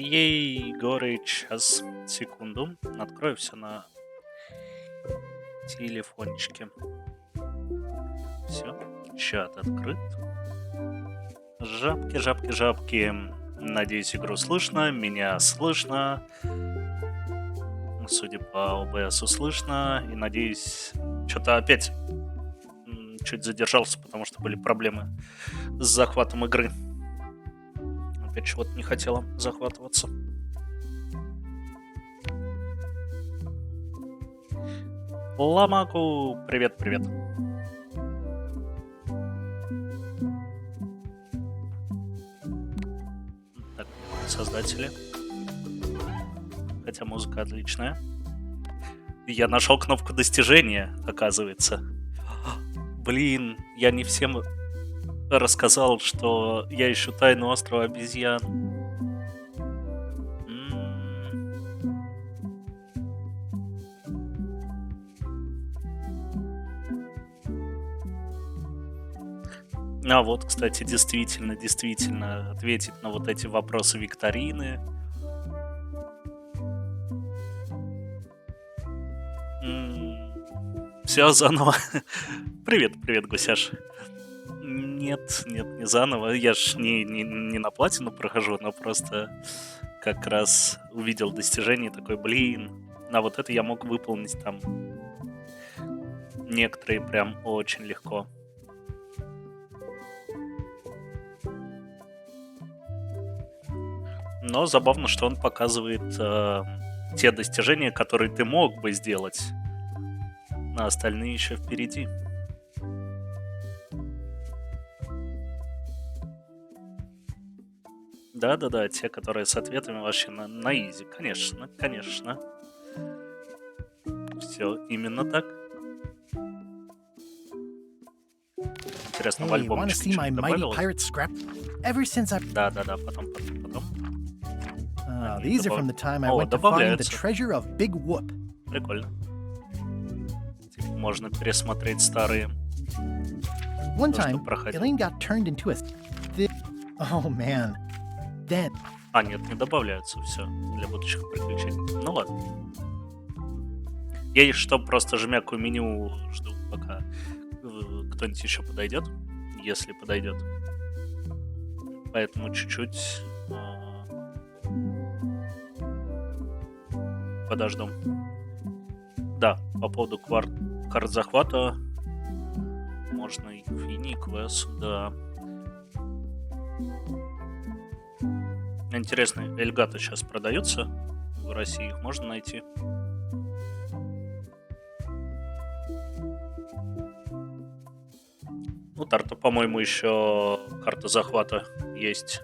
Егорыч, сейчас, секунду. Открою все на телефончике. Все, чат открыт. Жабки, жабки, жабки. Надеюсь, игру слышно, меня слышно. Судя по ОБСу слышно. И надеюсь, что-то опять чуть задержался, потому что были проблемы с захватом игры. Опять чего-то не хотела захватываться. Ламаку, привет, привет. Так, создатели. Хотя музыка отличная. Я нашел кнопку достижения, оказывается. Блин, я не всем рассказал, что я ищу тайну острова обезьян. А вот, кстати, действительно ответить на вот эти вопросы викторины. Все заново. Привет, гусяш. Нет, не заново. Я ж не на платину прохожу, но просто как раз увидел достижение и такой, блин, а вот это я мог выполнить там некоторые прям очень легко. Но забавно, что он показывает те достижения, которые ты мог бы сделать, а остальные еще впереди. Да, те, которые с ответами вообще на изи. Конечно. Все именно так. Интересно, в альбомчик что-то добавилось? Да, потом. These are from the time I went to find the treasure of Big Whoop. Прикольно. Типа можно пересмотреть старые. One time, Elaine got turned into a oh man. Then. Нет, не добавляются, все, для будущих приключений. Ну ладно. Я что, просто жмякаю меню, жду, пока кто-нибудь еще подойдет, если подойдет. Поэтому чуть-чуть подожду. Да, по поводу карт захвата можно и Фини, и Квест, да. Интересно, эльгаты сейчас продаются в России, их можно найти? Ну, Тарта, по-моему, еще карта захвата есть.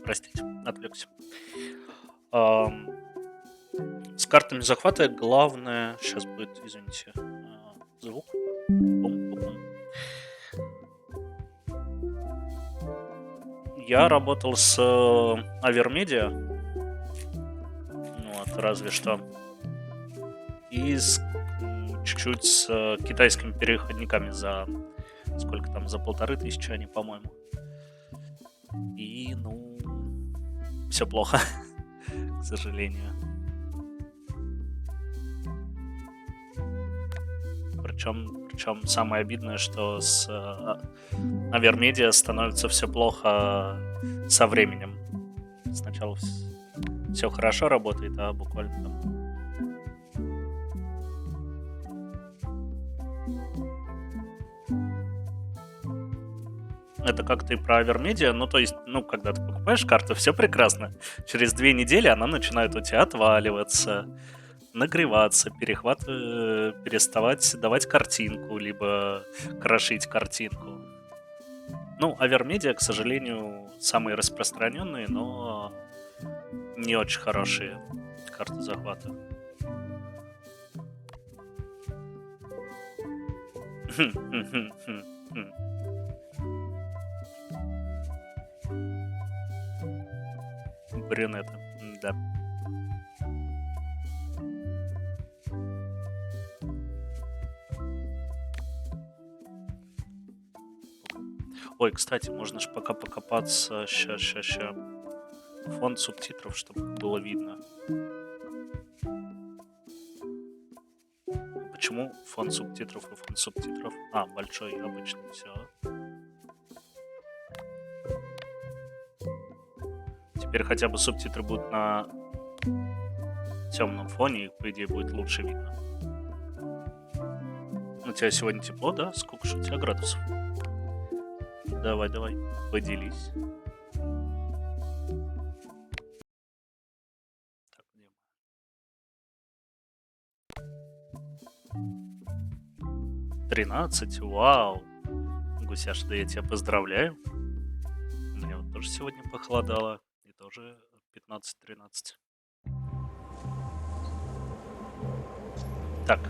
Простите, отвлекся. С картами захвата главное... Сейчас будет, извините, звук. Пум-пум-пум. Я работал с Авермедиа. Вот, разве что. И чуть-чуть с китайскими переходниками за... Сколько там? За 1500 они, по-моему. И, все плохо, к сожалению. Причем самое обидное, что с Авермедиа становится все плохо со временем. Сначала все хорошо работает, а буквально там... Это как-то и про Авермедиа, то есть, когда ты покупаешь карту, все прекрасно. Через 2 недели она начинает у тебя отваливаться. нагреваться, переставать давать картинку, либо крошить картинку. Ну, авермедиа, к сожалению, самые распространенные, но не очень хорошие карты захвата. Брюнета, да. Ой, кстати, можно ж пока покопаться. Ща. Фонд субтитров, чтобы было видно. Почему фонд субтитров и фонд субтитров? А, большой, обычный, все. Теперь хотя бы субтитры будут на темном фоне, и, по идее, будет лучше видно. У тебя сегодня тепло, да? Сколько же у тебя градусов? Давай, поделись. Так, где мы? 13, вау! Гусяш, да я тебя поздравляю. У меня вот тоже сегодня похолодало. И тоже 15-13. Так,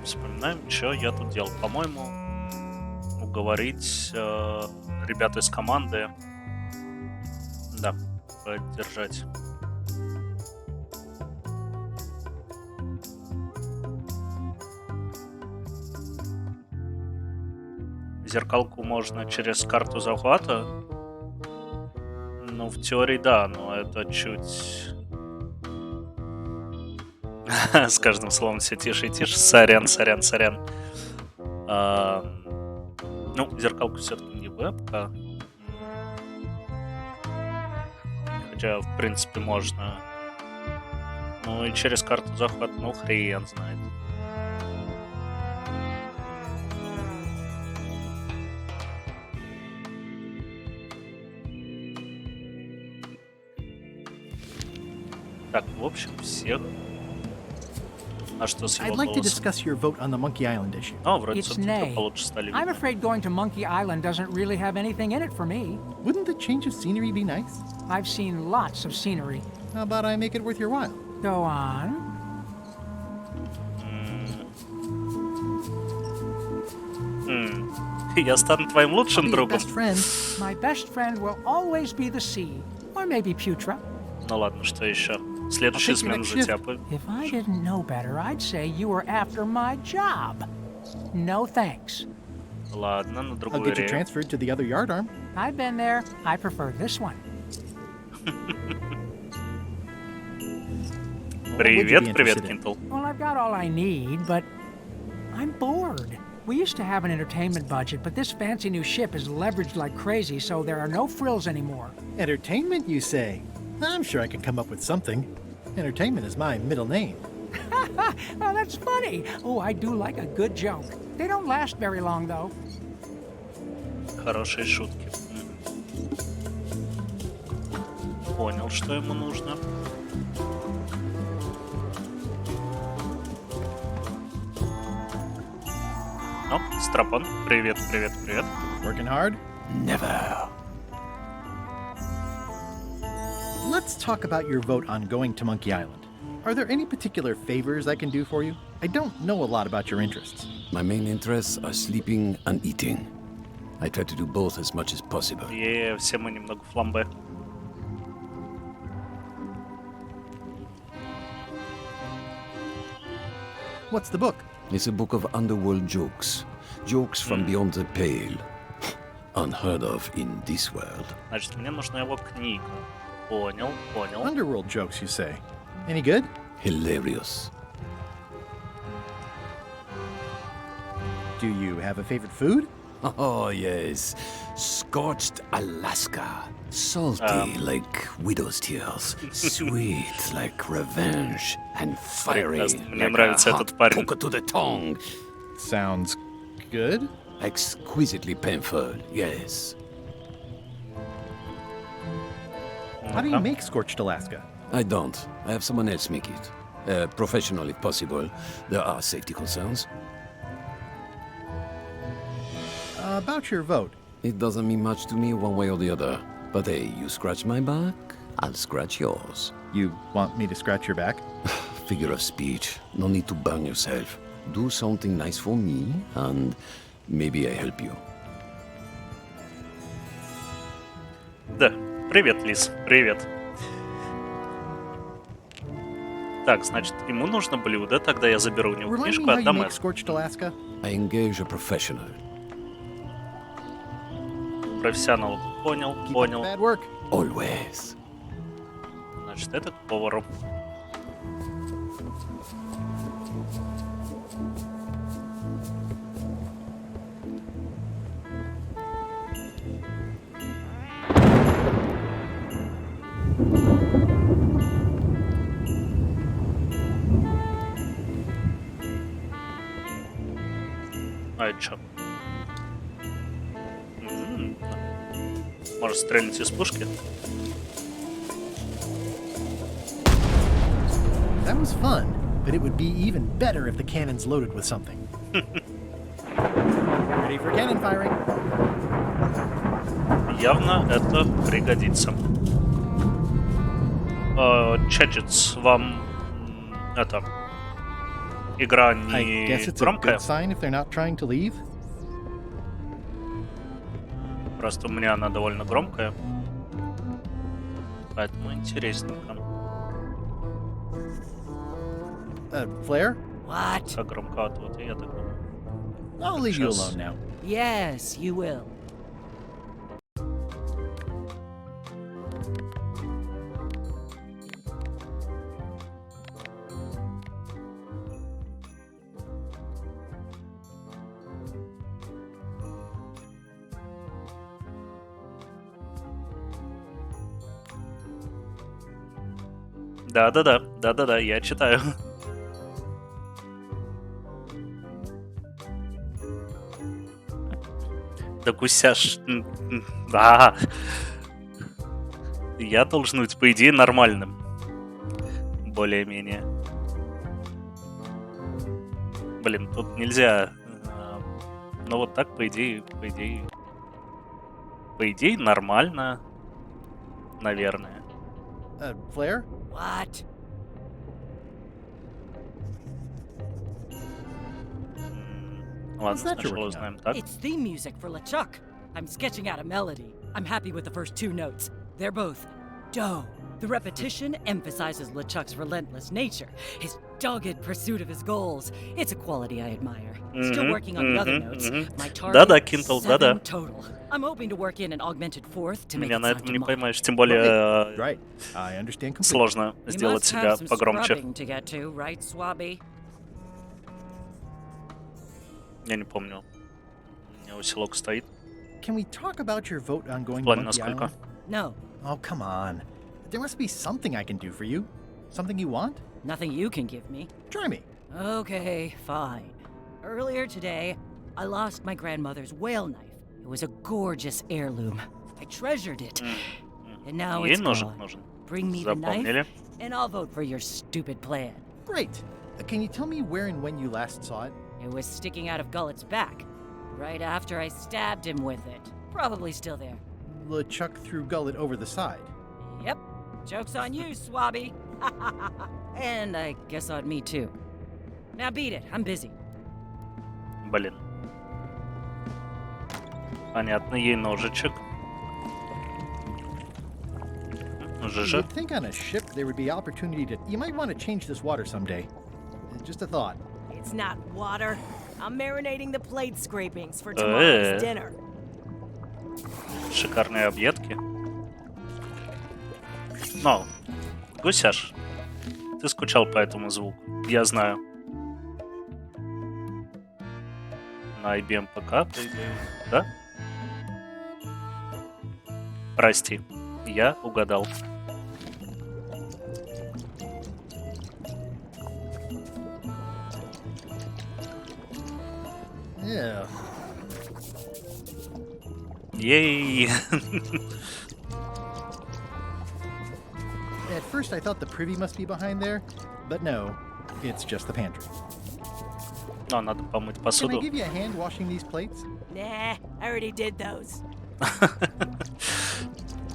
вспоминаем, что я тут делал. По-моему, уговорить ребят из команды, да, поддержать. Зеркалку можно через карту захвата. Ну, в теории, да, но это чуть... С каждым словом все тише и тише. Сорян. Ну, зеркалку все-таки не вебка. Хотя, в принципе, можно. Ну, и через карту захват, ну, хрен знает. Так, в общем, всех. А что с его I'd like to голосом? discuss your vote on the Monkey Island issue. О, вроде It's субтитры nay. получше стали I'm видны. afraid going to Monkey Island doesn't really have anything in it for me. Wouldn't the change of scenery be nice? I've seen lots of scenery. How about I make it worth your while? Go on. Я стану твоим лучшим Be your другом. best friend. My best friend will always be the sea, or maybe Putra. Ну ладно, что еще? Следующий I'll take смен your за next тебя. If I didn't know better, I'd say you were after my job. No thanks. Ладно, на I'll другую get you рею. transferred to the other yard arm. I've been there. I prefer this one. Привет, be привет, interested in? Кинтл. Well, I've got all I need, but I'm bored. We used to have an entertainment budget, but this fancy new ship is leveraged like crazy, so there are no frills anymore. Entertainment, you say? I'm sure I can come up with something. Entertainment is my middle name. Oh, that's funny. Oh, I do like a good joke. They don't last very long, though. Хорошие шутки. Понял, что ему нужно. Ну, Страпон, привет. Working hard? Never. Let's talk about your vote on going to Monkey Island. Are there any particular favors I can do for you? I don't know a lot about your interests. My main interests are sleeping and eating. I try to do both as much as possible. Все мы немного фламбе. What's the book? It's a book of underworld jokes. Jokes from beyond the pale. Unheard of in this world. Значит, мне нужна его книга. Понял. Underworld jokes, you say? Any good? Hilarious. Do you have a favorite food? Oh, yes. Scorched Alaska. Salty like widow's tears. Sweet like revenge. And fiery Прекрасно. Мне like нравится a этот hot парень. poker to the tongue. Sounds good. Exquisitely painful, yes. How do you make scorched Alaska? I don't. I have someone else make it. Professional if possible. There are safety concerns. About your vote. It doesn't mean much to me one way or the other. But hey, you scratch my back, I'll scratch yours. You want me to scratch your back? Figure of speech. No need to burn yourself. Do something nice for me, and maybe I help you. Да. Привет, Лиз. Привет. Так, значит, ему нужно блюдо, тогда я заберу у него Remind me книжку, how you отдам make это. scorched Alaska? I engage a professional. Профессионал. Понял, Keep up понял. the bad work. Always. Значит, это к повару. А это чё? Может стрелять из пушки? That was fun, but it would be even better if the cannon's loaded with something. Ready for cannon firing. Явно это пригодится. Чечец, вам это игра I не guess it's a громкая? good sign if they're not trying to leave. Просто у меня она довольно громкая. Поэтому интересненько. Flair? What? Как громковато, вот я так думаю. I'll leave you Сейчас. alone now. Yes, you will. Да-да-да, я читаю. Да гусяш. Да. Я должен быть, по идее, нормальным. Более-менее. Блин, тут нельзя. Ну вот так, по идее, нормально. Наверное. Flair? What? Ладно, that you're сначала working узнаем так. It's theme music for LeChuck. I'm sketching out a melody. I'm happy with the first two notes. They're both do. The repetition emphasizes LeChuck's relentless nature, his dogged pursuit of his goals. It's a quality I admire. Still working on the other notes. My target, Да-да, Кинтл, 7 да-да. total. I'm hoping to work in an augmented fourth to make Меня it на sound этом не demonic. поймаешь. Тем более Right. I understand completely. сложно You сделать must себя have some погромче. scrubbing to get to, right, Swabby? Я не помню. У меня усилок стоит. Can we talk about your vote on going В to плане Monkey насколько? Island? No, Oh, come on. There must be something I can do for you. Something you want? nothing you can give me. Try me. Okay, fine. Earlier today, I lost my grandmother's whale knife. It was a gorgeous heirloom. I treasured it. And now Ей it's ножик gone. нужен. Bring me the knife, Запомнили? and I'll vote for your stupid plan. Great. Can you tell me where and when you last saw it? It was sticking out of Gullet's back, right after I stabbed him with it. Probably still there. LeChuck threw Gullet over the side. Yep. Joke's on you, Swabby. And I guess on me too. Now beat it. I'm busy. Блин. Понятно, ей ножичек. ЖЖ. You'd think on a ship there would be opportunity to... You might want to change this water someday. Just a thought. It's not water. I'm marinating the plate scrapings for tomorrow's dinner. Шикарные объедки. Но, Гусяш, ты скучал по этому звуку. Я знаю. На IBM ПК, по идее, да? Прости, я угадал. Yeah. Ей! At first I thought the privy must be behind there, but no, it's just the pantry. О, надо помыть Can I посуду. give you a hand washing these plates? Nah, I already did those.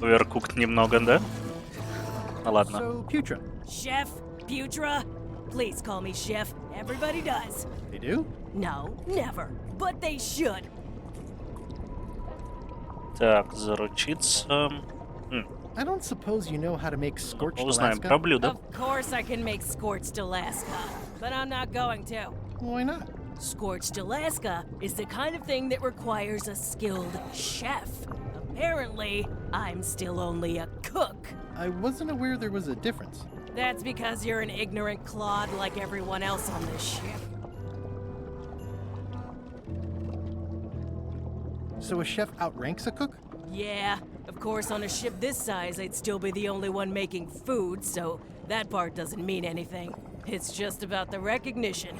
Оверкукт немного, да? Ну ладно. So, Putra, Chef, Putra, please call me Chef. Everybody does. they do? No, never. But they should. Так, заручиться. I don't suppose you know how to make scorched Узнаем Alaska? про блюдо. Of course I can make scorched Alaska, but I'm not going to. Why not? Scorched Alaska is the kind of thing that requires a skilled chef. Apparently, I'm still only a cook. I wasn't aware there was a difference. That's because you're an ignorant clod like everyone else on this ship. So a chef outranks a cook? Yeah, of course on a ship this size I'd still be the only one making food, so that part doesn't mean anything. It's just about the recognition.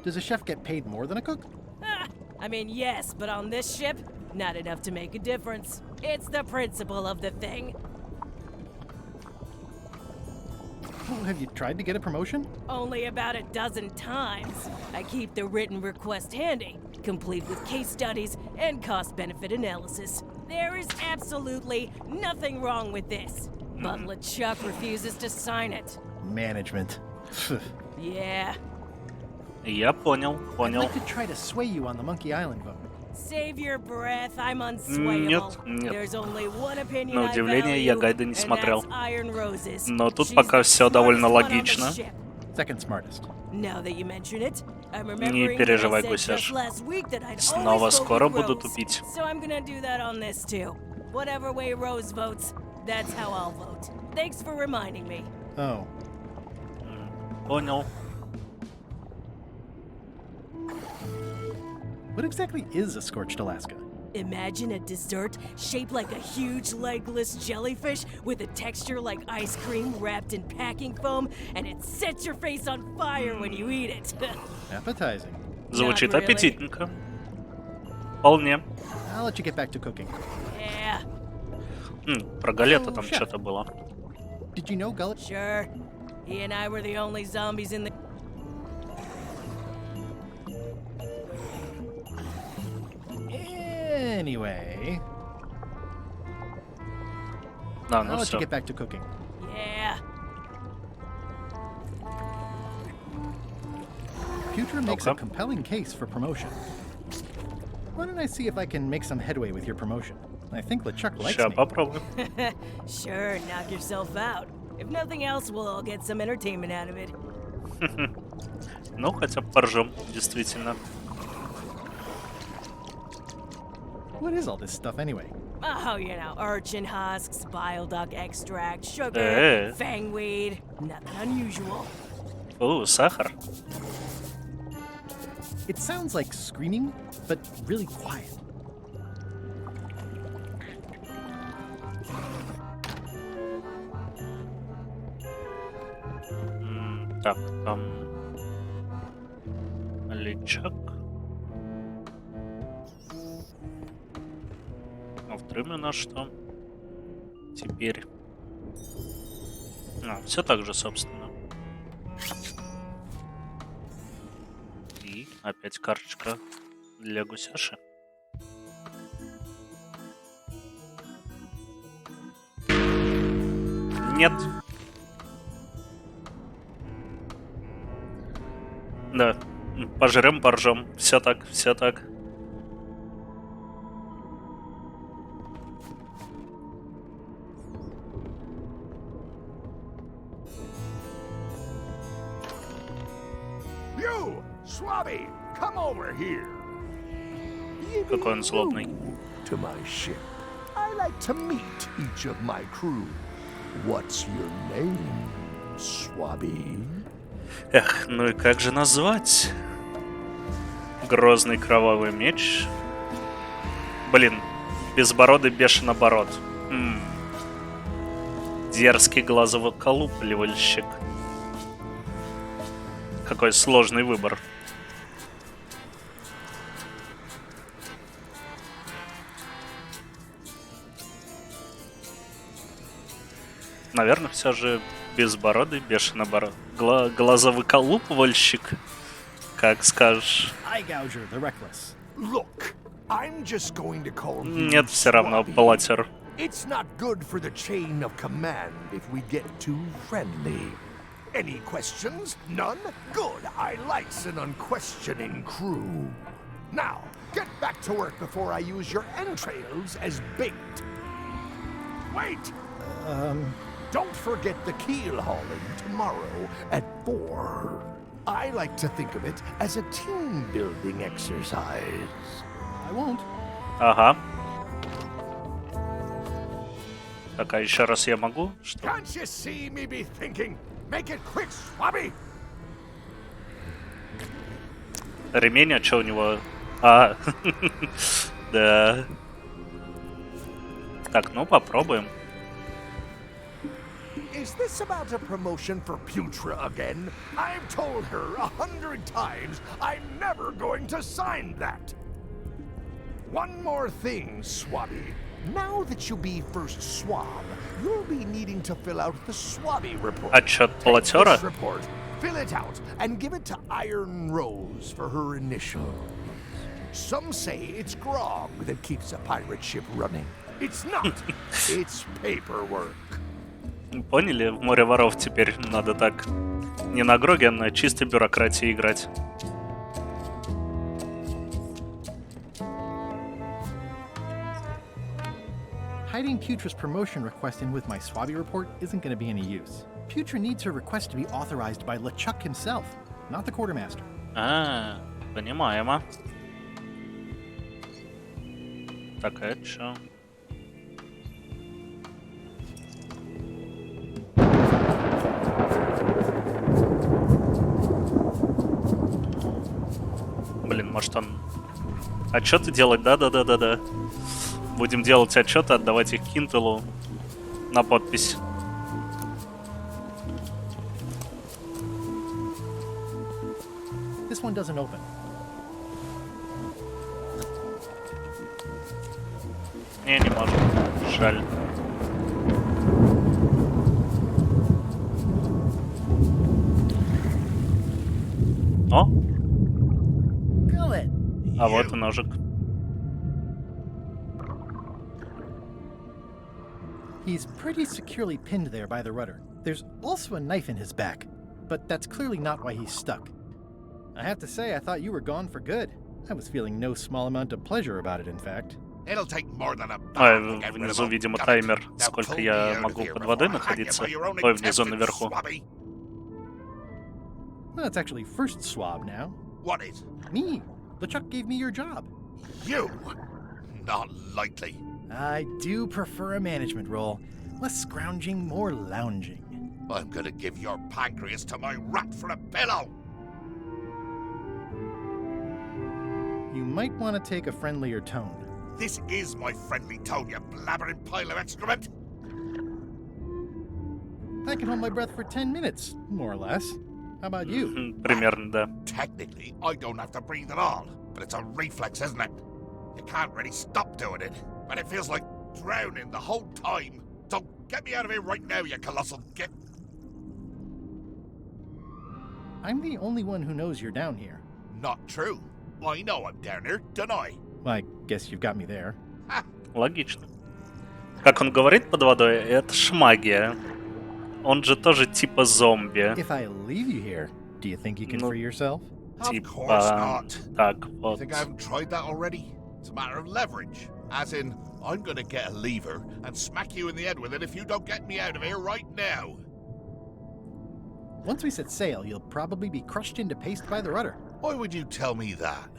Does a chef get paid more than a cook? I mean, yes, but on this ship, not enough to make a difference. It's the principle of the thing. Well, have you tried to get a promotion? Only about a dozen times. I keep the written request handy, complete with case studies and cost-benefit analysis. There is absolutely nothing wrong with this. But LeChuck refuses to sign it. Management. Yeah. Я понял, I'd понял. like to try to sway you on the Monkey Island vote. Save your breath, I'm unswayable. Нет, нет. There's only one opinion На I удивление, я value, гайды не and смотрел. that's Iron Rose's. Но тут She's пока the всё довольно smartest one on the логично. ship. Second smartest. Now that you mention it, I'm Не remembering переживай, that I said Гусяш. just last week that I'd Снова always vote скоро with буду Rose. тупить. So I'm gonna do that on this too. Whatever way Rose votes, that's how I'll vote. Thanks for reminding me. Oh. Понял. What exactly is a scorched Alaska? Imagine a dessert shaped like a huge legless jellyfish with a texture like ice cream wrapped in packing foam, and it sets your face on fire when you eat it. Appetizing. Звучит Not really. аппетитненько. Вполне. I'll let you get back to cooking. Yeah, Про Галета там Шеф. что-то было. Did you know Gullet? sure. He and I were the only zombies in the. Anyway, Да, I'll ну let you все. get back to cooking. Yeah. Putra makes a Okay. compelling case for promotion. Why don't I see if I can make some headway with your promotion? I think LeChuck likes Ща me. попробуем. Sure, knock yourself out. If nothing else, we'll all get some entertainment out of it. Ну, хотя бы поржем, действительно. What is all this stuff anyway? Oh, you know, urchin husks, bile duck extract, sugar, Eh. fangweed. Nothing unusual. Сахар. It sounds like screaming, but really quiet. Так, там... Личак. А в трюме на что? Теперь... все так же, собственно. И опять карточка для Гусяши. Нет. Да. Пожрем, поржем. Все так, все так. You, Swabby, come over here. Какой он злобный. To my ship. I like to meet each of my crew. What's your name, Swabby? Эх, ну и как же назвать? Грозный кровавый меч. Блин, безбородый бешенобород. Дерзкий глазовоколупливальщик. Какой сложный выбор. Наверное, все же безбородый, глазовыколупывальщик. Как скажешь. Eye gouger, the reckless. Look, I'm just going to call you Нет, все равно Swabby. платер. It's not good for the chain of command if we get too friendly. Any questions? None? Good. I likes an unquestioning crew. Now, get back to work before I use your entrails as bait. Wait! Don't forget the keel hauling tomorrow at 4. I like to think of it as a team-building exercise. I won't. Ага. Так, а еще раз я могу? Что? Can't you see me be thinking? Make it quick, Swabby! Ремень, а что у него? А, да. Так, ну попробуем. Is this about a promotion for Putra again? I've told her 100 times I'm never going to sign that. One more thing, Swabby. Now that you'll be first swab, you'll be needing to fill out the Swabby report. Отчет Take платера? this report, fill it out, and give it to Iron Rose for her initials. Some say it's grog that keeps a pirate ship running. It's not. It's paperwork. Поняли? В море воров теперь надо так не на Гроге, а на чистой бюрократии играть. Hiding Putra's promotion request in with my Swabby report isn't going to be any use. Putra needs her request to be authorized by LeChuck himself, not the quartermaster. А, понимаемо. Так, а это что? Блин, может он отчеты делать? Да. Будем делать отчеты, отдавать их Кинтелу на подпись. This one doesn't open. Не может. Жаль. О, Fill it. а вот и ножик. He's pretty securely pinned there by the rudder. There's also a knife in his back, but that's clearly not why he's stuck. I have to say, I thought you were gone for good. I was feeling no small amount of pleasure about it, in fact. It'll take more than a Ой, bar to get rid of внизу, him. видимо, Got it. таймер, Now сколько pull me я out of могу here под водой before I hang you находиться. for your own Ой, внизу intestines, наверху. Swabby. Well, it's actually first swab now. What is? Me. LeChuck gave me your job. You? Not likely. I do prefer a management role. Less scrounging, more lounging. I'm gonna give your pancreas to my rat for a pillow. You might want to take a friendlier tone. This is my friendly tone, you blabbering pile of excrement. I can hold my breath for 10 minutes, more or less. How about you? Примерно, да. Technically, I don't have to breathe at all, but it's a reflex, isn't it? You can't really stop doing it, but it feels like drowning the whole time. So get me out of here right now, you colossal git. I'm the only one who knows you're down here. Not true. I know I'm down here, don't I? Well, I guess you've got me there. Логично. Как он говорит под водой, это ж магия. Он же тоже типа зомби. If I leave you here, do you think you can free yourself? Of course Типа... not. Так, You вот. think I haven't tried that already? It's a matter of leverage. As in, I'm gonna get a lever and smack you in the head with it if you don't get me out of here right now. Once we set sail, you'll probably be crushed into paste by the rudder. Why would you tell me that?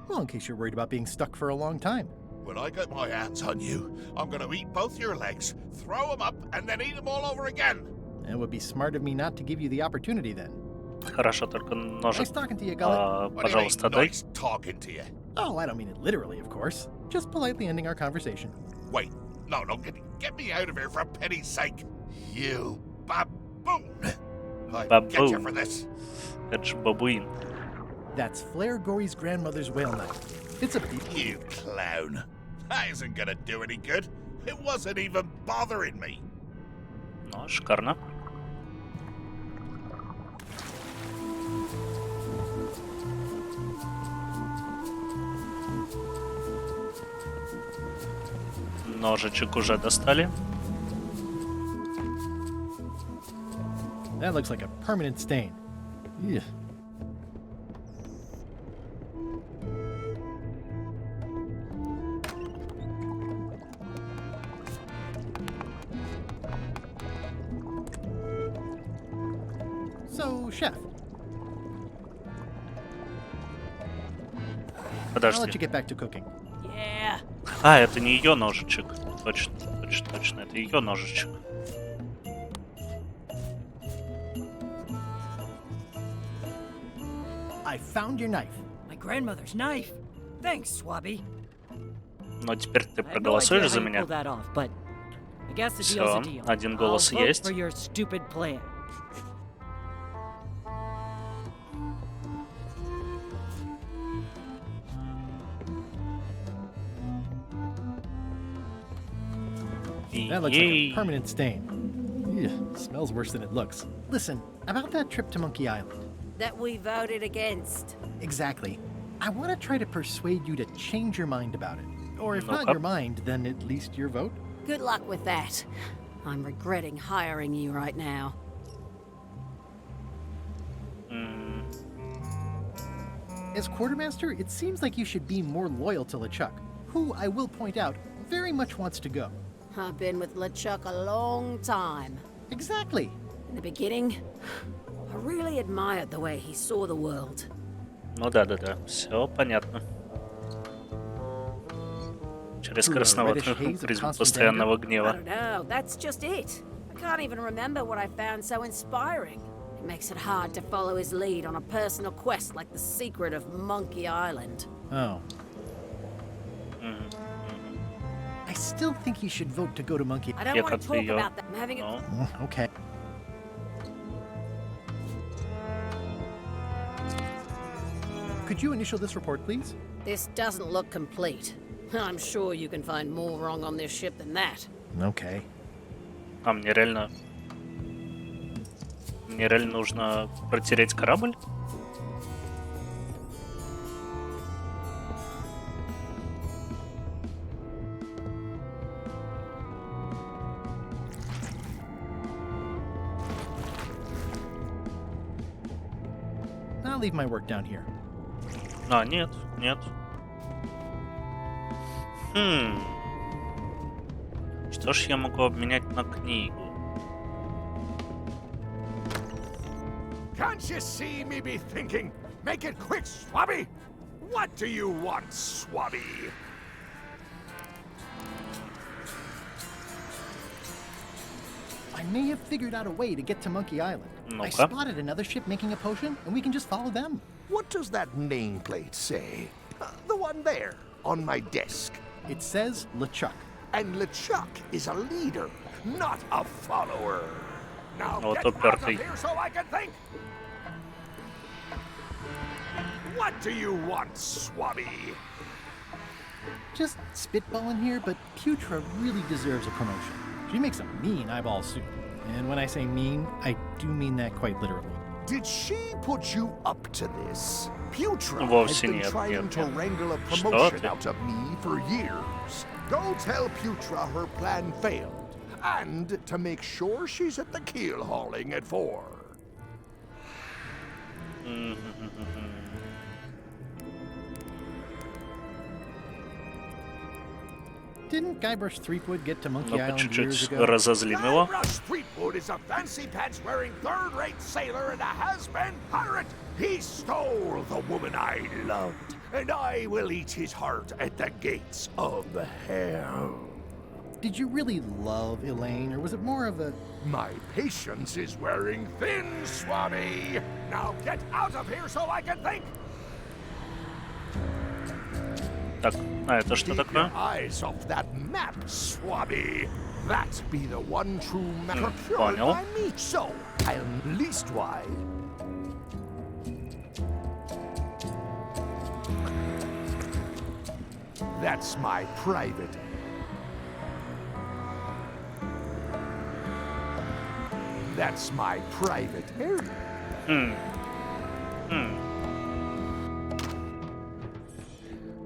Well, in case you're worried about being stuck for a long time. When I get my hands on you, I'm gonna eat both your legs, throw them up, and then eat them all over again. It would be smart of me not to give you the opportunity then. Хорошо, только ножик, Nice talking to you, Gullet. What do you mean, пожалуйста, дай. nice talking to you? Oh, I don't mean it literally, of course. Just politely ending our conversation. Wait, no, get me out of here for pity's sake. You baboon. I get you Baboon. for this. Это же бабуин. That's Flair Gory's grandmother's whale knife. It's a You clown. That isn't gonna do any good. It wasn't even bothering me. Ну, шикарно. Ножичек уже достали. That looks like a permanent stain. Ugh. So, chef, I'll let Подожди. you get back to cooking. Yeah. А, это не ее ножичек. Точно, точно, это ее ножичек. I found your knife. My grandmother's knife. Thanks, Swabby. Но теперь ты I had no idea проголосуешь how за you меня? pulled that off, but I guess the Всё, deal's a deal. один голос I'll vote есть. for your stupid plan. That looks like Ей. a permanent stain. Ugh, smells worse than it looks. Listen, about that trip to Monkey Island. That we voted against. Exactly. I want to try to persuade you to change your mind about it. Or if not Ну-ка. your mind, then at least your vote. Good luck with that. I'm regretting hiring you right now. М, As quartermaster, it seems like you should be more loyal to LeChuck, who, I will point out, very much wants to go. I've been with LeChuck a long time. Exactly. In the beginning, I really admired the way he saw the world. Ну да. Все понятно. Через Through a красноватую reddish haze of призму constant постоянного I гнева. don't know, that's just it. I can't even remember what I found so inspiring. It makes it hard to follow his lead on a personal quest like the secret of Monkey Island. Oh. I still think you should vote to go to Monkey. I don't Я want как to бы talk её- about that. I'm having a... Ну, Okay. Could you initial this report, please? This doesn't look complete. I'm sure you can find more wrong on this ship than that. Okay. а мне реально... Мне реально нужно протереть корабль? I'll leave my work down here. А, нет. Что ж я могу обменять на книгу? Can't you see me be thinking? Make it quick, Swabby! What do you want, Swabby? I may have figured out a way to get to Monkey Island. I Ну-ка. spotted another ship making a potion, and we can just follow them. What does that nameplate say? The one there, on my desk. It says LeChuck. And LeChuck is a leader, not a follower. Now Вот get out of упертый. here so I can think. What do you want, Swabby? Just spitballing here, but Putra really deserves a promotion. She makes a mean eyeball soup. And when I say mean, I do mean that quite literally. Did she put you up to this? Putra has Вовсе been нет, trying нет, to нет. wrangle a Что promotion ты? out of me for years. Go tell Putra her plan failed. And to make sure she's at the keel hauling at 4. Didn't Guybrush Threepwood get to Monkey Ну-ка, Island years чуть-чуть ago? разозлим его. Guybrush Threepwood is a fancy pants wearing third-rate sailor and a has-been pirate. He stole the woman I loved, and I will eat his heart at the gates of hell. Did you really love Elaine, or was it more of a... My patience is wearing thin, Swabby. Now get out of here so I can think. Так, а это что Keep такое? your eyes off that map, Swabby. That be the one true map procured понял. by me. So, I'll least wide. That's my private. That's my private area.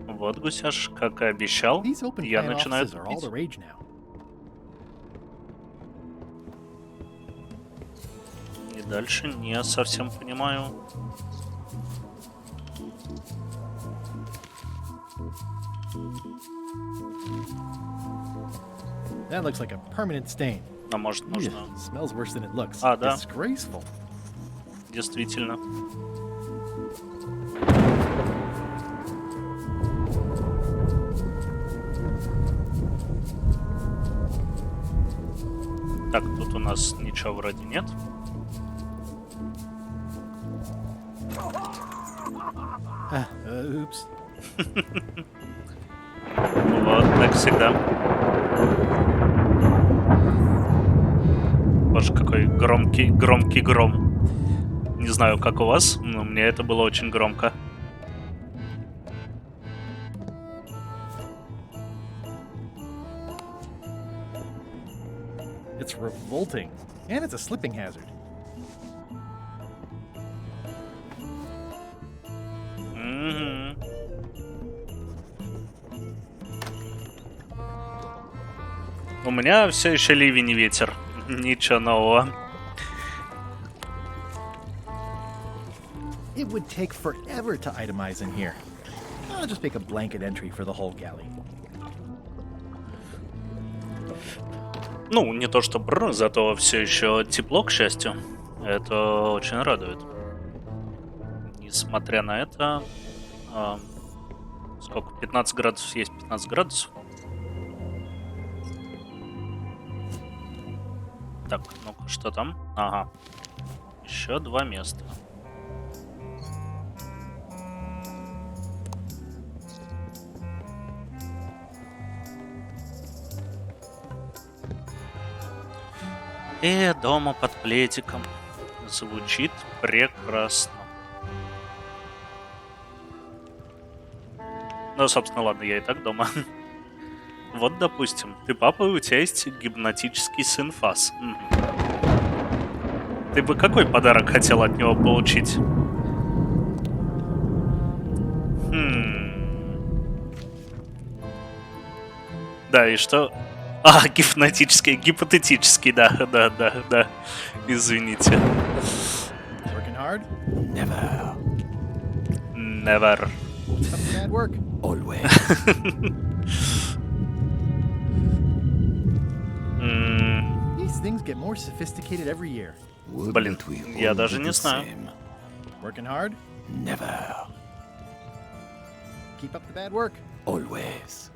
Вот, гусяш, как и обещал, These open я plan начинаю offices are all the тупить. rage now. И дальше не совсем понимаю. That looks like a permanent stain. А может, Ugh, нужно... smells worse than it looks. А, да. Disgraceful. Действительно. Так, тут у нас ничего вроде нет. Oops. Вот, так всегда. Боже, какой громкий гром. Не знаю, как у вас, но мне это было очень громко. It's revolting. And it's a slipping hazard. Мгм. У меня все еще ливень и ветер. Ничего нового. It would take forever to itemize in here. I'll just make a blanket entry for the whole galley. Ну, не то что бр, зато все еще тепло, к счастью. Это очень радует. Несмотря на это... сколько? 15 градусов есть 15 градусов. Так, ну-ка, что там? Ага. Еще 2 места. Дома под пледиком. Звучит прекрасно. Ну, собственно, ладно, я и так дома. Вот, допустим, ты папа, и у тебя есть гипнотический сын Фас. Ты бы какой подарок хотел от него получить? Да, и что? А, гипотетический, да. Извините. Working hard? Never. Never. Some bad work. Always. These things get more sophisticated every year. Блин, Wouldn't we я all даже do не the знаю. same? Working hard? Never. Keep up the bad work. Always.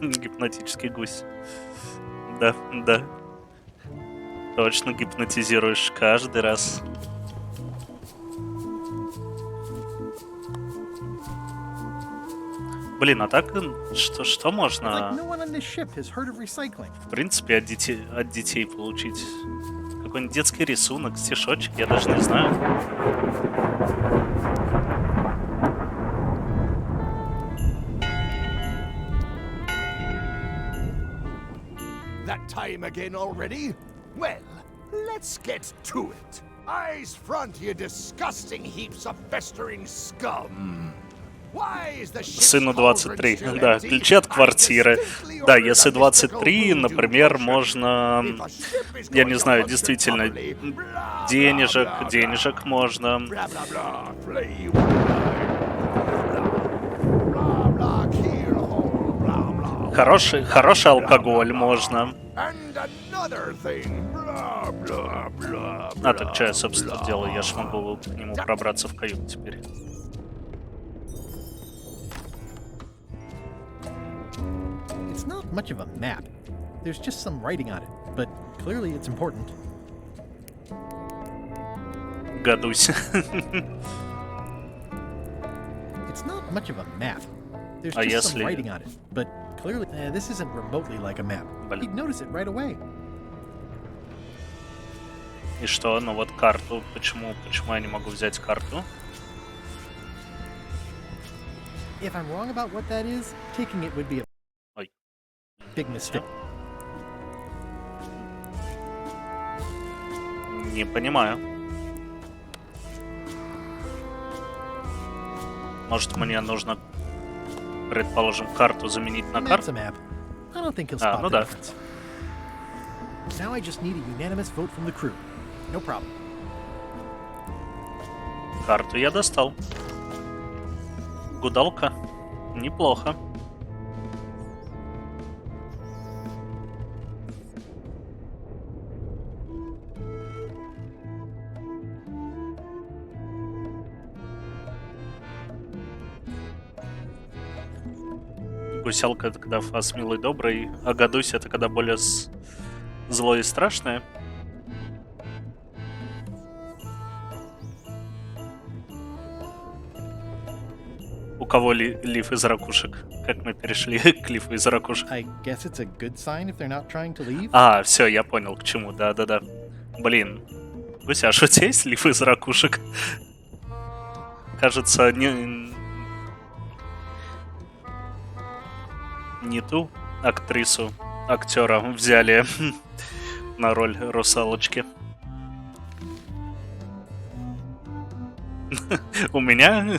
Гипнотический гусь. Да. Точно гипнотизируешь каждый раз. Блин, а так что It's like можно, no one on this ship has heard of recycling. в принципе, от детей получить? Какой-нибудь детский рисунок, стишочек, я даже не знаю. That time again already? Well, let's get to it. Eyes front, you disgusting heaps of festering scum. Why is the ship's Сыну cauldron 23. still Да, empty? ключи от I квартиры. distinctly Да, ordered если a mystical 23, voodoo например, potion. можно, If a ship is я going не to знаю, function действительно, properly, blah, денежек blah, blah, можно. blah, blah, blah, play you blah, blah, kill hole, blah, blah. Хороший алкоголь можно. And another thing, blah, blah, blah, А, так что я, blah, собственно, blah. делаю? Я ж могу к нему пробраться в каюту теперь. It's not much of a map. There's just some writing on it, but clearly it's important. Гадусь. It's not much of a map. There's А just some если- writing on it, but clearly this isn't remotely like a map. Блин. You'd notice it right away. И что? Ну вот карту. Почему я не могу взять карту? If I'm wrong about what that is, taking it would be a Ой. big mistake. Не понимаю. Может, мне нужно, предположим, карту заменить на Map's карту? a map. I don't think he'll А, spot ну the да. difference. Now I just need a unanimous vote from the crew. No problem. Карту я достал. Гудалка. Неплохо. Гусялка — это когда фас милый добрый, а гадусь — это когда более злое и страшное. У кого лиф из ракушек? Как мы перешли к лифу из ракушек? I guess it's a good sign if they're not trying to leave. А, все, я понял, к чему. Да-да-да. Блин. Гусяш, у тебя есть лиф из ракушек? Кажется, не ту актрису, актера взяли на роль русалочки. У меня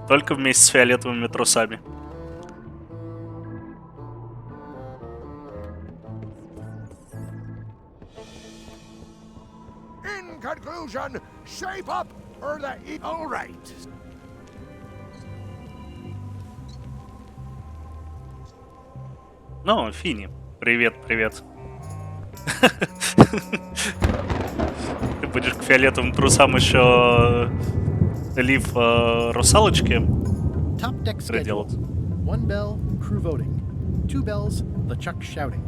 только вместе с фиолетовыми трусами. In conclusion, shape up or the all right. Ну, Фини, привет, привет. Ты будешь к фиолетовым трусам еще лиф русалочки Top deck schedule. проделать? 1 bell, crew voting. 2 bells, LeChuck shouting.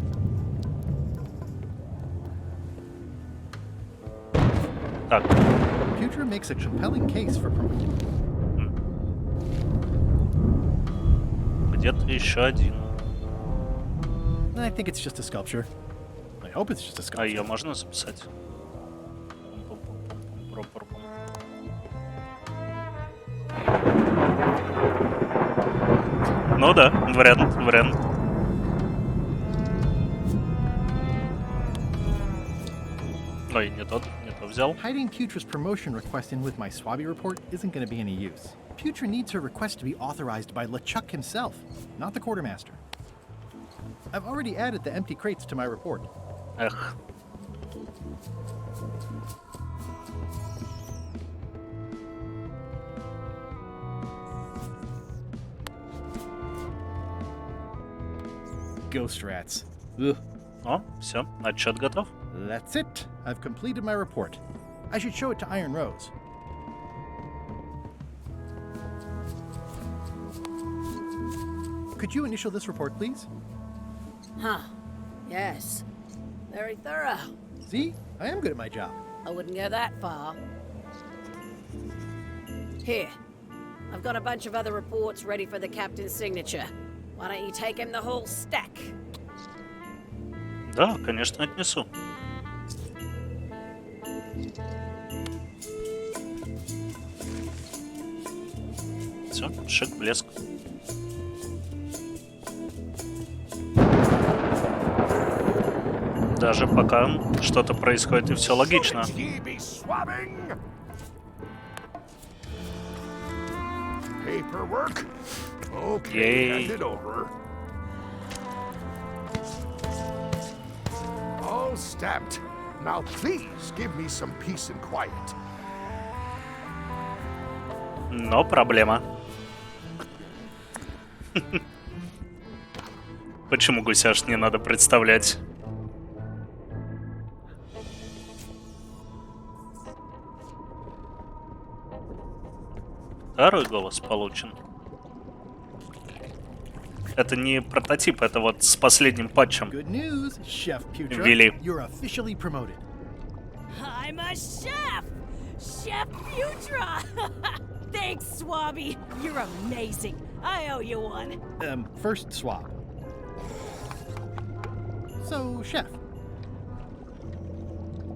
Так, Future makes a compelling case for promotion. где-то еще один. I think it's just a sculpture. I hope it's just a А ее sculpture. можно записать? Ну да, вариант. Ой, не то взял. Hiding Putra's promotion request in with my Swabby report isn't going to be any use. Putra needs her request to be authorized by LeChuck himself, not the quartermaster. I've already added the empty crates to my report. Эх. Ghost rats. Ugh. О, все, отчет готов. That's it. I've completed my report. I should show it to Iron Rose. Could you initial this report, please? Huh. Yes. Very thorough. See? I am good at my job. I wouldn't go that far. Here. I've got a bunch of other reports ready for the captain's signature. Why don't you take him the whole stack? Да, конечно, отнесу. Все, шик, блеск. Даже пока что-то происходит и все логично. Ye be swabbing? Paperwork? Okay, Yay. hand it over. All stamped. Now please give me some peace and quiet. Но проблема. Почему гусяш не надо представлять? Второй голос получен. Это не прототип, это вот с последним патчем. Good news, Chef Putra. Really? You're officially promoted. I'm a chef! Chef Putra! Thanks, Swabby. You're amazing. I owe you one. First swab. So, Chef.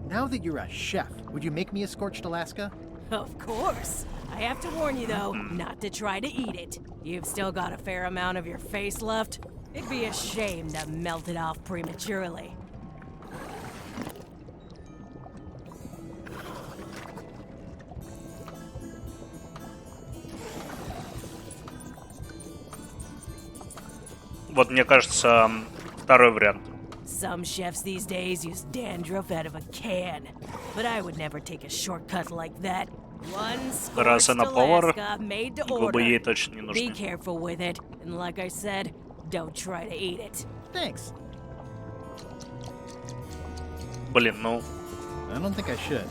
Now that you're a chef, would you make me a scorched Alaska? Of course. I have to warn you, though, not to try to eat it. You've still got a fair amount of your face left. It'd be a shame to melt it off prematurely. Вот мне кажется, второй вариант. Some chefs these days use dandruff out of a can, but I would never take a shortcut like that. One Раз scorched она повар, Alaska made to губы ей order. точно не Be нужны. careful with it, and like I said, don't try to eat it. Thanks. Блин, ну I don't think I should.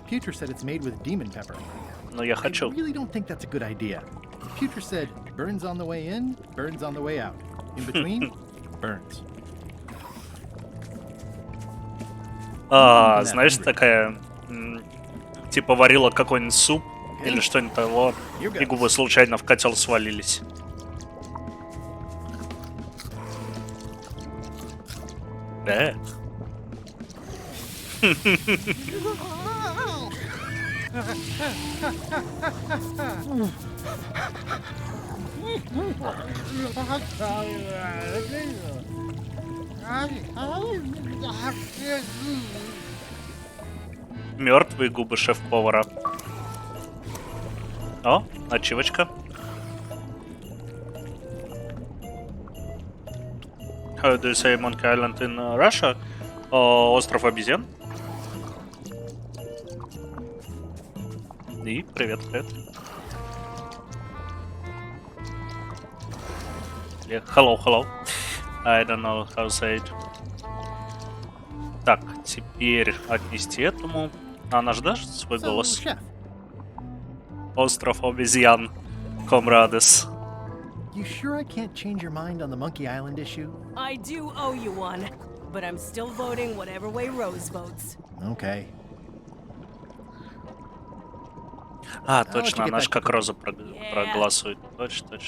Pewter said it's made with demon pepper. я I хочу. really don't think that's a good idea. Pewter said burns on the way in, burns on the way out. In between, burns. Знаешь, такая, типа варила какой-нибудь суп или что-нибудь того, и губы случайно в котел свалились. Мертвые губы шеф-повара. О, ачивочка. How do you say Monkey Island in Russia? Остров обезьян. И привет. Hello. I don't know how to say it. Так, теперь отнести этому. Она же даст свой So, голос? chef, Остров обезьян. Комрадес. you sure I can't change your mind on the Monkey Island issue? I do owe you one, but I'm still voting whatever way Rose votes. Okay. Точно, get она же back как to it. Роза проголосует. Точно.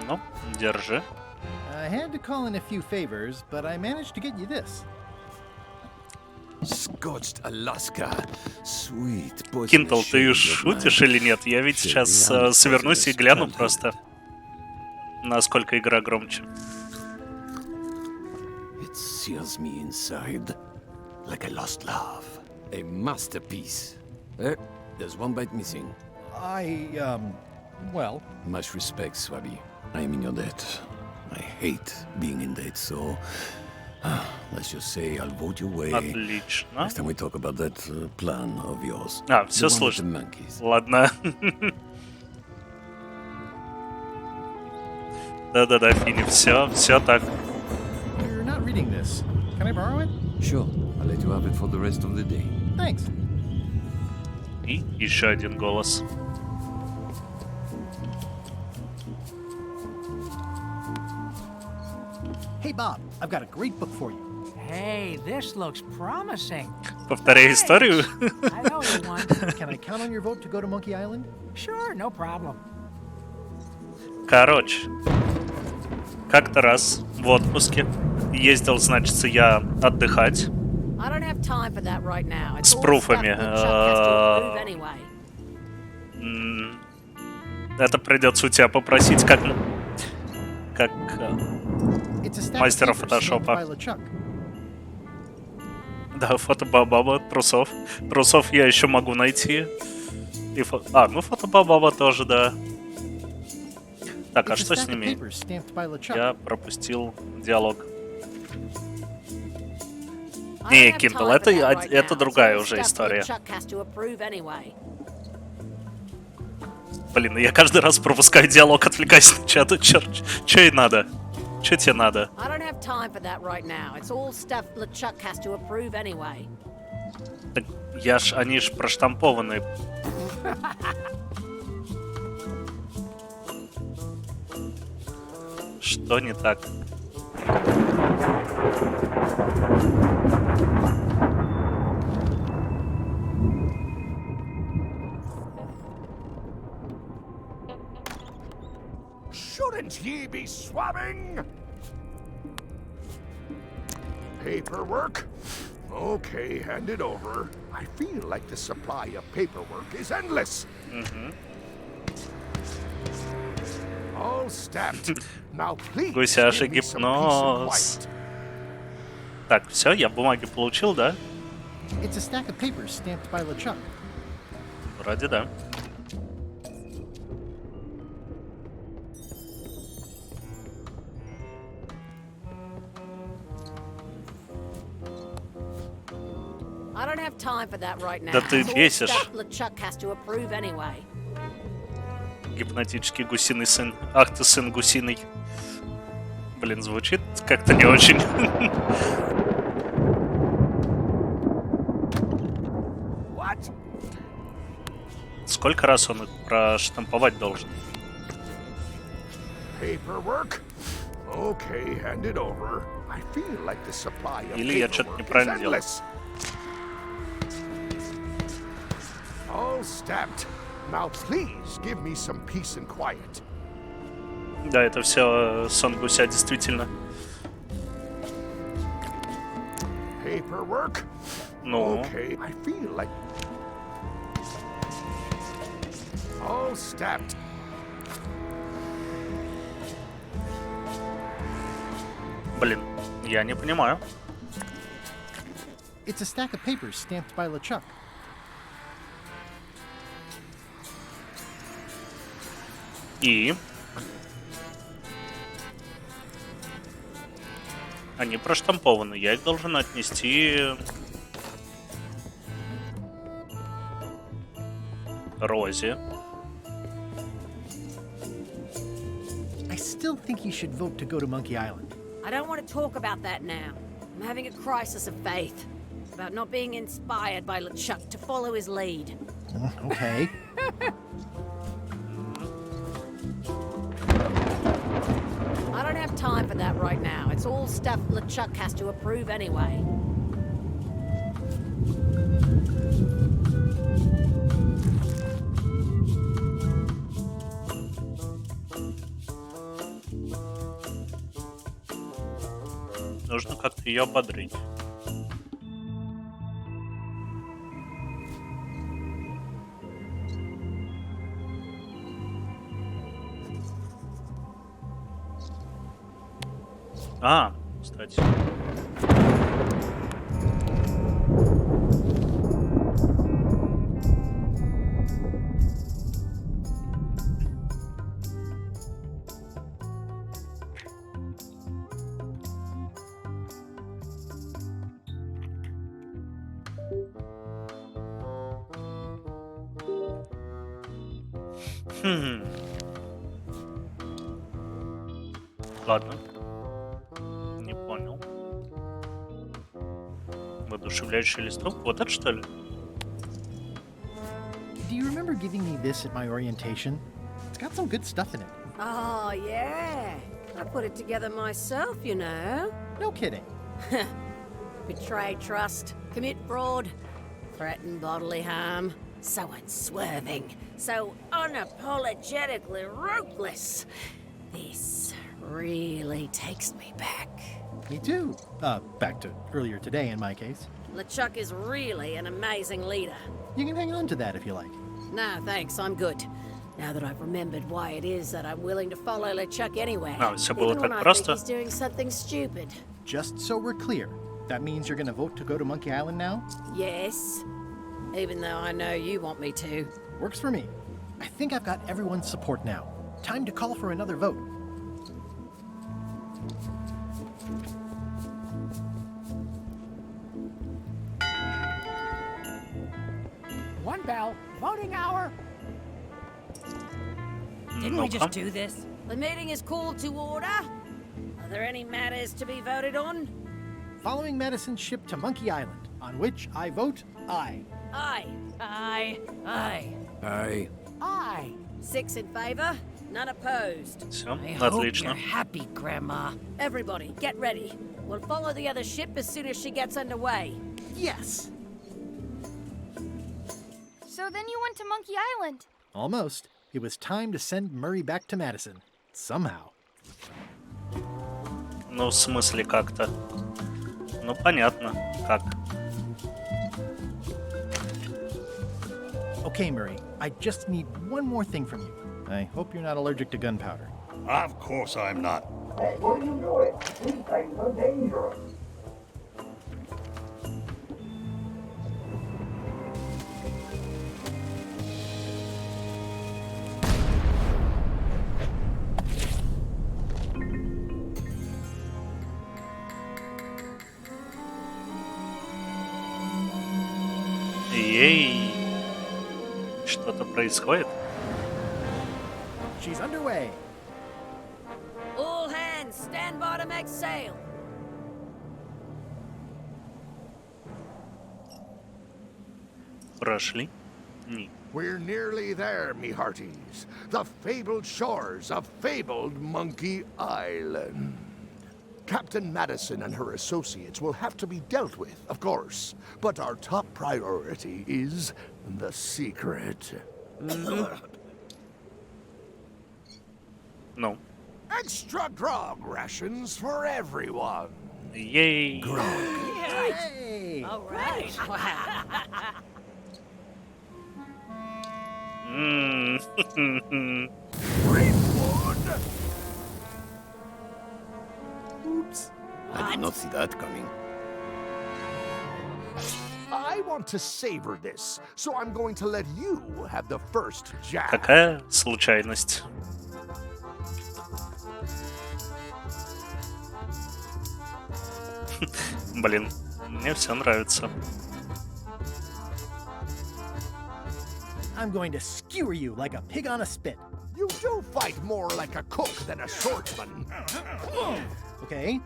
Ну, держи. I had to call in a few favors, but I managed to get you this. Scorched Alaska. Sweet. Кинтл, ты шутишь или нет? Я ведь сейчас свернусь и гляну просто, насколько игра громче. It sears me inside like a lost love. A masterpiece. There's one bite missing. Well, Much respect, Swabby. I am in your debt. I hate being in debt, so let's just say I'll vote your way. Отлично. Next time we talk about that plan of yours. Все The one with the слышно. monkeys. Ладно. Да, Фини, все так. you're not reading this. Can I borrow it? Sure, I'll let you have it for the rest of the day. Thanks. И еще один голос. Hey, Bob, I've got a great book for you. Hey, this looks promising. Повторяй историю. I know you won. Can I count on your vote to go to Monkey Island? Sure, no problem. Короче, как-то раз в отпуске ездил, значится, я отдыхать. I don't have time for that right now. It's С all пруфами. stuff that Chuck has to approve anyway. Это придется у тебя попросить, как It's a stack Мастера of papers stamped фотошопа. by LeChuck. Да, фото Баба, трусов. Трусов я еще могу найти. И фото Баба тоже, да. Так, а It's a что с stack of ними? papers stamped by LeChuck. Я пропустил диалог. I Не, don't have Kindle, time for это that right это now. другая It's all уже stuff история. LeChuck has to approve anyway. Блин, я каждый раз пропускаю диалог, отвлекаюсь на чат. Че ей надо? Че тебе надо? I don't have time for that right now. It's all stuff LeChuck has to approve anyway. Так они ж проштампованы. Что не так? Shouldn't ye be swabbing? Paperwork? Okay, hand it over. I feel like the supply of paperwork is endless. All stamped. Now please Гусяша give me some peace and гипноз. quiet. Так, все, я бумаги получил, да? It's a stack of papers stamped by LeChuck. Вроде да. I don't have time for that right now. Да ты It's all бесишь. stuff LeChuck has to approve anyway. Гипнотический гусиный сын. Ах ты сын гусиный. Блин, звучит как-то не очень. What? Сколько раз он их проштамповать должен? Paperwork? Okay, hand it over. I feel like the supply of Или я что-то paperwork is неправильно делал. endless. All stamped. Now please give me some peace and quiet. Да, это все сон гуся, действительно. Paperwork? Ну, Okay, I feel like... All stamped. блин, я не понимаю. It's a stack of papers stamped by LeChuck. И они проштампованы. Я их должен отнести Розе. I still think you should vote to go to Monkey Island. I don't want to talk about that now. I'm having a crisis of faith. About not being inspired by LeChuck to follow his lead. Okay. I don't have time for that right now. It's all stuff LeChuck has to approve anyway. Нужно как-то ее ободрить. А, кстати. Ладно. Не понял. Воодушевляющий листок? Вот это что ли? Do you remember giving me this at my orientation? It's got some good stuff in it. Oh, yeah. I put it together myself, you know. No kidding. Betray trust, commit fraud, threaten bodily harm. So unswerving, so unapologetically ruthless. This really takes me back. Me too. Back to earlier today in my case. LeChuck is really an amazing leader. You can hang on to that if you like. No, thanks, I'm good. Now that I've remembered why it is that I'm willing to follow LeChuck anywhere, А, все было even when так I просто. think he's doing something stupid. Just so we're clear, that means you're gonna vote to go to Monkey Island now? Yes, even though I know you want me to. Works for me. I think I've got everyone's support now. Time to call for another vote. One bell, voting hour. Didn't we just do this? The meeting is called to order. Are there any matters to be voted on? Following Madison's ship to Monkey Island, on which I vote aye. Aye. Aye. Aye. Aye. 6 in favor, none opposed. Все, I hope отлично. you're happy, Grandma. Everybody, get ready. We'll follow the other ship as soon as she gets underway. Yes! So then you went to Monkey Island. Almost. It was time to send Murray back to Madison. Somehow. Ну, в смысле как-то. Ну, понятно, как. Okay, Murray, I just need one more thing from you. I hope you're not allergic to gunpowder. Of course I'm not. Hey, what are you doing? These things are dangerous. Ей! Что-то происходит? She's underway. All hands, stand by to make sail. Прошли? Нет. We're nearly there, me hearties. The fabled shores of fabled Monkey Island. Captain Madison and her associates will have to be dealt with, of course. But our top priority is the secret. Ну. Extra grog rations for everyone. Ей! Hey! All right. Greenwood! Oops. I did not see that coming. I want to savor this, so I'm going to let you have the first jab. Какая случайность. Блин, мне все нравится. I'm going to skewer you like a pig on a spit. You do fight more like a cook than a swordsman. Okay,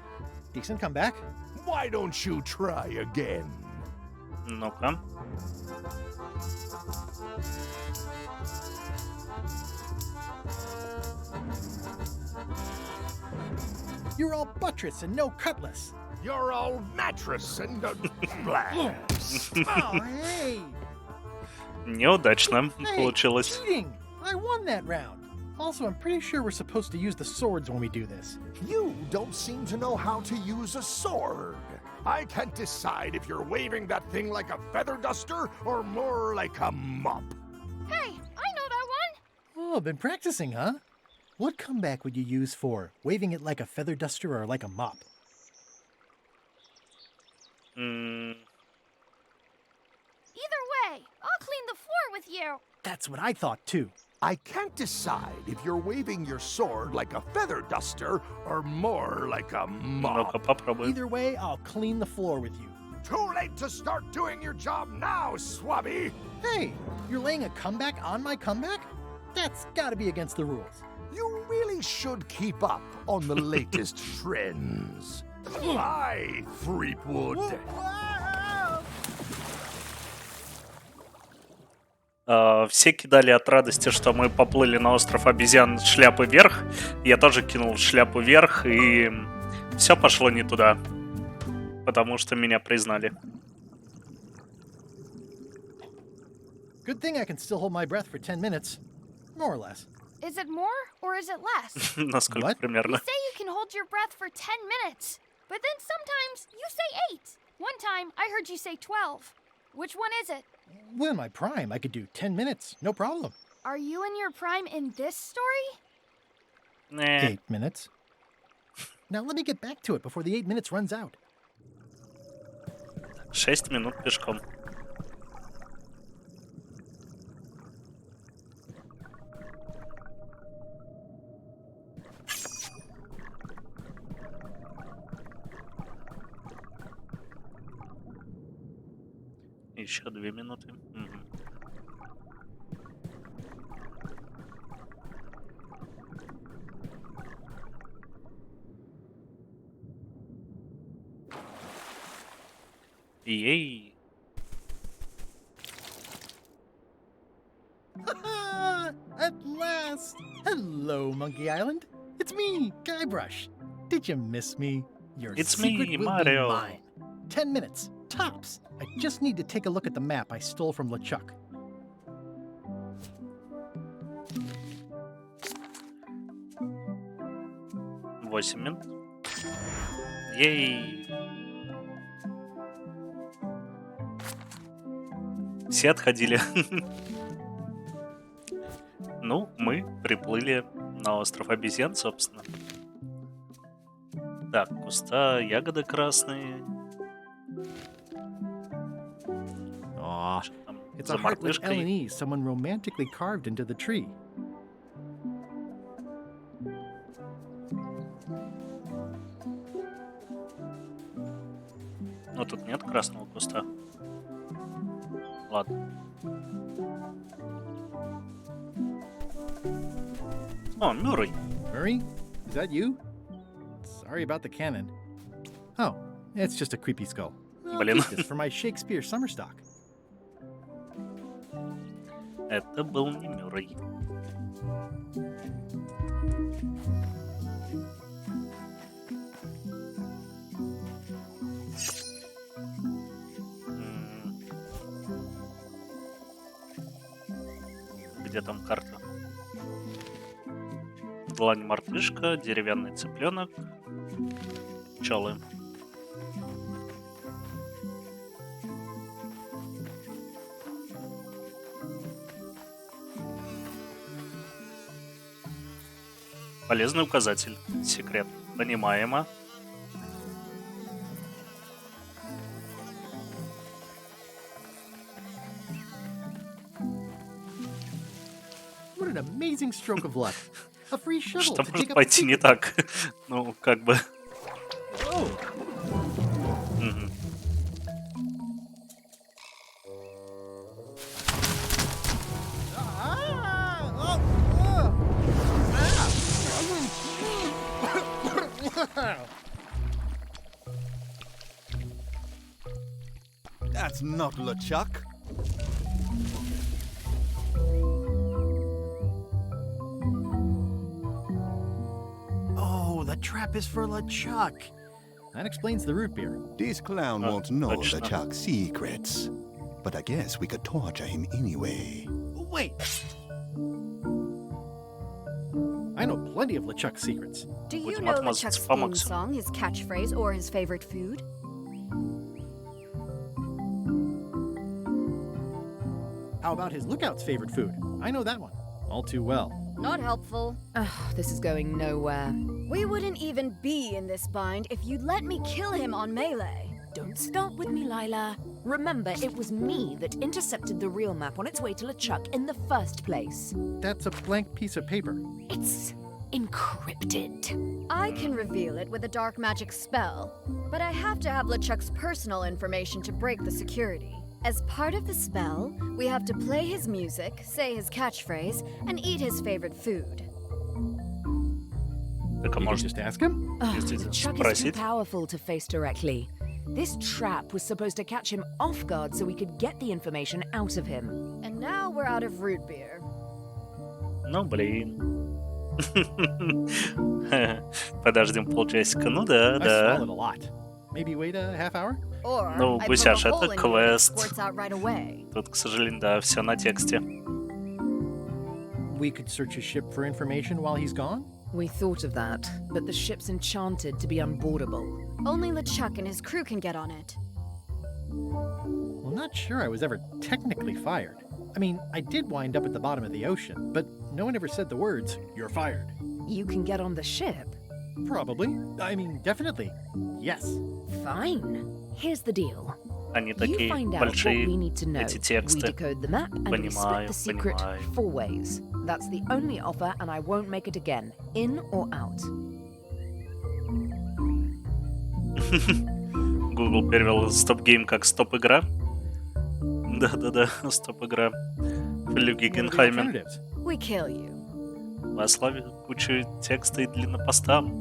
decent comeback. Why don't you try again? Ну-ка. You're all buttress and no cutlass. You're all mattress and blah. Oh, hey! Неудачно Hey, получилось. cheating! I won that round. Also, I'm pretty sure we're supposed to use the swords when we do this. You don't seem to know how to use a sword. I can't decide if you're waving that thing like a feather duster or more like a mop. Hey, I know that one! Oh, been practicing, huh? What comeback would you use for waving it like a feather duster or like a mop? М, Either way, I'll clean the floor with you. That's what I thought too. I can't decide if you're waving your sword like a feather duster or more like a Ну-ка, mop. попробуем. Either way, I'll clean the floor with you. Too late to start doing your job now, Swabby. Hey, you're laying a comeback on my comeback? That's gotta be against the rules. You really should keep up on the latest trends. Bye, Threepwood. Все кидали от радости, что мы поплыли на остров обезьян шляпы вверх. Я тоже кинул шляпу вверх, и все пошло не туда. Потому что меня признали. Good thing I can still hold my breath for 10 minutes. More or less. Is it more or is it less? Насколько What? You примерно. say you can hold your breath for 10 minutes, but then sometimes you say 8. One time I heard you say 12. Which one is it? Well, in my prime, I could do 10 minutes, no problem. Are you in your prime in this story? 8 minutes. Now let me get back to it before the 8 minutes runs out. 6 минут пешком. Еще 2 минуты. Мгм. Ей! At last! Hello, Monkey Island. It's me, Guybrush. Did you miss me? Your It's secret me, will Mario. be mine. 10 minutes, tops. I just need to take a look at the map I stole from LeChuck. Восемь минут. Ей! Все отходили. Ну, мы приплыли на остров обезьян, собственно. Так, куста, ягоды красные. Aw, Что там it's за a heart with L and мартышкой? E someone romantically carved into the tree. Ну, тут нет красного куста. Ладно. О, Мюррей. Murray, is that you? Sorry about the cannon. Oh, it's just a creepy skull. I'll Блин. keep this for my Shakespeare summer stock. Это был не Мюррей. Где там карта? Длань мартышка, деревянный цыпленок, пчелы. Полезный указатель. Секрет. Понимаемо. What an amazing stroke of luck. A free shovel Что to dig может up пойти не secret- так? Ну, как бы. Oh, Мгм. That's not LeChuck. Oh, the trap is for LeChuck. That explains the root beer. This clown Oh, won't know точно. LeChuck's secrets. But I guess we could torture him anyway. Wait. I know plenty of LeChuck's secrets. Do you Будем know отмазываться LeChuck's по theme максимуму. song, his catchphrase, or his favorite food? How about his lookout's favorite food? I know that one all too well. Not helpful. Ugh, this is going nowhere. We wouldn't even be in this bind if you'd let me kill him on melee. Don't start with me, Lila. Remember, it was me that intercepted the real map on its way to LeChuck in the first place. That's a blank piece of paper. It's encrypted. I can reveal it with a dark magic spell, but I have to have LeChuck's personal information to break the security. As part of the spell, we have to play his music, say his catchphrase, and eat his favorite food. Так, а You can может, just ask him? Ugh, Если LeChuck is too спросить? powerful to face directly. This trap was supposed to catch him off guard so we could get the information out of him. And now we're out of root beer. Ну, блин. Подождем полчасика. Ну да, I да. swallowed a lot. Maybe wait a half hour? Or Ну, I put Гусяш, a это hole in you and it квест. squirts out right away. Тут, к сожалению, да, все на тексте. We could search his ship for information while he's gone? We thought of that, but the ship's enchanted to be unboardable. Only LeChuck and his crew can get on it. Well, not sure I was ever technically fired. I mean, I did wind up at the bottom of the ocean, but no one ever said the words, "You're fired." You can get on the ship. Probably. I mean, definitely. Yes. Fine. Here's the deal. Они You такие find out what большие, we need to know. эти We тексты. decode the map and we split Понимаю, the secret понимаю. 4 ways. That's the only offer, and I won't make it again. In or out. Google перевел стоп-гейм как стоп-игра. Да-да-да, стоп-игра. Флю What are the Гиггенхаймен. alternatives? We kill you. Послали кучу текста и длиннопостам.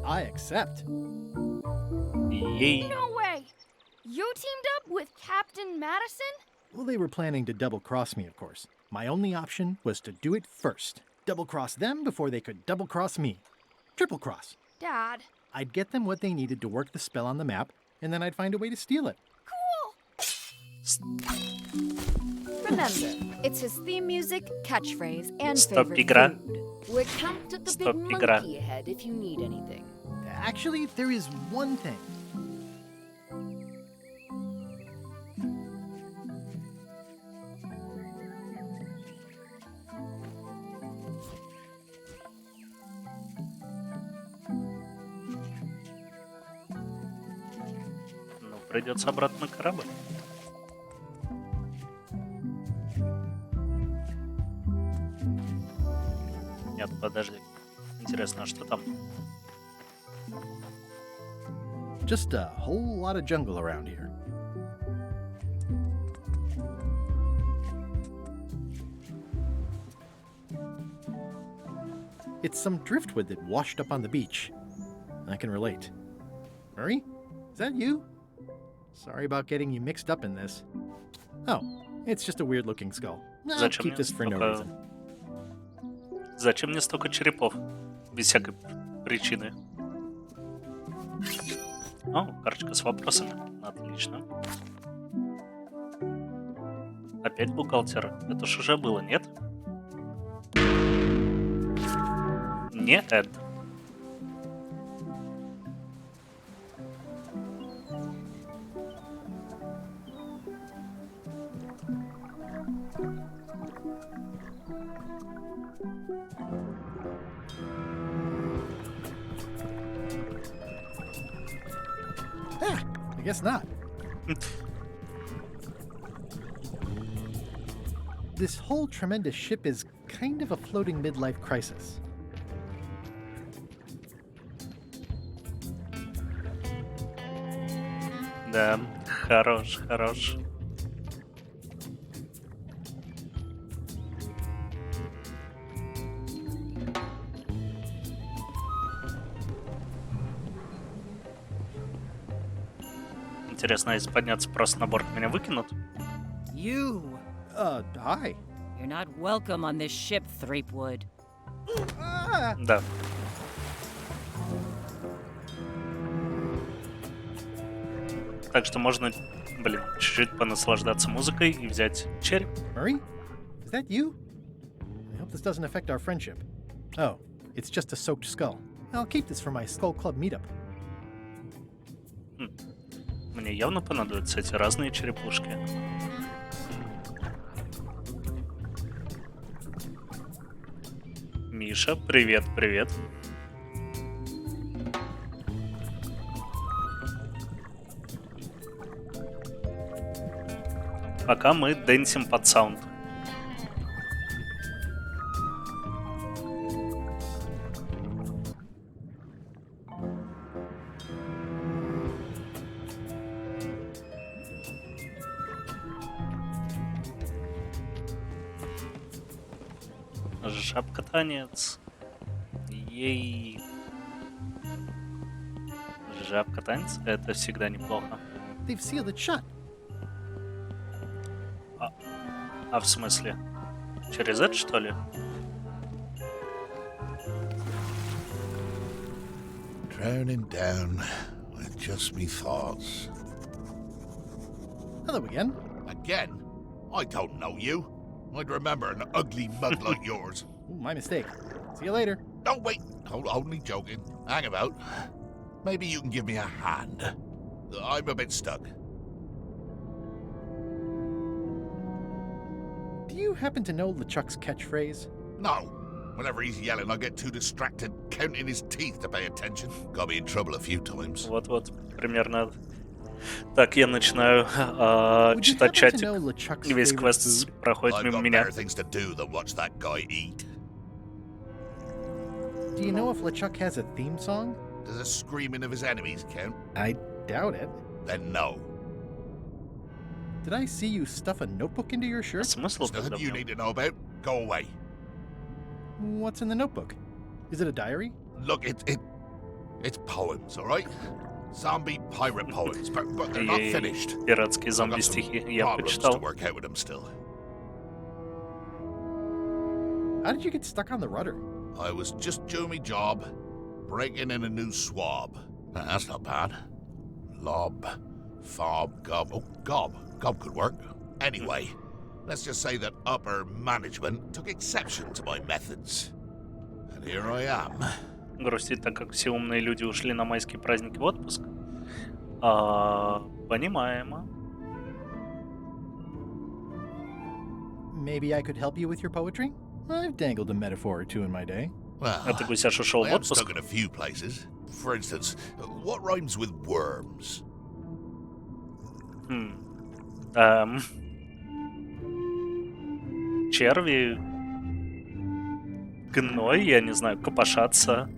I accept. Ей. No way! You teamed up with Captain Madison? Well, they were planning to double-cross me, of course. My only option was to do it first. Double-cross them before they could double-cross me. Triple-cross. Dad. I'd get them what they needed to work the spell on the map, and then I'd find a way to steal it. Cool! Remember, it's his theme music, catchphrase, and Stop, favorite игра. food. We're camped at the Stop, big игра. monkey head if you need anything. Actually, there is one thing. придется обратно на корабль. Нет, подожди. Интересно, а что там? Just a whole lot of jungle around here. It's some driftwood that washed up on the beach. I can relate. Murray? Is that you? Sorry about getting you mixed up in this. Oh, it's just a weird-looking skull. I'll Зачем keep мне this for no столько... reason. Зачем мне столько черепов? Без всякой причины. О, карточка с вопросами. Отлично. Опять бухгалтер. Это ж уже было, нет? Не Эд. I guess not. This whole tremendous ship is kind of a floating midlife crisis. Да, хорош, хорош. Интересно, если подняться просто на борт, меня выкинут? You! Hi. You're not welcome on this ship, Threepwood. Да. Так что можно, блин, чуть-чуть понаслаждаться музыкой и взять череп. Murray? Is that you? I hope this doesn't affect our friendship. Oh, it's just a soaked skull. I'll keep this for my Skull Club meetup. Мне явно понадобятся эти разные черепушки. Миша, привет, привет. Пока мы дэнсим под саунд. Жабка-танец. Ей. Жабка-танец — это всегда неплохо. They've sealed it shut. А в смысле? Через это, что ли? Drowning down with just me thoughts. Hello again. Again? I don't know you. I'd remember an ugly mug like yours. Ooh, my mistake. See you later. No, wait. Only joking. Hang about. Maybe you can give me a hand. I'm a bit stuck. Do you happen to know LeChuck's catchphrase? No. Whenever he's yelling, I get too distracted counting his teeth to pay attention. Got me in trouble a few times. Вот-вот, примерно. Так, я начинаю Would you читать happen to чатик. know LeChuck's Весь favorite квест food? проходит I've мимо got меня. better things to do than watch that guy eat. Do you know if LeChuck has a theme song? Does the screaming of his enemies count? I doubt it. Then no. Did I see you stuff a notebook into your shirt? Смысл There's тогда nothing в you нем? need to know about. Go away. What's in the notebook? Is it a diary? Look, it's poems, all right? Zombie pirate poems, but they're not Ей, finished. пиратские I've зомби got some стихи я problems to почитал. work out with them still. How did you get stuck on the rudder? I was just doing my job, breaking in a new swab. That's not bad. Lob, fob, gob. Oh, gob. Gob could work. Anyway, let's just say that upper management took exception to my methods. And here I am. Грустит, так как все умные люди ушли на майские праздники в отпуск. Понимаемо. Maybe I could help you with your poetry? I've dangled a metaphor or two in my day. Well, Это Гусяш ушел I в am отпуск. stuck in a few places. For instance, what rhymes with worms? Эм, черви, гной, я не знаю, копошатся.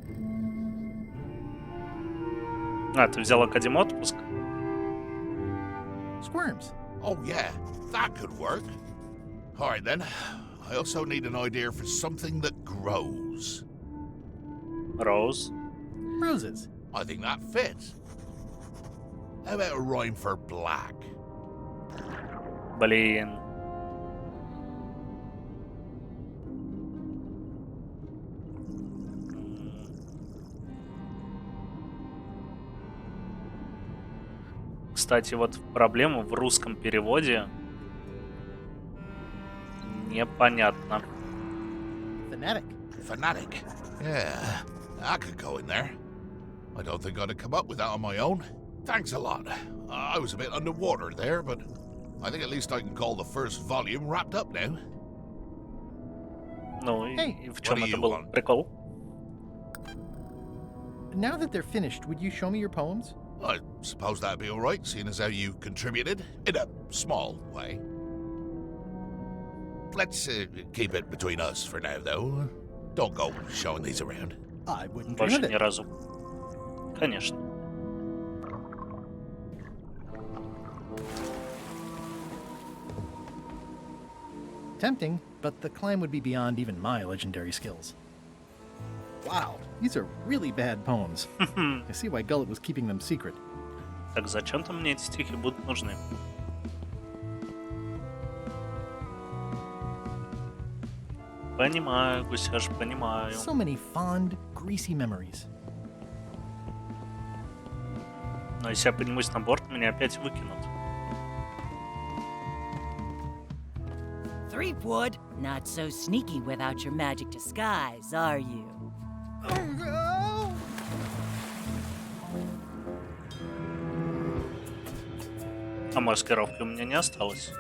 А, ты взял академ отпуск? Squirms. Oh, yeah, that could work. All right, then. I also need an idea for something that grows. Роуз. Roses. I think that fits. How about a rhyme for black? Блин. Кстати, вот проблема в русском переводе непонятно. Fanatic. Fanatic. Yeah, that could go in there. I don't think I'd have come up with that on my own. Thanks a lot. I was a bit underwater there, but I think at least I can call the first volume wrapped up now. Ну и в чем What do это you был want? прикол? Now that they're finished, would you show me your poems? I suppose that'd be all right, seeing as how you contributed in a small way. Let's keep it between us for now, though. Don't go showing these around. I wouldn't dream Больше of ни it. разу. Конечно. Tempting, but the climb would be beyond even my legendary skills. Wow, these are really bad poems. I see why Gullet was keeping them secret. Так зачем-то мне эти стихи будут нужны. Понимаю, Гусяш, понимаю. So many fond, greasy memories. Но если я поднимусь на борт, меня опять выкинут. Threepwood, not so sneaky without your magic disguise, are you? А маскировки у меня не осталось.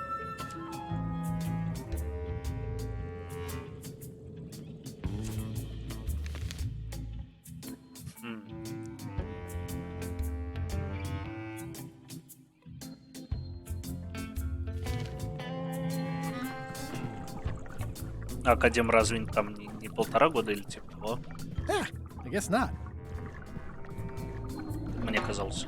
А академ разве там не 1,5 года или типа того? I guess not. Мне казалось.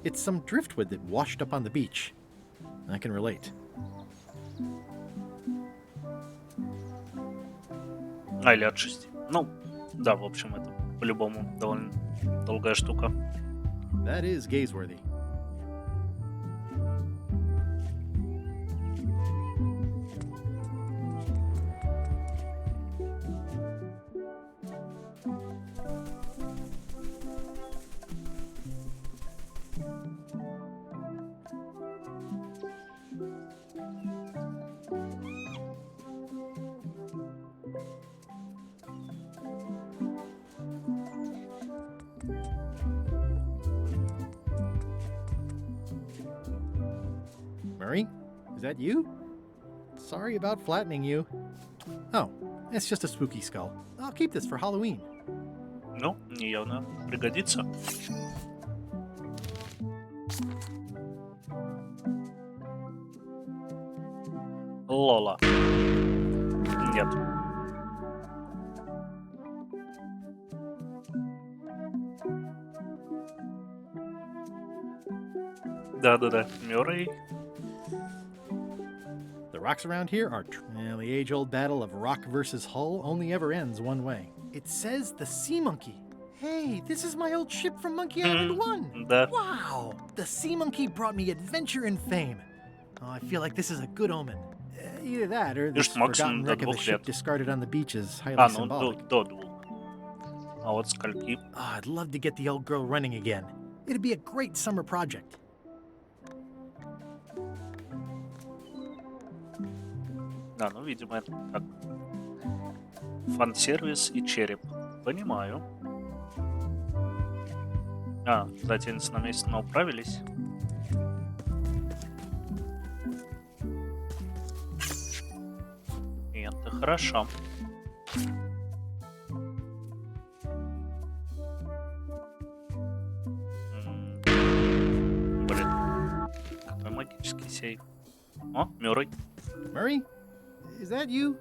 It's some driftwood that washed up on the beach. I can relate. А, или от 6. Ну, да, в общем, это по-любому довольно долгая штука. That is gazeworthy. Murray, is that you? Sorry about flattening you. Oh, it's just a spooky skull. I'll keep this for Halloween. Ну, явно пригодится. Лола. Нет. Да-да-да, Мюррей. The rocks around here are the age-old battle of rock versus hull only ever ends one way. It says the Sea Monkey. Hey, this is my old ship from Monkey Island 1. Да. Wow, the Sea Monkey brought me adventure and fame. Oh, I feel like this is a good omen. Either that or this Just максимум forgotten до wreck of a 2 ship лет. discarded on the beach is highly А, ну symbolic. до 2. А вот скольки? Oh, I'd love to get the old girl running again. It'd be a great summer project. Да, ну, видимо, это так. Фан-сервис и череп. Понимаю. А, затянется на месяц, но управились. И это хорошо. Окей. О, Мюррей. Murray? Is that you?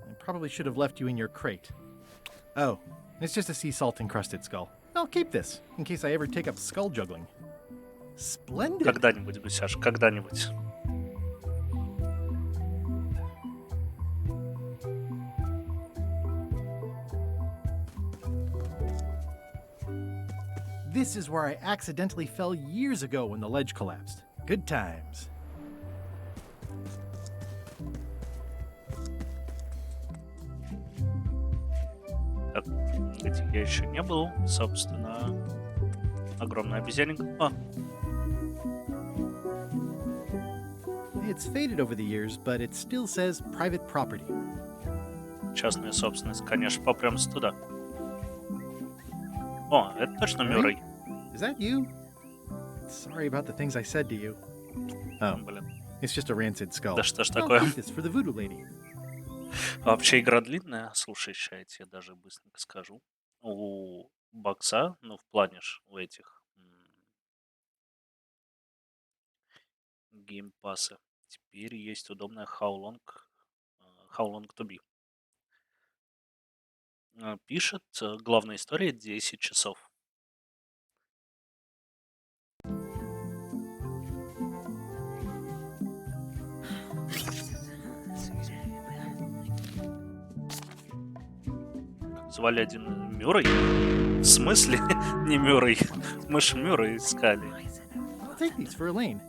I probably should have left you in your crate. Oh, it's just a sea salt encrusted skull. I'll keep this, in case I ever take up skull juggling. Splendid! Когда-нибудь, Гусяш, когда-нибудь. This is where I accidentally fell years ago when the ledge collapsed. Good times. Так, где я еще не был, собственно, огромный обезьянник. О, It's faded over the years, but it still says private property. частная собственность, конечно, попрямся туда. О, это точно Мюррей. Is that you? Sorry about the things I said to you. Oh, Блин, it's just a rancid skull. да что ж I'll такое? keep this for the voodoo lady. Вообще игра длинная. Слушай, ща я тебе даже быстренько скажу. У бокса, ну в плане ж у этих геймпасса теперь есть удобная How Long to Be. Пишет, главная история 10 часов. Звали один Мюррей? В смысле? Не Мюррей. Мы ж Мюррей искали. I'll take these for Elaine.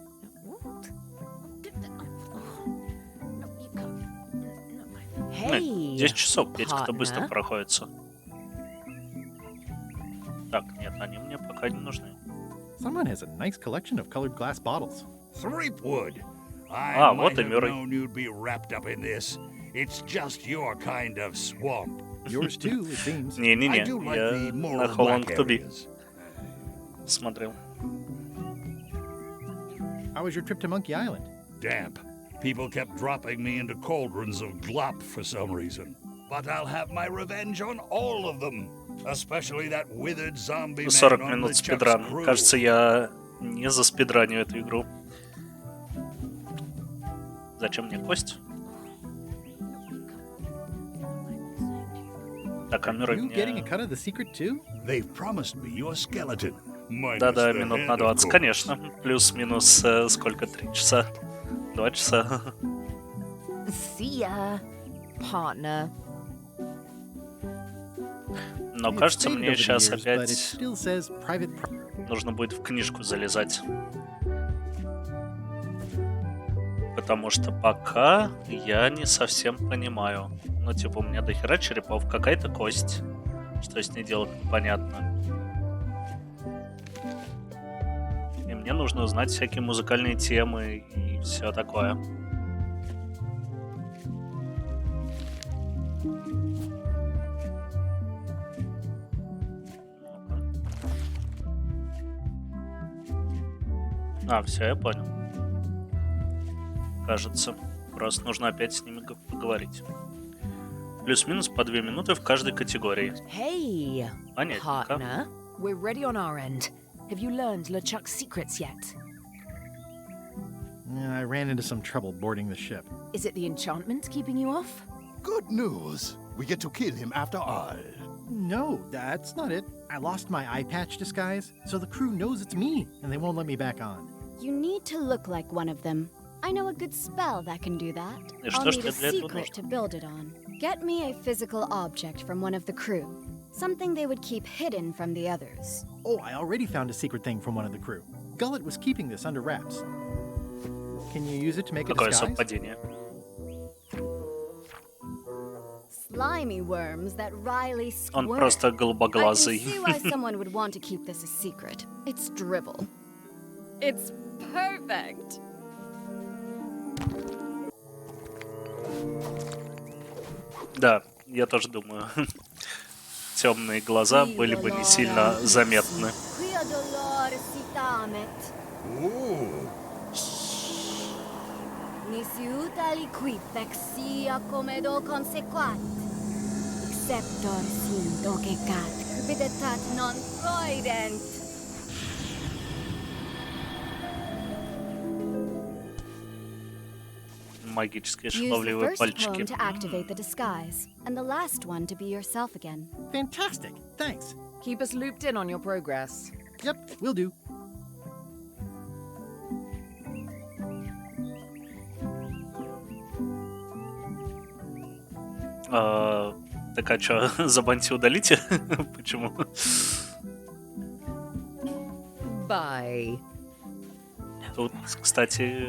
Hey, 10 часов петь-то быстро partner. проходится. Так, нет, они мне пока не нужны. Someone has a nice collection of colored glass bottles. Threepwood, Ah, I вот might и have Murray. known you'd be wrapped up in this. It's just your kind of swamp. Yours too, it seems. I Не-не-не, do like я the на more How Long black to Be areas. смотрел. How was your trip to Monkey Island? Damp. People kept dropping me into cauldrons of glop for some reason. But I'll have my revenge on all of them. Especially that withered zombie man 40 on минут LeChuck's спидран. crew. Кажется, я не заспидраню эту игру. Зачем мне кость? Так, а Мюррей You getting a мне... cut of the secret too? They've promised me your skeleton. Minus Да-да, the минут head, на of 20, course. конечно. Плюс-минус сколько? 3 часа? 2 часа? See ya, partner. Но It's кажется, faded мне over the сейчас years, but it опять still says private нужно будет в книжку залезать. Потому что пока я не совсем понимаю. Ну, типа, у меня дохера черепов, какая-то кость. Что с ней делать, непонятно. И мне нужно узнать всякие музыкальные темы и все такое. А, все, я понял. Кажется. Просто нужно опять с ними поговорить. Плюс-минус по 2 минуты в каждой категории. Hey, Понятненько. partner. We're ready on our end. Have you learned LeChuck's secrets yet? I ran into some trouble boarding the ship. Is it the enchantment keeping you off? Good news. We get to kill him after all. No, that's not it. I lost my eye patch disguise, so the crew knows it's me, and they won't let me back on. You need to look like one of them. I know a good spell that can do that. И I'll что ж need a тебе для этого secret to нужно? build it on. Get me a physical object from one of the crew. Something they would keep hidden from the others. Oh, I already found a secret thing from one of the crew. Gullet was keeping this under wraps. Can you use it to make a Какое disguise? совпадение. Slimy worms that Riley Он squirt. просто I can голубоглазый. see why someone would want to keep this a secret. It's drivel. It's perfect. Да, я тоже думаю. Темные глаза были бы не сильно заметны. Quia dolor si tamet. Nisi utali qui vexia come do consequat. Exceptor sim dogecat, cupiditat non proident. магические Use the шаловливые first пальчики. poem to activate the disguise, and the last one to be yourself again. Fantastic. Thanks. Keep us looped in on your progress. Yep, will do. Так а чё, забаньте удалите? Почему? Bye. Тут, кстати,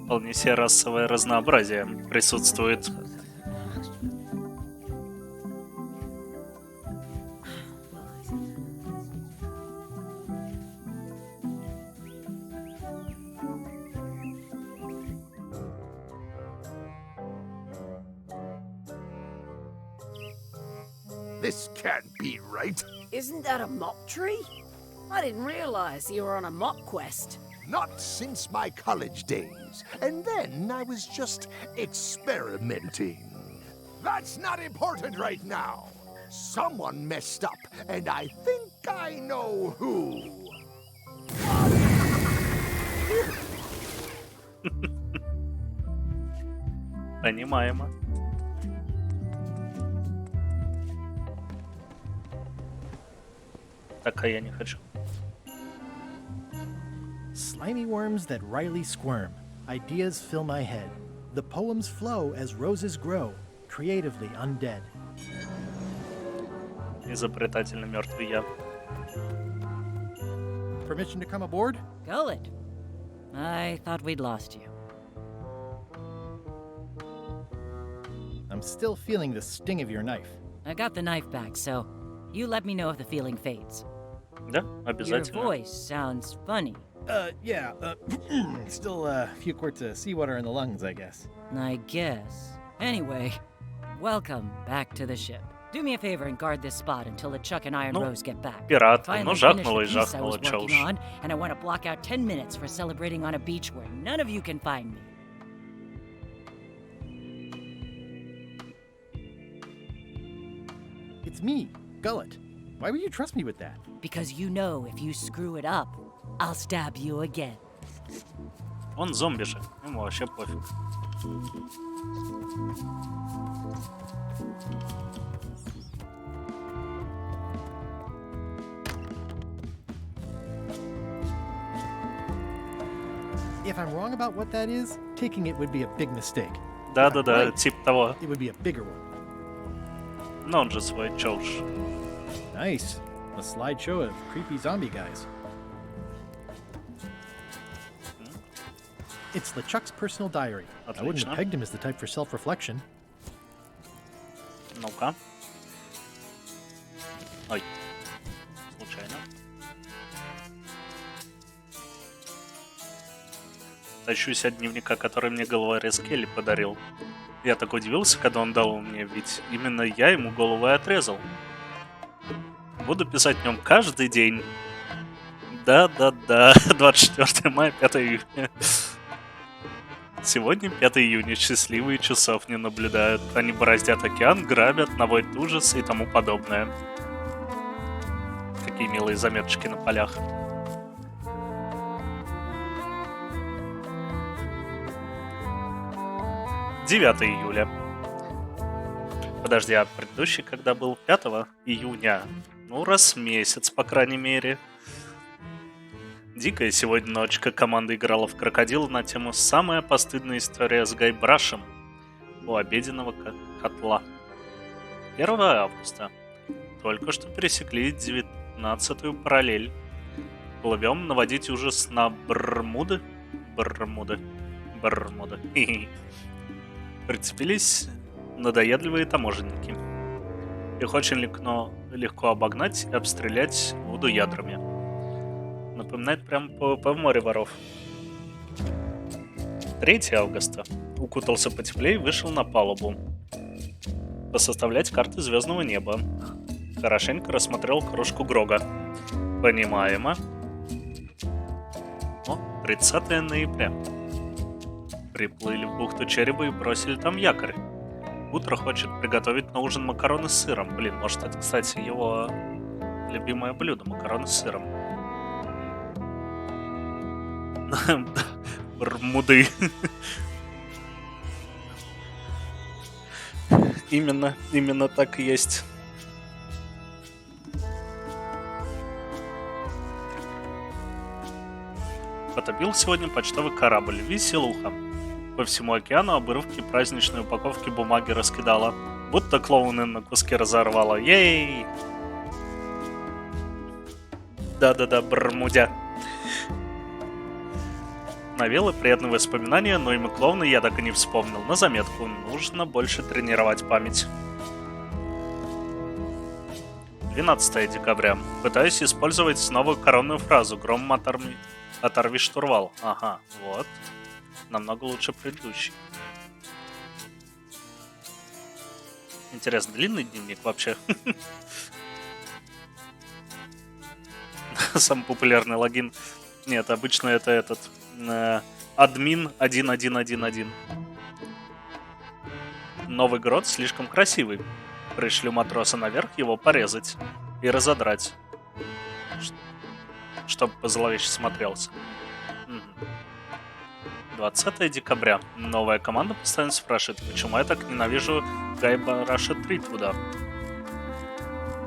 вполне себе расовое разнообразие присутствует. This can't be right. Isn't that a mop tree? I didn't realize you were on a mop quest. Not since my college days. And then I was just experimenting. That's not important right now. Someone messed up, and I think I know who. Понимаемо. Так, а я не хочу. Slimy worms that wryly squirm. Ideas fill my head. The poems flow as roses grow, creatively undead. Изобретательно мертвый я. Permission to come aboard? Gullet. I thought we'd lost you. I'm still feeling the sting of your knife. I got the knife back, so you let me know if the feeling fades. Да, Your обязательно. voice sounds funny. Yeah, still a few quarts of seawater in the lungs, I guess. I guess. Anyway, welcome back to the ship. Do me a favor and guard this spot until LeChuck and Iron Ну, Rose get back. пиратка, Finally ну finished жахнула the и piece I жахнула, was чё working уж. on, and I want to block out 10 minutes for celebrating on a beach where none of you can find me. It's me, Gullet. Why would you trust me with that? Because you know if you screw it up, I'll stab you again. Он зомби же, ему вообще пофиг. If I'm wrong about what that is, taking it would be a big mistake. Да-да-да, Right. типа того. It would be a bigger one. Но он же свой, чё уж. Nice. A slideshow of creepy zombie guys. It's LeChuck's personal diary. I wouldn't Отлично. have pegged him as the type for self-reflection. Ну-ка. Ой. Случайно. Тащусь от дневника, который мне головорез Келли подарил. Я так удивился, когда он дал мне, ведь именно я ему голову и отрезал. Буду писать в нем каждый день. Да-да-да, 24 мая, 5 июня. Сегодня 5 июня, счастливые часов не наблюдают. Они бороздят океан, грабят, наводят ужас и тому подобное. Какие милые заметочки на полях. «9 июля». Подожди, а предыдущий когда был? 5 июня. Ну, раз в месяц, по крайней мере. Дикая сегодня ночка. Команда играла в крокодила на тему «Самая постыдная история с Гайбрашем» у обеденного котла. 1 августа. Только что пересекли 19-ю параллель. Плывем наводить ужас на Бермуды. Прицепились надоедливые таможенники. Их очень легко обогнать и обстрелять буду ядрами. Напоминает прям ПВП в море воров. 3 августа. Укутался потеплее и вышел на палубу. Посоставлять карты звездного неба. Хорошенько рассмотрел кружку Грога. Понимаемо. О, 30 ноября. Приплыли в бухту Череба и бросили там якорь. Утро хочет приготовить на ужин макароны с сыром. Блин, может это, кстати, его любимое блюдо. Макароны с сыром. Бермуды. Именно так и есть. Потопил сегодня почтовый корабль. Веселуха. По всему океану обрывки праздничной упаковки бумаги раскидала. Будто клоуны на куски разорвала. Ей! Да-да-да, Бермудя. Навело приятные воспоминания, но имя клоуна я так и не вспомнил. На заметку, нужно больше тренировать память. 12 декабря. Пытаюсь использовать новую коронную фразу. Гром оторви штурвал. Ага, вот. Намного лучше предыдущий. Интересно, длинный дневник вообще? Самый популярный логин. Нет, обычно это этот... админ 1111. Новый грот слишком красивый. Пришлю матроса наверх его порезать и разодрать, чтобы позловеще смотрелся. 20 декабря. Новая команда постоянно спрашивает, почему я так ненавижу Гайбраша Тритвуда.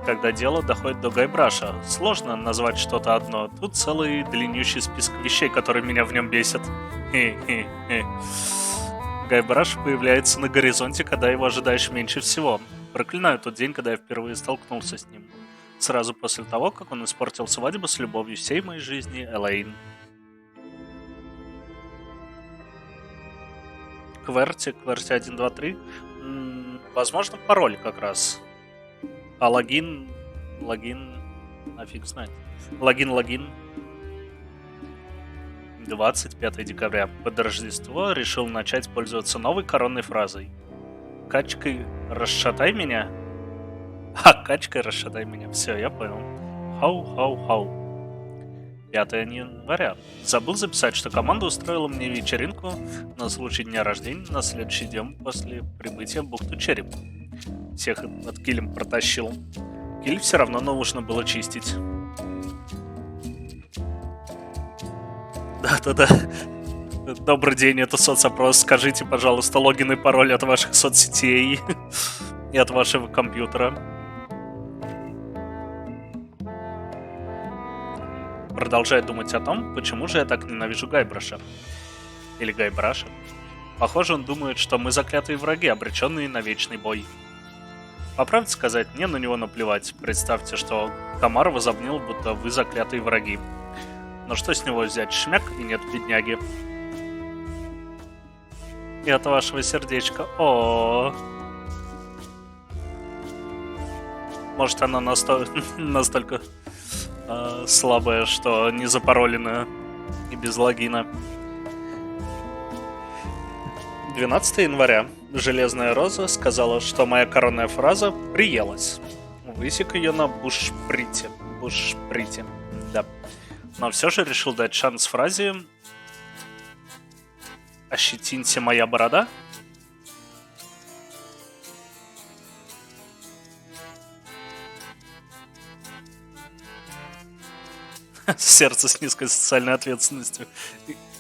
Когда дело доходит до Гайбраша, сложно назвать что-то одно. Тут целый длиннющий список вещей, которые меня в нем бесят. Гайбраш появляется на горизонте, когда его ожидаешь меньше всего. Проклинаю тот день, когда я впервые столкнулся с ним. Сразу после того, как он испортил свадьбу с любовью всей моей жизни, Элейн. Кверти 1, 2, 3. Возможно, пароль как раз. А логин, а фиг знает. Логин. 25 декабря. Под Рождество решил начать пользоваться новой коронной фразой. Качкой расшатай меня. Качкой расшатай меня. Все, я понял. Хау. 5 января. Забыл записать, что команда устроила мне вечеринку на случай дня рождения на следующий день после прибытия в бухту Череп. Всех от килем протащил. Киль все равно нужно было чистить. Да. Добрый день, это соцопрос. Скажите, пожалуйста, логин и пароль от ваших соцсетей и от вашего компьютера. Продолжаю думать о том, почему же я так ненавижу Гайбраша. Или Гайбраша. Похоже, он думает, что мы заклятые враги, обреченные на вечный бой. По правде сказать, мне на него наплевать. Представьте, что комар возомнил, будто вы заклятые враги. Но что с него взять? Шмяк и нет бедняги. И от вашего сердечка. Может, она настолько слабая, что не запаролена и без логина. 12 января. Железная Роза сказала, что моя коронная фраза приелась. Высек ее на бушприте. Да. Но все же решил дать шанс фразе «Ощетинься, моя борода». Сердце с низкой социальной ответственностью.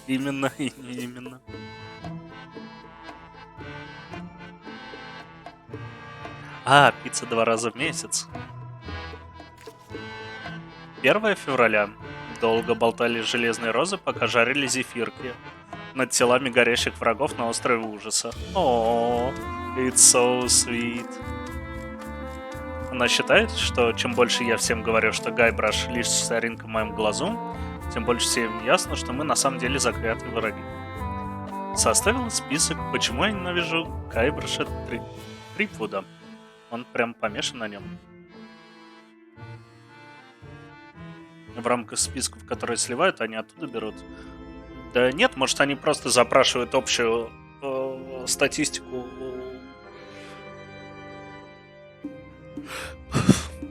Именно. Пицца 2 раза в месяц. 1 февраля. Долго болтали железные розы, пока жарили зефирки над телами горящих врагов на острове ужаса. It's so sweet. Она считает, что чем больше я всем говорю, что Гайбраш лишь соринка в моем глазу, тем больше всем ясно, что мы на самом деле заклятые враги. Составила список, почему я ненавижу Гайбраша Трипвуда. Он прям помешан на нем. В рамках списков, которые сливают, они оттуда берут. Да нет, может, они просто запрашивают общую статистику.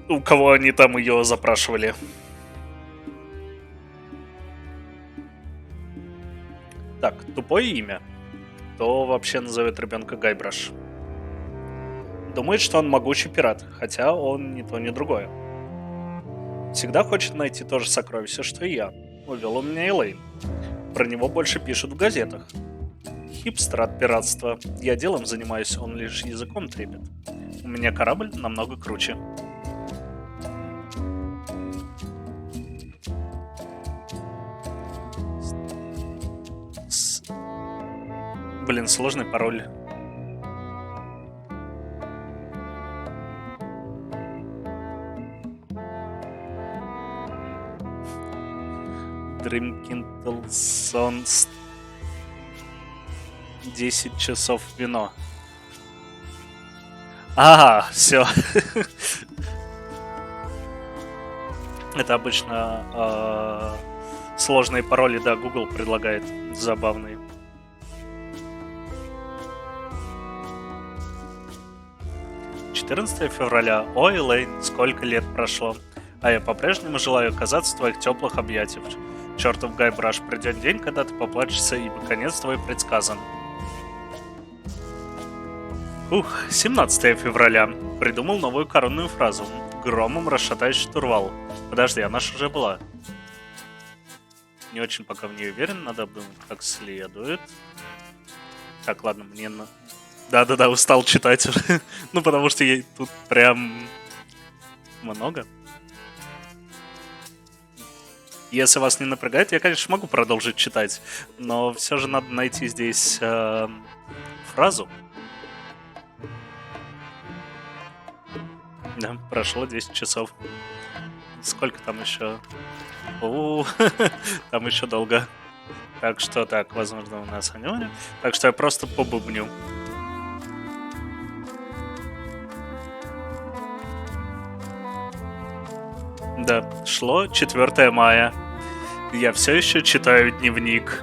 У кого они там ее запрашивали. Так, тупое имя. Кто вообще назовет ребенка Гайбраш? Думает, что он могучий пират, хотя он ни то, ни другое. Всегда хочет найти то же сокровище, что и я. Увел у меня Элейн. Про него больше пишут в газетах. хипстер от пиратства. Я делом занимаюсь, он лишь языком трепет. У меня корабль намного круче. Блин, сложный пароль. Drinking Sons 10 часов вино. Ага, все. Это обычно сложные пароли, да, Google предлагает забавные. «14 февраля. Ой, Лейн, сколько лет прошло. А я по-прежнему желаю оказаться в твоих теплых объятиях. Чертов Гайбраш, придет день, когда ты поплачешься, ибо конец твой предсказан». 17 февраля. Придумал новую коронную фразу. Громом расшатаешь штурвал. Подожди, она ж уже была. Не очень пока в ней уверен, надо обдумать как следует. Так, ладно, мне на... Да-да-да, устал читать уже. Ну, потому что ей тут прям много. Если вас не напрягает, я, конечно, могу продолжить читать. Но все же надо найти здесь фразу. Да, прошло 10 часов. Сколько там еще? Там еще долго. Так что так, возможно, у нас анёре. Так что я просто побубню. Да, шло 4 мая. Я все еще читаю дневник.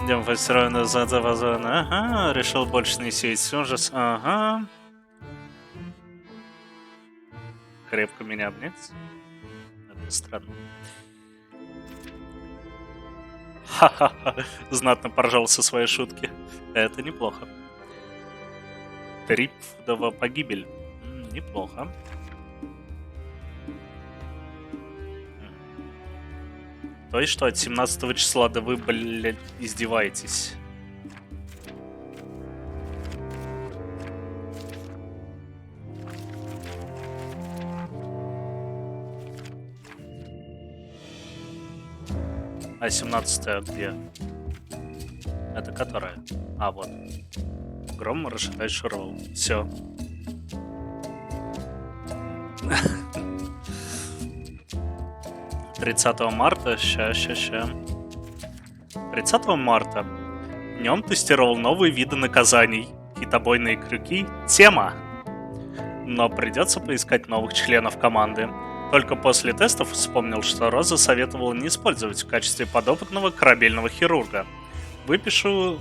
Идем построено за вазона. Ага, решил больше не сеять ужас. Ага. Крепко меня обнять. Это странно. Ха-ха-ха. Знатно поржал со своей шутки. Это неплохо. Трип вдова погибель. Неплохо. То есть что, от 17 числа, да вы, блядь, издеваетесь? А 17-е где? Это которая? А, вот. Гром расшатает шурвал. Все. «30 марта, ща. 30 марта. Днем тестировал новые виды наказаний. Китобойные крюки. Тема. Но придется поискать новых членов команды. Только после тестов вспомнил, что Роза советовала не использовать в качестве подопытного корабельного хирурга. Выпишу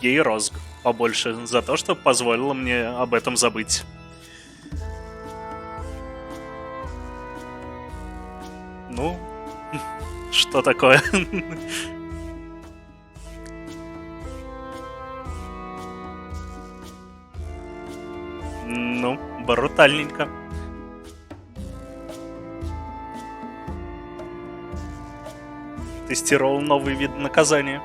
ей розг побольше за то, что позволила мне об этом забыть». Ну, что такое? Ну, брутальненько. Тестировал новый вид наказания.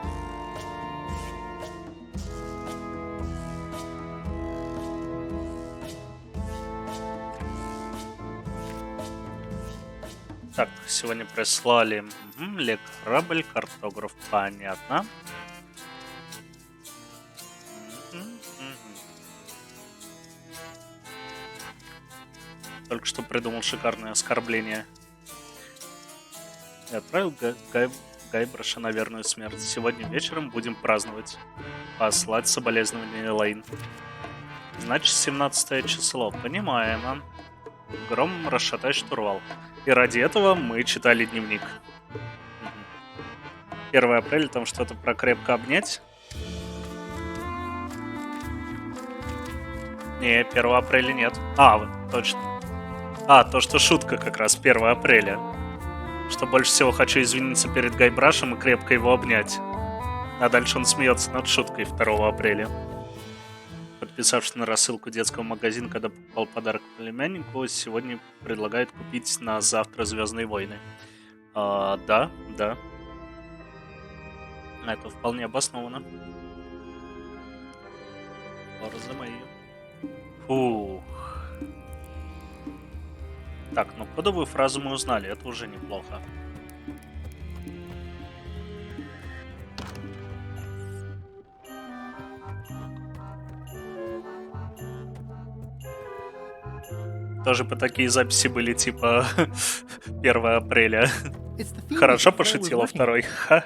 Так, сегодня прислали корабль, картограф, понятно. Только что придумал шикарное оскорбление. И отправил Гайбраша на верную смерть. Сегодня вечером будем праздновать. Послать соболезнования Лейн. Значит, 17 число. Понимаем. Гром расшатай штурвал. И ради этого мы читали дневник. 1 апреля, там что-то про крепко обнять. Не, 1 апреля нет. А, вот, точно. А, то, что шутка как раз 1 апреля. Что больше всего хочу извиниться перед Гайбрашем и крепко его обнять. А дальше он смеется над шуткой 2 апреля. Подписавшись на рассылку детского магазина, когда покупал подарок племяннику, сегодня предлагает купить на завтра «Звездные войны». Да. Это вполне обоснованно. Боже мой. Фух. Так, ну кодовую фразу мы узнали, это уже неплохо. Тоже бы такие записи были, типа 1 апреля. It's the theme Хорошо music Flo was пошутила, working второй. Ха.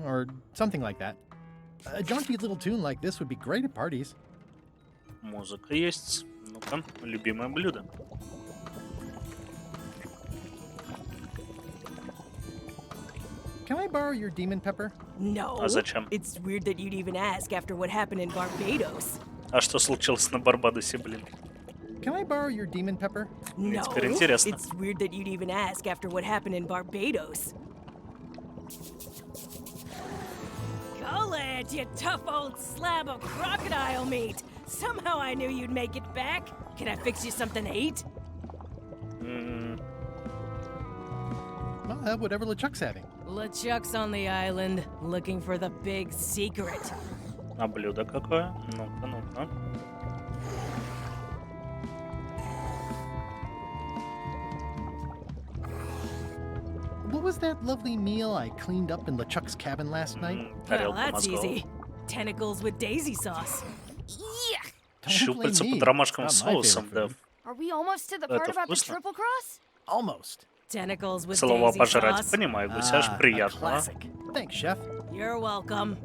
or something like that. A jaunty little tune like this would be great at parties. Музыка есть. Ну-ка, любимое блюдо. Can I borrow your demon pepper? No. А зачем? It's weird that you'd even ask after what happened in Barbados. А что случилось на Барбадосе, блин? Can I borrow your demon pepper? Мне No. теперь интересно. It's weird that you'd even ask after what happened in Barbados. Colette, you tough old slab of crocodile meat. Somehow I knew you'd make it back. Can I fix you something to eat? Well, have whatever LeChuck's having. LeChuck's on the island, looking for the big secret. А блюдо какое? Ну-ка, ну-ка. What was that lovely meal I cleaned up in LeChuck's cabin last night? Well, Тарелка that's мозгов. easy. Tentacles with daisy sauce. Yuck! Don't blame Щупальца me. под ромашковым It's not my соусом, favorite да. food. Are we almost to the Это part about the вкусно. triple cross? Almost. Tentacles with Слова daisy пожрать, sauce. понимаю, Гусяш, A приятно. classic. Thanks, chef. You're welcome.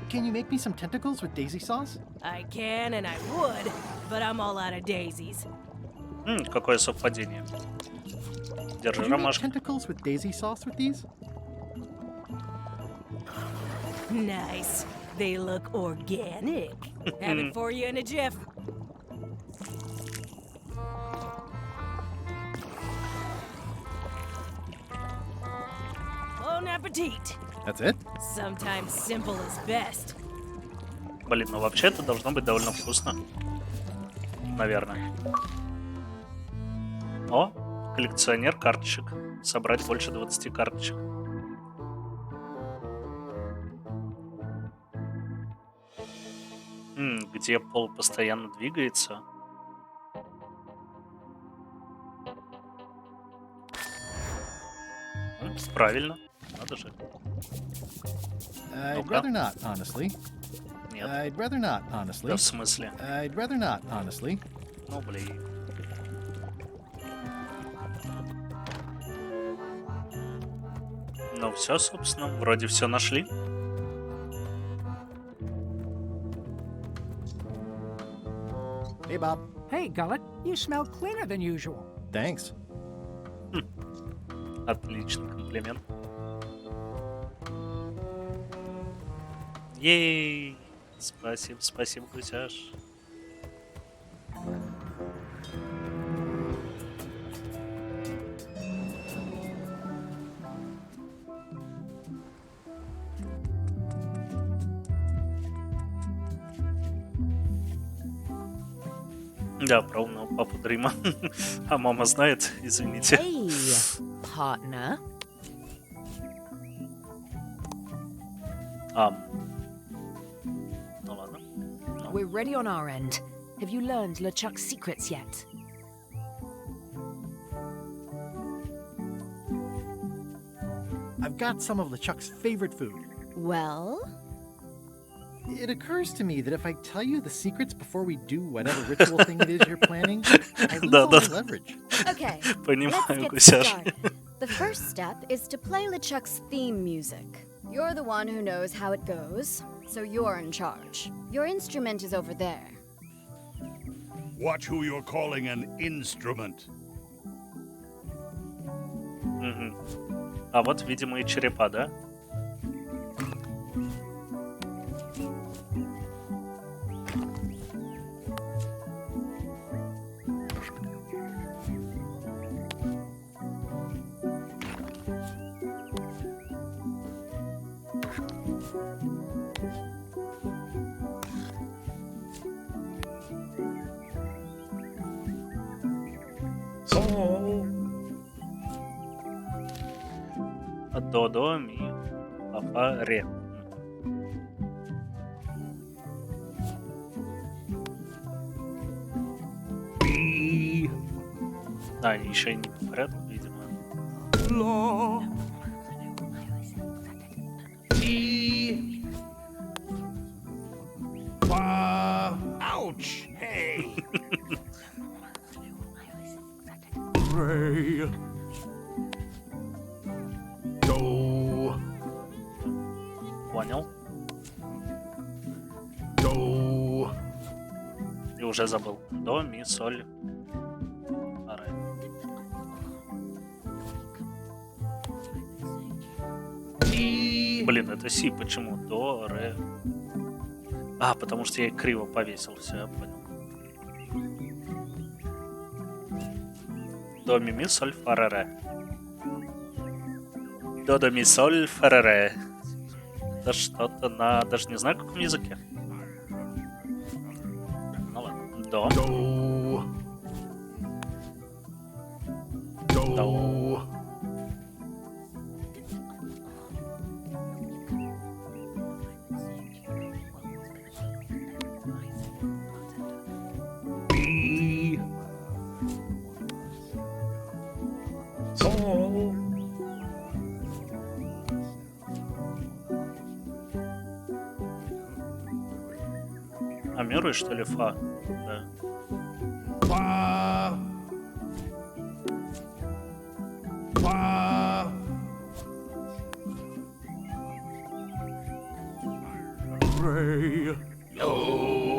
Can you make me some tentacles with daisy sauce? I can and I would, but I'm all out of daisies. Какое совпадение. Держи Could you make ромашку. tentacles with daisy sauce with these? Nice. They look organic. Have it for you in a jiff. Bon appetit. That's it? Sometimes simple is best. Блин, ну вообще это должно быть довольно вкусно. Наверное. О, коллекционер карточек. Собрать больше 20 карточек. Где пол постоянно двигается. Правильно. Надо же. I'd Ну-ка. rather not, honestly. Нет. I'd rather not, honestly. Да в смысле? I'd rather not, honestly. Ну, блин. Ну все, собственно, вроде все нашли. Hey, Bob. Hey, Gullet, you smell cleaner than usual. Thanks. Отличный комплимент. Ей! Спасибо, спасибо, Гусяш. Да, про умного папу Дрима. А мама знает, извините. Hey, partner. Ну ладно. We're ready on our end. Have you learned LeChuck's secrets yet? I've got some of LeChuck's favorite food. Well? It occurs to me that if I tell you the secrets before we do whatever ritual thing it is you're planning, I lose all my leverage. Okay, let's Понимаю, get Гусяш. started. The first step is to play LeChuck's theme music. You're the one who knows how it goes, so you're in charge. Your instrument is over there. Watch who you're calling an instrument. А вот, видимо, и черепа, да? До, ми, папа, ре. Да, еще и не по порядку, видимо. Law. T. Fa. Ouch! Hey! Ray. Do. Понял. Do. И уже забыл. До, ми, соль, ре. T. Блин, это си, почему? До, ре. А, потому что я криво повесил, все, я понял. До, ми, соль, фа, ре. До, ми, соль, фа, ре. Это что-то на... Даже не знаю, каком языке. Ну ладно. До. Do. Do. До. B. Sol. А мируешь, что ли, фа? Да. Fa. Fa. Ray. Yo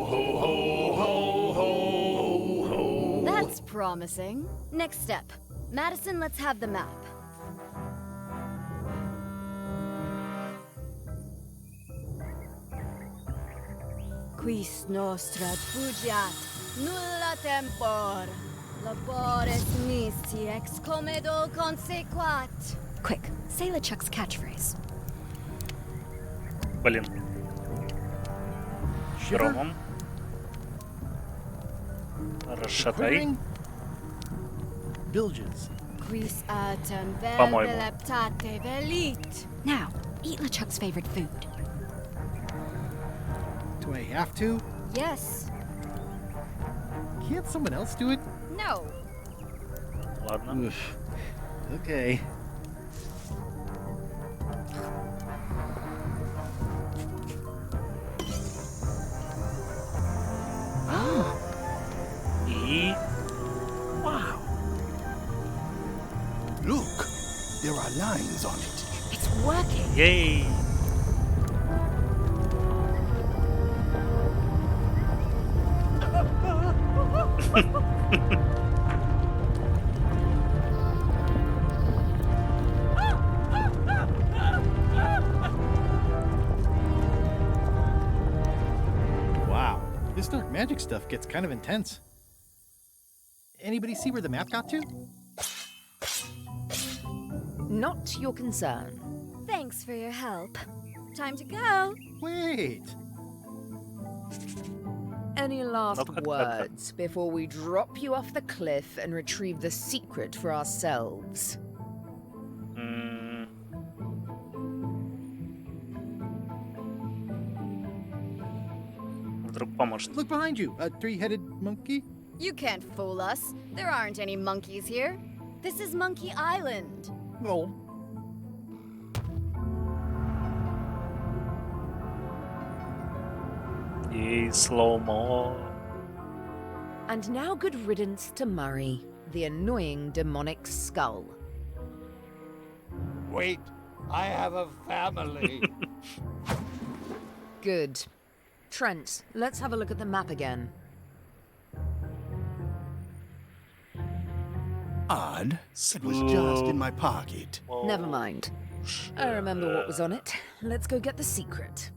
ho ho ho ho ho. That's promising. Next step. Madison, let's have the map. Quis nostra fugiat, nulla tempor. Labores misti ex comedo consequat. Quick, say LeChuck's catchphrase. Блин. Shiver? Громом. Расшатай. Quivering? Bilges. Quis autem По-моему. velveleptate velit. Now, eat LeChuck's favorite food. Do I have to? Yes. Can't someone else do it? No. Ладно. Oof. Okay. И... Wow. Look, there are lines on it. It's working. Ей! Wow. This dark magic stuff gets kind of intense. Anybody see where the map got to? Not your concern. Thanks for your help. Time to go. Wait. Any last Okay. words before we drop you off the cliff and retrieve the secret for ourselves? М. Вдруг поможет. Look behind you, a three-headed monkey. You can't fool us. There aren't any monkeys here. This is Monkey Island. Oh. И slow-mo. And now good riddance to Murray, the annoying demonic skull. Wait, I have a family. Good. Trent, let's have a look at the map again. Odd. It was just in my pocket. Never mind. I remember what was on it. Let's go get the secret.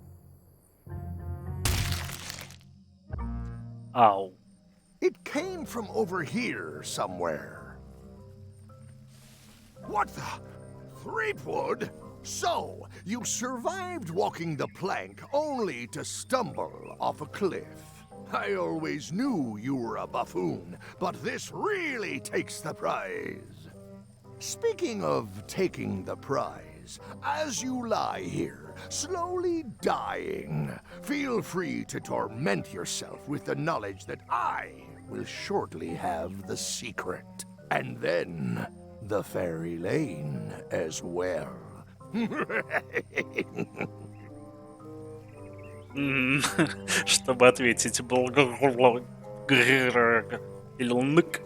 Ау. It came from over here somewhere. What the? Threepwood? So, you survived walking the plank only to stumble off a cliff. I always knew you were a buffoon, but this really takes the prize. Speaking of taking the prize, is, as you lie here, slowly dying, feel free to torment yourself with the knowledge that I will shortly have the secret. And then the fairy lane as well. Чтобы ответить или лнык.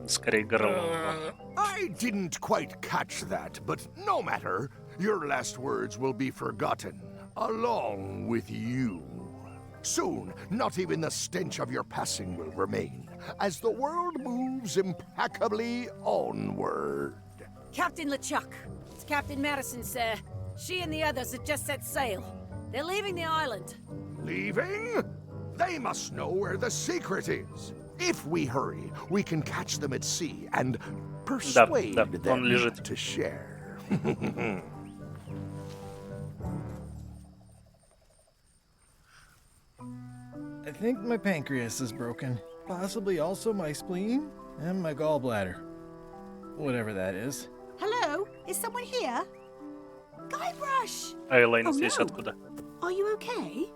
Скорее горло. I didn't quite catch that, but no matter. Your last words will be forgotten, along with you. Soon, not even the stench of your passing will remain, as the world moves impeccably onward. Captain LeChuck, it's Captain Madison, sir. She and the others have just set sail. They're leaving the island. Leaving? They must know where the secret is. If we hurry, we can catch them at sea and persuade them to share. I think my pancreas is broken. Possibly also my spleen and my gallbladder. Whatever that is. Hello? Is someone here? Guybrush! А Элейн здесь откуда? Are you okay?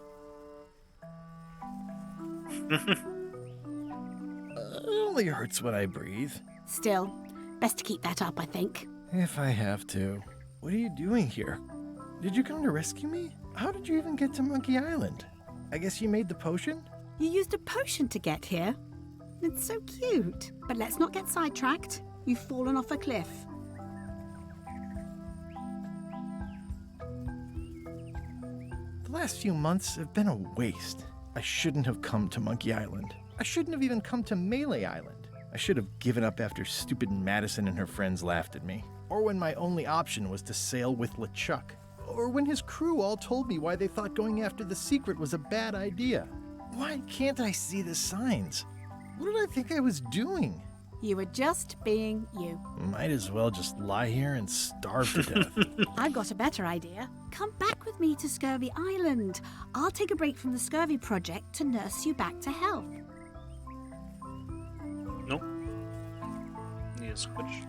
It only hurts when I breathe. Still, best to keep that up, I think. If I have to. What are you doing here? Did you come to rescue me? How did you even get to Monkey Island? I guess you made the potion? You used a potion to get here? It's so cute. But let's not get sidetracked. You've fallen off a cliff. The last few months have been a waste. I shouldn't have come to Monkey Island. I shouldn't have even come to Melee Island. I should have given up after stupid Madison and her friends laughed at me. Or when my only option was to sail with LeChuck. Or when his crew all told me why they thought going after the secret was a bad idea. Why can't I see the signs? What did I think I was doing? You were just being you. Might as well just lie here and starve to death. I've got a better idea. Come back with me to Scurvy Island. I'll take a break from the Scurvy project to nurse you back to health. Ну, если хочешь.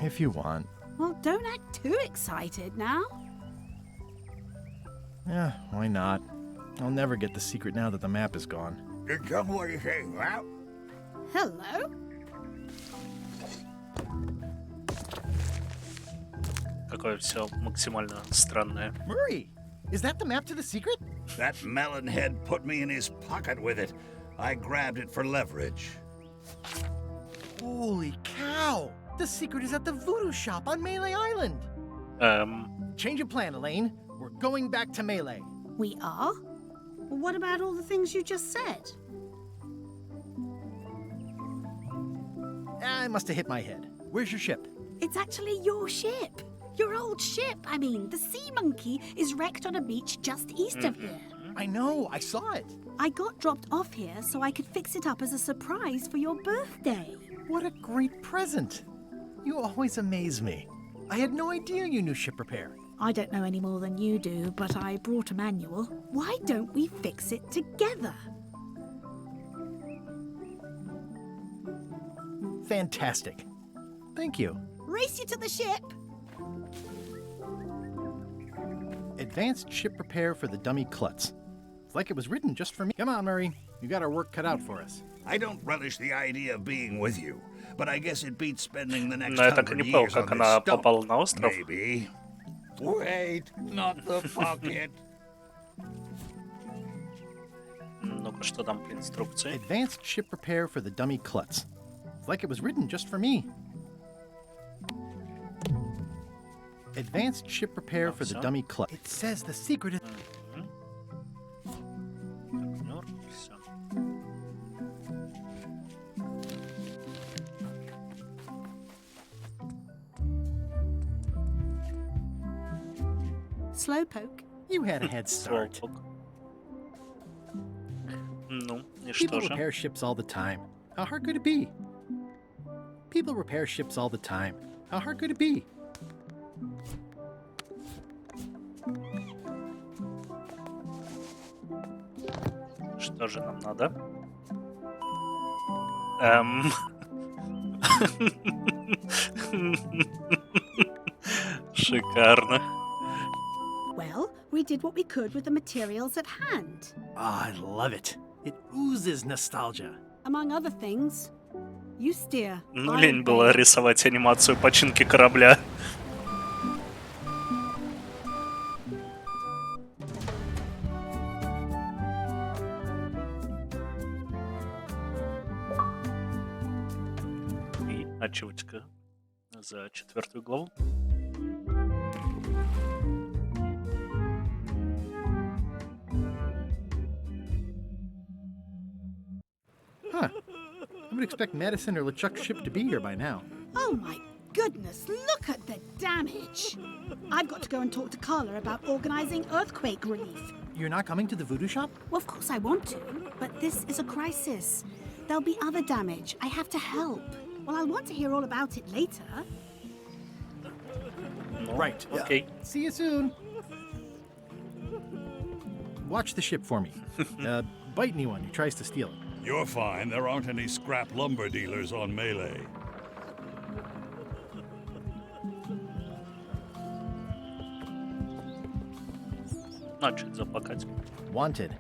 If you want. Well, don't act too excited now. Yeah, why not? I'll never get the secret now that the map is gone. Hello? Какое все максимально странное. Murray, is that the map to the secret? That melonhead put me in his pocket with it. I grabbed it for leverage. Holy cow! The secret is at the voodoo shop on Melee Island. Change of plan, Elaine. We're going back to Melee. We are? Well, what about all the things you just said? I must have hit my head. Where's your ship? It's actually your ship. Your old ship, I mean. The Sea Monkey is wrecked on a beach just east of here. I know, I saw it. I got dropped off here so I could fix it up as a surprise for your birthday. What a great present. You always amaze me. I had no idea you knew ship repair. I don't know any more than you do, but I brought a manual. Why don't we fix it together? Fantastic. Thank you. Race you to the ship. Advanced ship repair for the dummy klutz. It's like it was written just for me. Come on, Murray. You got our work cut out for us. I don't relish the idea of being with you, but I guess it beats spending the next Но я так и 100 не понял, years on как this она stump. попала на остров. Maybe. Wait, not the pocket. Ну-ка, что там по инструкции? Advanced ship repair for the dummy klutz. It's like it was written just for me. Advanced ship repair for the dummy klutz. It says the secret is... Slowpoke. You had a head start. Ну, и People что же? repair ships all the time. How hard could it be? People repair ships all the time. How hard could it be? Что же нам надо? Шикарно. Well, we did what we could with the materials at hand. Ah, I love it. It oozes nostalgia. Among other things, you steer. Ну, I лень было obey. рисовать анимацию починки корабля. И ачивочка за 4 главу. Huh. I would expect Madison or LeChuck's ship to be here by now. Oh my goodness, look at the damage. I've got to go and talk to Carla about organizing earthquake relief. You're not coming to the voodoo shop? Well, of course I want to, but this is a crisis. There'll be other damage. I have to help. Well, I'll want to hear all about it later. Right. Okay. See you soon. Watch the ship for me. Bite anyone who tries to steal it. You're fine. There aren't any scrap lumber dealers on Melee. Начать заплакать. Wanted.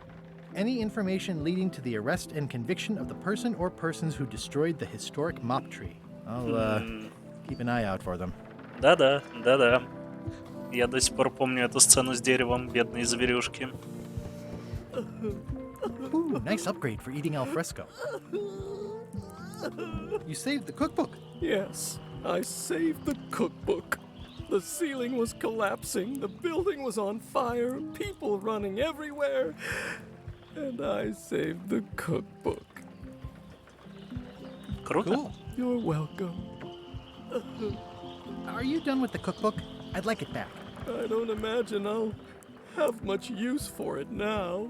Any information leading to the arrest and conviction of the person or persons who destroyed the historic mop tree. I'll keep an eye out for them. Да-да, да-да. Я до сих пор помню эту сцену с деревом, бедные зверюшки. Ooh, nice upgrade for eating al fresco. You saved the cookbook. Yes, I saved the cookbook. The ceiling was collapsing, the building was on fire, people running everywhere, and I saved the cookbook. Круто. Cool. You're welcome. Are you done with the cookbook? I'd like it back. I don't imagine I'll have much use for it now.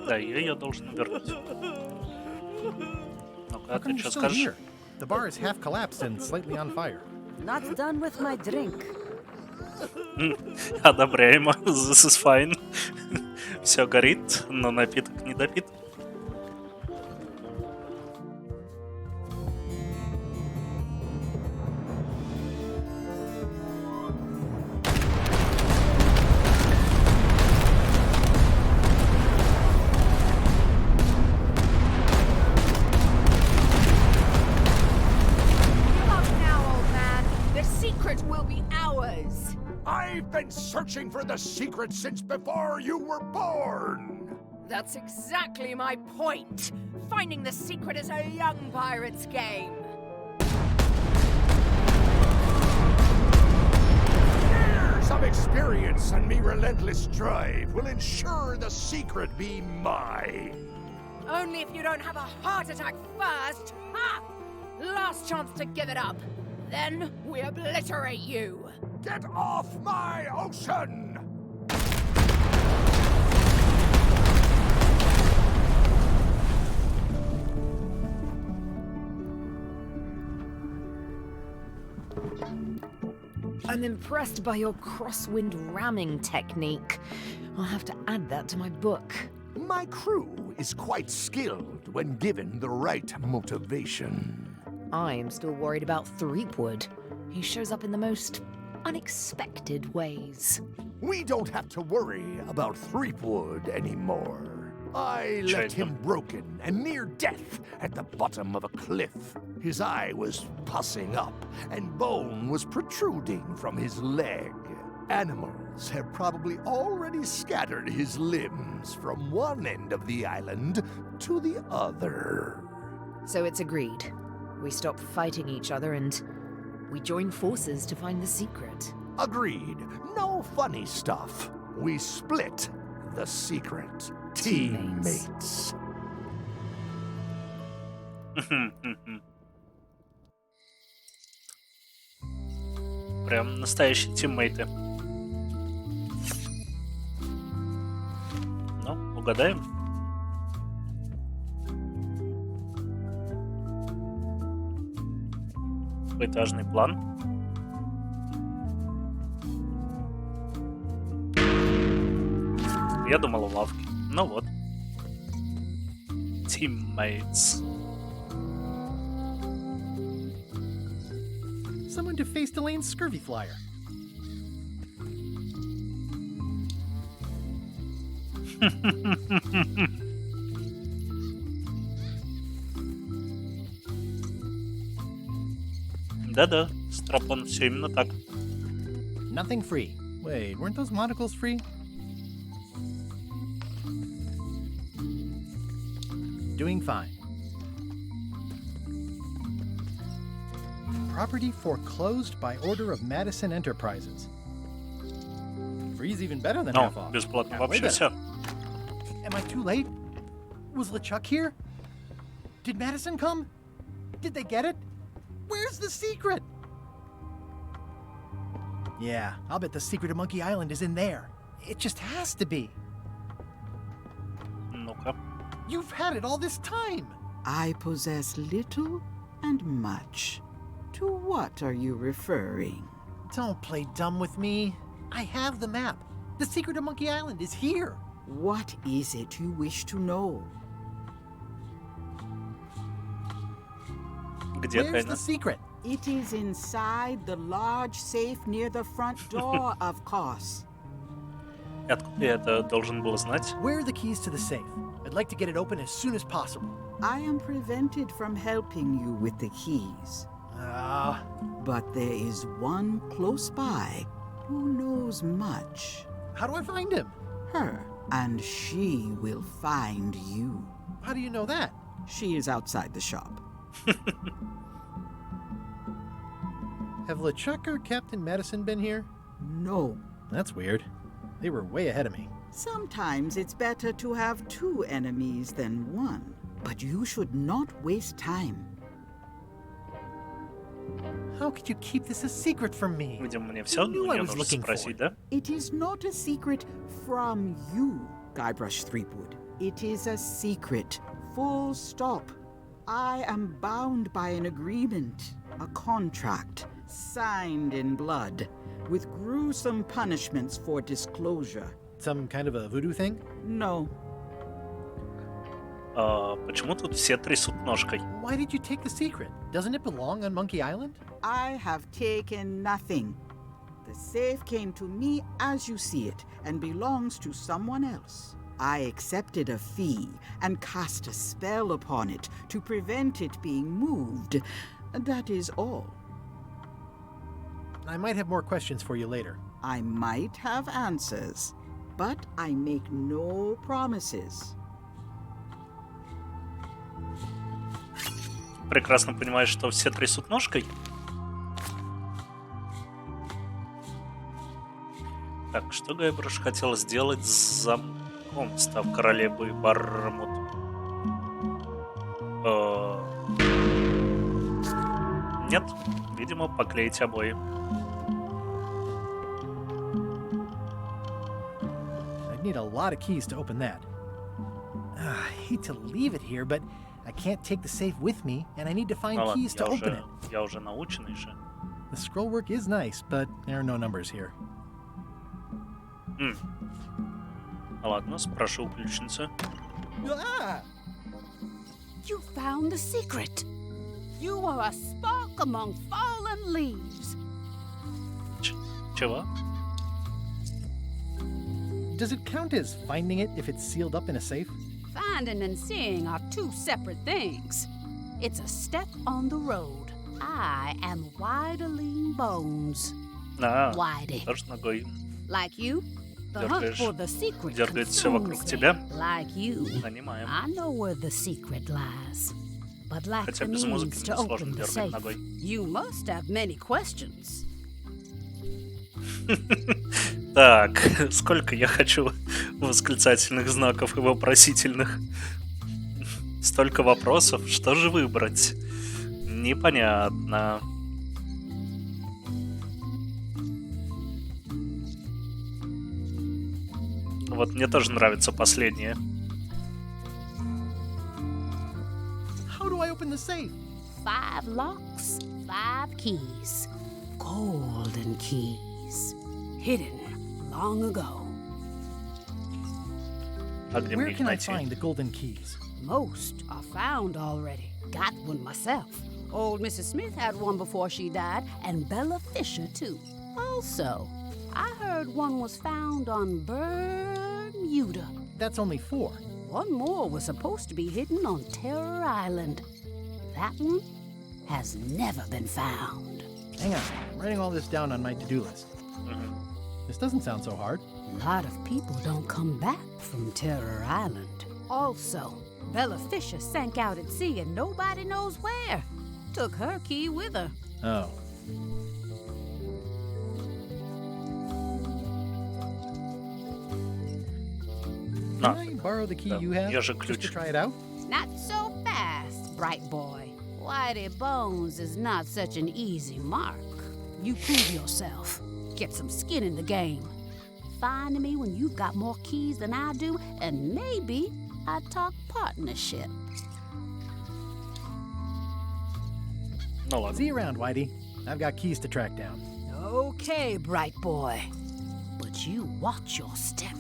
Да, я ее должен вернуть. Ну-ка, How ты come you're что still скажешь? here? The bar is half collapsed and slightly on fire. Not done with my drink. Одобряемо. This is fine. Все горит, но напиток не допит. I've been searching for the secret since before you were born! That's exactly my point. Finding the secret is a young pirate's game. Years of experience and me relentless drive will ensure the secret be mine. Only if you don't have a heart attack first. Ha! Last chance to give it up. Then we obliterate you. Get off my ocean! I'm impressed by your crosswind ramming technique. I'll have to add that to my book. My crew is quite skilled when given the right motivation. I am still worried about Threepwood. He shows up in the most unexpected ways. We don't have to worry about Threepwood anymore. I left him broken and near death at the bottom of a cliff. His eye was pussing up, and bone was protruding from his leg. Animals have probably already scattered his limbs from one end of the island to the other. So it's agreed. We stop fighting each other and we join forces to find the secret. Agreed. No funny stuff. We split the secret. Teammates. Прям настоящие тиммейты. Ну, угадаем. Поэтажный план. Я думал, лавки. Ну вот. Teammates. someone to face Delane's scurvy flyer. Да-да, Стропон, все именно так. Nothing free. Wait, weren't those monocles free? Doing fine. Property foreclosed by order of Madison Enterprises. Free's even better than half off. Бесплатно Yeah, way вообще better. все. Am I too late? Was LeChuck here? Did Madison come? Did they get it? Where's the secret? Yeah, I'll bet the secret of Monkey Island is in there. It just has to be. Ну-ка. You've had it all this time. I possess little and much. To what are you referring? Don't play dumb with me. I have the map. The secret of Monkey Island is here. What is it you wish to know? Где Where's тайна? the secret? It is inside the large safe near the front door, of course. Откуда я это должен был знать? Where are the keys to the safe? I'd like to get it open as soon as possible. I am prevented from helping you with the keys. But there is one close by who knows much. How do I find him? Her, and she will find you. How do you know that? She is outside the shop. Have LeChuck or Captain Madison been here? No. That's weird. They were way ahead of me. Sometimes it's better to have two enemies than one. But you should not waste time. How could you keep this a secret from me? Видимо, мне все knew I мне was нужно looking for спросить, it. да? It is not a secret from you, Guybrush Threepwood. It is a secret. Full stop. I am bound by an agreement, a contract, signed in blood, with gruesome punishments for disclosure. Some kind of a voodoo thing? No. Почему тут все трясут ножкой? Why did you take the secret? Doesn't it belong on Monkey Island? I have taken nothing. The safe came to me as you see it and belongs to someone else. I accepted a fee and cast a spell upon it to prevent it being moved. That is all. I might have more questions for you later. I might have answers, but I make no promises. Прекрасно понимаешь, что все трясут ножкой? Так, что Гайбруш хотел сделать с замком, став королевой Бармут? Нет, видимо, поклеить обои. I'd need a lot of keys to open that. I hate to leave it here, but I can't take the safe with me, and I need to find Ну ладно, keys to open it. я уже наученный же. The scroll work is nice, but there are no numbers here. Ладно, спрошу у ключницы. Ah! You found the secret. You are a spark among fallen leaves. Чего? Does it count as finding it if it's sealed up in a safe? Finding and seeing are two separate things. It's a step on the road. I am Wideling Bones. Whitey. Тоже ногой Like you, the hunt for the secret дергает все вокруг тебя. Like you, Понимаем. I know where the secret lies. But lack Хотя the без means музыки to мне сложно open the дергать safe. ногой. You must have many questions. Так, сколько я хочу восклицательных знаков и вопросительных. Столько вопросов, что же выбрать? Непонятно. Вот мне тоже нравится последнее. How do I open the safe? 5 locks, 5 keys. Golden keys. Hidden long ago. А где мне Where их can I найти? find the golden keys? Most are found already. Got one myself. Old Mrs. Smith had one before she died, and Bella Fisher, too. Also, I heard one was found on Bermuda. That's only 4. One more was supposed to be hidden on Terror Island. That one has never been found. Hang on, I'm writing all this down on my to-do list. This doesn't sound so hard. A lot of people don't come back from Terror Island. Also, Bella Fisher sank out at sea and nobody knows where. Took her key with her. Oh. Can I borrow the key you have just to try it out? Not so fast, bright boy. Whitey Bones is not such an easy mark. You prove yourself. Get some skin in the game. Find me when you've got more keys than I do, and maybe I talk partnership. See you around, Whitey. I've got keys to track down. Okay, bright boy. But you watch your step.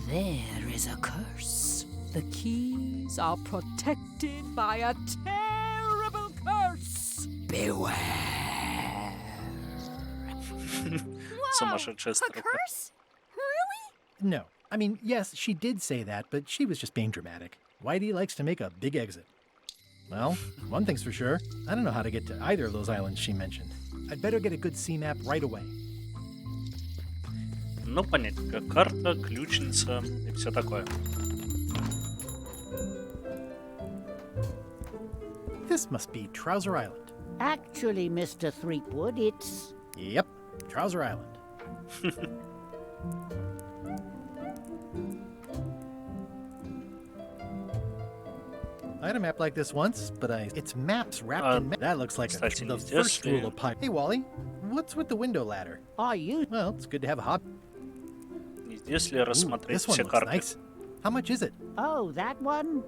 There is a curse. The keys are protected by a terrible curse. Beware. Сумасшедшая A строка. curse? Really? No. I mean, yes, she did say that, but she was just being dramatic. Whitey likes to make a big exit. Well, one thing's for sure. I don't know how to get to either of those islands she mentioned. I'd better get a good sea map right away. Ну, понятненько. Карта, ключница и все такое. This must be Trouser Island. Actually, Mr. Threepwood, it's... Yep, Trouser Island. I had a map like this once, but it's maps wrapped in that looks like кстати, the здесь first rule of pirate. Hey, Wally, what's with the window ladder? Are you? Well, it's good to have a hobby. Не здесь ли рассмотреть This one все looks карты? nice. How much is it? Oh, that one?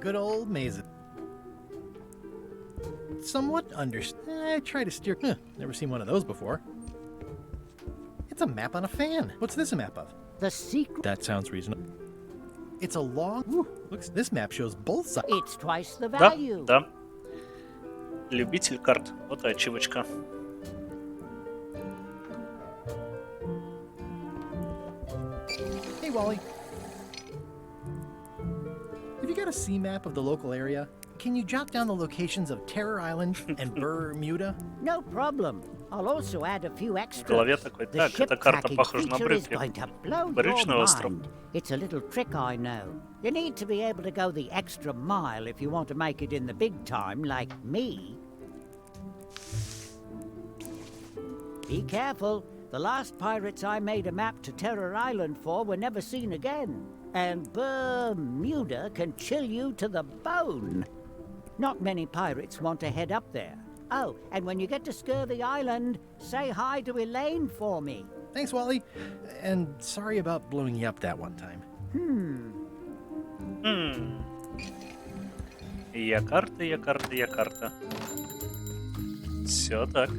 Good old maze. Somewhat I try to steer. Never seen one of those before. It's a map on a fan. What's this a map of? The secret. That sounds reasonable. It's a long. Looks. This map shows both sides. It's twice the Да, value. да. Любитель карт. Вот и ачивочка. Hey, Wally. Have you got a sea map of the local area? Can you jot down the locations of Terror Island and Bermuda? No problem. I'll also add a few В extras. голове такой, The так, ship эта карта tracking похожа на feature is брюки. going to blow Брючный your остров. mind. It's a little trick, I know. You need to be able to go the extra mile if you want to make it in the big time, like me. Be careful. The last pirates I made a map to Terror Island for were never seen again. And Bermuda can chill you to the bone. Not many pirates want to head up there. Oh, and when you get to Scurvy Island, say hi to Elaine for me. Thanks, Wally. And sorry about blowing you up that one time. Я карта, я карта, я карта. Все так.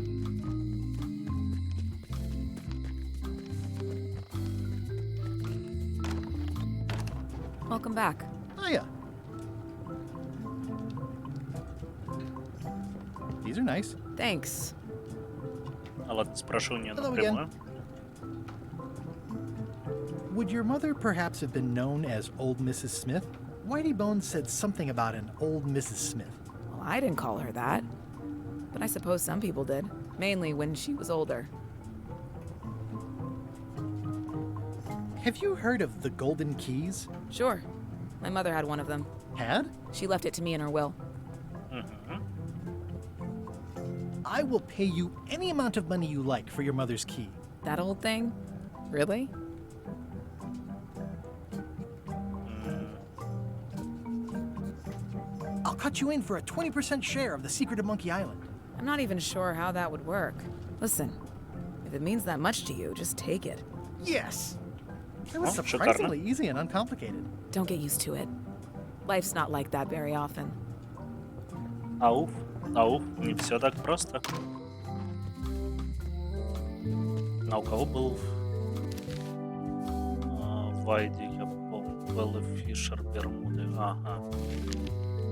Welcome back. Hiya. These are nice. Thanks. А ладно, спрошу у нее Hello напрямую. again. Would your mother perhaps have been known as Old Mrs. Smith? Whitey Bones said something about an old Mrs. Smith. Well, I didn't call her that. But I suppose some people did. Mainly when she was older. Have you heard of the Golden Keys? Sure. My mother had one of them. Had? She left it to me in her will. I will pay you any amount of money you like for your mother's key. That old thing? Really? I'll cut you in for a 20% share of the secret of Monkey Island. I'm not even sure how that would work. Listen, if it means that much to you, just take it. Yes! It was Oh, surprisingly easy and uncomplicated. Don't get used to it. Life's not like that very often. Ауф, ауф, не все так просто. А у кого был Вайди, я помню, Белла Фишер, Бермуды, ага.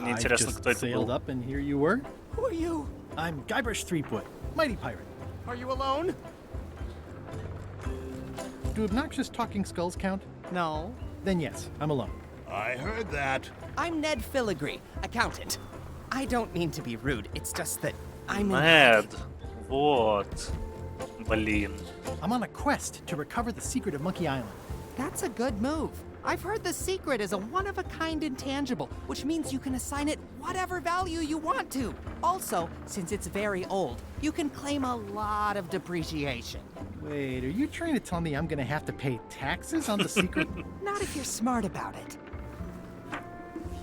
Мне I интересно, just кто это sailed был. up and here you were. Who are you? I'm Guybrush Threepwood, mighty pirate. Are you alone? Do obnoxious talking skulls count? No. Then yes, I'm alone. I heard that. I'm Ned Filigree, accountant. I don't mean to be rude, it's just that I'm in Ned. Вот. Блин. I'm on a quest to recover the secret of Monkey Island. That's a good move. I've heard the secret is a one-of-a-kind intangible, which means you can assign it whatever value you want to. Also, since it's very old, you can claim a lot of depreciation. Wait, are you trying to tell me I'm gonna have to pay taxes on the secret? Not if you're smart about it.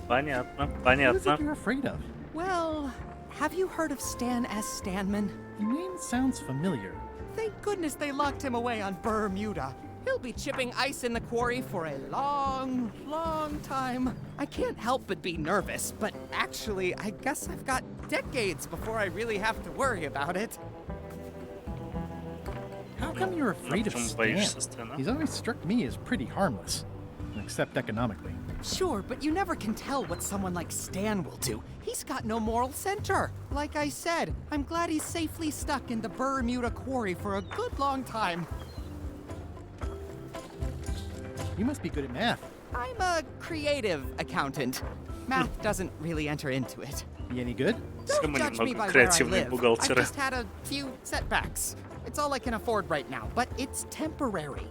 Понятно, What is it понятно. you're afraid of? Well, have you heard of Stan S. Stanman? The name sounds familiar. Thank goodness they locked him away on Bermuda. He'll be chipping ice in the quarry for a long, long time. I can't help but be nervous, but actually, I guess I've got decades before I really have to worry about it. How come you're afraid of Почему Stan? боишься Стэна? He's always struck me as pretty harmless, except economically. Sure, but you never can tell what someone like Stan will do. He's got no moral center. Like I said, I'm glad he's safely stuck in the Bermuda quarry for a good long time. You must be good at math. I'm a creative accountant. Math doesn't really enter into it. Be any good? Все мы Don't judge me немного by where I креативные live. I've бухгалтеры. just had a few setbacks. It's all I can afford right now, but it's temporary.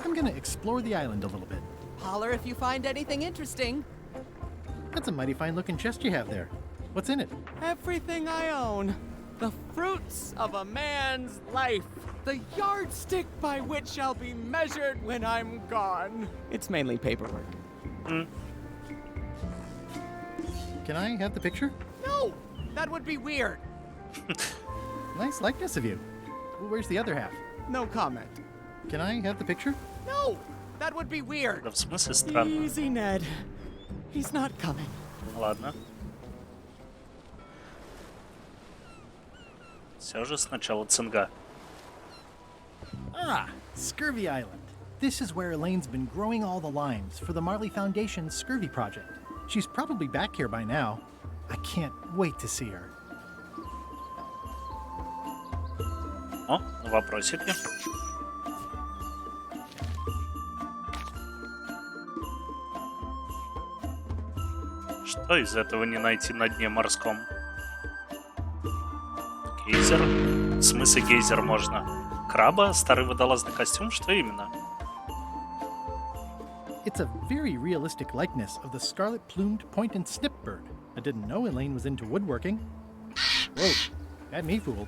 I'm gonna explore the island a little bit. Holler if you find anything interesting. That's a mighty fine looking chest you have there. What's in it? Everything I own. The fruits of a man's life. The yardstick by which I'll be measured when I'm gone. It's mainly paperwork. Can I have the picture? No! That would be weird. Nice likeness of you. Where's the other half? No comment. Can I have the picture? No! That would be weird. Да в смысле странно? Easy, Ned. He's not coming. Ладно. Все же сначала цинга. Ah, Scurvy Island. This is where Elaine's been growing all the limes for the Marley Foundation's Scurvy project. She's probably back here by now. I can't wait to see her. О, вопросики. Что из этого не найти на дне морском? Гейзер? В смысле гейзер можно? Краба? Старый водолазный костюм? Что именно? It's a very realistic likeness of the scarlet-plumed point and snip bird. I didn't know Elaine was into woodworking. Whoa, had me fooled.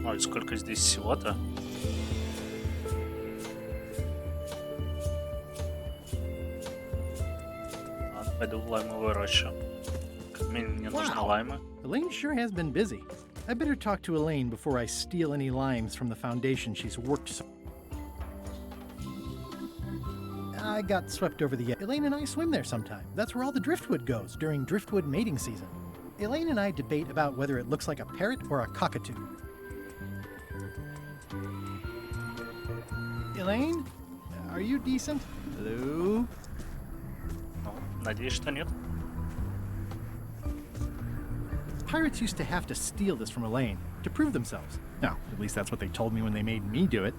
Ой, сколько здесь всего-то? Ладно, пойду в лаймовую рощу. Как минимум мне нужны лаймы. Elaine sure has been busy. I better talk to Elaine before I steal any limes from the foundation she's worked so. I got swept over the edge. Elaine and I swim there sometime. That's where all the driftwood goes during driftwood mating season. Elaine and I debate about whether it looks like a parrot or a cockatoo. Elaine? Are you decent? Hello? Ну, надеюсь, что нет. Pirates used to have to steal this from Elaine to prove themselves. Now, at least that's what they told me when they made me do it.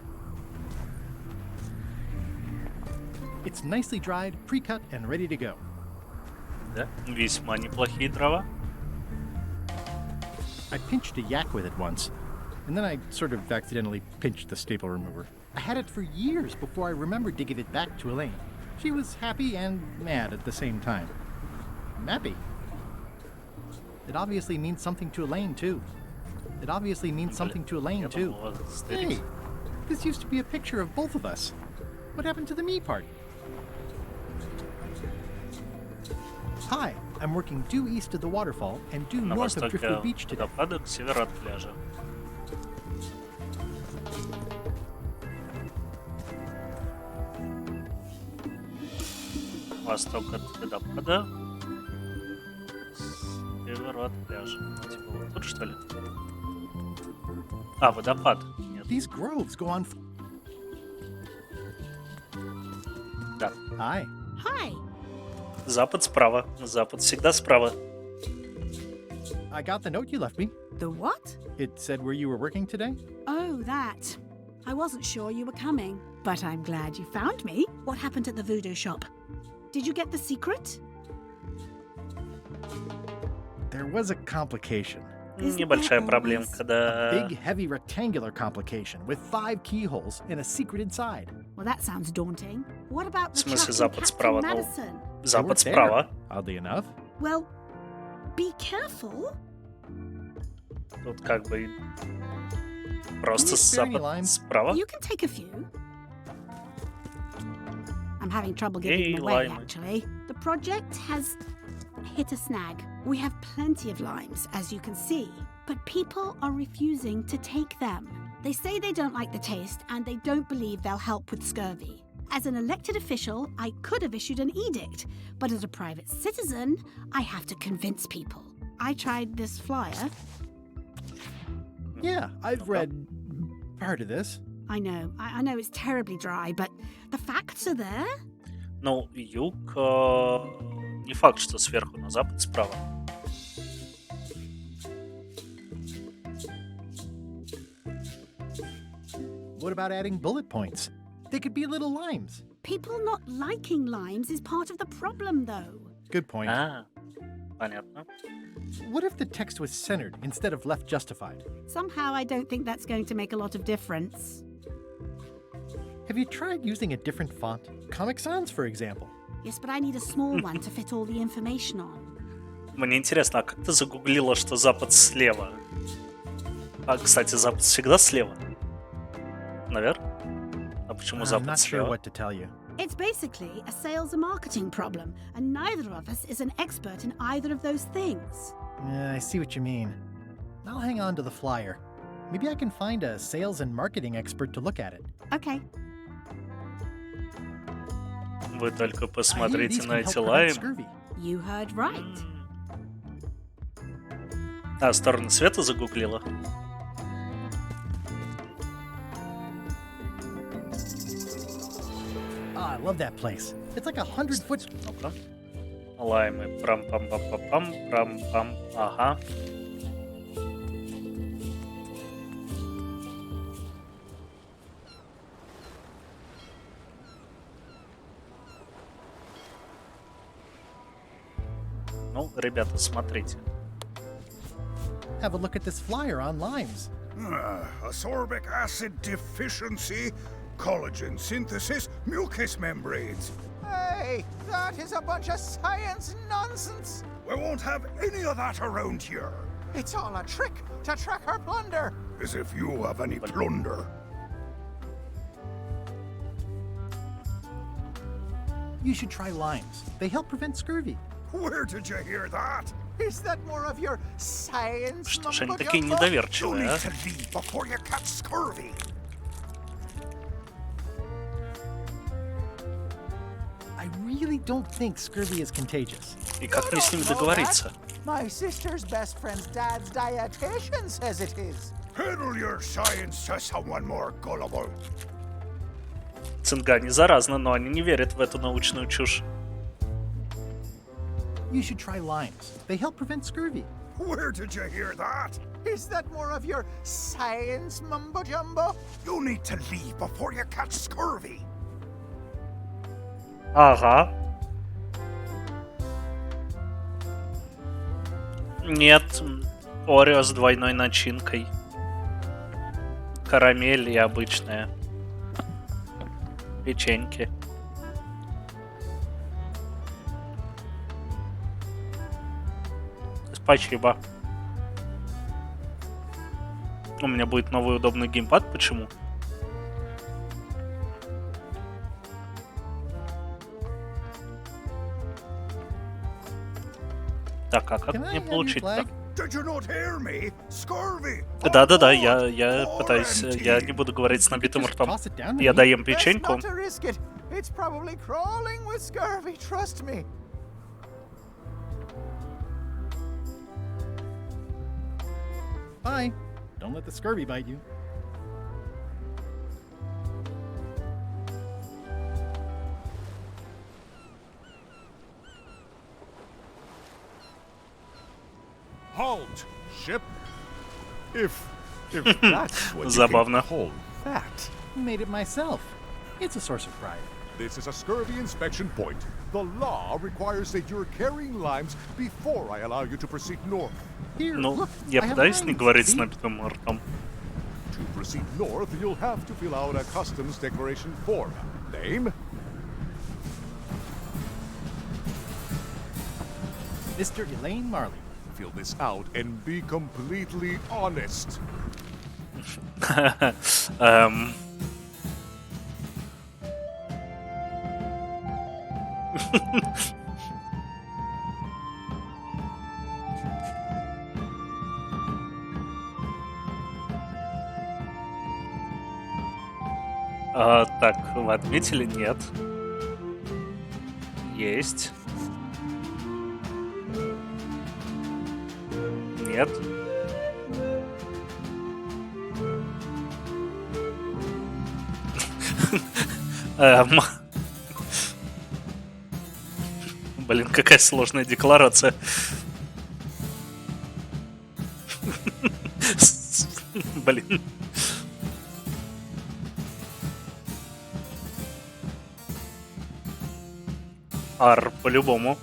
It's nicely dried, pre-cut, and ready to go. Да, весьма неплохие дрова. I pinched a yak with it once, and then I sort of accidentally pinched the staple remover. I had it for years before I remembered to give it back to Elaine. She was happy and mad at the same time. I'm happy. It obviously means something to Elaine, too. It obviously means something to Elaine, too. Hey, this used to be a picture of both of us. What happened to the me part? Hi, I'm working due east of the waterfall and due На north of востоке Driftwood Beach today. водопада, к северу от пляжа. Восток от водопада. метру от пляжа. Ну, типа вот тут, что ли? А, водопад. Нет. These groves go on. Да. Hi. Hi. Запад справа. Запад всегда справа. I got the note you left me. The what? It said where you were working today. Oh, that. I wasn't sure you were coming, but I'm glad you found me. What happened at the voodoo shop? Did you get the secret? There was a complication. Небольшая проблемка, да. Big, heavy rectangular complication with 5 keyholes and a secret inside. Well, that sounds daunting. What about В the смысле Chuck and запад справа? Captain Ну, Madison? запад They were справа. there, oddly enough. Well, be careful. Тут как бы просто Can you spare any запад limes? справа. You can take a few. I'm having trouble giving Hey, them away, lime. actually. The project has hit a snag. We have plenty of limes, as you can see, but people are refusing to take them. They say they don't like the taste and they don't believe they'll help with scurvy. As an elected official, I could have issued an edict, but as a private citizen, I have to convince people. I tried this flyer. Yeah, I've read part of this. I know it's terribly dry, but the facts are there. Ну, юг не факт, что сверху, но запад справа. What about adding bullet points? They could be little limes. People not liking limes is part of the problem, though. Good point. А, понятно. What if the text was centered instead of left justified? Somehow I don't think that's going to make a lot of difference. Have you tried using a different font? Comic Sans, for example. Yes, but I need a small one to fit all the information on. Мне интересно, а как ты загуглила, что запад слева? А, кстати, запад всегда слева? Наверх? А почему I'm запад not sure слева? what to tell you. It's basically a sales and marketing problem, and neither of us is an expert in either of those things. Yeah, I see what you mean. I'll hang on to the flyer. Maybe I can find a sales and marketing expert to look at it. Okay. Вы только I hear посмотрите these на can эти help prevent лайм. scurvy. You heard right. А, сторону света загуглила? Oh, I love that place. It's like 100-foot. Ну-ка. Лаймы. Прам-пам-пам-пам, прам-пам. Ага. Ну, ребята, смотрите. Have a look at this flyer on limes. Ascorbic acid deficiency, collagen synthesis, mucous membranes. Hey, that is a bunch of science nonsense. We won't have any of that around here. It's all a trick to track our plunder. As if you have any plunder. You should try limes. They help prevent scurvy. Where did you hear that? Is that more of your science? Что ж они mumbo такие jumbo? You недоверчивые, need а? to leave before you catch scurvy. I really don't think scurvy is contagious. И как мне с ними Know that? договориться? My sister's best friend's dad's dietitian says it is. Peddle your science to someone more gullible. Цинга не заразна, но они не верят в эту научную чушь. You should try limes. They help prevent scurvy. Where did you hear that? Is that more of your science mumbo jumbo? You need to leave before you catch scurvy. Ага. Нет, Орео с двойной начинкой. Карамель и обычная. Печеньки. Спасибо. У меня будет новый удобный геймпад. Почему? Так, а как мне получить-то? Did you not hear me? Scurvy. Да-да-да, я пытаюсь... Я не буду говорить с набитым ртом. Я доем печеньку. Best not to risk it. It's probably crawling with scurvy, trust me. Bye. Don't let the scurvy bite you. Halt, ship. If that's what you Забавно. can call that. Made it myself. It's a source of pride. This is a scurvy inspection point. The law requires that you're carrying limes before I allow you to proceed north. Here, Ну, look, я I have пытаюсь не limes, говорить с see? набитым ртом. To proceed north, you'll have to fill out a customs declaration form. Name? Mr. Elaine Marley. Fill this out and be completely honest. Так, вы отметили? Нет. Есть. Нет. Блин, какая сложная декларация. Блин. Ар, по-любому.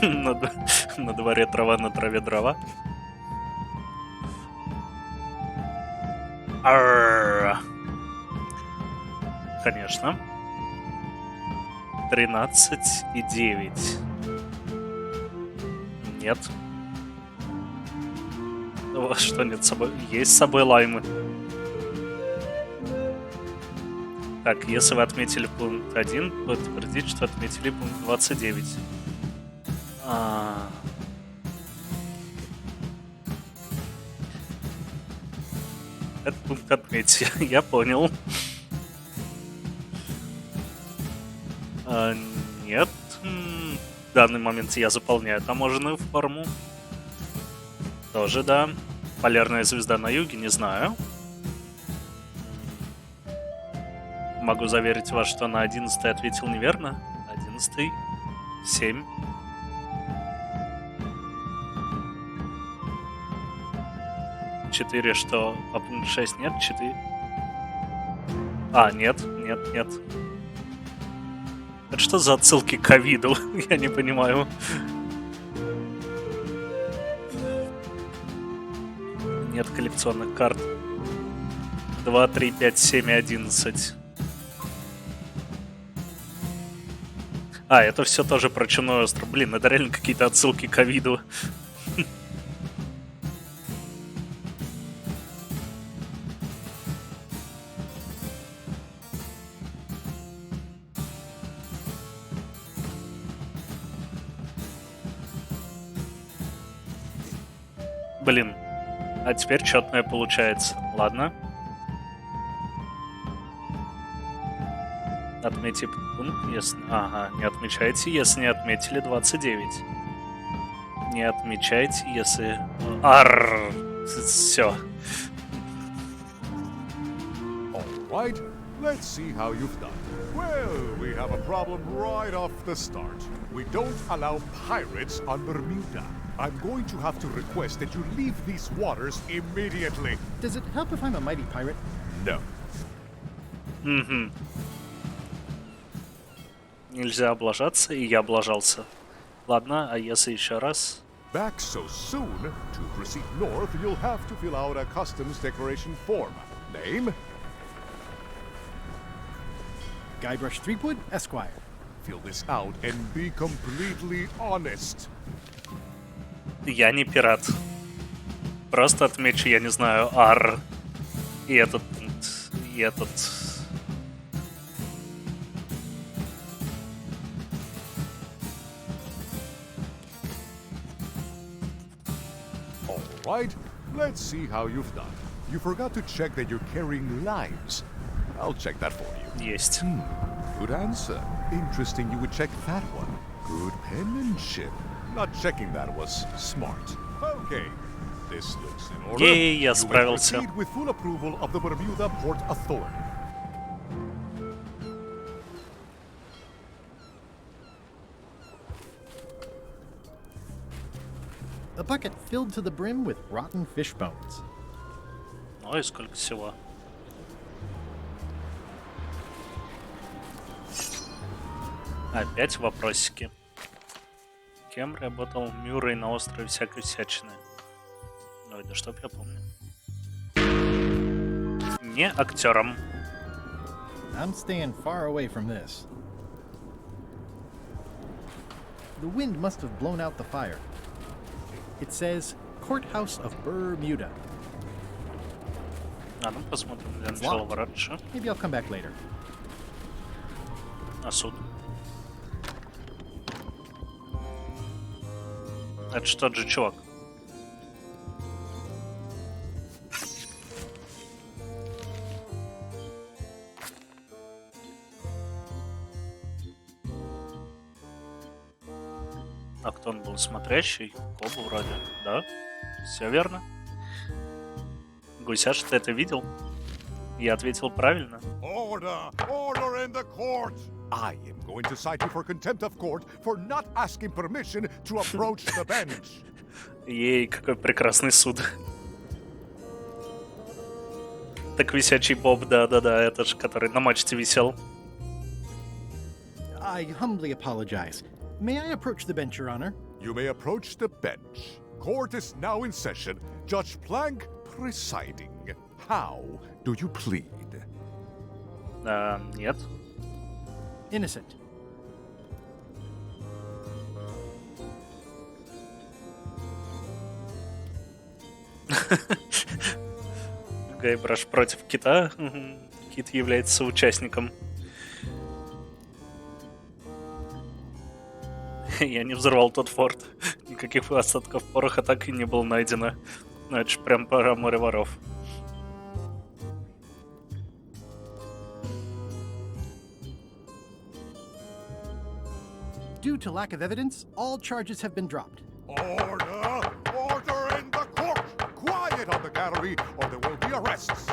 На дворе трава, на траве дрова. Арр. Конечно. 13,9. Нет. У вас что, нет с собой? Есть с собой лаймы. Так, если вы отметили пункт 1, то подтвердите, что отметили пункт 29. Этот пункт отметьте, я понял. Нет. В данный момент я заполняю таможенную форму. Тоже, да. Полярная звезда на юге, не знаю. Могу заверить вас, что на 11 ответил неверно. 11, 7. Четыре, что? А пункт 6 нет? 4. Нет. Это что за отсылки к ковиду? Я не понимаю. Нет коллекционных карт. 2, 3, 5, 7 и 11. Это все тоже про Чумной остров. Блин, это реально какие-то отсылки к ковиду. Блин, а теперь четное получается. Ладно. Отметьте пункт, если... Ага, не отмечайте, если не отметили 29. Не отмечайте, если... Арррр. Все. Alright, let's see how you've done. Well, we have a problem right off the start. We don't allow pirates on Bermuda. I'm going to have to request that you leave these waters immediately. Does it help if I'm a mighty pirate? No. Нельзя облажаться, и я облажался. Ладно, а если еще раз? Back so soon, to proceed north, you'll have to fill out a customs declaration form. Name? Guybrush Threepwood, Esquire. Fill this out and be completely honest. Я не пират. Просто отмечу, я не знаю, ар. И этот пункт, и этот... Alright, let's see how you've done. You forgot to check that you're carrying limes. I'll check that for you. Есть. Good answer. Interesting you would check that one. Good penmanship. Not checking that was smart. Okay, this looks in order. Ей, я You may справился. proceed with full approval of the Bermuda Port Authority. A bucket filled to the brim with rotten fish bones. Ой, сколько всего. Опять вопросики. Кем работал Мюррей на острове всякой всячины? Ой, да чтоб я помню. Не актером. I'm staying far away from this. The wind must have blown out the fire. It says Courthouse of Bermuda. А ну посмотрим для It's начала locked. воротша. Maybe I'll come back later. А суд? Это ж тот же чувак. А кто он был? Смотрящий? Коба вроде, да? Все верно. Гусяш, ты это видел? Я ответил правильно. Order! Order in the court! I am going to cite you for contempt of court for not asking permission to approach the bench. Ей, какой прекрасный суд. Так висячий Боб, да-да-да, это же, который на мачте висел. I humbly apologize. May I approach the bench, Your Honor? You may approach the bench. Court is now in session. Judge Plank presiding. How do you plead? Нет. Innocent. Гайбраш против Кита. Кит является участником. Я не взорвал тот форт. Никаких остатков пороха так и не было найдено. Ну это ж прям пора море воров. Due to lack of evidence, all charges have been dropped. Order! Order in the court! Quiet on the gallery, or there will be arrests.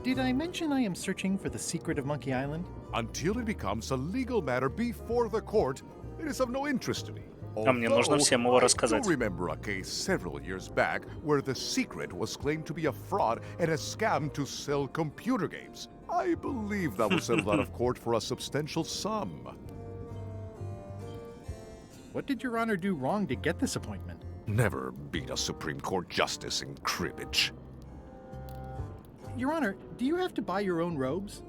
Did I mention I am searching for the secret of Monkey Island? Until it becomes a legal matter before the court, it is of no interest to me. А мне нужно всем его I рассказать. do remember a case several years back where the secret was claimed to be a fraud and a scam to sell computer games. I believe that was settled out of court for a substantial sum. What did Your Honor do wrong to get this appointment? Never beat a Supreme Court justice in cribbage. Your Honor, do you have to buy your own robes?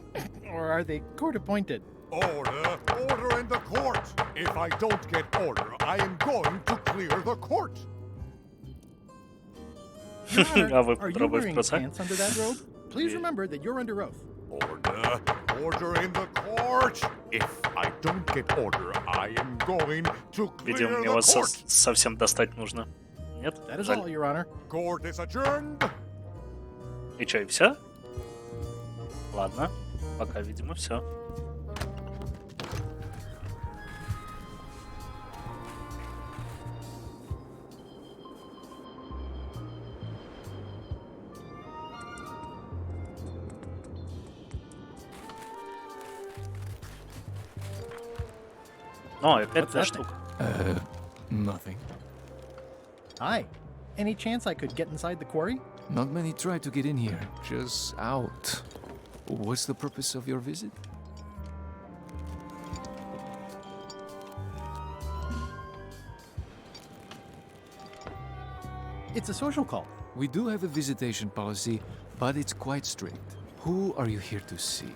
Or are they court-appointed? Order! Order in the court! If I don't get order, I am going to clear the court! Your Honor, А вы are you попробуйте wearing бросать. pants under that robe? Please remember that you're under oath. Order! Order in the court! If I don't get order, I am going to Видимо, clear мне the вас court! совсем достать нужно. Нет? That is Жаль. all, Your Honor. Court is adjourned! И чё, и все? Ладно, пока, видимо, все. О, опять What's та that штука. Nothing. Hi. Any chance I could get inside the quarry? Not many try to get in here, just out. What's the purpose of your visit? It's a social call. We do have a visitation policy, but it's quite strict. Who are you here to see?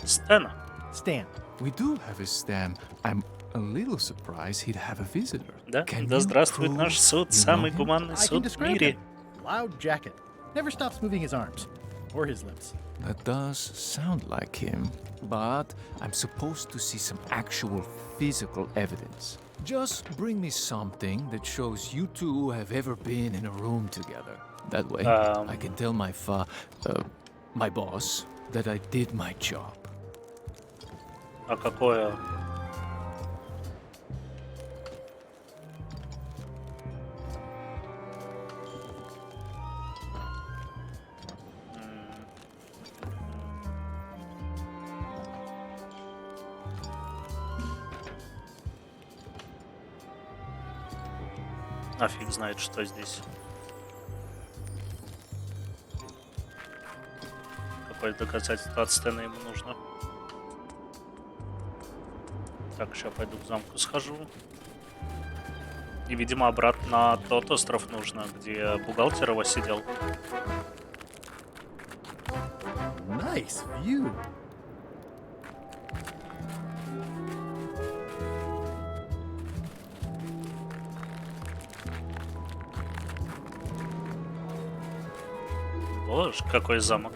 Стена. Stan. We do have a Stan. I'm a little surprised he'd have a visitor. Да, Can да you здравствует prove наш суд, you самый know him? гуманный I can суд в describe мире. him. Loud jacket. Never stops moving his arms. Or his lips. That does sound like him, but I'm supposed to see some actual physical evidence. Just bring me something that shows you two have ever been in a room together. That way, I can tell my my boss, that I did my job. А какое? А фиг знает, что здесь. Какое доказательство от Стэна ему нужно. Так, сейчас пойду к замку схожу. И, видимо, обратно на тот остров нужно, где бухгалтер его сидел. Nice view. Боже, какой замок.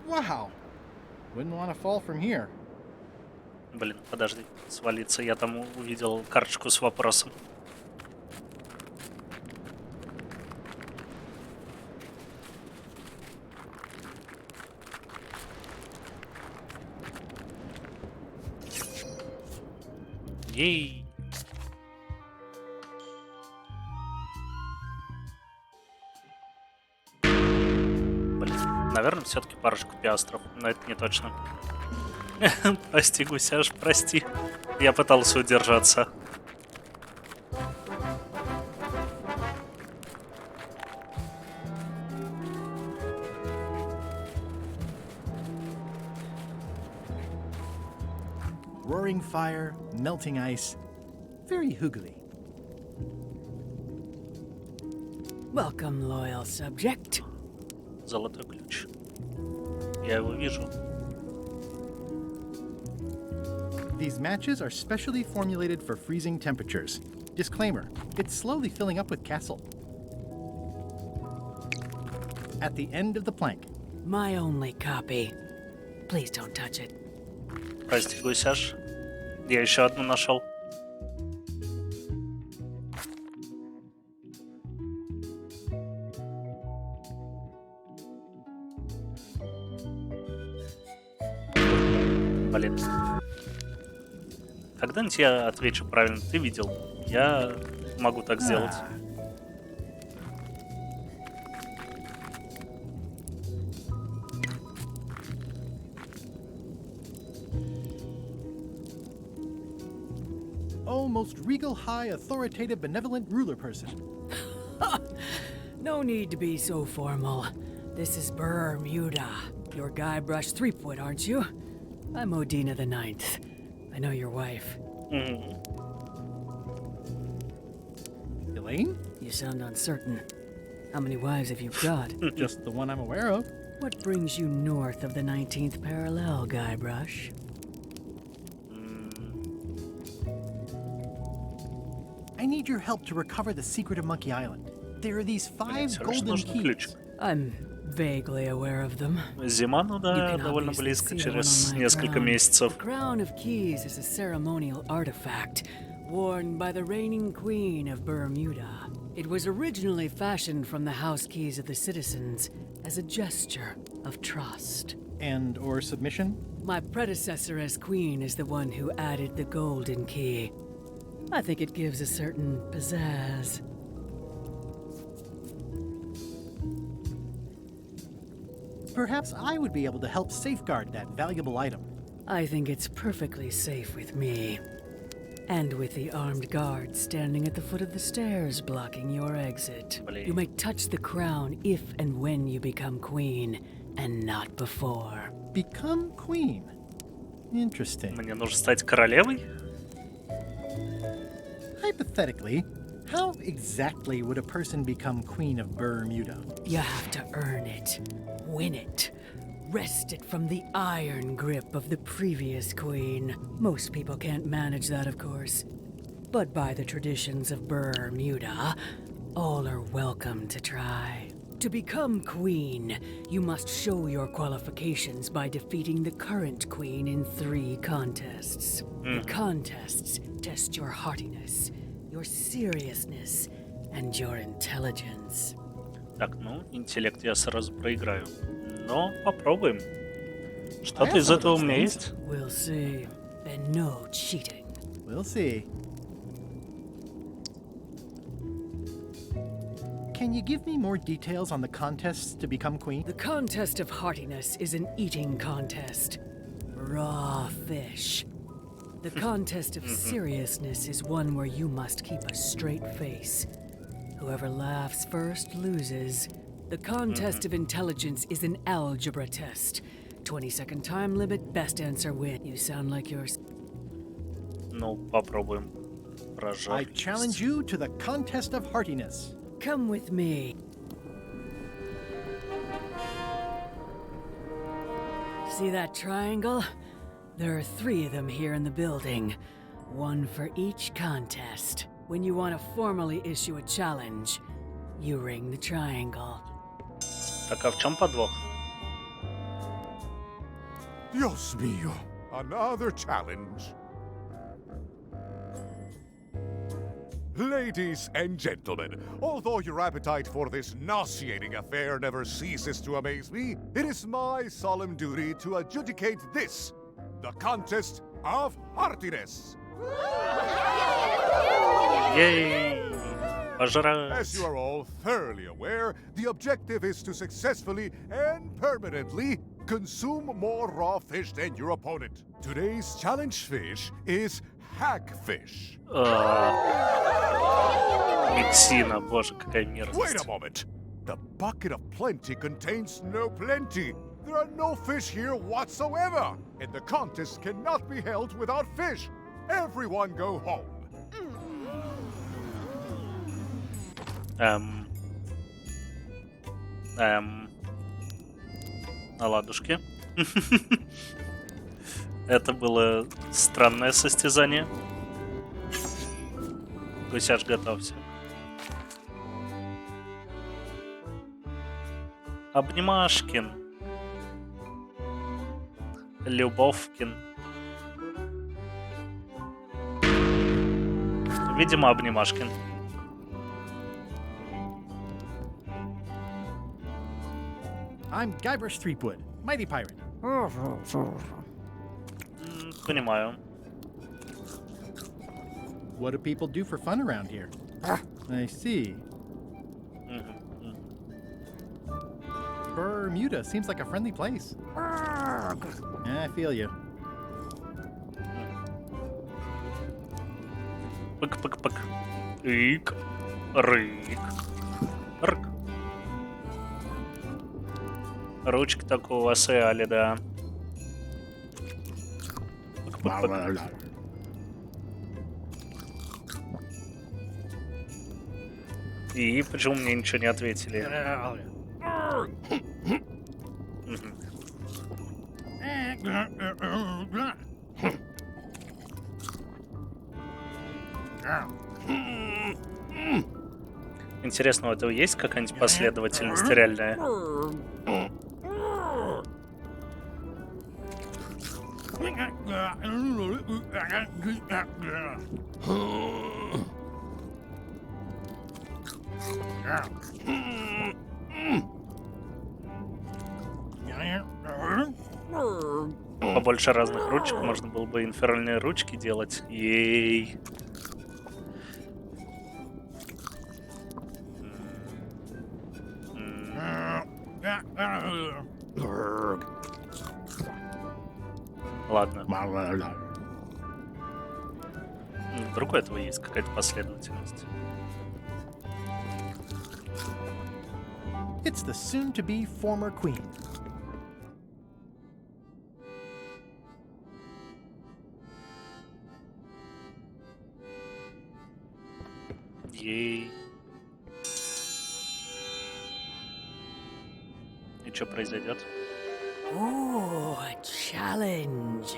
Wow. Wouldn't want to fall from here. Блин, подожди, свалиться. Я там увидел карточку с вопросом. Ей! Блин, наверное, все-таки парочку пиастров, но это не точно. Прости, гусяш, прости. Я пытался удержаться. Roaring fire, melting ice. Very hoogly. Welcome, loyal subject. Золотой ключ. Я его вижу. These matches are specially formulated for freezing temperatures. Disclaimer, it's slowly filling up with castle. At the end of the plank. My only copy. Please don't touch it. Прости, гусяш. Я еще одну нашел. Блин. Когда-нибудь я отвечу правильно. Ты видел? Я могу так сделать. Oh, most regal, high, authoritative, benevolent ruler person. No need to be so formal. This is Bermuda. You're Guybrush Threepwood, aren't you? I'm Odina the Ninth. I know your wife. Elaine? You sound uncertain. How many wives have you got? Just the one I'm aware of. What brings you north of the 19th parallel, Guybrush? I need your help to recover the secret of Monkey Island. There are these 5 golden keys. I'm vaguely aware of them. Зима, ну да, довольно близко, через несколько месяцев. The Crown of Keys is a ceremonial artifact worn by the reigning queen of Bermuda. It was originally fashioned from the house keys of the citizens as a gesture of trust. And or submission? My predecessor as queen is the one who added the golden key. I think it gives a certain pizzazz. Perhaps I would be able to help safeguard that valuable item. I think it's perfectly safe with me. And with the armed guards standing at the foot of the stairs blocking your exit. You may touch the crown if and when you become queen, and not before. Become queen? Interesting. Мне нужно стать королевой? Hypothetically, how exactly would a person become queen of Bermuda? You have to earn it, win it, wrest it from the iron grip of the previous queen. Most people can't manage that, of course. But by the traditions of Bermuda, all are welcome to try. To become queen, you must show your qualifications by defeating the current queen in 3 contests. The contests test your heartiness, your seriousness, and your intelligence. Так, ну, интеллект я сразу проиграю. Но попробуем. Что-то из этого у меня есть? We'll see. And no cheating. We'll see. Can you give me more details on the contests to become queen? The contest of heartiness is an eating contest. Raw fish. The contest of seriousness is one where you must keep a straight face. Whoever laughs first loses. The contest of intelligence is an algebra test. 20-second time limit, best answer win. You sound like yours. Ну, попробуем. I challenge you to the contest of heartiness. Come with me. See that triangle? There are 3 of them here in the building. 1 for each contest. When you want to formally issue a challenge, you ring the triangle. Так, а в чем подвох? Dios mío, another challenge. Ladies and gentlemen, although your appetite for this nauseating affair never ceases to amaze me, it is my solemn duty to adjudicate this, the contest of heartiness. Yay! Пожрать. As you are all thoroughly aware, the objective is to successfully and permanently consume more raw fish than your opponent. Today's challenge fish is hagfish. Миксина, боже, какая мерзость. Wait a moment. The bucket of plenty contains no plenty. There are no fish here whatsoever. And the contest cannot be held without fish. Everyone go home. На ладушке. Это было странное состязание. Гусяш, готовься. Обнимашкин. Любовкин. Видимо, Обнимашкин. I'm Guybrush Threepwood, mighty pirate. Понимаю. What do people do for fun around here? I see. Bermuda seems like a friendly place. I feel you. Пык-пык-пык. Ик. Рык. Рык. Ручки так у вас и али, да. Пык-пык-пык. И почему мне ничего не ответили? Интересно, у этого есть какая-нибудь последовательность реальная? Побольше разных ручек, можно было бы инфернальные ручки делать. Ей. Ладно. Вдруг у этого есть какая-то последовательность. It's the soon-to-be former queen. Ей. И что произойдет? О, challenge.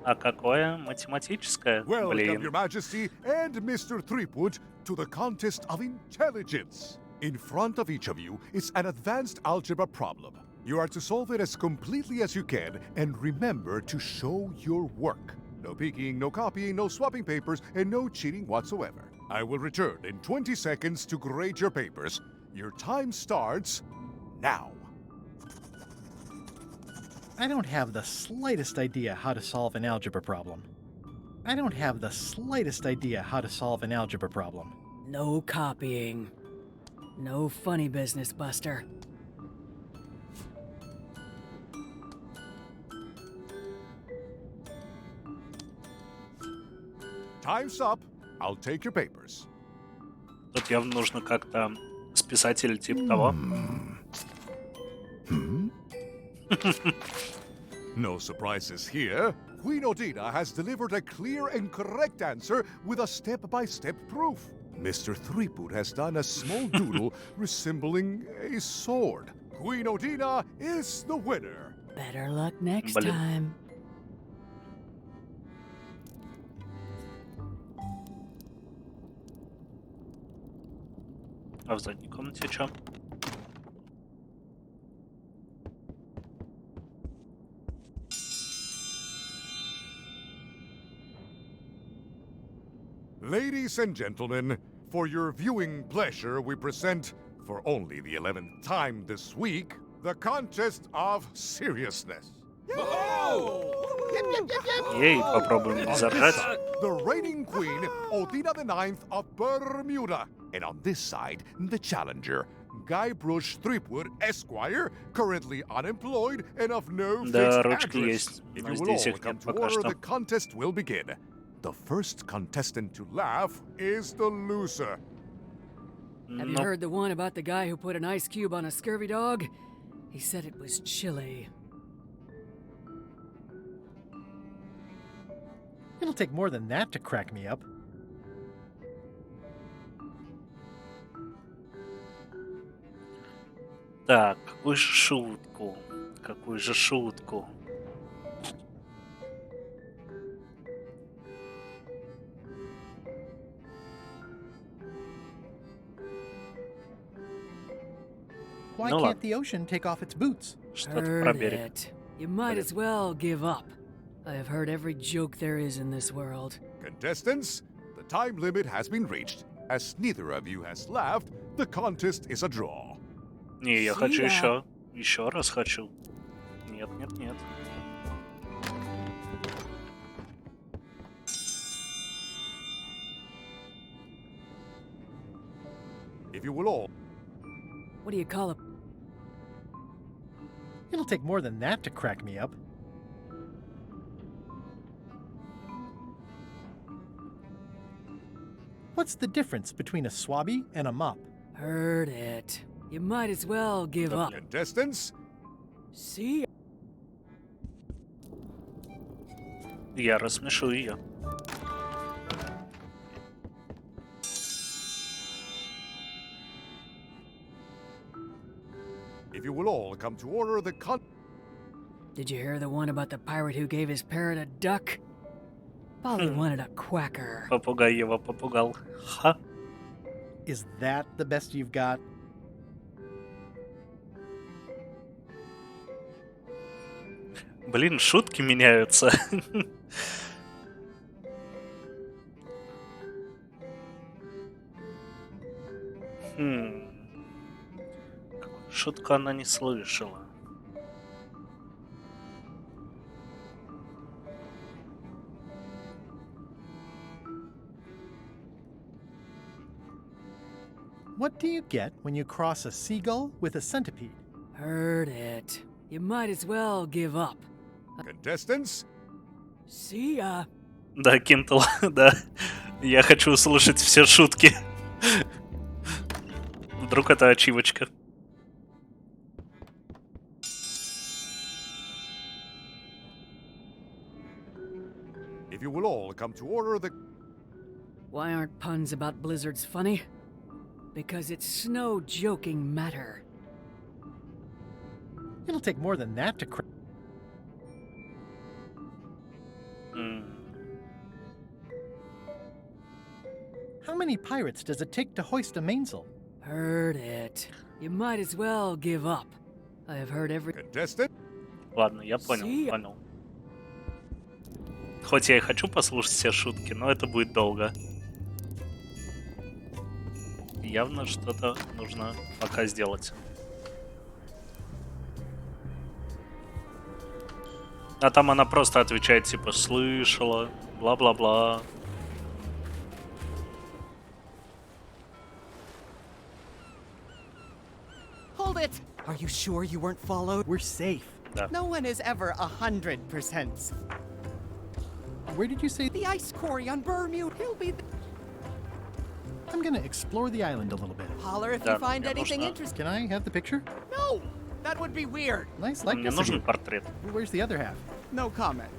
А какое? Математическое? Welcome, Блин. Your Majesty and Mr. Threepwood, to the contest of intelligence. In front of each of you is an advanced algebra problem. You are to solve it as completely as you can, and remember to show your work. No peeking, no copying, no swapping papers, and no cheating whatsoever. I will return in 20 seconds to grade your papers. Your time starts now. I don't have the slightest idea how to solve an algebra problem. I don't have the slightest idea how to solve an algebra problem. No copying. No funny business, Buster. Time's up. I'll take your papers. Тут явно нужно как-то списать или типа того. No surprises here. Queen Odina has delivered a clear and correct answer with a step-by-step proof. Mr. Threepwood has done a small doodle resembling a sword. Queen Odina is the winner. Better luck next Блин. time. А в задней комнате чё? Ladies and gentlemen, for your viewing pleasure, we present, for only the 11th time this week, the contest of seriousness. Ей, попробуем заржать. The reigning queen, Odina IX of Bermuda. And on this side, the challenger, Guybrush Threepwood, Esquire, currently unemployed and of no Да, fixed ручки address. есть, If но you will здесь all их come нет to пока order, что. the contest will begin. The first contestant to laugh is the loser. Have you heard the one about the guy who put an ice cube on a scurvy dog? He said it was chilly. It'll take more than that to crack me up. Так, какую же шутку? Какую же шутку? Why Ну can't ладно. the ocean take off its boots? Что-то Heard про берег. it. You might as well give up. I have heard every joke there is in this world. Contestants, the time limit has been reached. As neither of you has laughed, the contest is a draw. Не, я хочу See ya. еще. Еще раз хочу. Нет, нет, нет. If you will all What do you call it? It'll take more than that to crack me up. What's the difference between a swabby and a mop? Heard it. You might as well give up. contestants, See ya. Я рассмешу ее. if you will all come to order, the Did you hear the one about the pirate who gave his parrot a duck? Probably wanted a quacker. Попугай его попугал. Ха. Is that the best you've got? Блин, шутки меняются. Шутку она не слышала. What do you get when you cross a seagull with a centipede? Heard it. You might as well give up. contestants, See ya. Да, Кинтл, да. Я хочу услышать все шутки. Вдруг это ачивочка. if you will all come to order, the Why aren't puns about blizzards funny? Because it's no joking matter. It'll take more than that to crack. How many pirates does it take to hoist a mainsail? Heard it. You might as well give up. I have heard every... Contestant? Ладно, я понял. Хоть я и хочу послушать все шутки, но это будет долго. Явно что-то нужно пока сделать. А там она просто отвечает, типа, слышала, бла-бла-бла. Hold it! Are you sure you weren't followed? We're safe. Да. No one is ever 100%. Where did you say? The ice quarry on Bermuda. He'll be. I'm gonna explore the island a little bit. Holler if you find anything interesting. Can I have the picture? No! That would be weird. Nice Мне likeness. нужен портрет. Where's the other half? No comment.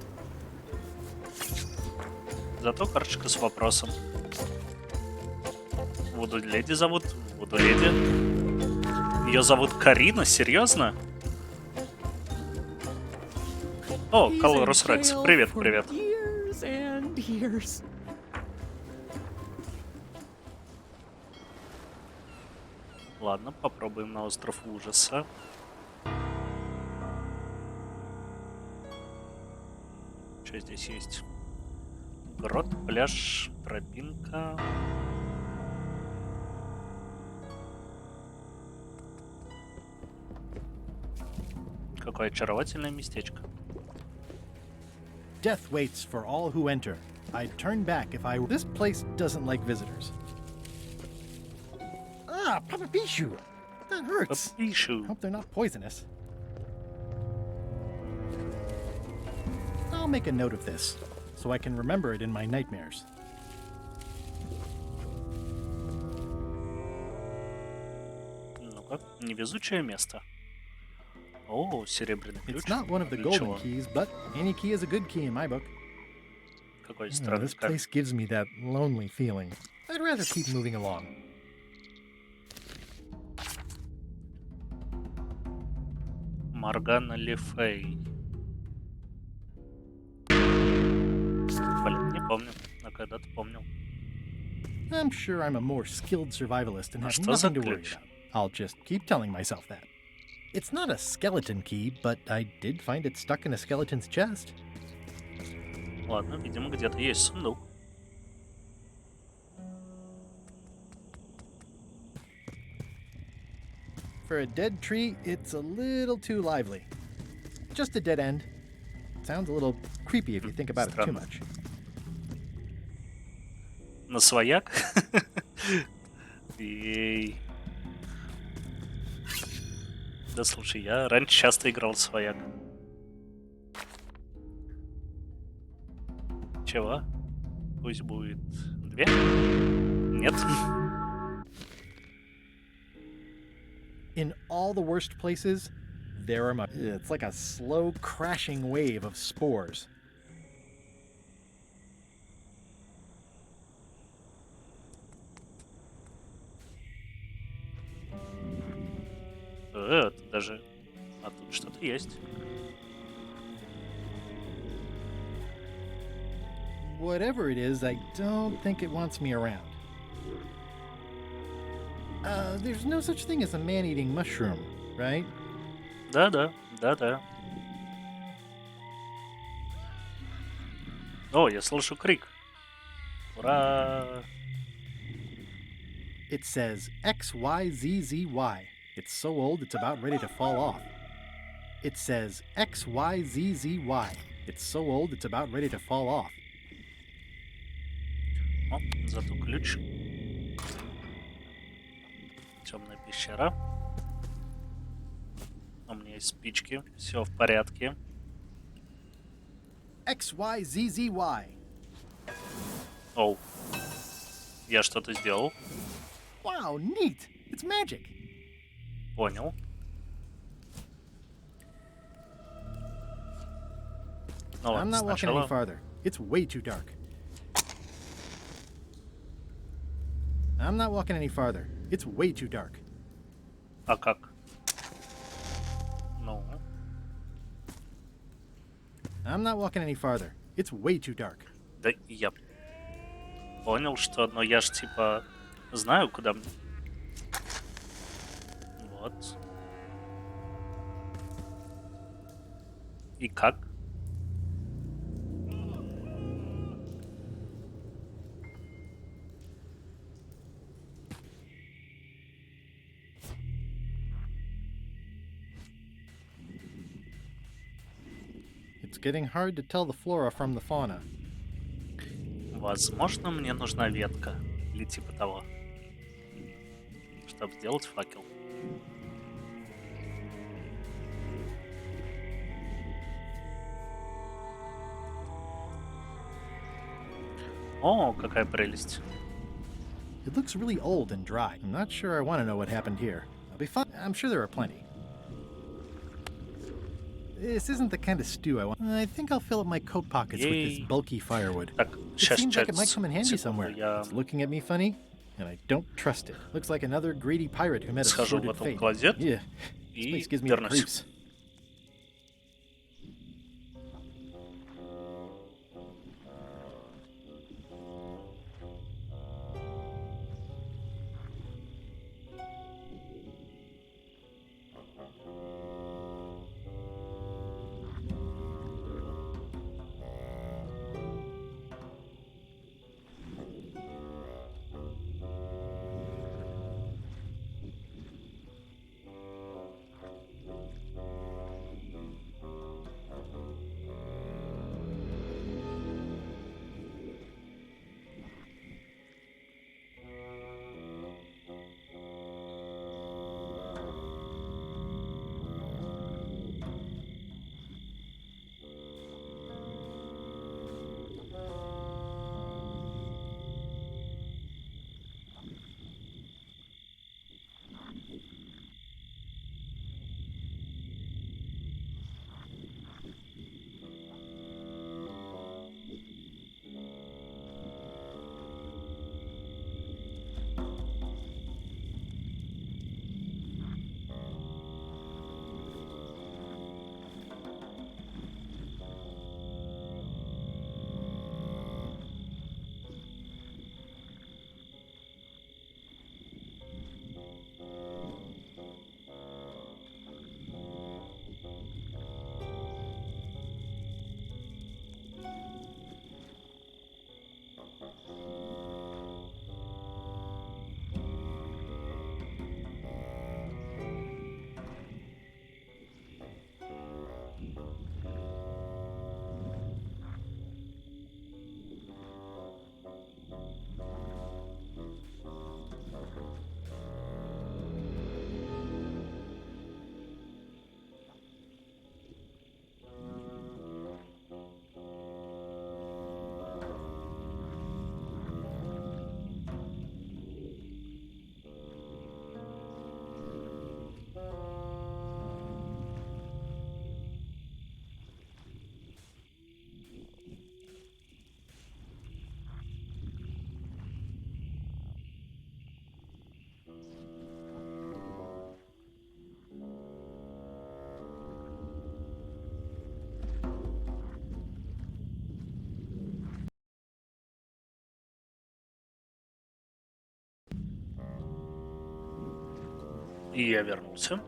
Зато карточка с вопросом. Вуду леди зовут? Вуду леди? Ее зовут Карина? Серьезно? О, Колорус Рекс. Привет, привет. Years and years. Ладно, попробуем на остров ужаса. Что здесь есть? Грот, пляж, тропинка. Какое очаровательное местечко. Death waits for all who enter. I'd turn back if I were. This place doesn't like visitors. Ah, Papa Pichu! That hurts. Pichu. Hope they're not poisonous. I'll make a note of this, so I can remember it in my nightmares. Ну-ка, невезучее место. О, серебряный ключ. It's not one of the golden keys, but any key is a good key in my book. Какой странный This place gives me that lonely feeling. I'd rather keep moving along. Моргана Ли Фей. Блин, не помню. А когда-то помнил. I'm sure I'm a more skilled survivalist and have Что за nothing to worry ключ? about. I'll just keep telling myself that. It's not a skeleton key, but I did find it stuck in a skeleton's chest. Ладно, видимо, где-то есть сундук. For a dead tree, it's a little too lively. Just a dead end. Sounds a little creepy if you think about it too Странно. much. На свояк? Ей. Да слушай, я раньше часто играл в свояк. Чего? Пусть будет 2? Нет? In all the worst places, there are it's like a slow crashing wave of spores. Тут даже... А тут что-то есть. Whatever it is, I don't think it wants me around. There's no such thing as a man-eating mushroom, right? Да-да, да-да. О, я слышу крик. Ура! It says XYZZY. It's so old it's about ready to fall off. It says XYZZY. It's so old it's about ready to fall off. О, зато ключ. Темная пещера. У меня есть спички. Все в порядке. XYZZY. Оу. Я что-то сделал. Wow, neat. It's magic. Понял. Ну I'm ладно, not walking any сначала... farther. It's way too dark. I'm not walking any farther. It's way too dark. А как? Ну... I'm not walking any farther. It's way too dark. Да я понял, что... Но я ж типа знаю, куда... Вот. И как? It's getting hard to tell the flora from the fauna. Возможно, мне нужна ветка. Или типа того. Чтобы сделать факел. О, какая прелесть. It looks really old and dry. I'm not sure I want to know what happened here. I'll be fine. I'm sure there are plenty. This isn't the kind of stew I want. I think I'll fill up my coat pockets with this Yay. bulky firewood. Так, It сейчас, seems like it might come in handy секунду, somewhere. я It's looking at me funny, and I don't trust it. Looks like another greedy pirate who met a схожу в sordid этот fate. клозет Yeah, this и place gives me the вернусь. creeps. И я вернулся.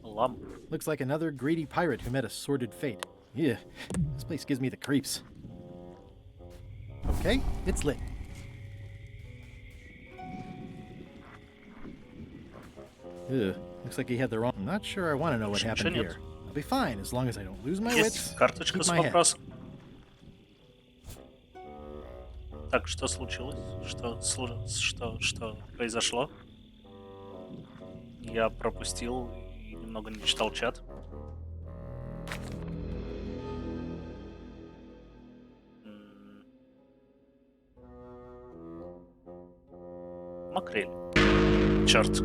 Ламп. Looks like another greedy pirate who met a sordid fate. Yeah, this place gives me the creeps. Okay, it's lit. Ugh, looks like he had the wrong... I'm not sure I want to know what Ничего happened нет. here. I'll be fine as long as I don't lose my Есть wits. карточка Keep с my head. вопросом. Так, что случилось? Что произошло? Я пропустил и немного не читал чат. Макрель. Черт.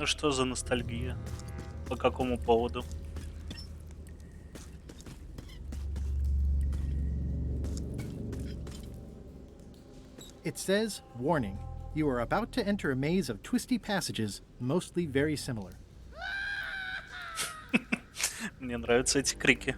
Ну что за ностальгия? По какому поводу? It says, warning, you are about to enter a maze of twisty passages, mostly very similar. Мне нравятся эти крики.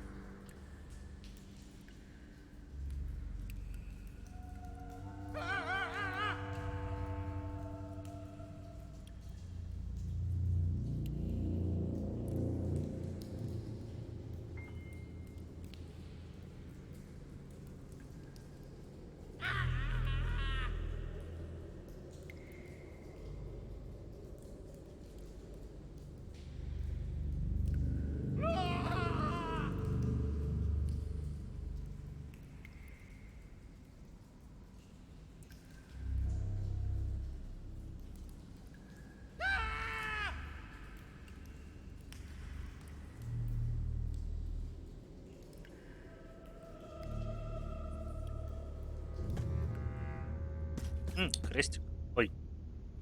Крестик. Ой,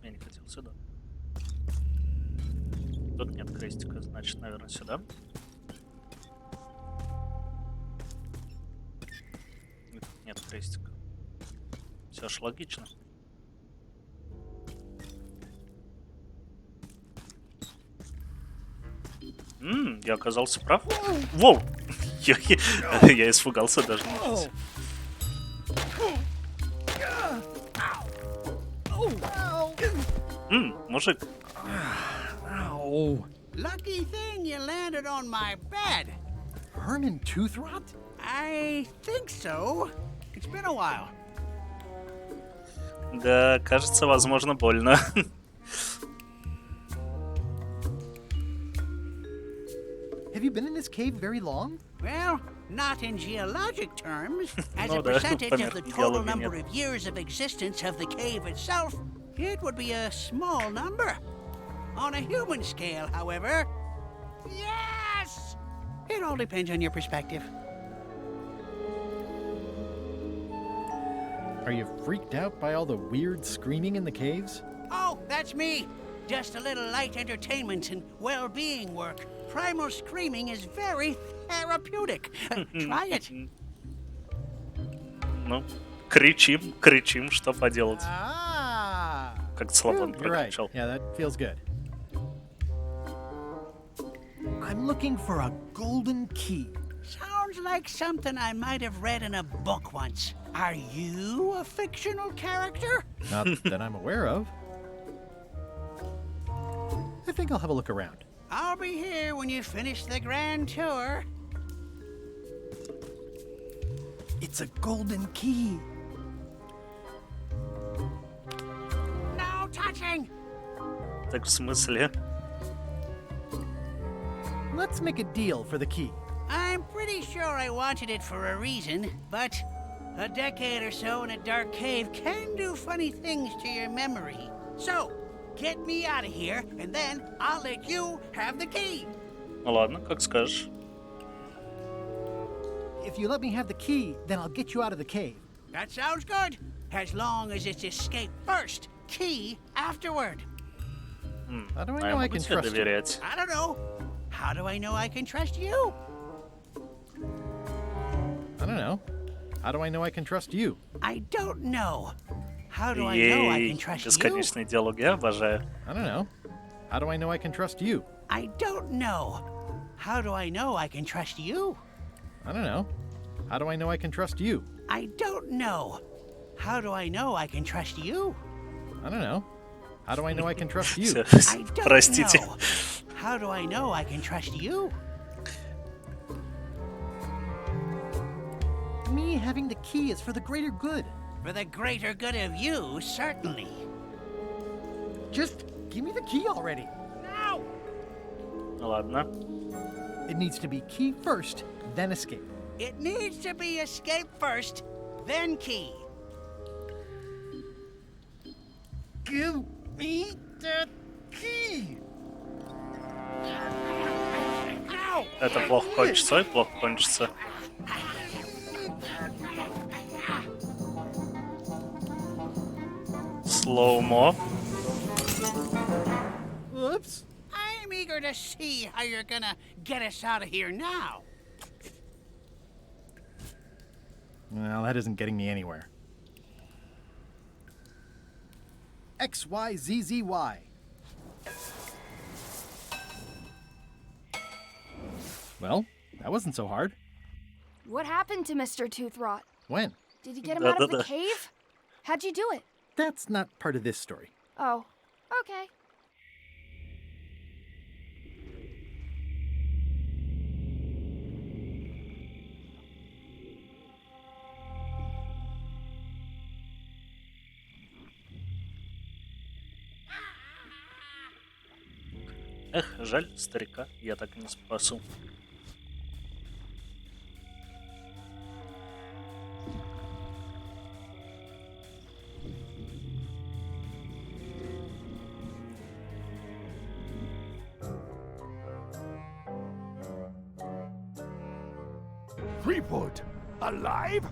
я не хотел сюда. Тут нет крестика, значит, наверное, сюда. И тут нет крестика. Все ж логично. Я оказался прав. Воу! Я испугался даже. Мужик. Oh. Lucky thing you landed on my bed. Herman tooth rot? I think so. It's been a while. Да, кажется, возможно, больно. Have you been in this cave very long? Well, not in geologic terms. As Ну a да, percentage of the понятно, total геологии number нет. of years of existence of the cave itself, it would be a small number. On a human scale, however, yes! It all depends on your perspective. Are you freaked out by all the weird screaming in the caves? Oh, that's me. Just a little light entertainment and well-being work. Primal screaming is very therapeutic. Try it. Ну, кричим, что поделать. Как Славон You're right. прокричал. Yeah, that feels good. I'm looking for a golden key. Sounds like something I might have read in a book once. Are you a fictional character? Not that I'm aware of. I think I'll have a look around. I'll be here when you finish the grand tour. It's a golden key. No touching! Так в смысле? Let's make a deal for the key. I'm pretty sure I wanted it for a reason, but a decade or so in a dark cave can do funny things to your memory. So, get me out of here, and then I'll let you have the key. Ну ладно, как скажешь. If you let me have the key, then I'll get you out of the cave. That sounds good. As long as it's escape first, key afterward. How do I А know я I могу can тебе trust you? доверять? I don't know. How do I know I can trust you? I don't know. How do I know I can trust you? I don't know. How do I know I Ей, can trust you? бесконечные диалоги, я обожаю. I don't know. How do I know I can trust you? I don't know. How do I know I can trust you? I don't know. How do I know I can trust you? I don't know. How do I know I can trust you? I don't know. How do I know I can trust you? Всё, I don't простите. know. How do I know I can trust you? Me having the key is for the greater good. For the greater good of you, certainly. Just give me the key already. No! Ну ладно. It needs to be key first, then escape. It needs to be escape first, then key. Give me the key. No! Это плохо кончится, ой, плохо кончится. Слоумо. Whoops. I'm eager to see how you're gonna get us out of here now. Well, that isn't getting me anywhere. XYZZY. Well, that wasn't so hard. What happened to Mr. Toothrot? When? Did you get him out of the cave? How'd you do it? That's not part of this story. Oh, okay. Эх, жаль старика, я так и не спасу. Threepwood? Alive?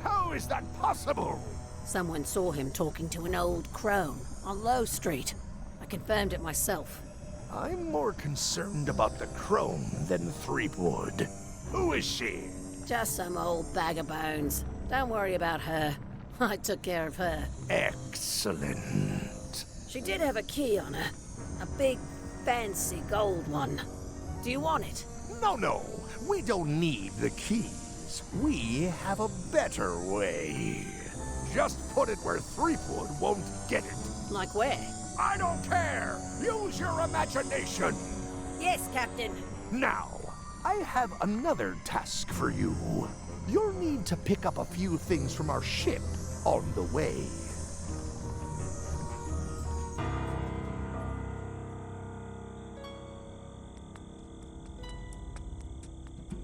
How is that possible? Someone saw him talking to an old crone on Low Street. I confirmed it myself. I'm more concerned about the crone than Threepwood. Who is she? Just some old bag of bones. Don't worry about her. I took care of her. Excellent. She did have a key on her. A big, fancy gold one. Do you want it? No. We don't need the keys. We have a better way. Just put it where Threepwood won't get it. Like where? I don't care! Use your imagination! Yes, Captain. Now, I have another task for you. You'll need to pick up a few things from our ship on the way.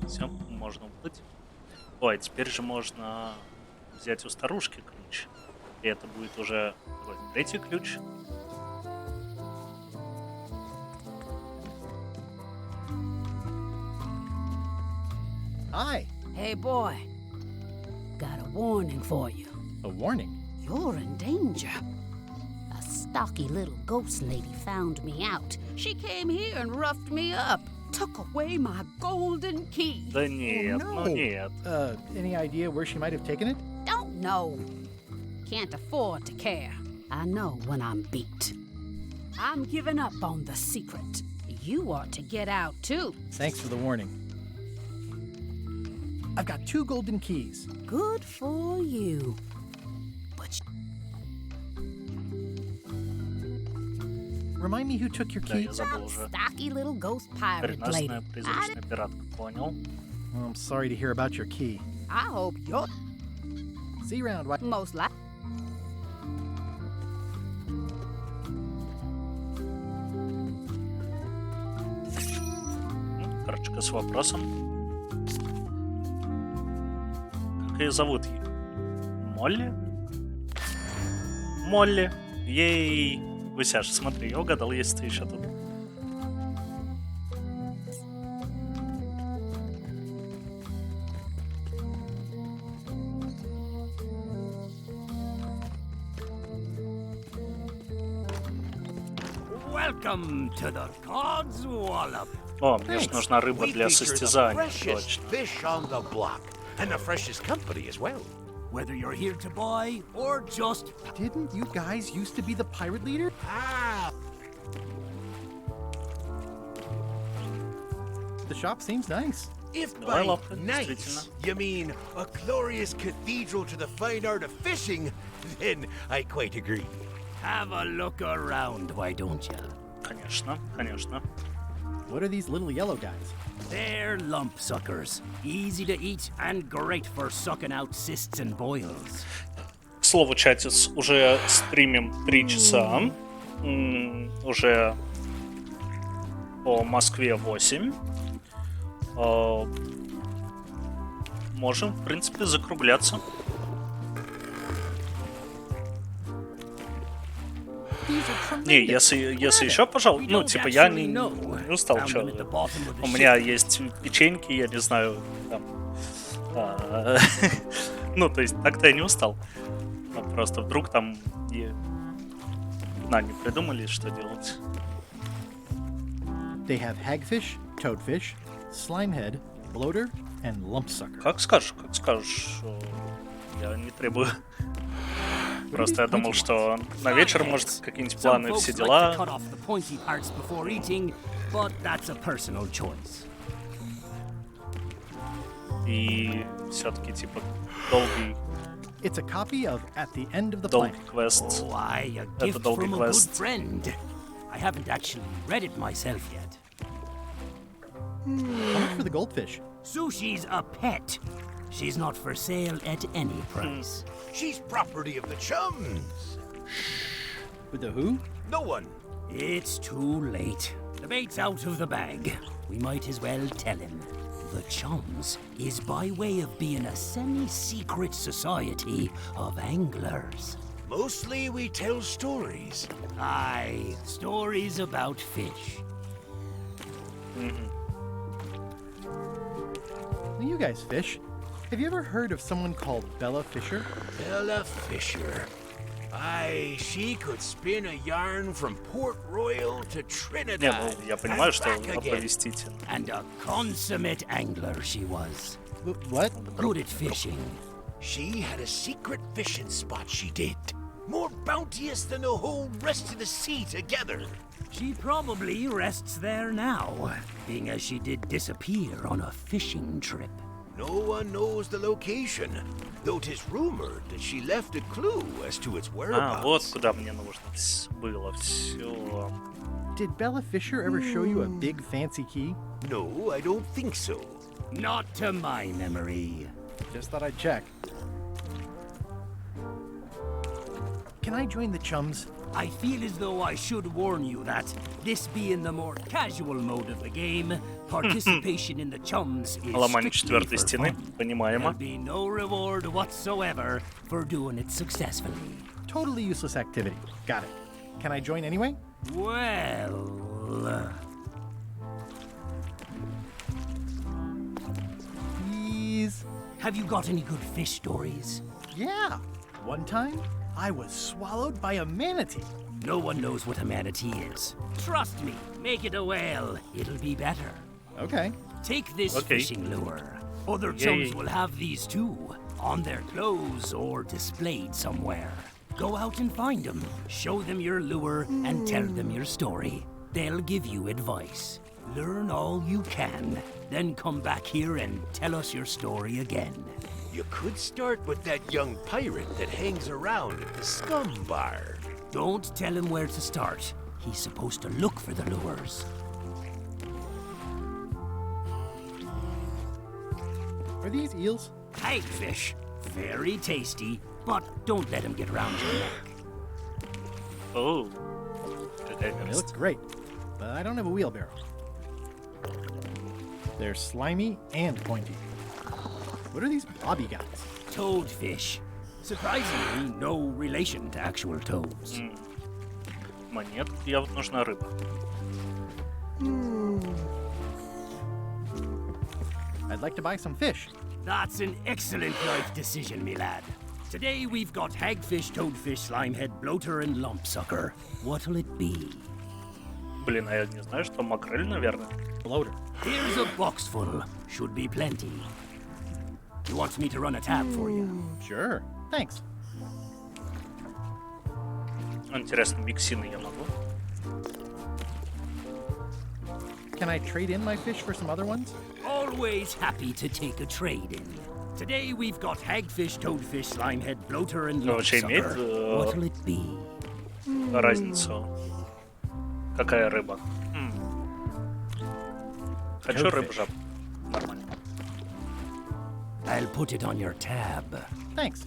Все, можно уплыть. Ой, теперь же можно взять у старушки ключ. И это будет уже третий ключ. Hi. Hey, boy. Got a warning for you. A warning? You're in danger. A stocky little ghost lady found me out. She came here and roughed me up. Took away my golden key. Да нет, Oh, no. ну нет. Any idea where she might have taken it? Don't know. Can't afford to care. I know when I'm beat. I'm giving up on the secret. You ought to get out, too. Thanks for the warning. I've got 2 golden keys. Good for you. But Remind me who took your Да, key? я забыл уже. stocky little ghost pirate lady. Прекрасная призрачная пиратка, понял. Well, I'm sorry to hear about your key. I hope you're See you around. most likely. Карточка с вопросом. Как ее зовут? Молли? Молли. Ей. Гусяш, смотри, я угадал, есть ты еще тут. Welcome to the God's Wallop. О, мне же нужна рыба для состязаний, freshest точно. fish on the block, and the freshest company as well. Whether you're here to buy or just... Didn't you guys used to be the pirate leader? Ah! The shop seems nice. If Давай by лапка, nice действительно. you mean a glorious cathedral to the fine art of fishing, then I quite agree. Have a look around, why don't you? Конечно, конечно. What are these little yellow guys? They're lump suckers. Easy to eat and great for sucking out cysts and boils. К слову, чатец, уже стримим 3 часа. Уже по Москве 8. Можем, в принципе, закругляться. Не, если еще, пожалуй, ну, типа, я не устал, что. У меня есть печеньки, я не знаю, там. Ну, то есть, так-то я не устал. Просто вдруг там не придумали, что делать. They have hagfish, toadfish, slimehead, bloater, and lumpsucker. Как скажешь, как скажешь. Я не требую. Просто я думал, что на вечер, может, какие-нибудь планы, все дела. И все-таки типа долгий. It's a copy of At the End of the Долгий Plank. квест. Oh, aye, a Это gift долгий from a good квест. friend. I haven't actually read it myself yet. How much for the goldfish? Sushi's a pet. She's not for sale at any price. She's property of the chums. With the who? No one. It's too late. The bait's out of the bag. We might as well tell him. The Chums is by way of being a semi-secret society of anglers. Mostly we tell stories. Aye, stories about fish. You guys fish. Have you ever heard of someone called Bella Fisher? Bella Fisher. Aye, she could spin a yarn from Port Royal to Trinidad. Не, ну я понимаю, что and back again. оповестите. And a consummate angler she was. What? Good at fishing. She had a secret fishing spot, she did. More bounteous than the whole rest of the sea together. She probably rests there now, being as she did disappear on a fishing trip. No one knows the location, though 'tis rumored that she left a clue as to its whereabouts. Вот куда мне нужно было все. Did Bella Fisher ever show you a big fancy key? No, I don't think so. Not to my memory. Just thought I'd check. Can I join the Chums? I feel as though I should warn you that, this being the more casual mode of the game, participation in the Chums is Ломание strictly четвертой for стены. fun. Понимаемо. There'll be no reward whatsoever for doing it successfully. Totally useless activity. Got it. Can I join anyway? Well... Please? Have you got any good fish stories? Yeah. One time, I was swallowed by a manatee. No one knows what a manatee is. Trust me, make it a whale. It'll be better. Okay. Take this Okay. fishing lure. Other chums will have these too, on their clothes or displayed somewhere. Go out and find them, show them your lure, and tell them your story. They'll give you advice. Learn all you can, then come back here and tell us your story again. You could start with that young pirate that hangs around at the Scum Bar. Don't tell him where to start. He's supposed to look for the lures. Are these eels? Hagfish. Very tasty, but don't let him get around your neck. Oh. Какая They гадость. look great, but I don't have a wheelbarrow. They're slimy and pointy. What are these blobby guys? Toadfish. Surprisingly, no relation to actual toads. Монет. Явно нужна рыба. I'd like to buy some fish. That's an excellent life decision, me lad. Today we've got hagfish, toadfish, slimehead, bloater, and lumpsucker. What'll it be? Блин, а я не знаю, что макрель, наверное. Bloater. Here's a box full. Should be plenty. You want me to run a tab for you? Sure. Thanks. Интересно, миксины я могу? Can I trade in my fish for some other ones? Always happy to take a trade in. Today we've got hagfish, toadfish, slimehead, bloater, and Вообще имеет lumpsucker. What'll it be? разницу? Какая рыба? Хочу рыбу жаб. Нормально. I'll put it on your tab. Thanks.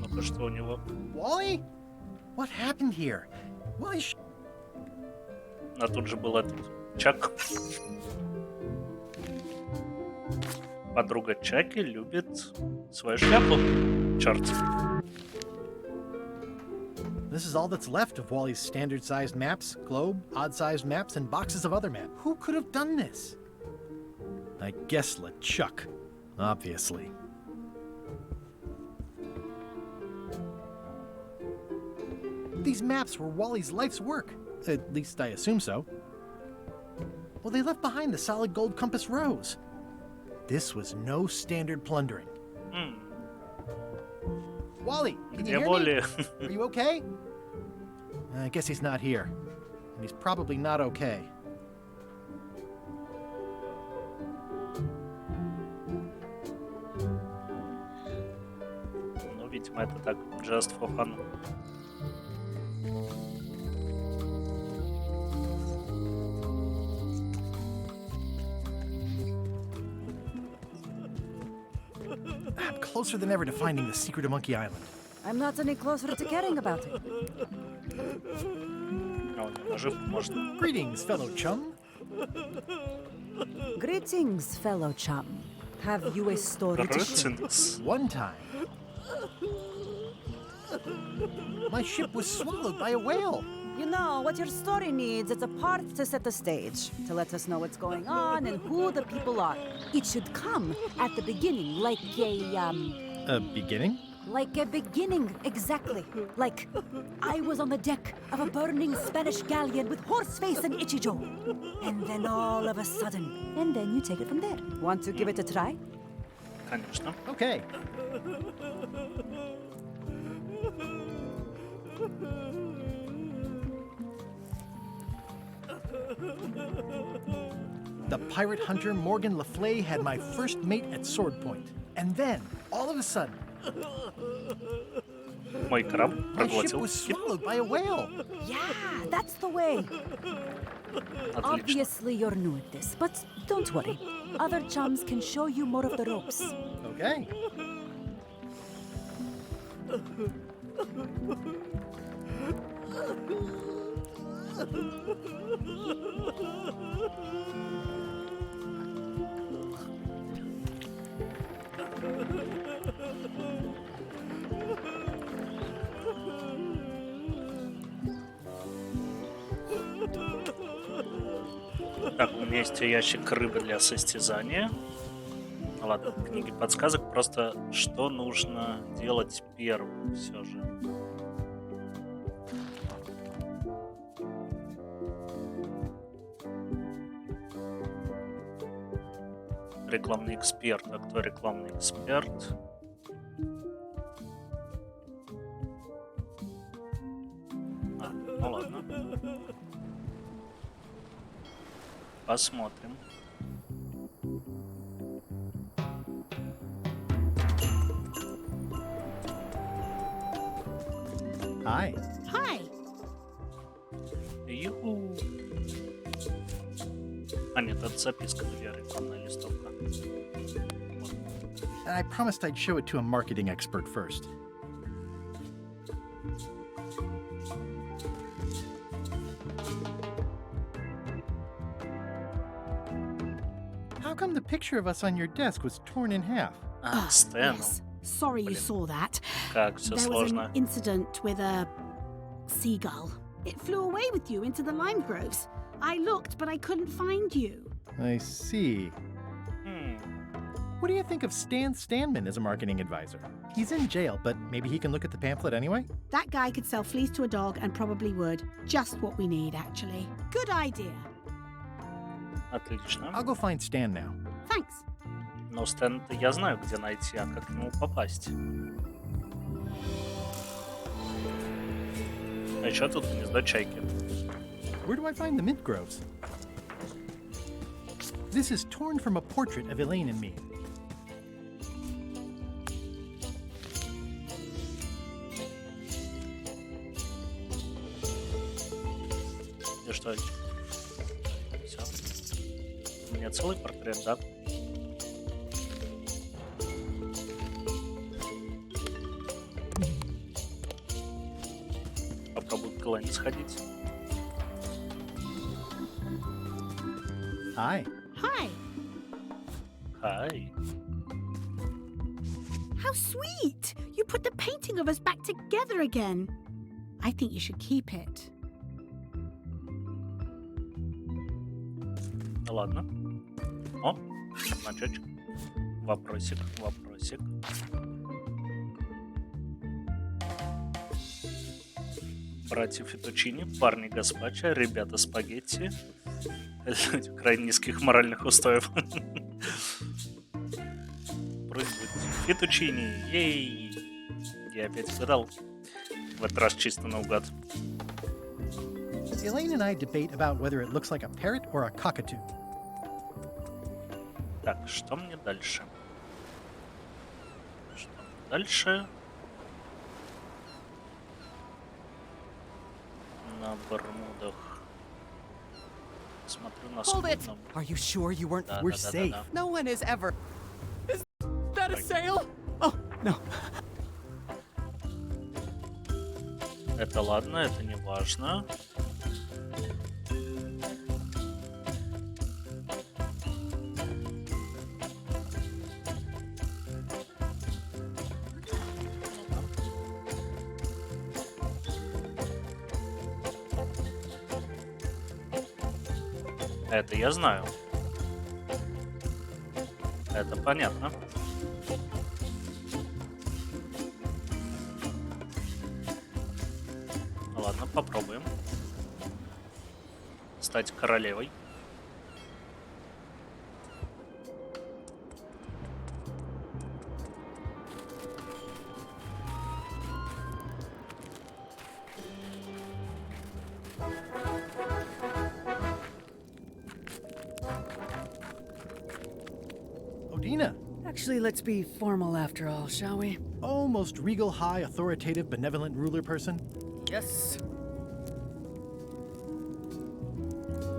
Ну-ка, что у него? Wally? What happened here? Wally А тут же был этот Чак. Подруга Чаки любит свою шляпу. Черт. This is all that's left of Wally's standard-sized maps, globe, odd-sized maps, and boxes of other maps. Who could have done this? I guess LeChuck, obviously. These maps were Wally's life's work. At least I assume so. Well, they left behind the solid gold compass rose. This was no standard plundering. Wally, can you hear me? Are you okay? I guess he's not here. And he's probably not okay. Ну, видимо, это так, just for fun. I'm closer than ever to finding the secret of Monkey Island. I'm not any closer to caring about it. Greetings, fellow chum. Greetings, fellow chum. Have you a story to share? One time, my ship was swallowed by a whale. You know, what your story needs is a part to set the stage, to let us know what's going on and who the people are. It should come at the beginning, like A beginning? Like a beginning, exactly. Like, I was on the deck of a burning Spanish galleon with Horseface and Itchy Joe. And then all of a sudden, and then you take it from there. Want to give it a try? Конечно. Okay. The pirate hunter Morgan Le Fay had my first mate at sword point. And then, all of a sudden, Мой краб my ship проглотил. was swallowed by a whale. Yeah, that's the way. Obviously, you're new at this, but don't worry. Other chums can show you more of the ropes. Okay. Так, у меня есть ящик рыбы для состязания. Ладно, книги подсказок. Просто что нужно делать первым все же. Рекламный эксперт. А кто рекламный эксперт? Ну ладно. Посмотрим. Hi. Hi. Ю. А нет, это записка, где рекламная листовка. I promised I'd show it to a marketing expert first. How come the picture of us on your desk was torn in half? А, Стэну. Yes. Sorry you saw that. Как все There was сложно. an incident with a seagull. It flew away with you into the lime groves. I looked, but I couldn't find you. I see. What do you think of Stan Stanman as a marketing advisor? He's in jail, but maybe he can look at the pamphlet anyway? That guy could sell fleece to a dog and probably would. Just what we need, actually. Good idea. Отлично. I'll go find Stan now. Thanks. Но Стэн-то я знаю, где найти, а как к нему попасть. А еще тут гнездо чайки. Where do I find the mint groves? This is torn from a portrait of Elaine and me. И что? Все. У меня целый портрет, да? Попробую к Элайне сходить. Hi. Hi. Хай. How sweet! You put the painting of us back together again. I think you should keep it. Ладно. О, значочек. Вопросик. Братья Фетучини, парни Гаспачо, ребята Спагетти. Люди крайне низких моральных устоев. Просьба Фетучини, ей! Я опять угадал. В этот раз чисто наугад. Elaine and I debate about whether it looks like a parrot or a cockatoo. Так, что мне дальше? Дальше на Бермудах. Смотрю на Hold it! судном. Are you sure you weren't? Да, We're да, да, safe. да. No one is ever. Is that a sail? Oh, no. Это ладно, это не важно. Это я знаю. Это понятно. Ладно, попробуем. Стать королевой. Odina. Actually, let's be formal after all, shall we? Oh, most regal, high, authoritative, benevolent ruler person. Yes.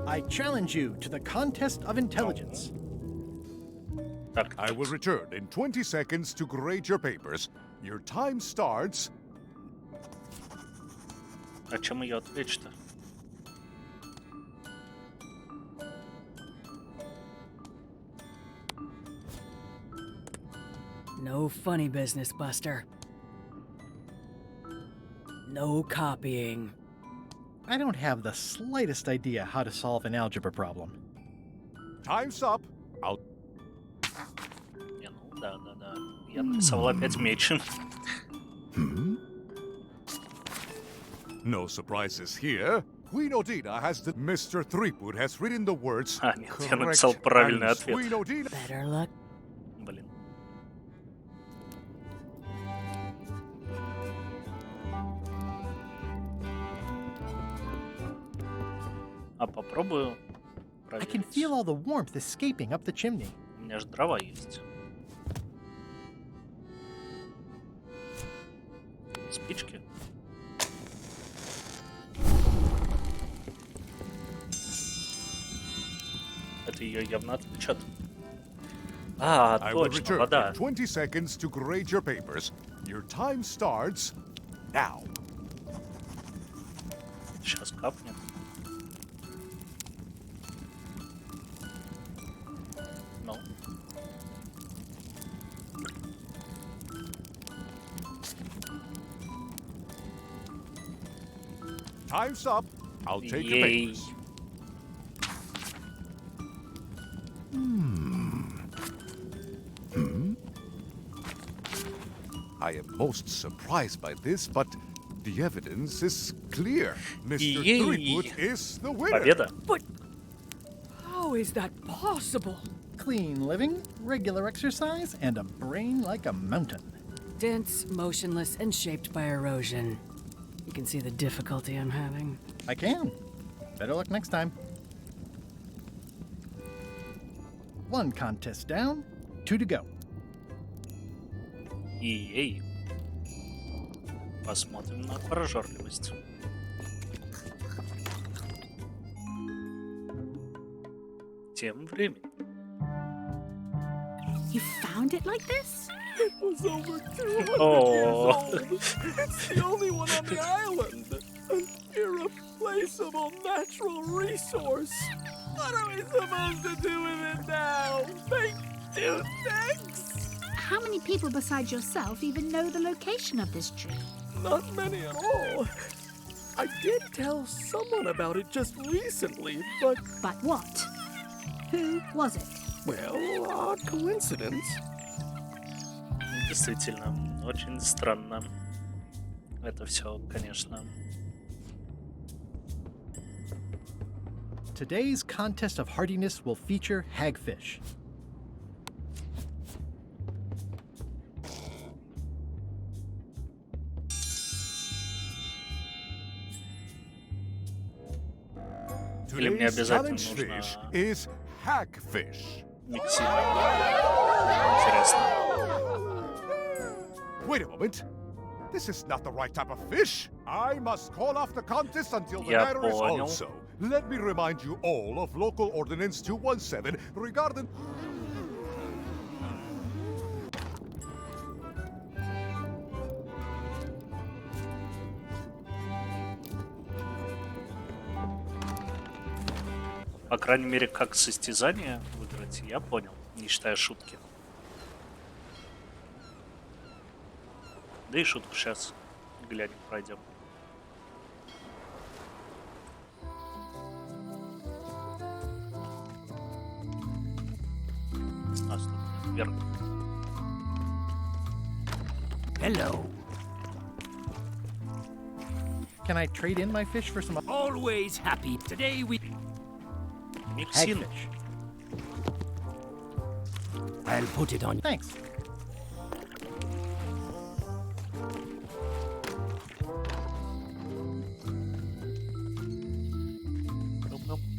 I challenge you to the contest of intelligence. I will return in 20 seconds to grade your papers. Your time starts... О чем ее отвлечь-то? No funny business, Buster. No copying. I don't have the slightest idea how to solve an algebra problem. Time's up. I'll... Да. Я нарисовал опять меч. No surprises here. Queen Odina has the... Mr. Threepwood has written the words... А, нет, я написал правильный and ответ. Queen Odina... Better luck. Блин. А попробую I can проверить. feel all the warmth escaping up the chimney. У меня же дрова есть. Спички. Это ее явно отвлечет. А, I will точно, return вода. in 20 seconds to grade your papers. Your time starts now. Сейчас капнет. Ну. Time's up. I'll take your Ей. papers. I am most surprised by this, but the evidence is clear. Mr. Yay. Threepwood is the winner. Победа. But how is that possible? Clean living, regular exercise, and a brain like a mountain. Dense, motionless, and shaped by erosion. You can see the difficulty I'm having. I can. Better luck next time. One contest down, 2 to go. Ей. Посмотрим на прожорливость. Тем временем. You found it like this? It was over 200 Oh. years old. It's the only one on the island. An irreplaceable natural resource. What are we supposed to do with it now? Make two things? How many people besides yourself even know the location of this tree? Not many at all. tell someone about it just recently, but... But what? Who was it? Well, odd coincidence. Действительно, очень странно. Это все, конечно. Today's contest of hardiness will feature hagfish. Или мне Today's обязательно challenge нужно fish is hagfish. миксировать? Интересно. Wait a moment. This is not the right type of fish. I must call off the contest until the Я matter is понял. also. Let me remind you all of Local Ordinance 217 regarding... По крайней мере, как состязание выиграть, я понял, не считая шутки. Да и шутку сейчас глянем, пройдем. А, стоп, вверх. Hello. Can I trade in my fish for some Always happy. Today we... Миксин. hagfish? I'll put it on. Thanks.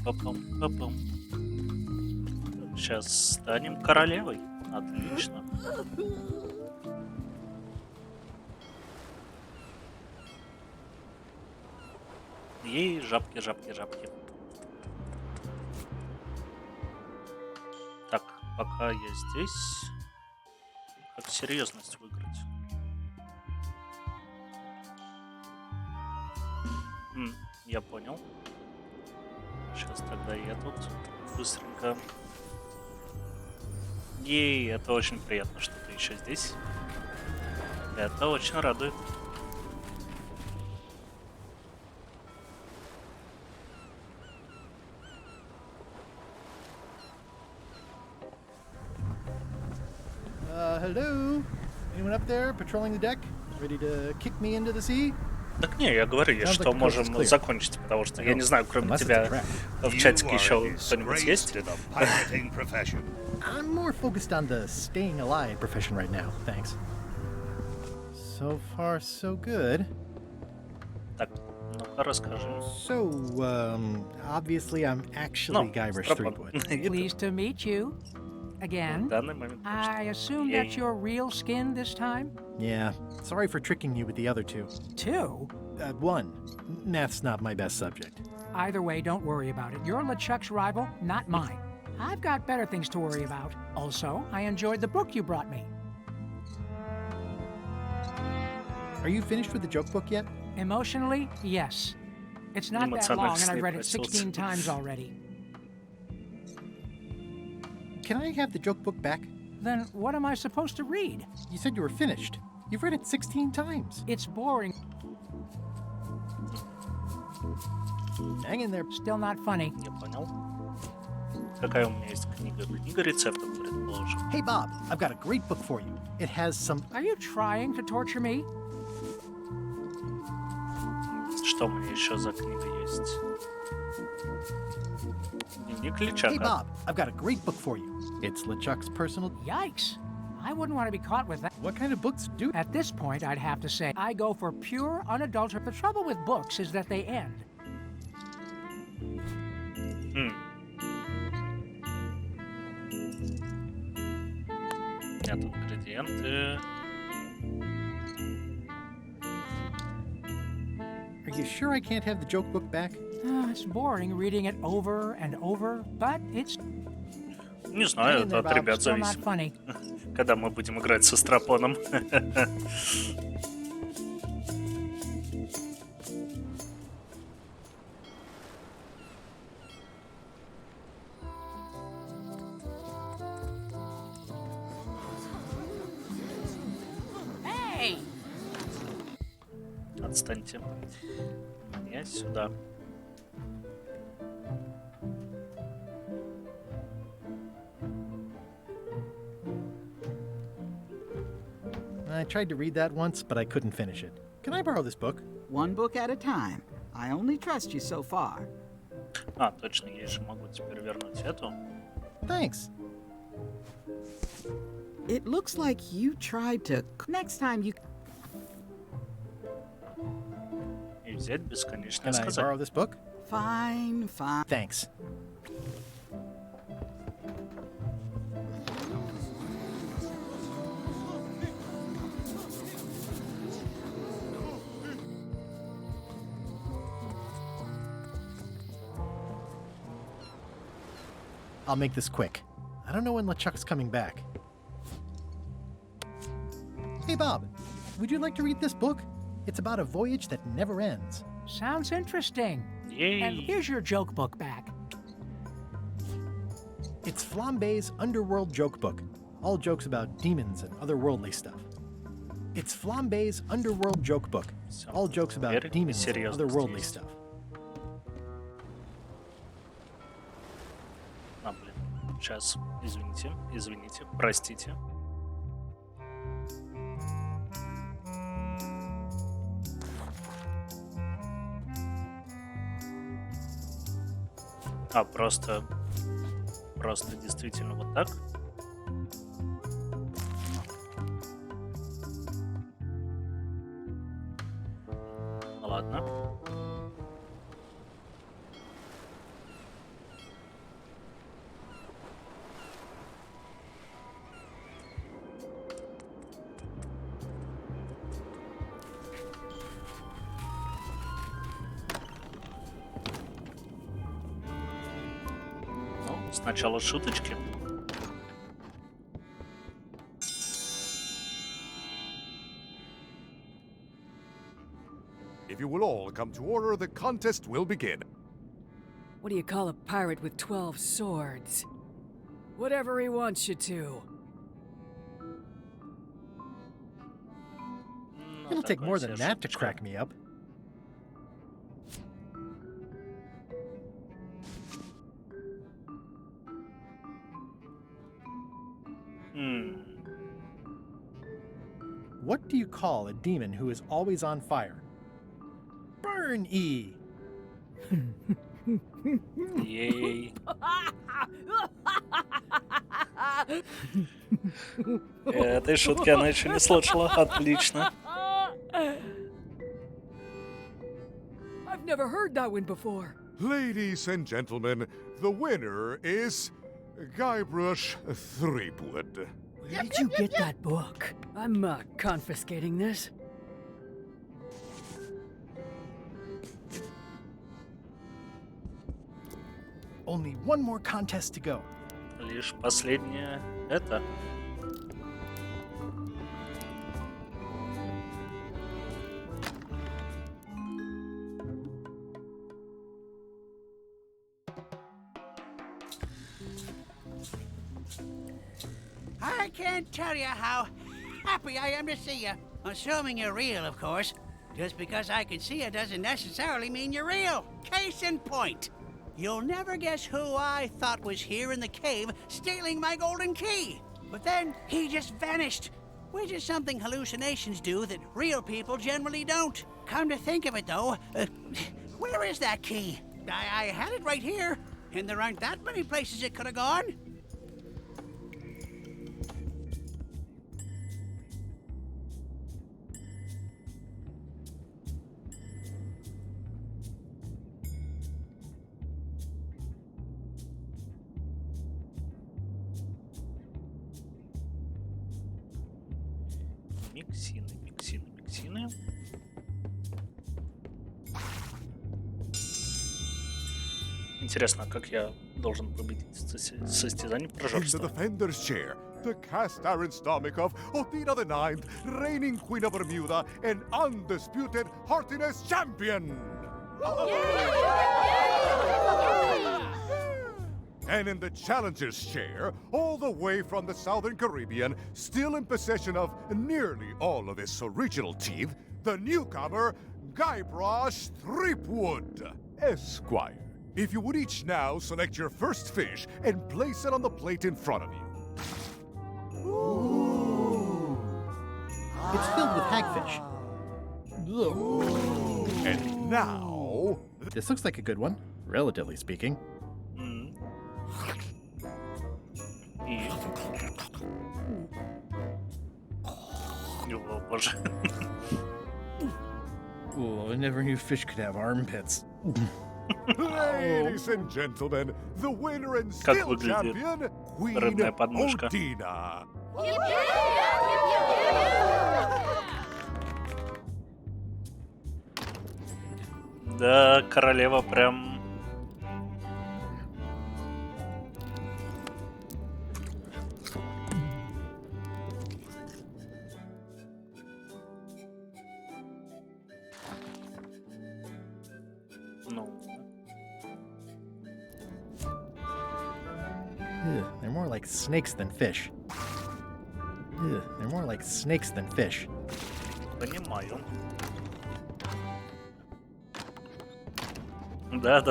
Пам-пам-пам-пам. Сейчас станем королевой. Отлично. Ей, жабки, жабки, жабки. Так, пока я здесь, как серьезность выиграть? Я понял. Сейчас тогда я тут быстренько. Ей, это очень приятно, что ты еще здесь. Это очень радует. Hello? Anyone up there patrolling the deck? Ready to kick me into the sea? Так не, я говорю, Sounds что like the coast is можем clear. закончить, потому что я не знаю, кроме Unless it's a тебя trap. в чатике еще кто-нибудь есть? I'm more focused on the staying alive profession right now, thanks. So far, so good. Так, ну-ка расскажи. So, obviously I'm actually Guybrush Threepwood. Pleased to meet you. Again. I assume that's your real skin this time? Yeah, sorry for tricking you with the other two. Two? One, math's not my best subject. Either way, don't worry about it. You're LeChuck's rival, not mine. I've got better things to worry about. Also, I enjoyed the book you brought me. Are you finished with the joke book yet? Emotionally, yes. It's not that long, and I've read it 16 times already. Can I have the joke book back? Then what am I supposed to read? You said you were finished. You've read it 16 times. It's boring. Hang in there. Still not funny. Я понял. Какая у меня есть книга? Книга рецептов, предположим. Hey, Bob, I've got a great book for you. It has some... Are you trying to torture me? Что у меня еще за книга есть? Дневник Личака. Hey, Bob, I've got a great book for you. It's LeChuck's personal... Yikes. I wouldn't want to be caught with that. What kind of books do... At this point, I'd have to say, I go for pure, unadulterated... The trouble with books is that they end. Нет, ингредиенты. Are you sure I can't have the joke book back? It's boring reading it over and over, but it's... Не знаю, это от ребят Still not зависит. funny. Когда мы будем играть со Страпоном. отстаньте. Мне сюда. I tried to read that once, but I couldn't finish it. Can I borrow this book? One book at a time. I only trust you so far. А, точно, я же могу теперь вернуть эту. Thanks. It looks like you tried to... Next time you... И взять бесконечно Can I сказать. borrow this book? Fine, fine. Thanks. I'll make this quick. I don't know when LeChuck's coming back. Hey, Bob, would you like to read this book? It's about a voyage that never ends. Sounds interesting. Yay. And here's your joke book back. It's Flambe's Underworld Joke Book. All jokes about demons and otherworldly stuff. It's Flambe's Underworld Joke Book. All jokes about demons and otherworldly stuff. А, блин. Сейчас. Извините. Простите. А, просто действительно вот так. Ну ладно. Сначала шуточки. If you will all come to order, the contest will begin. What do you call a pirate with 12 swords? Whatever he wants you to. It'll take more than that to crack me up. What do you call a demon who is always on fire? Burn E! Ей. Этой шутки она еще не слышала. Отлично. I've never heard that one before. Ladies and gentlemen, the winner is Guybrush Threepwood. Where did you get that book? I'm confiscating this. Only one more contest to go. Лишь последнее это. I can't tell you how happy I am to see you. Assuming you're real, of course. Just because I can see you doesn't necessarily mean you're real. Case in point. You'll never guess who I thought was here in the cave stealing my golden key. But then he just vanished. Which is something hallucinations do that real people generally don't. Come to think of it, though, where is that key? I had it right here, and there aren't that many places it could have gone. Миксины. Интересно, как я должен победить в состязании In the прожорства? defender's chair, the cast iron stomach of Othina the Ninth, reigning Queen of Bermuda and undisputed heartiness champion! And in the challenger's chair, all the way from the Southern Caribbean, still in possession of nearly all of his original teeth, the newcomer, Guybrush Threepwood, Esquire. If you would each now select your first fish and place it on the plate in front of you. It's filled with hagfish. And now... This looks like a good one, relatively speaking. И... О, боже. Oh, I never knew fish could have armpits. Ladies and gentlemen, the winner and Как still выглядит champion, Queen рыбная подмышка? Odina. Да, королева прям... Ну, Ugh, they're more like snakes than fish. Ugh, they're more like snakes than fish. понимаю. Да.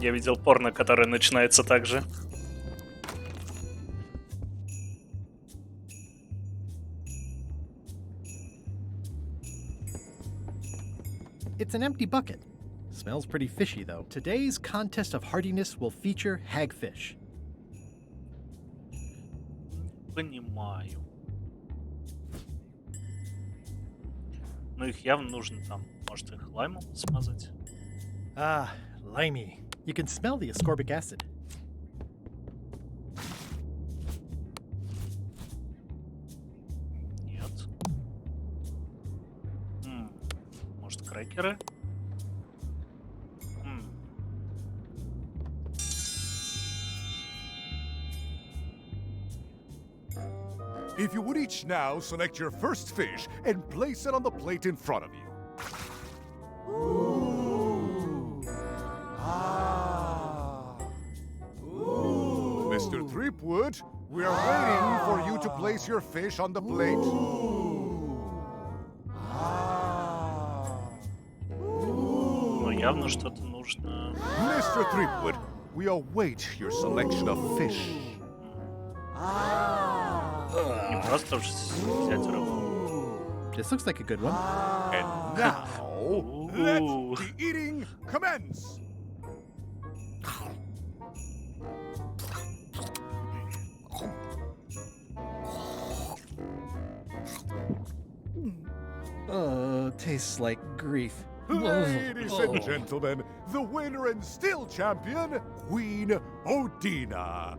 Я видел порно, которое начинается так же. It's an empty bucket. Smells pretty fishy, though. Today's contest of hardiness will feature hagfish. Понимаю. Ну их явно нужно там, может их лаймом смазать? Ah, limey. You can smell the ascorbic acid. Нет. Может крекеры? If you would each now select your first fish and place it on the plate in front of you. Mr. Threepwood, we are waiting for you to place your fish on the plate. Ну явно что-то нужно. Mr. Threepwood, we await your selection of fish. Не просто взять рыбу. This looks like a good one. And now, let the eating commence! Tastes like grief. Ladies and gentlemen, the winner and still champion, Queen Odina.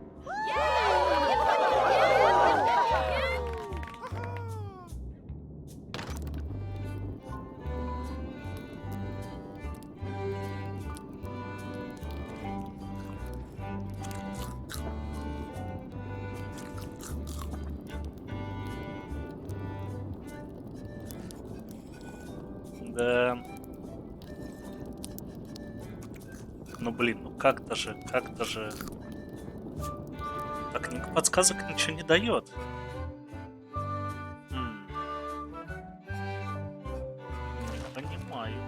Да. Ну блин, ну как-то же. Так, книга подсказок ничего не дает. Не понимаю.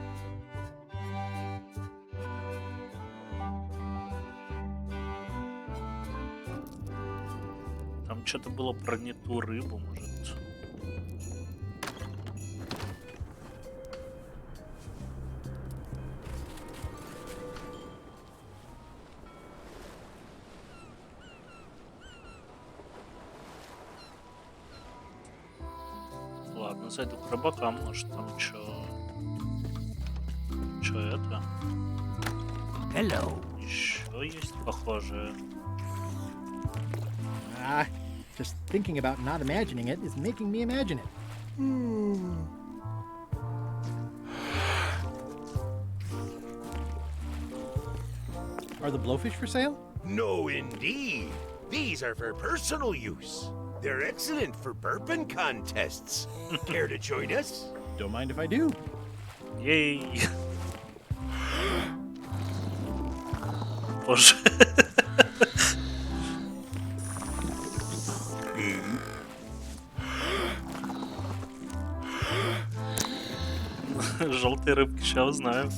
Там что-то было про не ту рыбу, может. Ладно, зайду к рыбакам, может там чё это? Hello. Еще есть похожее. Just thinking about not imagining it is making me imagine it. Are the blowfish for sale? No, indeed. These are for personal use. They're excellent for burping contests. Care to join us? Don't mind if I do. Yay! Боже. Желтые рыбки, сейчас узнаю.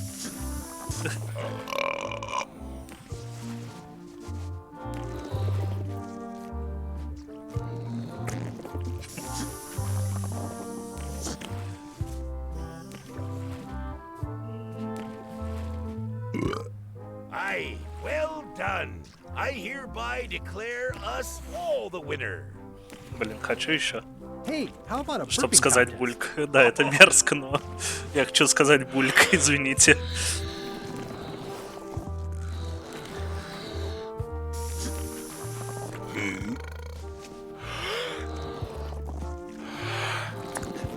Aye, well done. I hereby declare us all the winner. Блин, хочу еще. Hey, how about a Чтоб burping сказать contest? бульк. Да, это мерзко, но я хочу сказать бульк, извините.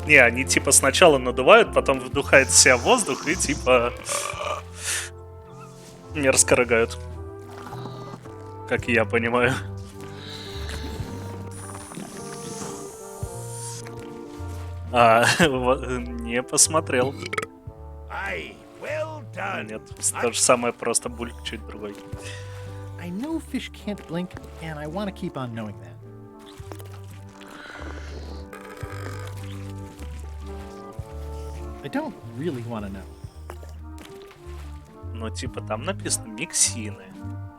Не, они типа сначала надувают, потом вдыхают в себя воздух и типа мерзко рыгают. Как я понимаю. Не посмотрел. Aye, well done. Нет, то же самое, просто бульк чуть другой. I know fish can't blink, and I want to keep on knowing that. I don't really want to know. Ну, типа, там написано миксины,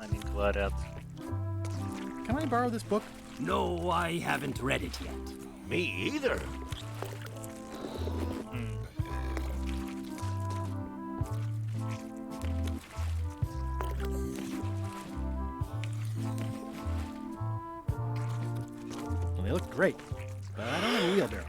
они говорят. Can I borrow this book? No, I haven't read it yet. Me either. Well, they look great, but I don't have a wheelbarrow.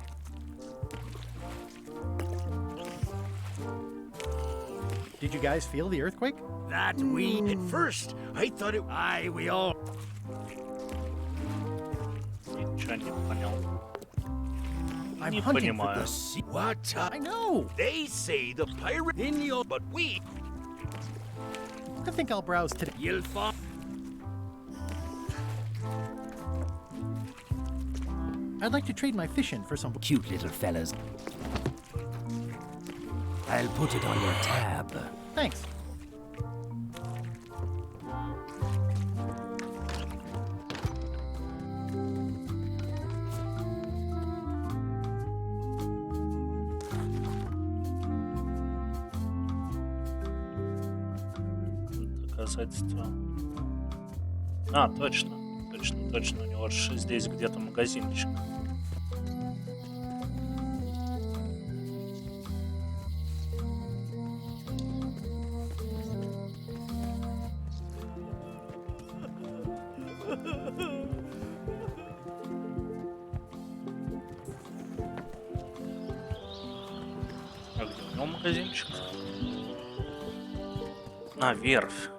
Did you guys feel the earthquake? That we... At first, I thought it... Aye, we all... Ничего не понял. I'm Не hunting понимаю. for the sea. What? I know. They say the pirate in your... But we... I think I'll browse today. You'll find... I'd like to trade my fish in for some Cute little fellas. I'll put it on your tab. Thanks. Доказательства. А, точно. Точно. У него же здесь где-то магазинчик. А где у него магазинчик? А, верфь.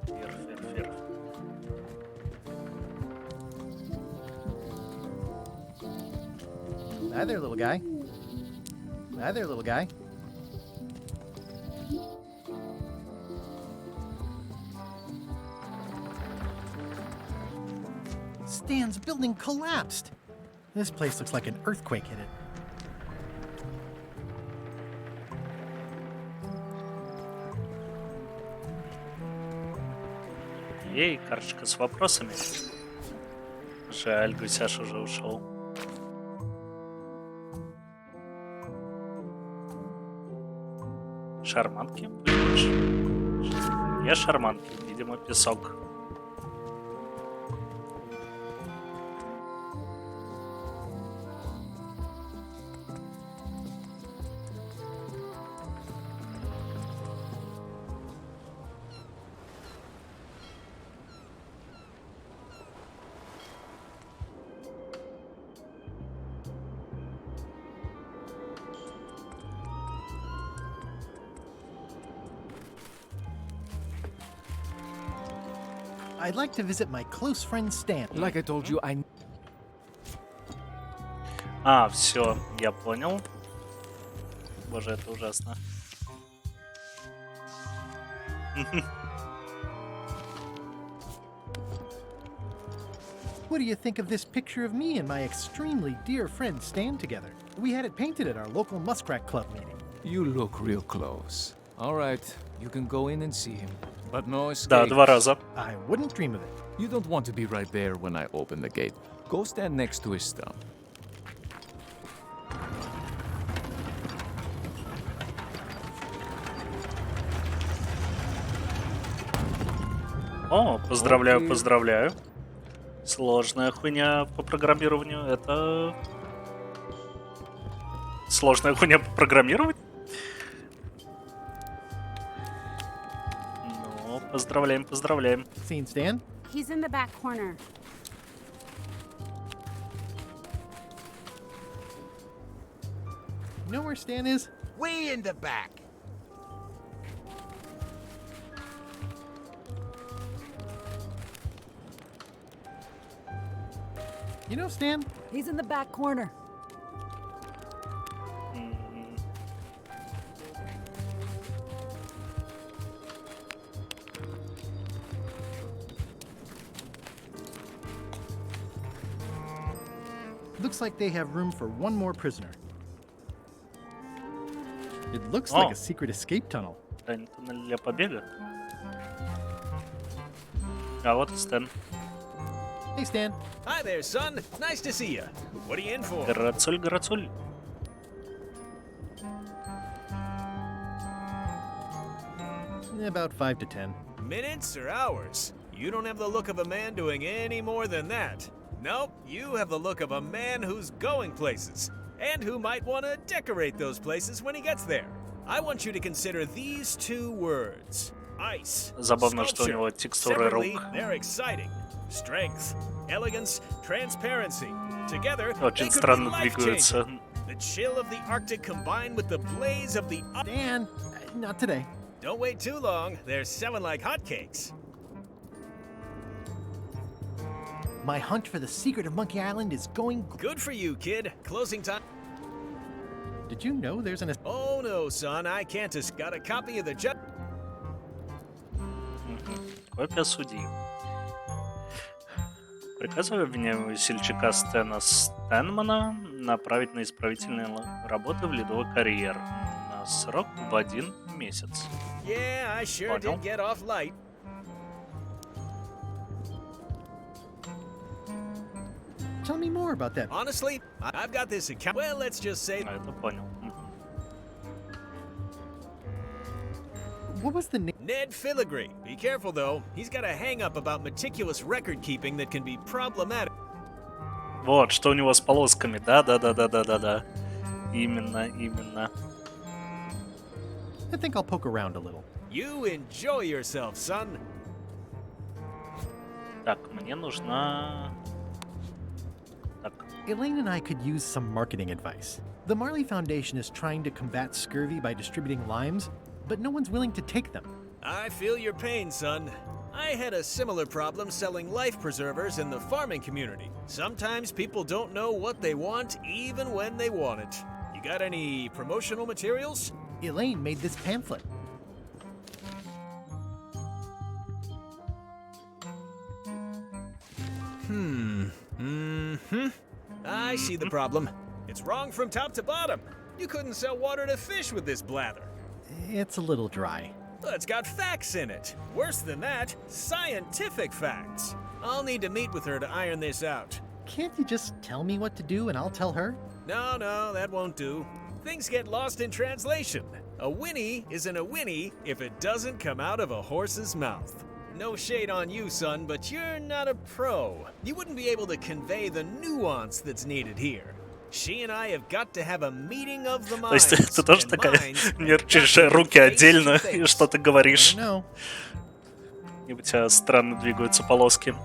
Hi there, little guy. Hi there, little guy. Stan's building collapsed. This place looks like an earthquake hit it. Ей, карточка с вопросами. Жаль, Гусяш уже ушел. Шарманки? Не шарманки, видимо, песок. I'd like to visit my close friend Stan. Like I told you, I... А, все, я понял. Боже, это ужасно. What do you think of this picture of me and my extremely dear friend Stan together? We had it painted at our local Muskrat Club meeting. You look real close. All right, you can go in and see him. But no escape. Да, 2 раза. I wouldn't dream of it. You don't want to be right there when I open the gate. Go stand next to his stump. О, поздравляю, Okay. поздравляю. Сложная хуйня по программированию. Это... Сложная хуйня по программированию? Ну, поздравляем, поздравляем. Seen Stan? He's in the back corner. You know where Stan is? Way in the back. You know Stan? He's in the back corner. Looks like they have room for one more prisoner. It looks like a secret escape tunnel. Туннель для побега. А вот и Стэн. Hey, Stan. Hi there, son. Nice to see you. What are you in for? Грацуль, грацуль. About 5 to 10. Minutes or hours? You don't have the look of a man doing any more than that. Nope, you have the look of a man who's going places, and who might want to decorate those places when he gets there. I want you to consider these two words. Ice. Забавно, что у него Sculpture. текстуры Separately, рук. they're exciting. Strength, elegance, transparency. Together, they Очень could be странно life-changing. двигаются. The chill of the Arctic combined with the blaze of the... Dan, not today. Don't wait too long. They're selling like hotcakes. My hunt for the secret of Monkey Island is going... Good for you, kid. Closing time. Did you know there's an... Oh no, son. I can't just got a copy of the judge. Копия судьи. Приказываю обвиняемого весельчака Стэна Стэнмана направить на исправительные работы в ледовый карьер на срок в 1 месяц. Yeah, I sure Понял. did get off light. Tell me more about that. Honestly, I've got this account. Well, let's just say. Это понял. What was the name? Ned Filigree. Be careful though. He's got a hang-up about meticulous record keeping that can be problematic. Вот, что у него с полосками. Да. Именно, именно. I think I'll poke around a little. You enjoy yourself, son. Так, мне нужна... Так, Elaine and I could use some marketing advice. The Marley Foundation is trying to combat scurvy by distributing limes, but no one's willing to take them. I feel your pain, son. I had a similar problem selling life preservers in the farming community. Sometimes people don't know what they want even when they want it. You got any promotional materials? Elaine made this pamphlet. I see the problem. It's wrong from top to bottom. You couldn't sell water to fish with this blather. It's a little dry. Well, it's got facts in it. Worse than that, scientific facts. I'll need to meet with her to iron this out. Can't you just tell me what to do and I'll tell her? No, that won't do. Things get lost in translation. A whinny isn't a whinny if it doesn't come out of a horse's mouth. No shade on you, son, but you're not a pro. You wouldn't be able to convey the nuance that's needed here. She and I have got to have a meeting of the то есть minds. ты тоже and такая minds нерчишь have got to руки be отдельно face to и face. что ты говоришь. No. И у тебя странно двигаются полоски.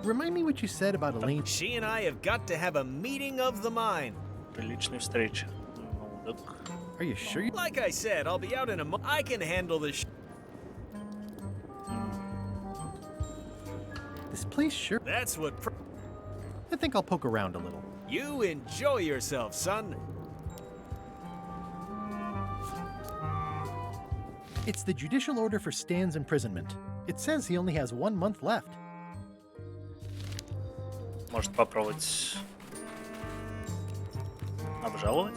Remind me what you said about Elaine. She and I have got to have a meeting of the mind. При личной встрече. Ну, так. Are you sure you... Like I said, I'll be out in a month. I can handle this. This place sure... That's what. I think I'll poke around a little. You enjoy yourself, son. It's the judicial order for Stan's imprisonment. It says he only has 1 month left. Может попробовать обжаловать?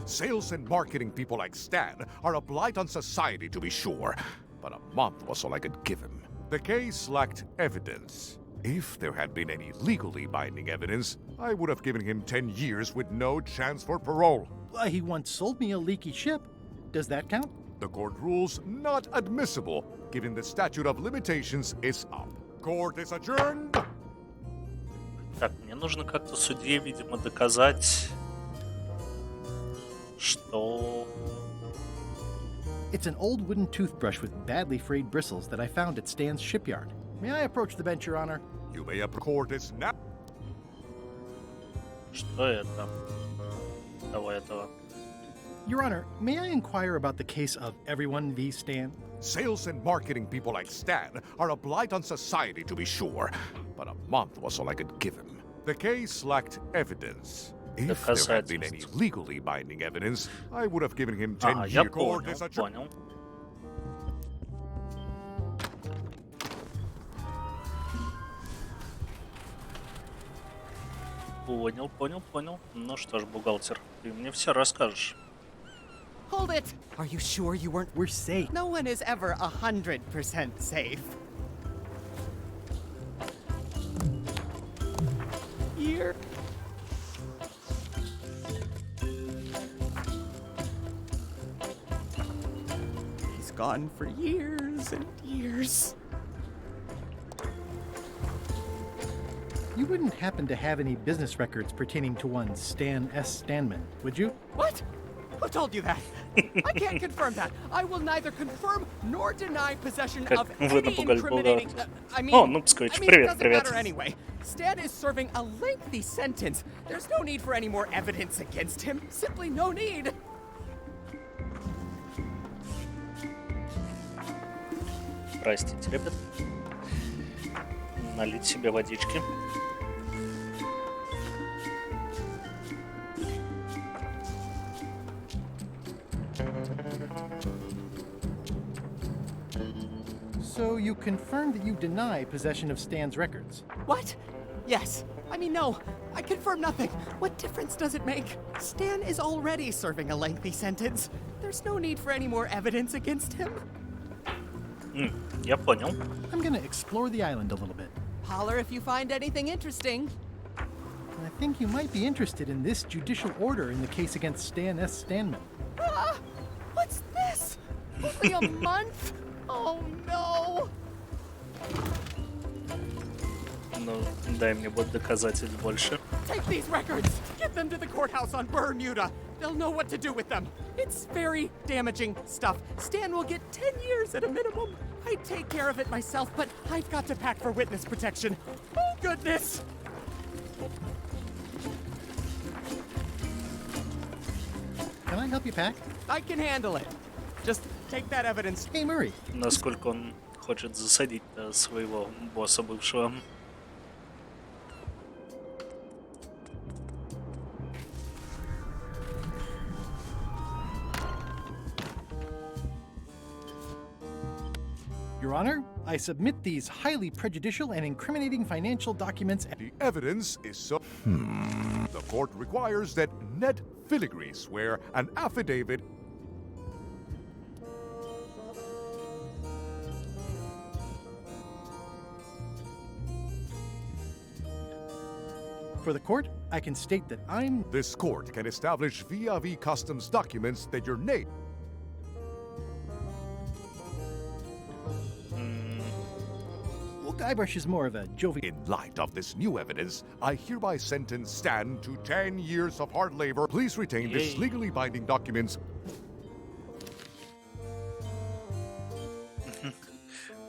Sales and marketing people like Stan are a blight on society, to be sure, but a month was all I could give him. The case lacked evidence. If there had been any legally binding evidence, I would have given him 10 years with no chance for parole. He once sold me a leaky ship. Does that count? The court rules not admissible, given the statute of limitations is up. Court is adjourned. Так, мне нужно как-то судье, видимо, доказать, что... It's an old wooden toothbrush with badly frayed bristles that I found at Stan's shipyard. May I approach the bench, Your Honor? You may approach. Court is now. Что это? Кого этого? Your Honor, may I inquire about the case of Everyone v. Stan? Sales and marketing people like Stan are a blight on society, to be sure, but a month was all I could give him. The case lacked evidence. If there had been any legally binding evidence, I would have given him 10 years. Court is adjourned. Понял. Понял. Ну что ж, бухгалтер, ты мне все расскажешь. Hold it! Are you sure you weren't? We're safe. No one is ever 100% safe. Here. He's gone for years and years. You wouldn't happen to have any business records pertaining to one Stan S. Stanman, would you? What? Who told you that? I can't confirm that. I will neither confirm nor deny possession of any incriminating... I mean, it doesn't matter anyway. Stan is serving a lengthy sentence. There's no need for any more evidence against him. Simply no need. Простите, ребят. Налить себе водички. So you confirmed that you deny possession of Stan's records? What? Yes. I mean, no. I confirm nothing. What difference does it make? Stan is already serving a lengthy sentence. There's no need for any more evidence against him. Я понял. I'm gonna explore the island a little bit. Holler if you find anything interesting. I think you might be interested in this judicial order in the case against Stan S. Stanman. Ah! What's this? Only a month? Oh no! Ну, дай мне вот доказатель больше. Take these records! Get them to the courthouse on Bermuda! They'll know what to do with them. It's very damaging stuff. Stan will get 10 years at a minimum. I'd take care of it myself, but I've got to pack for witness protection. Oh, goodness! Can I help you pack? I can handle it. Just take that evidence. Hey, Murray. Насколько он хочет засадить своего босса бывшего. Your Honor, I submit these highly prejudicial and incriminating financial documents. The evidence is so... The court requires that Ned Filigree swear an affidavit... For the court, I can state that I'm... This court can establish via customs documents that your name... Well, Guybrush is more of a jovial... In light of this new evidence, I hereby sentence Stan to 10 years of hard labor. Please retain this legally binding documents.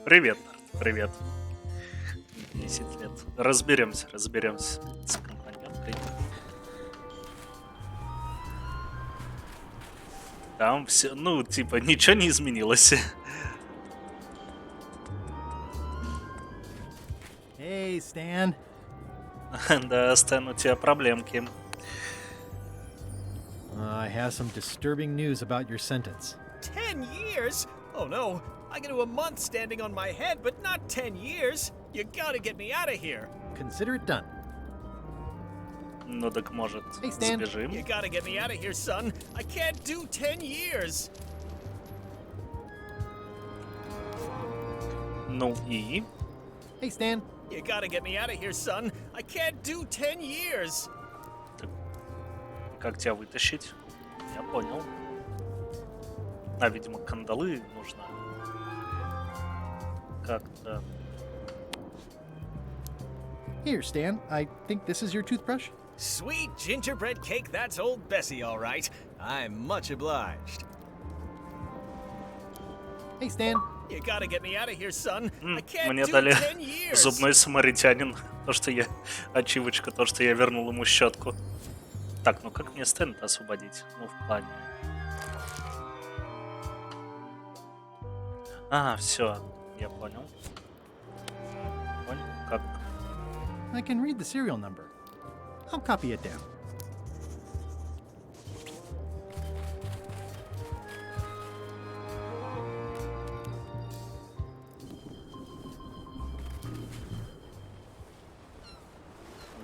Привет, привет. 10 лет. Разберемся с компаньонкой. Там все, ну, типа, ничего не изменилось. Hey, Stan. Да, Стэн, у тебя проблемки. I have some disturbing news about your sentence. 10 years? Oh no, I can do a month standing on my head, but not 10 years. You gotta get me out of here. Consider it done. Ну так может Hey, Stan. сбежим? You gotta get me out of here, son. I can't do 10 years. Ну и? Hey, Stan. You gotta get me out of here, son. I can't do 10 years. Как тебя вытащить? Я понял. А, видимо, кандалы нужно. Как-то. Here, Stan. I think this is your toothbrush. Sweet gingerbread cake, that's old Bessie, all right. I'm much obliged. Hey, Stan. You gotta get me out of here, son. I can't Мне do дали 10 years. зубной самаритянин. То, что я... Ачивочка, то, что я вернул ему щетку. Так, ну как мне Стэна освободить? Ну, в плане... А, все, я понял. Понял, как? I can read the serial number. I'll copy it down.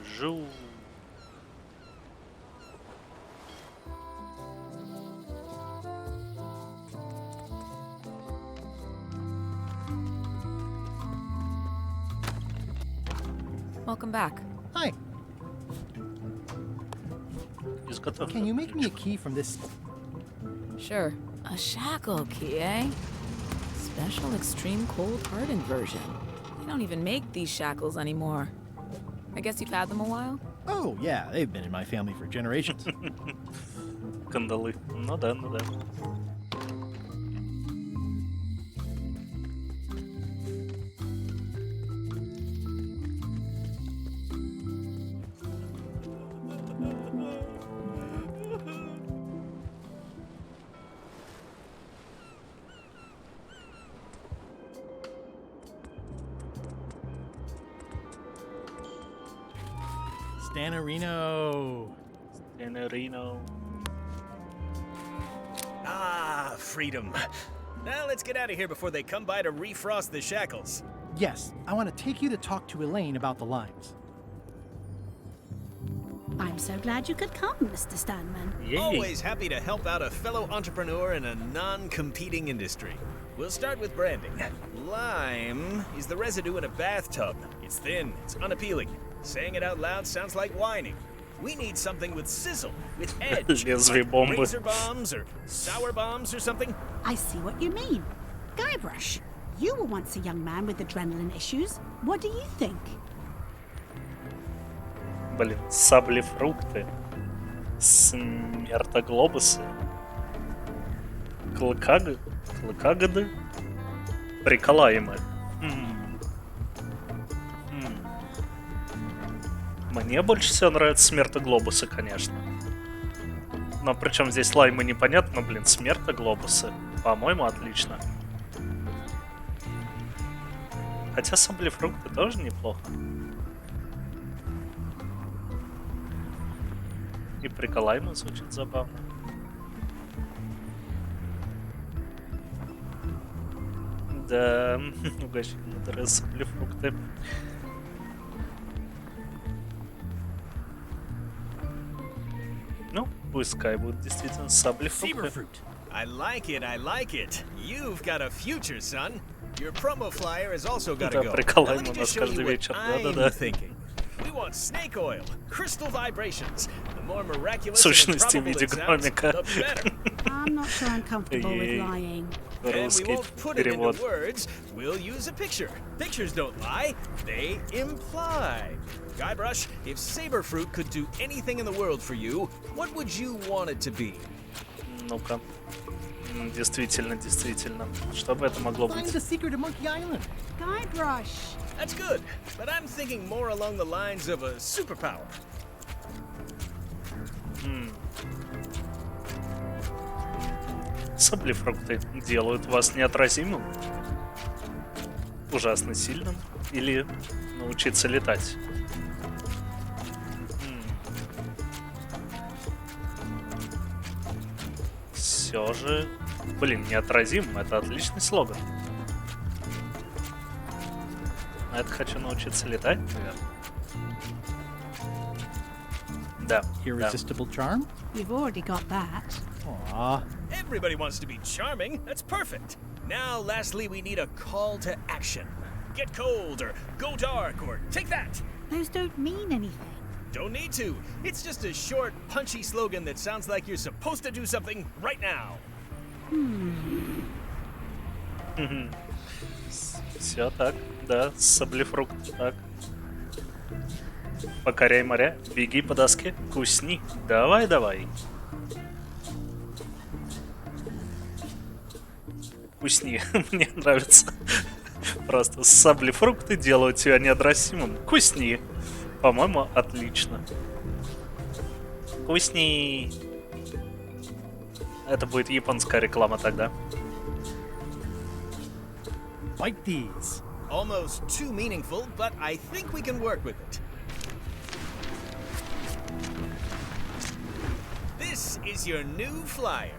Жу. Welcome back. Hi. Изготовь. Can you make me a key from this? Sure. A shackle key, eh? Special extreme cold hardened version. They don't even make these shackles anymore. I guess you've had them a while? Oh, yeah, they've been in my family for generations. Кандалы. Ну да, ну да. Stanarino. Stanarino. Ah, freedom. Now let's get out of here before they come by to refrost the shackles. Yes, I want to take you to talk to Elaine about the limes. I'm so glad you could come, Mr. Stanman. Always happy to help out a fellow entrepreneur in a non-competing industry. We'll start with branding. Lime is the residue in a bathtub. It's thin, it's unappealing. Saying it out loud sounds like whining. We need something with sizzle, with edge. Лезвие бомбы. Razor bombs or sour bombs or something. I see what you mean. Guybrush, you were once a young man with adrenaline issues. What do you think? Блин, сабли-фрукты. Смертоглобусы. Клыкагоды. Приколаемые. Мне больше всего нравятся смертоглобусы, конечно. Но причем здесь лаймы непонятно, но, блин, смертоглобусы. По-моему, отлично. Хотя сабли-фрукты тоже неплохо. И приколаемо звучит забавно. Да, угощение нравятся сабли-фрукты. Ну, пускай будут действительно сабли-фрукты. I like it, I like it. You've got a future, son. Your promo flyer has also got to Да, go. Now, приколаемо let me у just нас show you каждый what вечер. I'm Да-да-да. thinking. We want snake oil, crystal vibrations. The more miraculous В and сущности, в improbable виде it sounds, гномика. the better. I'm not sure I'm comfortable with Ей. lying. And we Русский won't put it перевод. into words. We'll use a picture. Pictures don't lie, they imply. Guybrush, if Saberfruit could do anything in the world for you, what would you want it to be? Ну-ка. Действительно. Что бы это могло Find быть? the secret of Monkey Island. Guybrush. That's good, but I'm thinking more along the lines of a superpower. Сабли-фрукты делают вас неотразимым, ужасно сильным или научиться летать. Все же, блин, неотразим, это отличный слоган. А это хочу научиться летать, наверное. Да. Irresistible charm? You've already got that. Aw. Everybody wants to be charming. That's perfect. Now, lastly, we need a call to action. Get cold, or go dark, or take that. Those don't mean anything. Don't need to. It's just a short, punchy slogan that sounds like you're supposed to do something right now. Все так, да, саблефрукт, так. Покоряй моря, беги по доске, кусни, давай. Кусни, мне нравится. Просто саблефрукты делают тебя неотразимым. Кусни. По-моему, отлично. Кусни. Это будет японская реклама тогда. Bite these. Almost too meaningful, but I think we can work with it. This is your new flyer.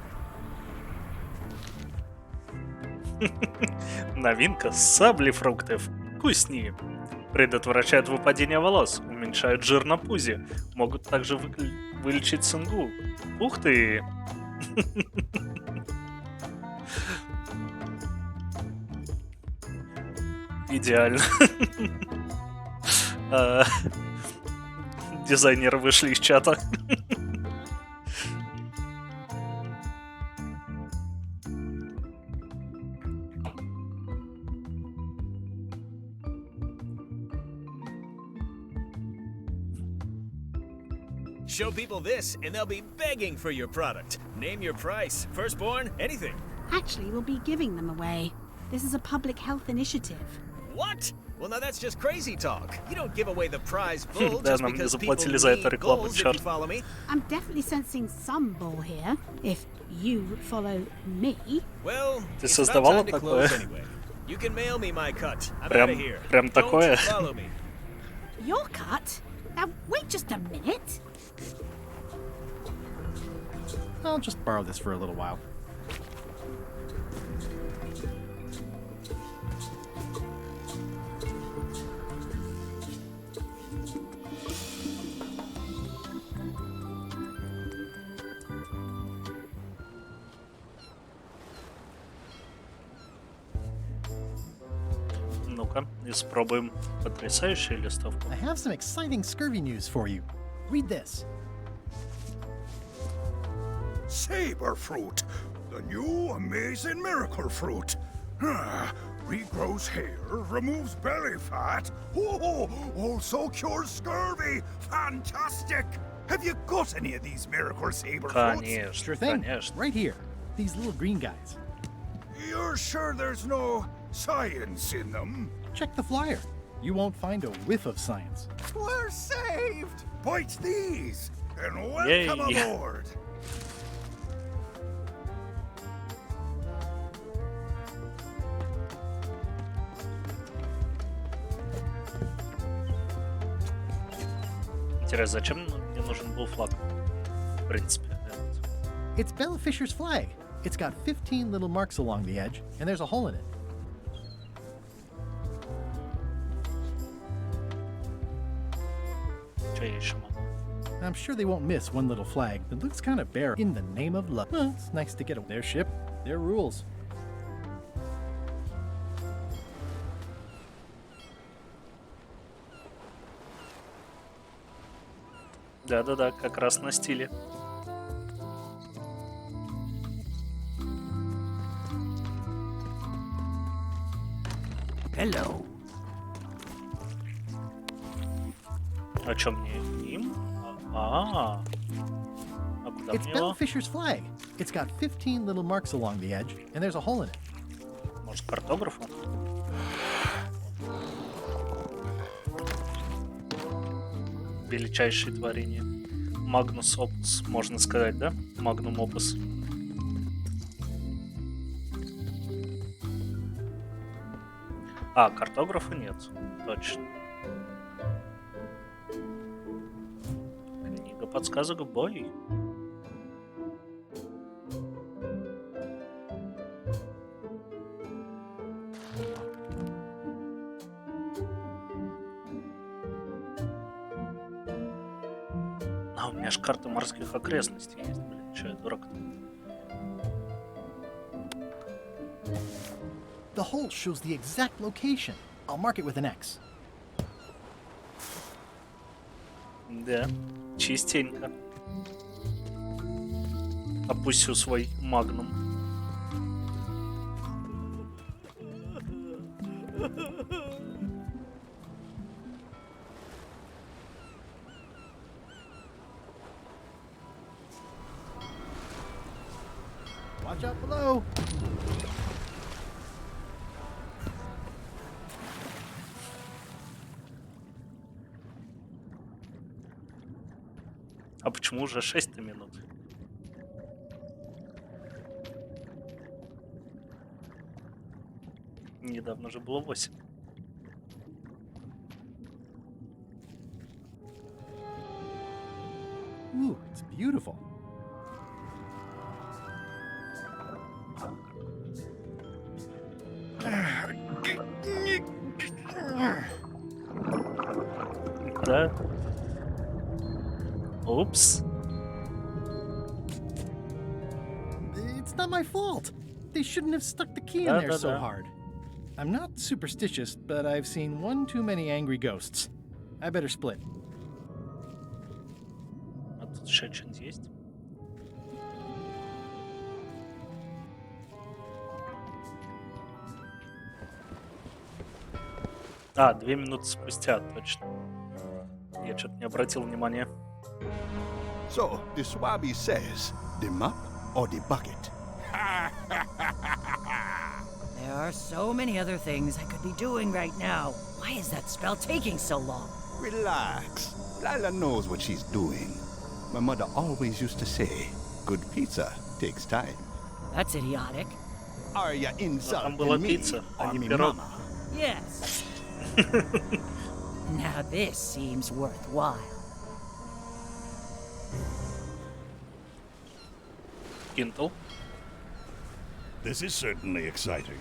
Новинка саблефруктов. Кусни. Предотвращают выпадение волос, уменьшают жир на пузе, могут также вылечить цингу. Ух ты! Идеально. Дизайнеры вышли из чата. Show people this, and they'll be begging for your product. Name your price, firstborn, anything. Actually, we'll be giving them away. This is a public health initiative. What? Well, now that's just crazy talk. You don't give away the prize bull Да, just нам не because people заплатили за эту need рекламу, bulls, if you черт. follow me. I'm definitely sensing some bull here. If you follow me. Well, Ты it's about создавала time to такое? close anyway. You can mail me my cut. I'm Прям- out of here. прям Don't такое? follow me. Your cut? Now, wait just a minute. I'll just borrow this for a little while. Ну-ка, испробуем потрясающую листовку. I have some exciting scurvy news for you. Read this. Saber fruit, the new amazing miracle fruit. Regrows hair, removes belly fat. Oh, also cures scurvy. Fantastic! Have you got any of these miracle saber fruits? Конечно, Sure thing. конечно. Right here. These little green guys. You're sure there's no science in them? Check the flyer. You won't find a whiff of science. We're saved! Bite these, and welcome Yay. aboard! Интересно, зачем мне нужен был флаг? В принципе. It's Bella Fisher's flag. It's got 15 little marks along the edge, and there's a hole in it. Что я еще могу? I'm sure they won't miss one little flag that looks kind of bare in the name of love. Well, it's nice to get their ship, their rules. Да-да-да, как раз на стиле. Hello. А чё мне им? А куда It's мне Bella его? Fisher's flag. It's got 15 little marks along the edge, and there's a hole in it. Может, картографу? Величайшее творение. Магнус опус, можно сказать, да? Магнум опус. А, картографа нет. Точно. Книга подсказок бой. меня аж карта морских окрестностей есть, блин. Че я дурак-то? The hole shows the exact location. I'll mark it with an X. Да, чистенько. Опустил свой магнум. Watch out below. А почему уже 6 минут? Недавно же было 8. Ooh, it's beautiful. Да. Упс. It's not my fault. They shouldn't have stuck the key in there so hard. I'm not superstitious, but I've seen one too many angry ghosts. I better split. А тут еще что-нибудь есть? А, 2 минуты спустя, точно. Я что-то не обратил внимания. So, the Swabby says, the mop or the bucket? There are so many other things I could be doing right now. Why is that spell taking so long? Relax. Lila knows what she's doing. My mother always used to say, good pizza takes time. That's idiotic. Are you insulting была me пицца, а or не me пирог. mama? Yes. Now this seems worthwhile. Кинтл. This is certainly exciting.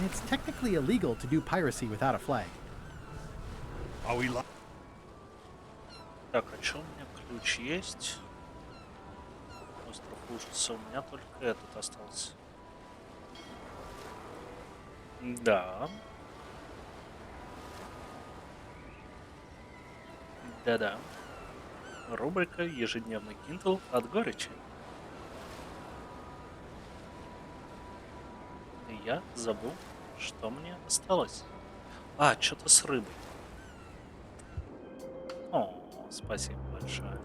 It's technically illegal to do piracy without a flag. Are we Так, а что у меня ключ есть? Остров ужаса. У меня только этот остался. Да. Да-да. Рубрика «Ежедневный Кинтл от горечи». И я забыл, что мне осталось. А, что-то с рыбой. О, спасибо большое.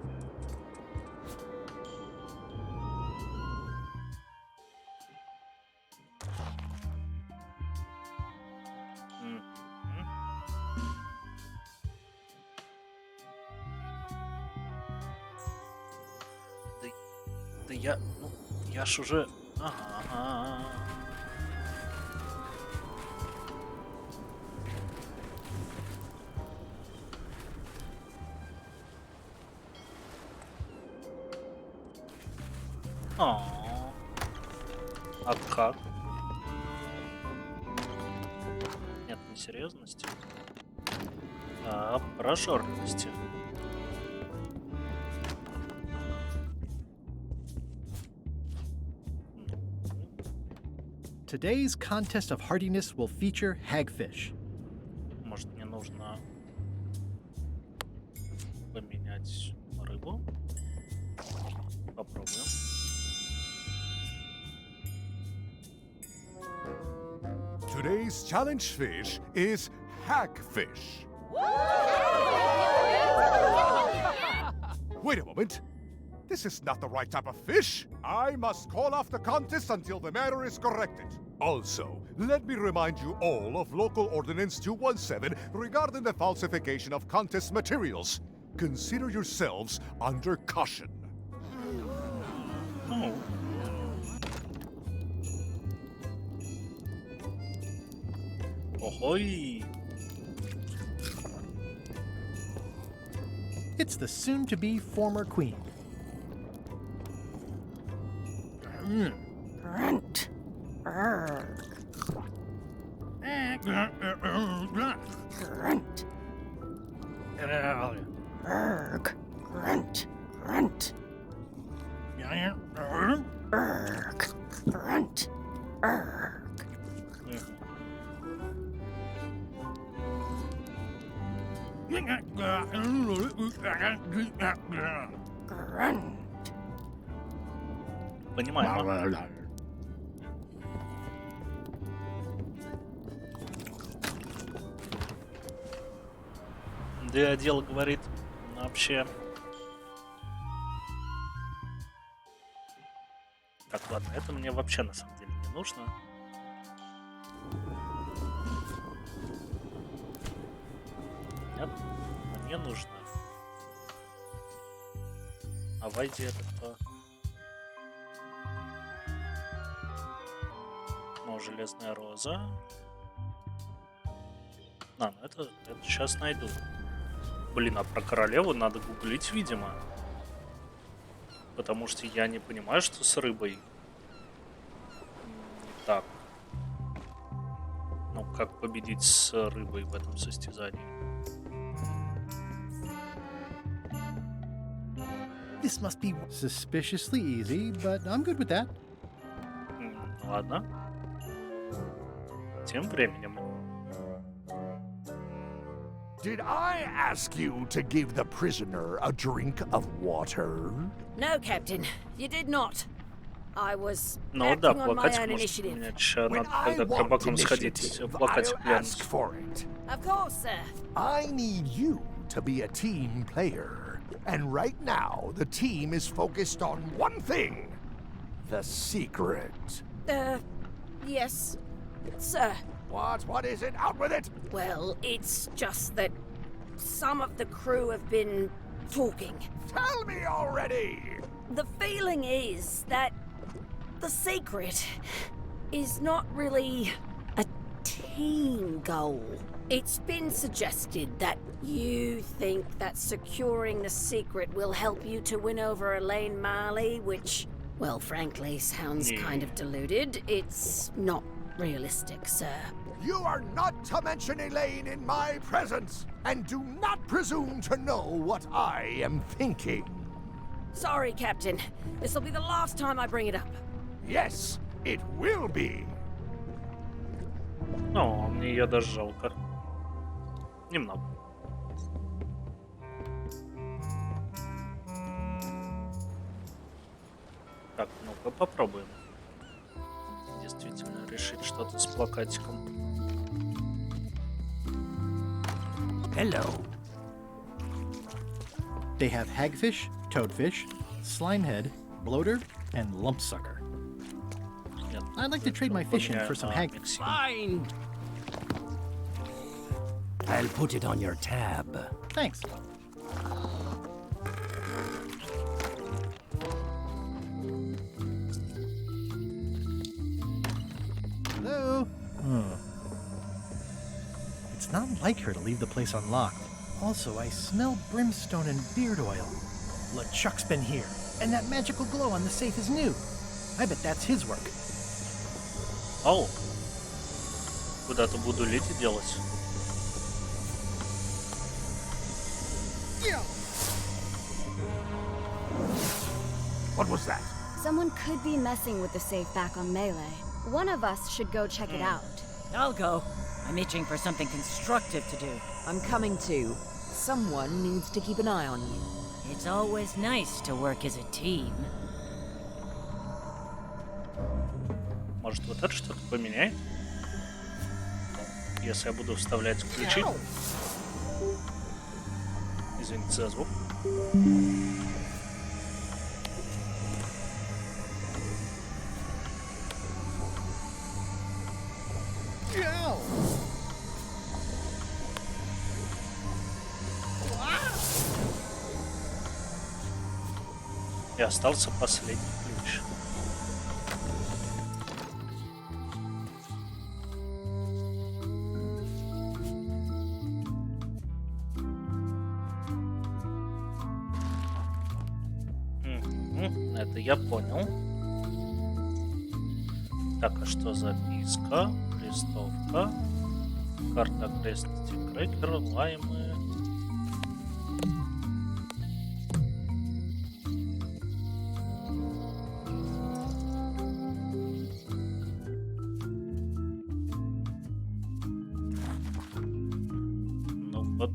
Да я, ну, я ж уже... Ага. А как? Нет, не серьезности, а прожорливости. Today's contest of hardiness will feature hagfish. Может, мне нужно поменять рыбу? Попробуем. Today's challenge fish is hagfish. Wait a moment. This is not the right type of fish. I must call off the contest until the matter is corrected. Also, let me remind you all of Local Ordinance 217 regarding the falsification of contest materials. Consider yourselves under caution. Oh. Охой! It's the soon-to-be former queen. Grunt. Grunt. Urg. Grunt. Grunt. Urg. Grunt. Urg. Grunt. Понимаем. Да, дело говорит вообще. Так, ладно, это мне вообще на самом деле не нужно. Нет, мне нужно. А войди это кто? Ну, железная роза. Ну это сейчас найду. Блин, а про королеву надо гуглить, видимо. Потому что я не понимаю, что с рыбой не так. Ну, как победить с рыбой в этом состязании? This must be suspiciously easy, but I'm good with that. Ладно. Тем временем. Did I ask you to give the prisoner a drink of water? No, Captain, you did not. I was Ну да, acting on my плакать own может initiative. меня надо когда к рыбакам сходить, плакать I'll ask for it. Of course, sir. I need you to be a team player. And right now, the team is focused on one thing. The secret. Yes, sir. What is it? Out with it! Well, it's just that some of the crew have been talking. Tell me already! The feeling is that the secret is not really a team goal. It's been suggested that you think that securing the secret will help you to win over Elaine Marley, which, well, frankly, sounds kind of deluded. It's not realistic, sir. You are not to mention Elaine in my presence, and do not presume to know what I am thinking. Sorry, Captain. This'll be the last time I bring it up. Yes, it will be. Ну, мне ее даже жалко. Немного. Так, ну-ка попробуем. Действительно решить что-то с плакатиком. Hello. They have hagfish, toadfish, slimehead, bloater, and lumpsucker. I'd like to trade my fish in for some hagfish. Fine. I'll put it on your tab. Thanks. Hello? It's not like her to leave the place unlocked. Also, I smell brimstone and beard oil. LeChuck's been here, and that magical glow on the safe is new. I bet that's his work. Ау. Куда-то буду лететь делать. What was that? Someone could be messing with the safe back on Melee. One of us should go check it out. I'll go. I'm itching for something constructive to do. I'm coming too. Someone needs to keep an eye on you. It's always nice to work as a team. Может, вот это что-то поменяет? Если я буду вставлять ключи. Извините за звук. И остался последний ключ. Это я понял. Так, а что записка? Листовка. Карта окрестностей. Крекер, лаймы. Ну вот,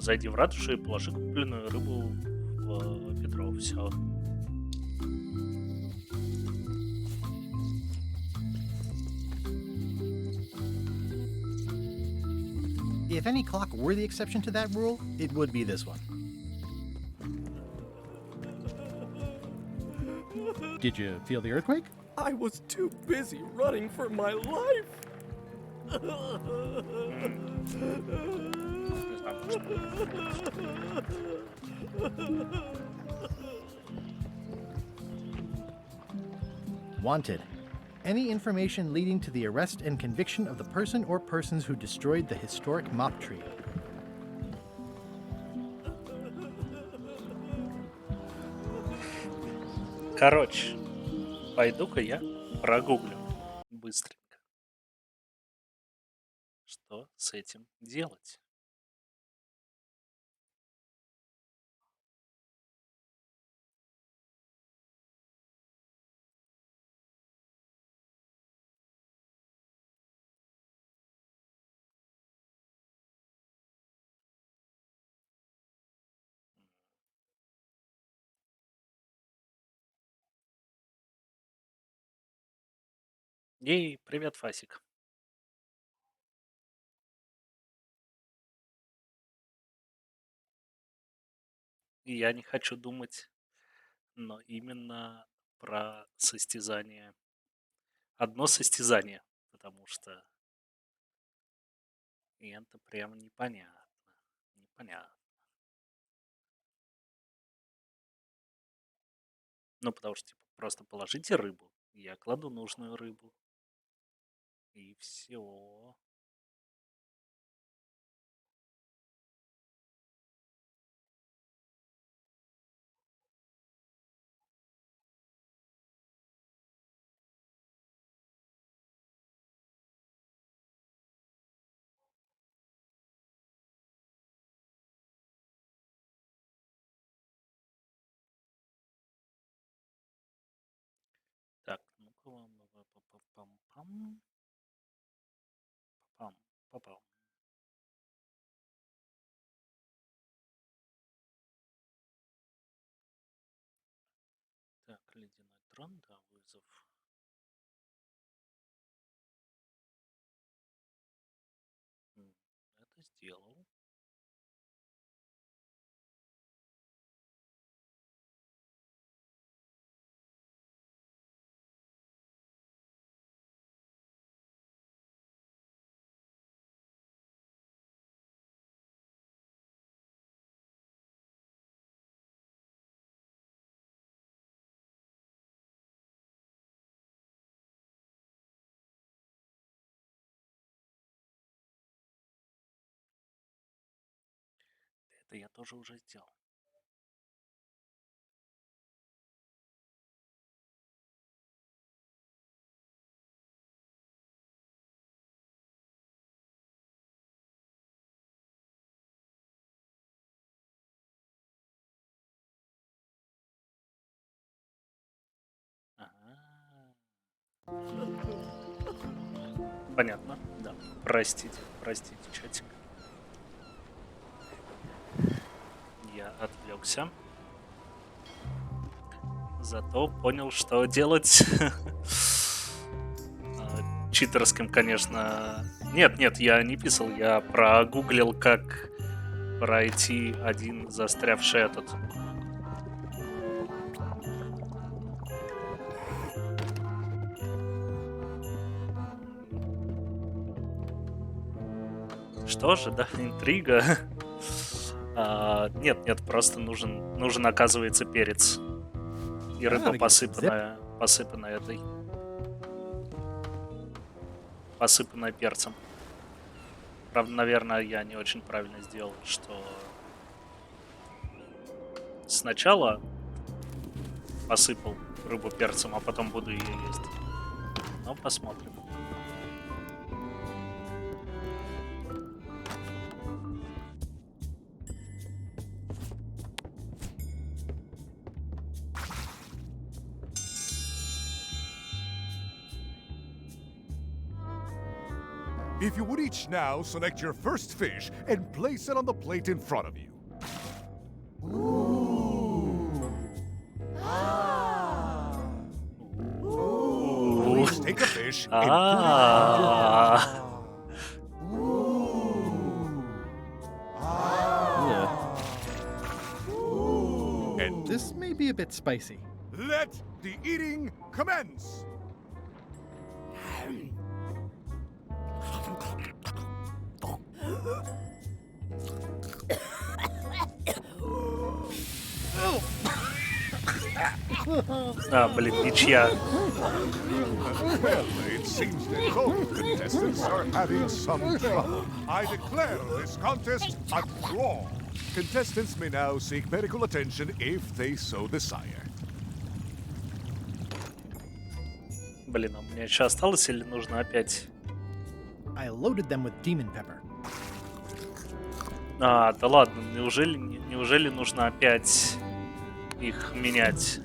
зайди в ратушу и положи купленную рыбу в ведро. Все. If any clock were the exception to that rule, it would be this one. Did you feel the earthquake? I was too busy running for my life. Wanted. Any information leading to the arrest and conviction of the person or persons who destroyed the historic mop tree. Короче, пойду-ка я прогуглю быстренько. Что с этим делать? Ей, привет, Фасик. И я не хочу думать, но именно про состязание. Одно состязание, потому что это прям непонятно. Непонятно. Ну, потому что, типа, просто положите рыбу, я кладу нужную рыбу. И все. Так, ну-ка, пам-пам-пам. Пам, попал. Так, ледяной трон, да, вызов. Это сделал. Это я тоже уже сделал. Понятно, да. Простите, простите, чатик. Я отвлекся. Зато понял, что делать. Читерским, конечно. Нет, я не писал, я прогуглил, как пройти один застрявший этот. Что же, да, интрига. Нет, просто нужен, оказывается, перец. И рыба посыпанная посыпанная перцем. Правда, наверное, я не очень правильно сделал, что сначала посыпал рыбу перцем, а потом буду ее есть. Но посмотрим. If you would each now select your first fish and place it on the plate in front of you. Please take a fish and put it on your plate. And This may be a bit spicy. let the eating commence. Блин, ничья. Well, it seems that both contestants are having some trouble. I declare this contest a draw. Contestants may now seek medical attention if they so desire. Блин, а у меня еще осталось или нужно опять? I loaded them with demon pepper. Да ладно, неужели нужно опять их менять?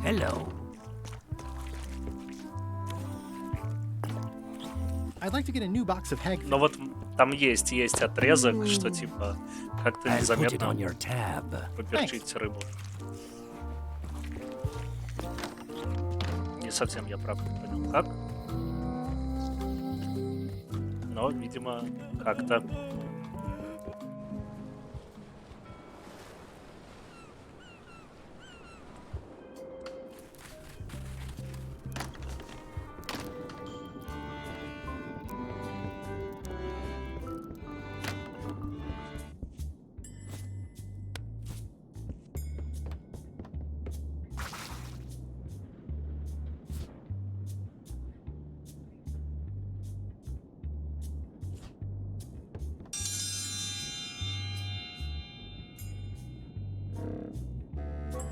Hello. I'd like to get a new box of hagfish. Но вот там есть отрезок, что типа как-то I'll put it незаметно on your tab. поперчить рыбу. Не совсем я правда понял, как. Но, видимо, как-то.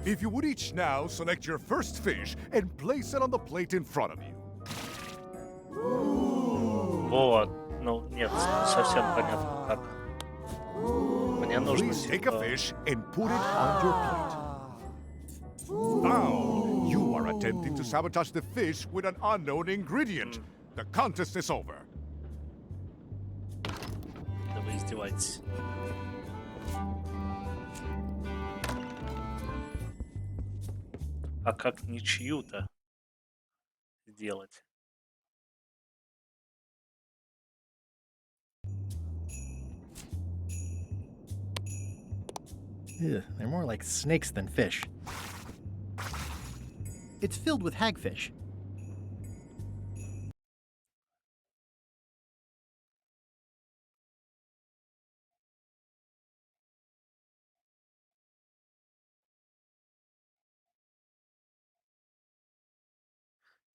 If you would each now select your first fish and place it on the plate in front of you. Вот. Ну, нет, совсем понятно как. Мне нужно Please take a fish and put it on your plate. Now, you are attempting to sabotage the fish with an unknown ingredient. The contest is over. Да вы издеваетесь. А как ничью-то сделать? Ugh, they're more like snakes than fish. It's filled with hagfish.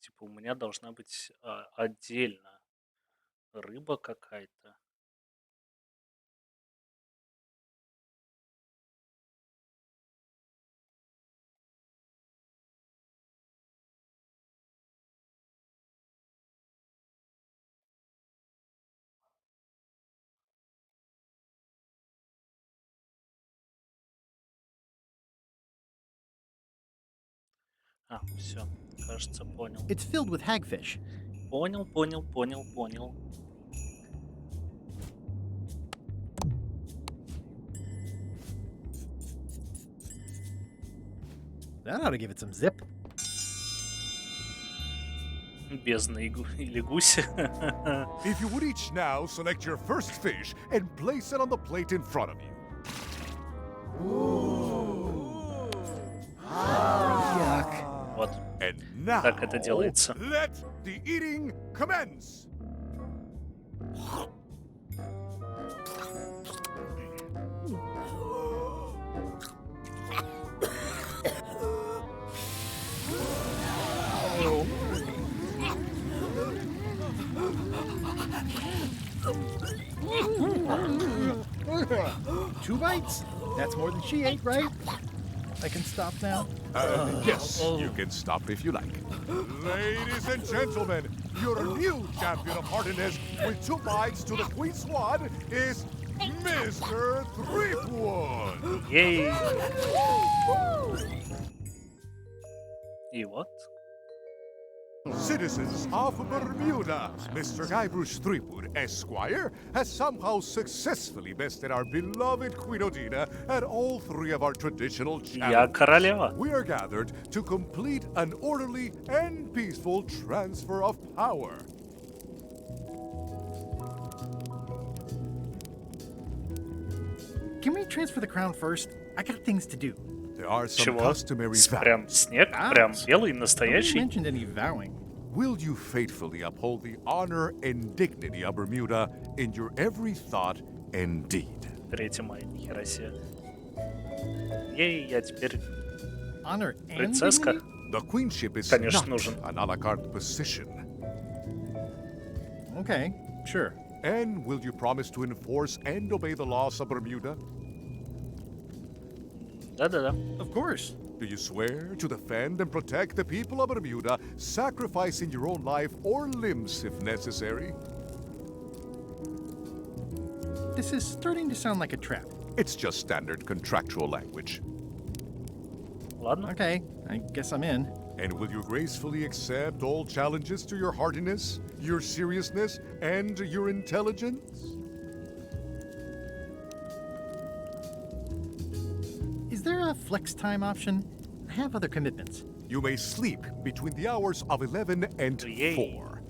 Типа у меня должна быть отдельно рыба какая-то. Все, кажется, понял. It's filled with hagfish. Понял. That ought to give it some zip. Бездна или гусь. If you would each now select your first fish and place it on the plate in front of you. Yuck. Вот. And now, Так это делается. let the eating commence. Two bites? That's more than she ate, right? I can stop now. Yes, you can stop if you like. Ladies and gentlemen, your new champion of hardiness with 2 bites to the Queen Squad is Mr. Threepwood. Yay! И вот. Citizens of Bermuda, Mr. Guybrush Threepwood, Esquire, has somehow successfully bested our beloved Queen Odina at all 3 of our traditional Я challenges. королева. We are gathered to complete an orderly and peaceful transfer of power. Can we transfer the crown first? I got things to do. There are some Чего? customary Прям vows. снег? Прям белый, Nobody настоящий? mentioned any vowing. Will you faithfully uphold the honor and dignity of Bermuda in your every thought and deed? 3 мая, нихера себе. Ей, я теперь Honor and принцесска. dignity? The queenship is Конечно, not нужен. an a la carte position. Okay, sure. And will you promise to enforce and obey the laws of Bermuda? Да-да-да. Of course. Do you swear to defend and protect the people of Bermuda, sacrificing your own life or limbs if necessary? This is starting to sound like a trap. It's just standard contractual language. Ладно. Okay, I guess I'm in. And will you gracefully accept all challenges to your hardiness, your seriousness, and your intelligence? Is there a flex time option? I have other commitments. You may sleep between the hours of 11 and 4.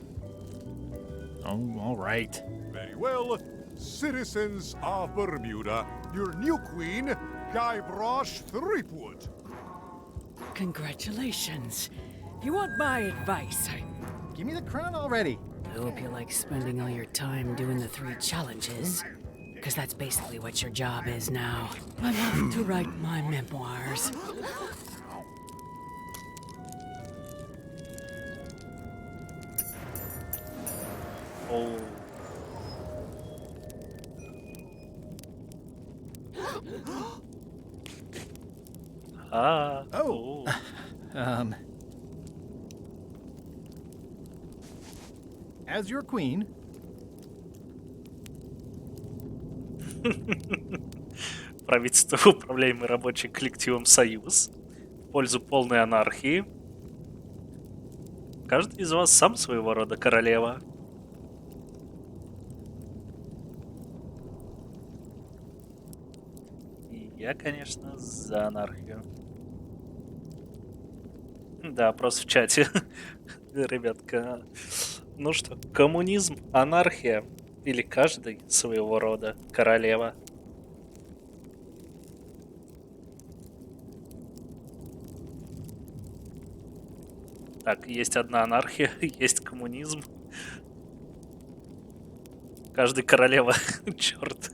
Oh, all right. Very well. Citizens of Bermuda, your new queen, Guybrush Threepwood. Congratulations. If you want my advice, Give me the crown already. I hope you like spending all your time doing the 3 challenges. Because that's basically what your job is now. I'm off to write my memoirs. О. А. Oh. As your queen, Правительство, управляемый рабочим коллективом «Союз», в пользу полной анархии. Каждый из вас сам своего рода королева. И я, конечно, за анархию. Да, просто в чате. Ребятка. Ну что, коммунизм, анархия или каждый своего рода королева? Так, есть одна анархия, есть коммунизм. Каждый королева. Черт.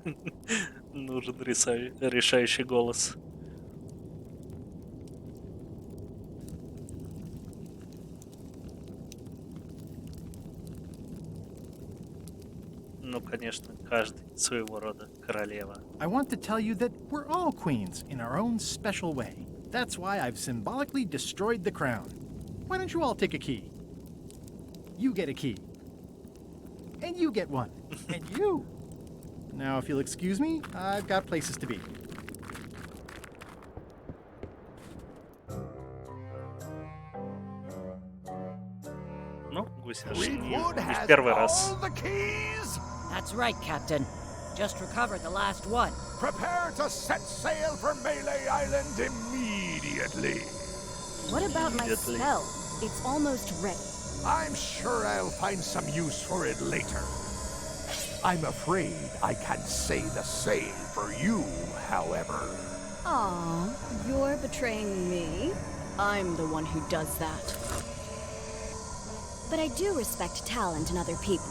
Нужен решающий голос. Ну, конечно, каждый своего рода королева. I want to tell you that we're all queens in our own special way. That's why I've symbolically destroyed the crown. Why don't you all take a key? You get a key. And you get one. And you. Now, if you'll excuse me, I've got places to be. Ну, гусяш, не Threepwood в has первый раз. all the keys. That's right, Captain. Just recovered the last one. Prepare to set sail for Melee Island immediately. What about my Immediately. spell? It's almost ready. I'm sure I'll find some use for it later. I'm afraid I can't say the same for you, however. Aw, you're betraying me. I'm the one who does that. But I do respect talent in other people.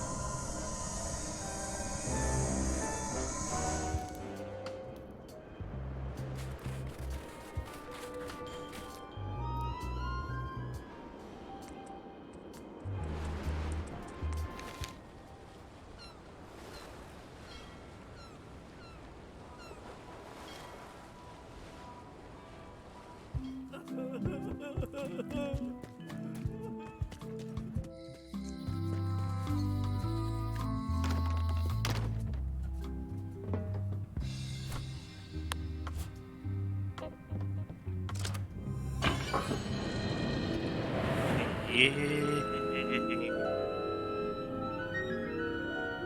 Yay.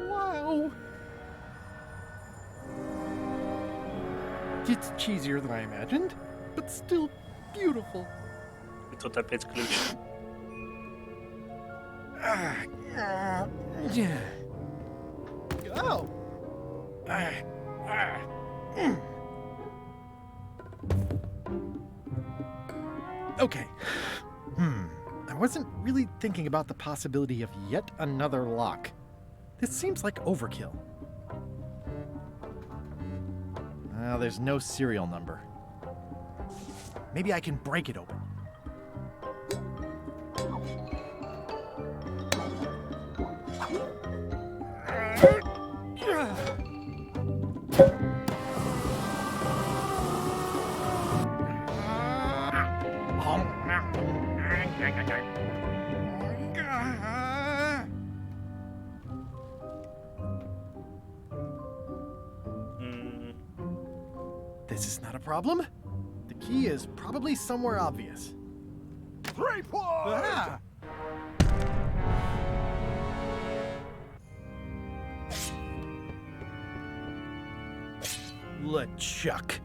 Wow. It's cheesier than I imagined, but still beautiful. И тут опять ключ. Yeah. Oh. Okay. I wasn't really thinking about the possibility of yet another lock. This seems like overkill. There's no serial number. Maybe I can break it open. This is not a problem. The key is probably somewhere obvious. 3 points! Ah! LeChuck,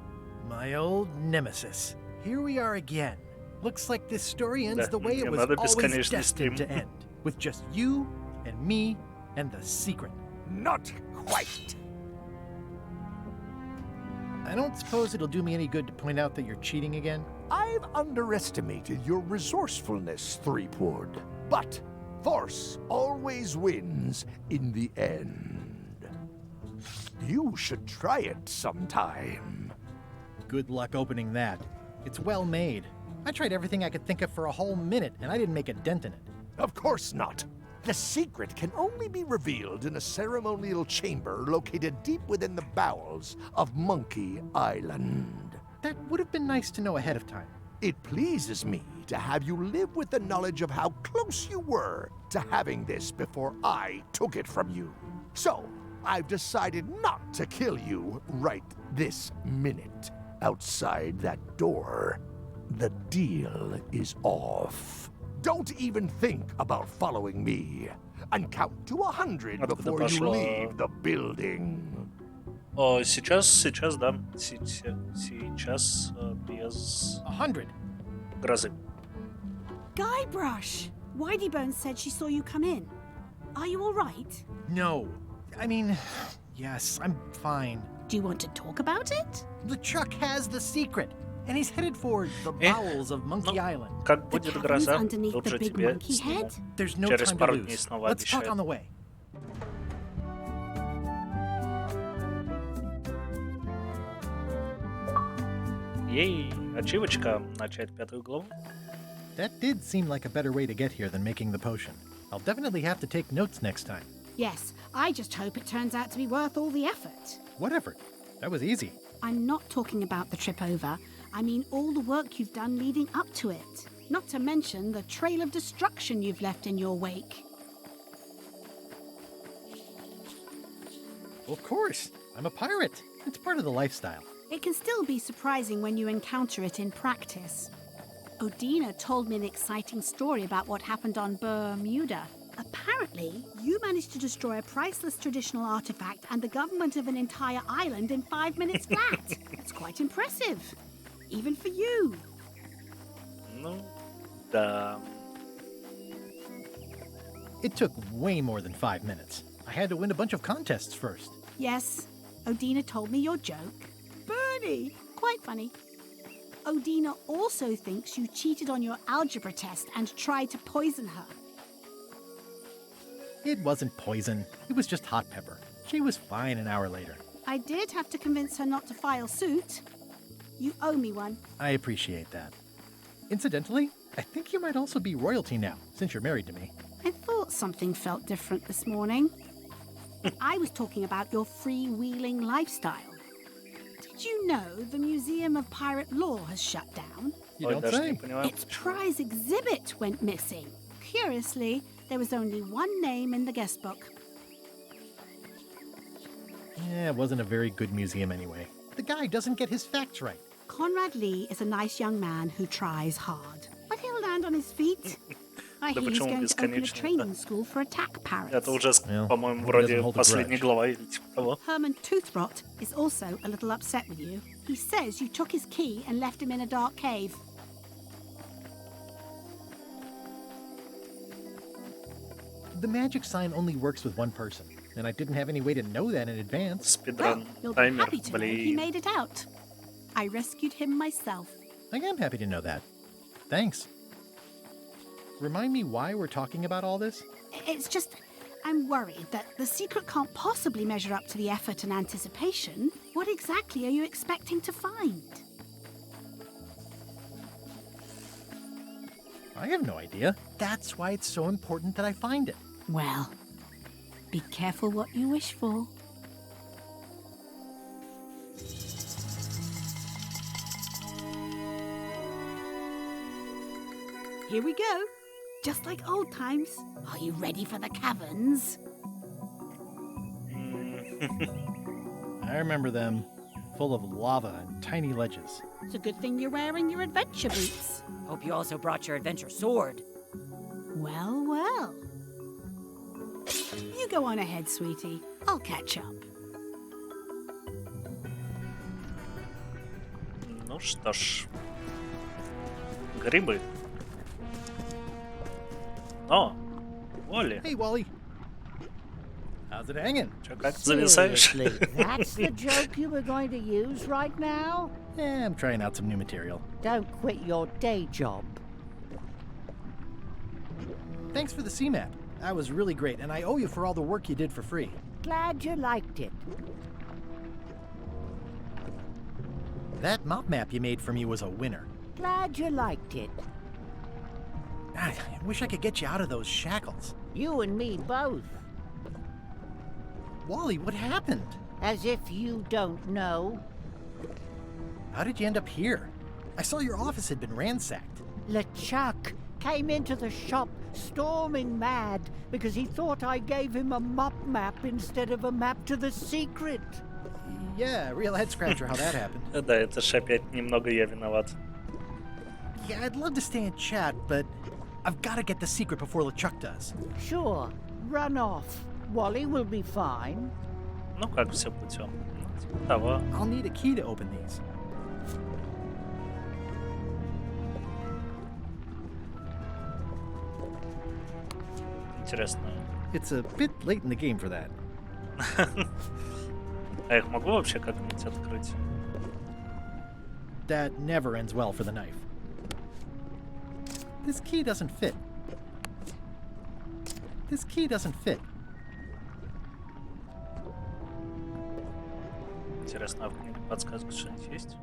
my old nemesis. Here we are again. Looks like this story ends the way it was always destined to end, with just you and me and the secret. Not quite. I don't suppose it'll do me any good to point out that you're cheating again? I've underestimated your resourcefulness, Threepwood. But force always wins in the end. You should try it sometime. Good luck opening that. It's well made. I tried everything I could think of for a whole minute, and I didn't make a dent in it. Of course not. The secret can only be revealed in a ceremonial chamber located deep within the bowels of Monkey Island. That would have been nice to know ahead of time. It pleases me to have you live with the knowledge of how close you were to having this before I took it from you. So, I've decided not to kill you right this minute. Outside that door, the deal is off. Don't even think about following me. And count to 100 before you leave the building. Сейчас, да. Сейчас без 100. грозы. Guybrush! Whiteybones said she saw you come in. Are you all right? No. I mean, yes, I'm fine. Do you want to talk about it? LeChuck has the secret, and he's headed for the bowels of Monkey Island. Как будет гроза, underneath тут the же big тебе monkey сниму. head? There's no Через time to пару дней lose. снова Let's talk обещаю. on the way. Ей, ачивочка, начать 5-ю главу. That did seem like a better way to get here than making the potion. I'll definitely have to take notes next time. Yes, I just hope it turns out to be worth all the effort. What effort? That was easy. I'm not talking about the trip over. I mean all the work you've done leading up to it. Not to mention the trail of destruction you've left in your wake. Of course. I'm a pirate. It's part of the lifestyle. It can still be surprising when you encounter it in practice. Odina told me an exciting story about what happened on Bermuda. Apparently, you managed to destroy a priceless traditional artifact and the government of an entire island in 5 minutes flat. That's quite impressive. Even for you. Ну, да. It took way more than 5 minutes. I had to win a bunch of contests first. Yes, Odina told me your joke. Bernie! Quite funny. Odina also thinks you cheated on your algebra test and tried to poison her. It wasn't poison. It was just hot pepper. She was fine an hour later. I did have to convince her not to file suit. You owe me one. I appreciate that. Incidentally, I think you might also be royalty now, since you're married to me. I thought something felt different this morning. I was talking about your freewheeling lifestyle. Did you know the Museum of Pirate Lore has shut down? You don't say. Its prize exhibit went missing. Curiously, there was only one name in the guest book. Yeah, it wasn't a very good museum anyway. The guy doesn't get his facts right. Conrad Lee is a nice young man who tries hard. But he'll land on his feet. I Да hear he's почему going to open a бесконечно? training school for attack parrots. Это уже, Well, по-моему, he вроде doesn't hold a последняя grudge. глава или типа того. Herman Toothrot is also a little upset with you. He says you took his key and left him in a dark cave. The magic sign only works with one person, and I didn't have any way to know that in advance. Спидран, You'll be таймер, happy to know he блин. made it out. I rescued him myself. I am happy to know that. Thanks. Remind me why we're talking about all this? It's just, I'm worried that the secret can't possibly measure up to the effort and anticipation. What exactly are you expecting to find? I have no idea. That's why it's so important that I find it. Well, be careful what you wish for. Here we go. Just like old times. Are you ready for the caverns? I remember them, full of lava and tiny ledges. It's a good thing you're wearing your adventure boots. Hope you also brought your adventure sword. Well, well. You go on ahead, sweetie. I'll catch up. Ну что ж. Грибы. О, Уолли. Hey, Wally. How's it hanging? Чё, как зависаешь? Seriously, that's the joke you were going to use right now? Yeah, I'm trying out some new material. Don't quit your day job. Thanks for the sea map. That was really great, and I owe you for all the work you did for free. Glad you liked it. That mop map you made for me was a winner. Glad you liked it. I wish I could get you out of those shackles. You and me both. Wally, what happened? As if you don't know. How did you end up here? I saw your office had been ransacked. LeChuck came into the shop storming mad because he thought I gave him a mop map instead of a map to the secret. Yeah, real head scratcher how that happened. Да, это ж опять немного я виноват. Yeah, I'd love to stay and chat, but I've got to get the secret before LeChuck does. Sure, run off. Wally will be fine. Ну как все путем. Типа того. I'll need a key to open these. Интересно. It's a bit late in the game for that. А их могу вообще как-нибудь открыть? That never ends well for the knife. This key doesn't fit. This key doesn't fit. Интересно, а в книге подсказка что-нибудь есть?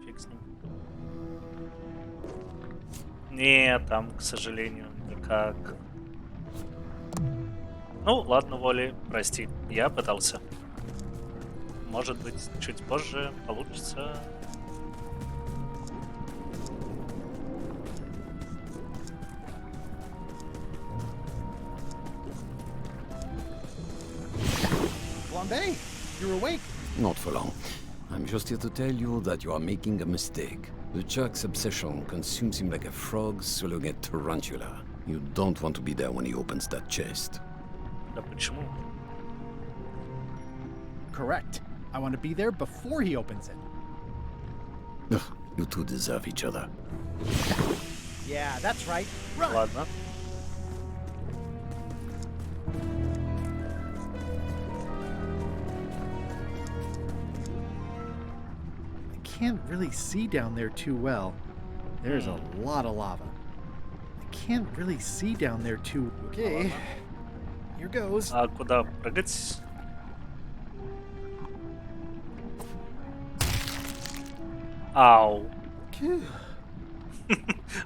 Фиг с ним. Нет, там, к сожалению, никак. Ну, ладно, Воли, прости, я пытался. Может быть, чуть позже получится. Flambe, you're awake. Not for long. I'm just here to tell you that you are making a mistake. LeChuck's obsession consumes him like a frog swallowing a tarantula. You don't want to be there when he opens that chest. Да почему? Correct. I want to be there before he opens it. Ugh, you two deserve each other. Yeah, that's right. Run. Ладно. I can't really see down there too well. There's a lot of lava. I can't really see down there too... Okay. Here goes. А куда прыгать? Ау.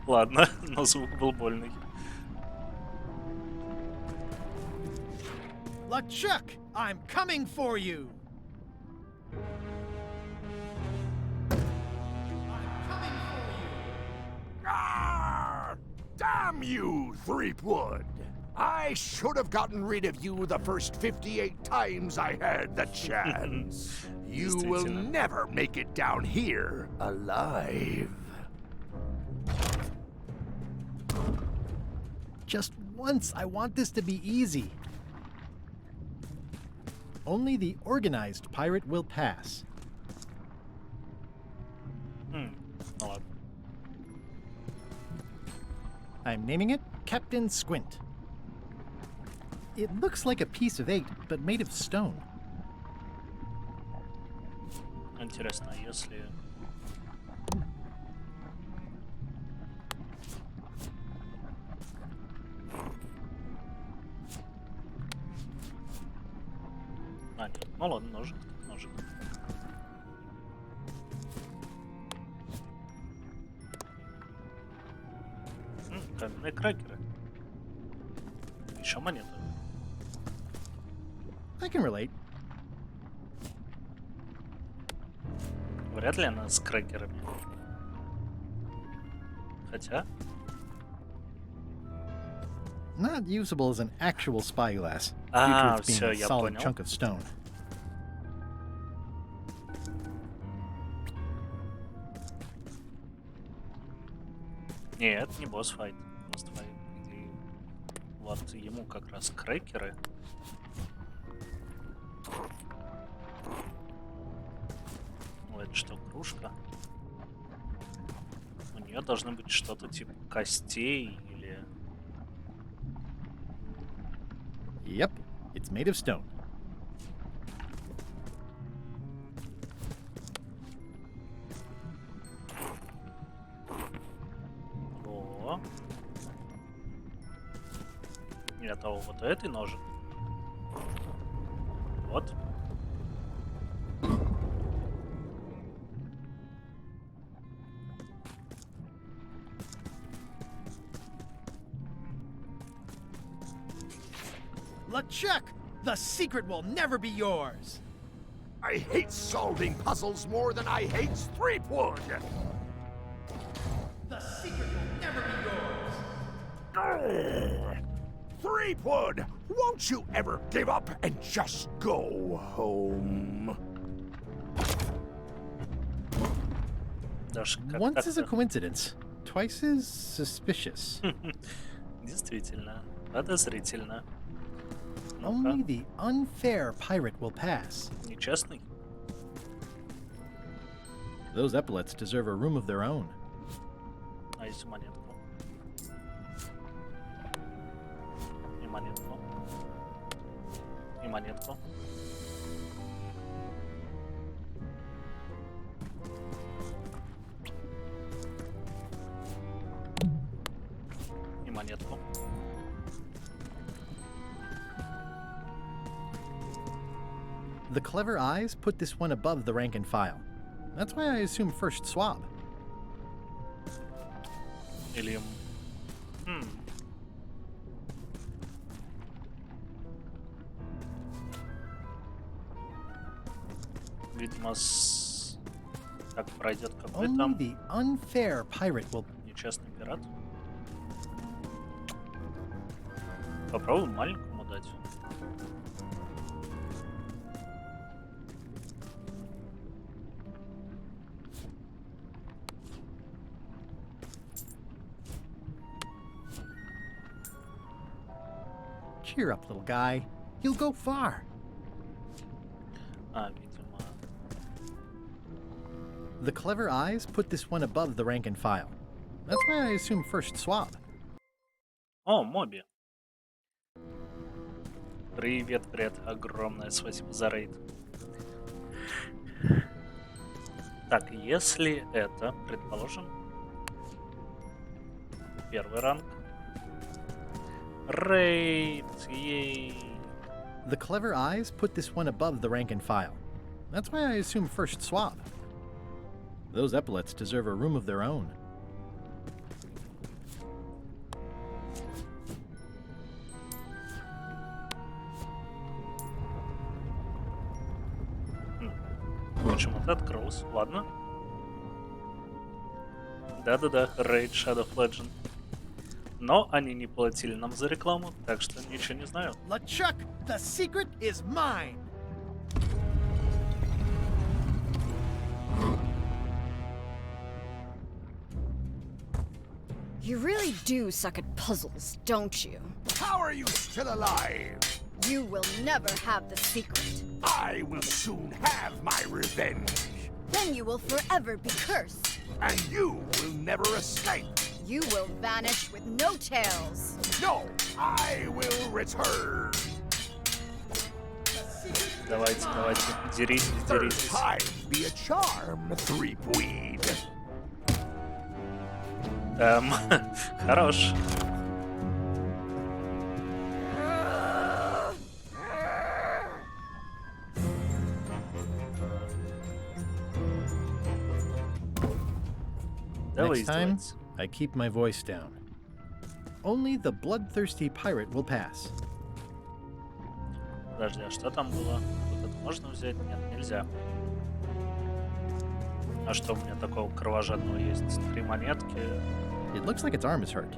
Ладно, но звук был больный. LeChuck, I'm coming for you. Damn you, Threepwood! I should have gotten rid of you the first 58 times I had the chance. You will never make it down here alive. Just once, I want this to be easy. Only the organized pirate will pass. Ну ладно. I'm naming it Captain Squint. It looks like a piece of 8, but made of stone. Интересно, если... А, нет. Ну ладно, ножик, ножик. Каменные кракеры. Еще монеты. I can relate. Вряд ли она с крекерами. Хотя... Not usable as an actual spyglass, due Ah, to its being всё, a я solid понял. chunk of stone. Нет, не босс-файт. Босс-файт. И вот ему как раз крекеры. Ну, это что, кружка? У нее должно быть что-то типа костей или... Yep, it's made of stone. Во. Это вот этой ножик. Вот. LeChuck, the secret will never be yours. I hate solving puzzles more than I hate Threepwood. The secret will never be yours. Threepwood, won't you ever give up and just go home? Даже как Once is a так-то. coincidence, twice is suspicious. Действительно, подозрительно. Only the unfair pirate will pass. Нечестный. Those epaulets deserve a room of their own. А если монетку? И монетку. И монетку. И монетку. The clever eyes put this one above the rank and file. That's why I assume first swab. Или... Видимо, как пройдет какой Only там the unfair pirate will... нечестный пират. Попробуем маленькому дать. Cheer up, little guy. You'll go far. А, видимо... The clever eyes put this one above the rank and file. That's why I assume first swab. О, Моби. Привет, привет. Огромное спасибо за рейд. Так, если это, предположим, первый ранг. Рейд, ей. The clever eyes put this one above the rank and file. That's why I assume first swab. Those epaulets deserve a room of their own. Почему-то открылось. Ладно. Да-да-да, Raid Shadow Legend. Но они не платили нам за рекламу, так что ничего не знаю. LeChuck, the secret is mine. You really do suck at puzzles, don't you? How are you still alive? You will never have the secret. I will soon have my revenge. Then you will forever be cursed. And you will never escape. You will vanish with no tails. No, I will return. Давайте, деритесь, Third деритесь. time be a charm, Threepweed. Хорош. Давай Next time, издеваться. I keep my voice down. Only the bloodthirsty pirate will pass. Подожди, а что там было? Вот это можно взять? Нет, нельзя. А что у меня такого кровожадного есть? 3 монетки, It looks like its arm is hurt.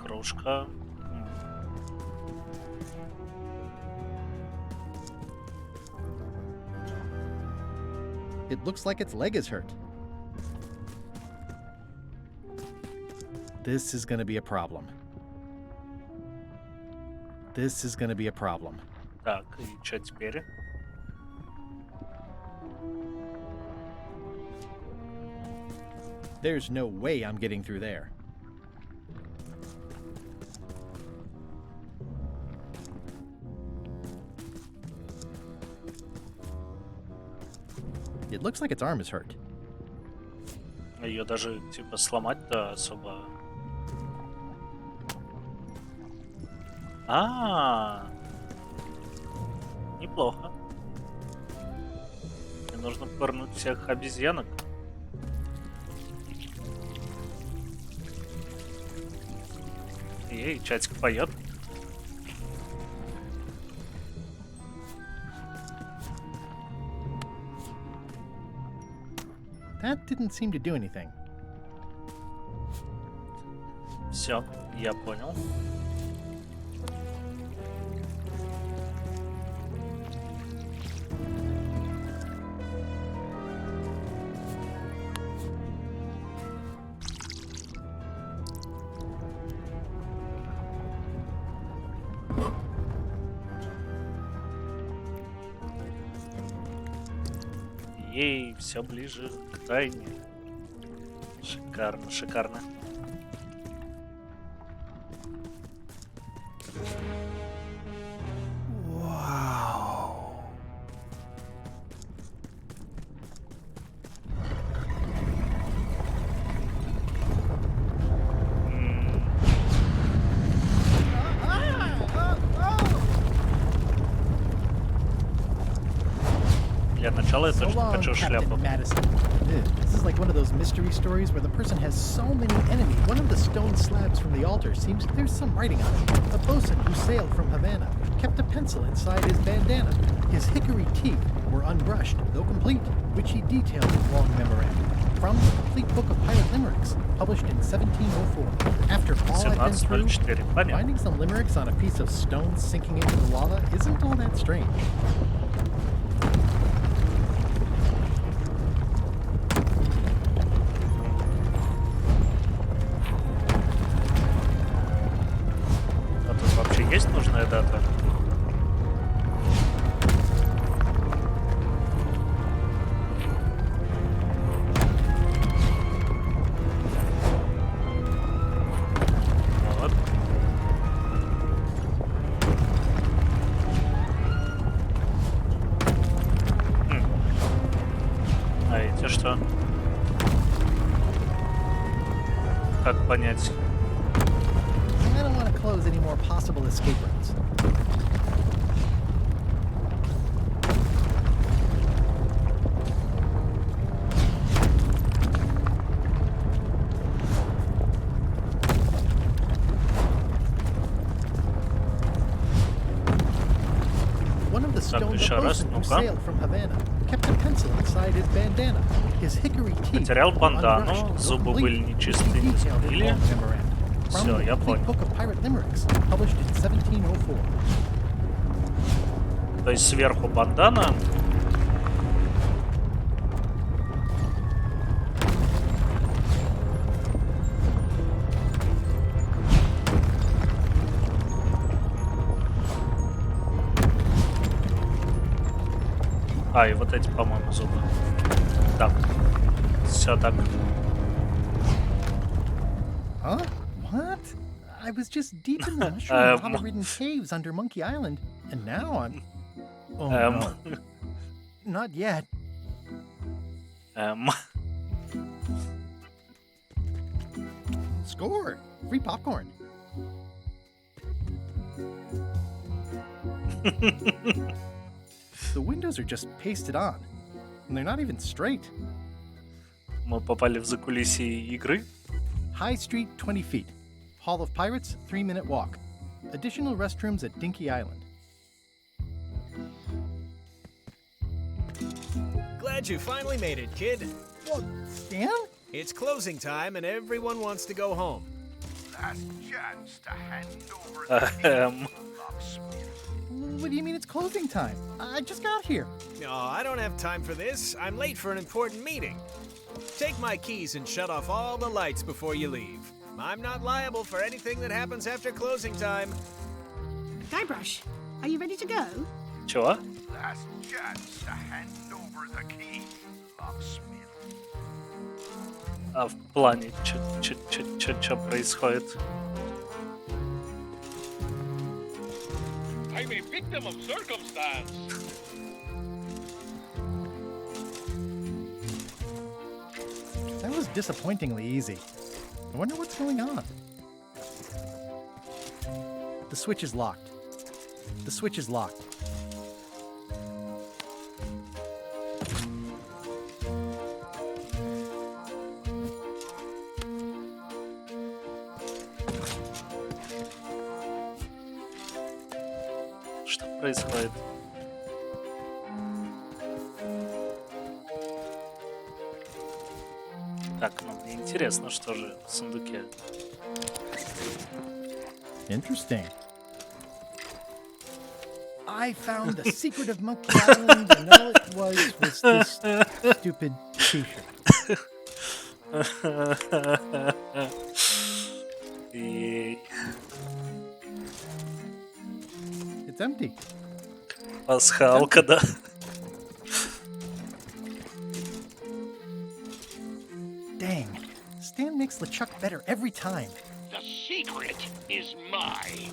кружка. It looks like its leg is hurt. This is going to be a problem. This is going to be a problem. Так, и что теперь? There's no way I'm getting through there. It looks like its arm is hurt. Ее даже типа сломать-то особо. Неплохо. Мне нужно пырнуть всех обезьянок. Ей, чатик поет. That didn't seem to do anything. Все, я понял. Ей, все ближе к тайне. Шикарно, шикарно. Для начала я So точно long, хочу шляпу. Captain Madison. This is like one of those mystery stories where the person has so many enemies. One of the stone slabs from the altar seems there's some writing on it. A bosun who sailed from Havana kept a pencil inside his bandana. His hickory teeth were unbrushed, though complete, which he detailed in long memorandum. From the complete book of pirate limericks, published in 1704. After all I've been through, 1704, finding some limericks on a piece of stone sinking into the lava isn't all that strange. А тут вообще есть нужная дата? Вот. А эти что? Как понять? I don't want to close any more possible escape routes. One of the stone еще раз, bosun who ну-ка. sailed from Havana kept a pencil inside his bandana. His hickory teeth Потерял were бандану, unbrushed, though зубы complete, были нечистые, which he не detailed in сгнили. long memorandum. From Все, the я complete понял. book of pirate limericks, published in 1704. То есть сверху бандана. А, и вот эти, по-моему, зубы. Так. Все так. Huh? What? I was just deep in the mushroom lava-ridden caves under Monkey Island, and now I'm... Oh no. Not yet. Score! Free popcorn. The windows are just pasted on, and they're not even straight. Мы попали в закулисье игры. High Street, 20 feet. Hall of Pirates, 3-minute walk. Additional restrooms at Dinky Island. Glad you finally made it, kid. What, Stan? It's closing time and everyone wants to go home. Last chance to hand over the What do you mean it's closing time? I just got here. No, I don't have time for this. I'm late for an important meeting. Take my keys and shut off all the lights before you leave. I'm not liable for anything that happens after closing time. Guybrush, are you ready to go? Чего? Last chance to hand over the key, locksmith. А в плане, что происходит? I'm a victim of circumstance. That was disappointingly easy. I wonder what's going on. The switch is locked. The switch is locked. Что происходит? Так, ну мне интересно, что же в сундуке. Interesting. I found the secret of Monkey Island, and all it was this stupid t-shirt. It's empty. Пасхалка, да. Dang. Stan makes LeChuck better every time. The secret is mine.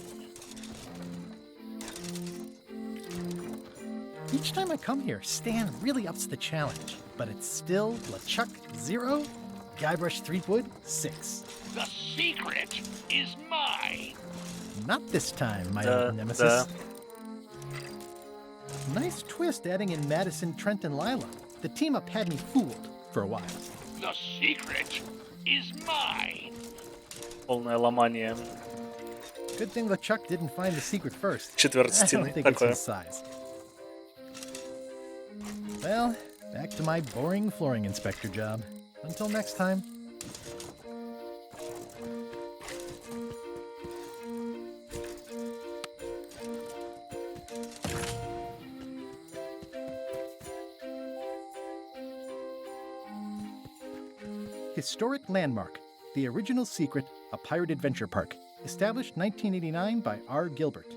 Each time I come here, Stan really ups the challenge. But it's still LeChuck 0, Guybrush Threepwood 6. The secret is mine. Not this time, my old nemesis. Nice twist adding in Madison, Trent, and Lila. The team-up had me fooled for a while. The secret is mine. Полное ломание. Good thing LeChuck didn't find the secret first. Четверть I стены don't think такое. it's his size. Well, back to my boring flooring inspector job. Until next time. Historic landmark, the original secret, a pirate adventure park, established 1989 by R. Gilbert.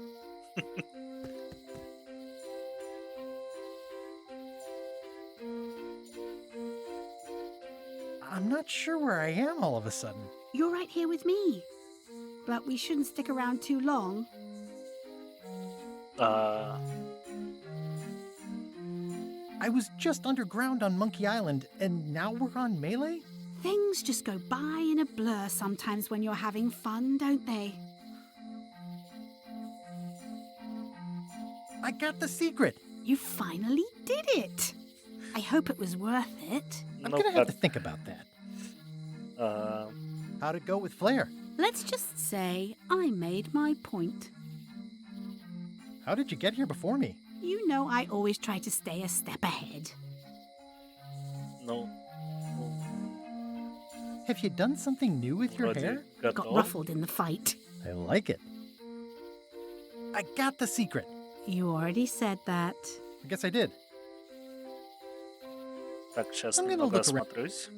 I'm not sure where I am all of a sudden. You're right here with me. But we shouldn't stick around too long. I was just underground on Monkey Island, and now we're on Melee? Things just go by in a blur sometimes when you're having fun, don't they? I got the secret. You finally did it. I hope it was worth it. I'm gonna have to think about that. How'd it go with Flair? Let's just say I made my point. How did you get here before me? You know I always try to stay a step ahead. No. Have you done something new with your hair? Got ruffled in the fight. I like it. I got the secret. You already said that. I guess I did. Так, сейчас I'm gonna немного look around. осмотрюсь.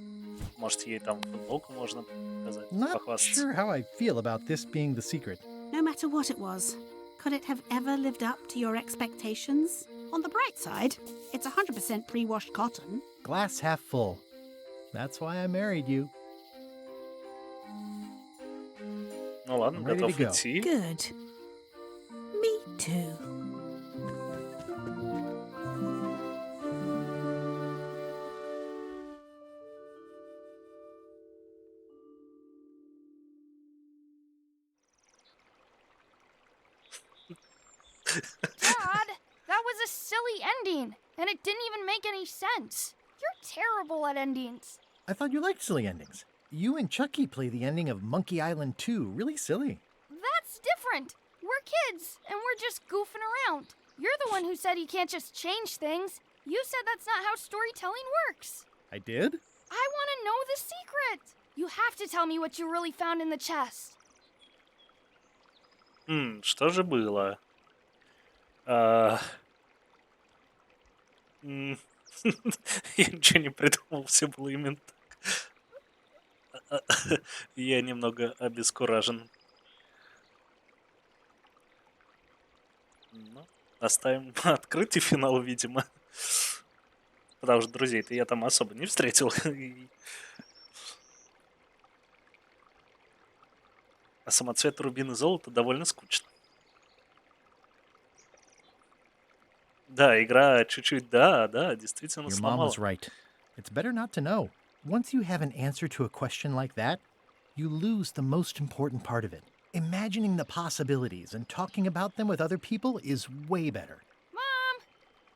Может, ей там футболку можно показать, Not похвастаться. sure how I feel about this being the secret. No matter what it was, could it have ever lived up to your expectations? On the bright side, it's 100% pre-washed cotton. Glass half full. That's why I married you. Ну ладно, Ready to готов go. идти. Good. Me too. Dad, that was a silly ending, and it didn't even make any sense. You're terrible at endings. I thought you liked silly endings. You and Chucky play the ending of Monkey Island 2. Really silly. That's different. We're kids, and we're just goofing around. You're the one who said you can't just change things. You said that's not how storytelling works. I did? I want to know the secret. You have to tell me what you really found in the chest. Что же было? Я ничего не придумал, все было именно так. Я немного обескуражен. Ну, оставим открытый финал, видимо. Потому что друзей-то я там особо не встретил. А самоцвет рубин и золото довольно скучно. Да, игра чуть-чуть, да, действительно Your mom сломала. was right. It's better not to know. Once you have an answer to a question like that, you lose the most important part of it. Imagining the possibilities and talking about them with other people is way better. Mom,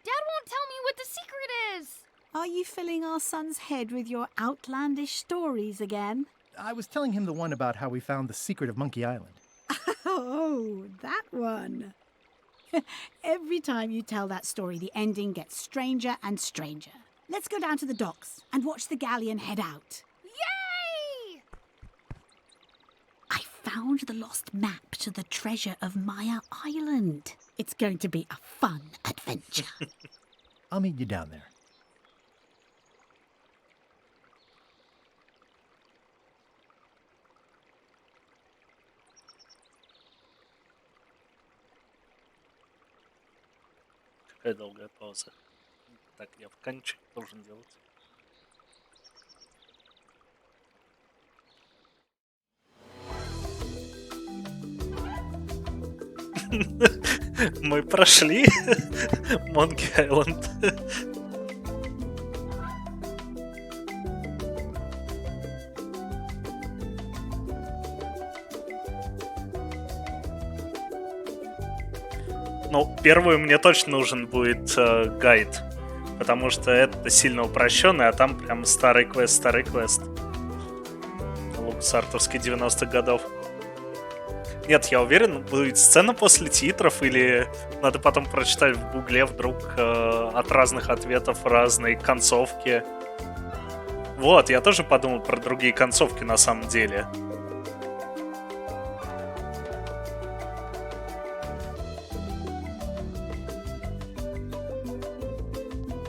Dad won't tell me what the secret is. Are you filling our son's head with your outlandish stories again? I was telling him the one about how we found the secret of Monkey Island. Oh, that one. Every time you tell that story, the ending gets stranger and stranger. Let's go down to the docks and watch the galleon head out. Yay! I found the lost map to the treasure of Maya Island. It's going to be a fun adventure. I'll meet you down there. Какая долгая пауза. Так, я в кончик должен делать. Мы прошли Monkey Island. Ну, первую мне точно нужен будет гайд, потому что это сильно упрощенный, а там прям старый квест. Лукасартовский 90-х годов. Нет, я уверен, будет сцена после титров, или надо потом прочитать в гугле вдруг от разных ответов разные концовки. Вот, я тоже подумал про другие концовки на самом деле.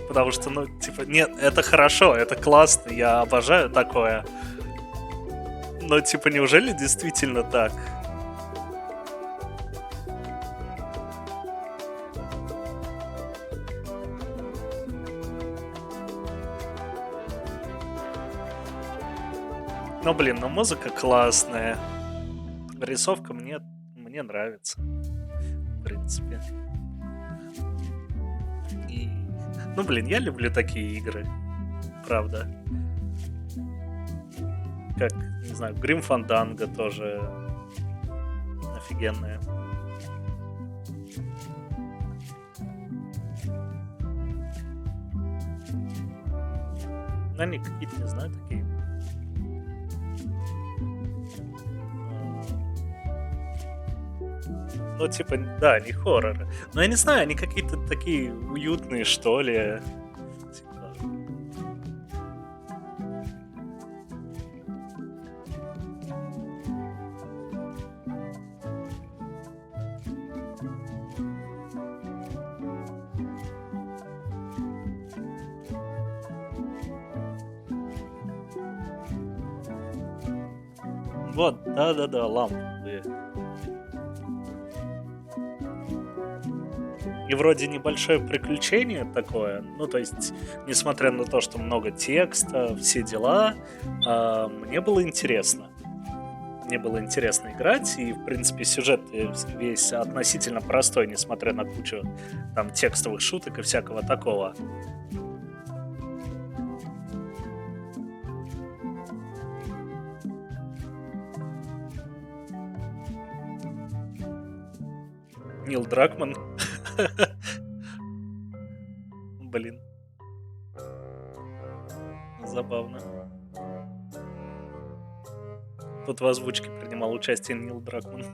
Потому что, ну, типа, нет, это хорошо, это классно, я обожаю такое. Но, типа, неужели действительно так? Ну, блин, ну музыка классная. Рисовка мне нравится. В принципе. И... Ну, блин, я люблю такие игры. Правда. Как, не знаю, Грим Фанданго тоже офигенная. Они какие-то, не знаю, такие. Ну, типа, да, не хорроры. Но я не знаю, они какие-то такие уютные, что ли. Типа... Вот, да-да-да, лампы. И вроде небольшое приключение такое, ну, то есть, несмотря на то, что много текста, все дела, мне было интересно. Мне было интересно играть, и, в принципе, сюжет весь относительно простой, несмотря на кучу там текстовых шуток и всякого такого. Нил Дракман. Блин. Забавно. Тут в озвучке принимал участие Нил Дракман.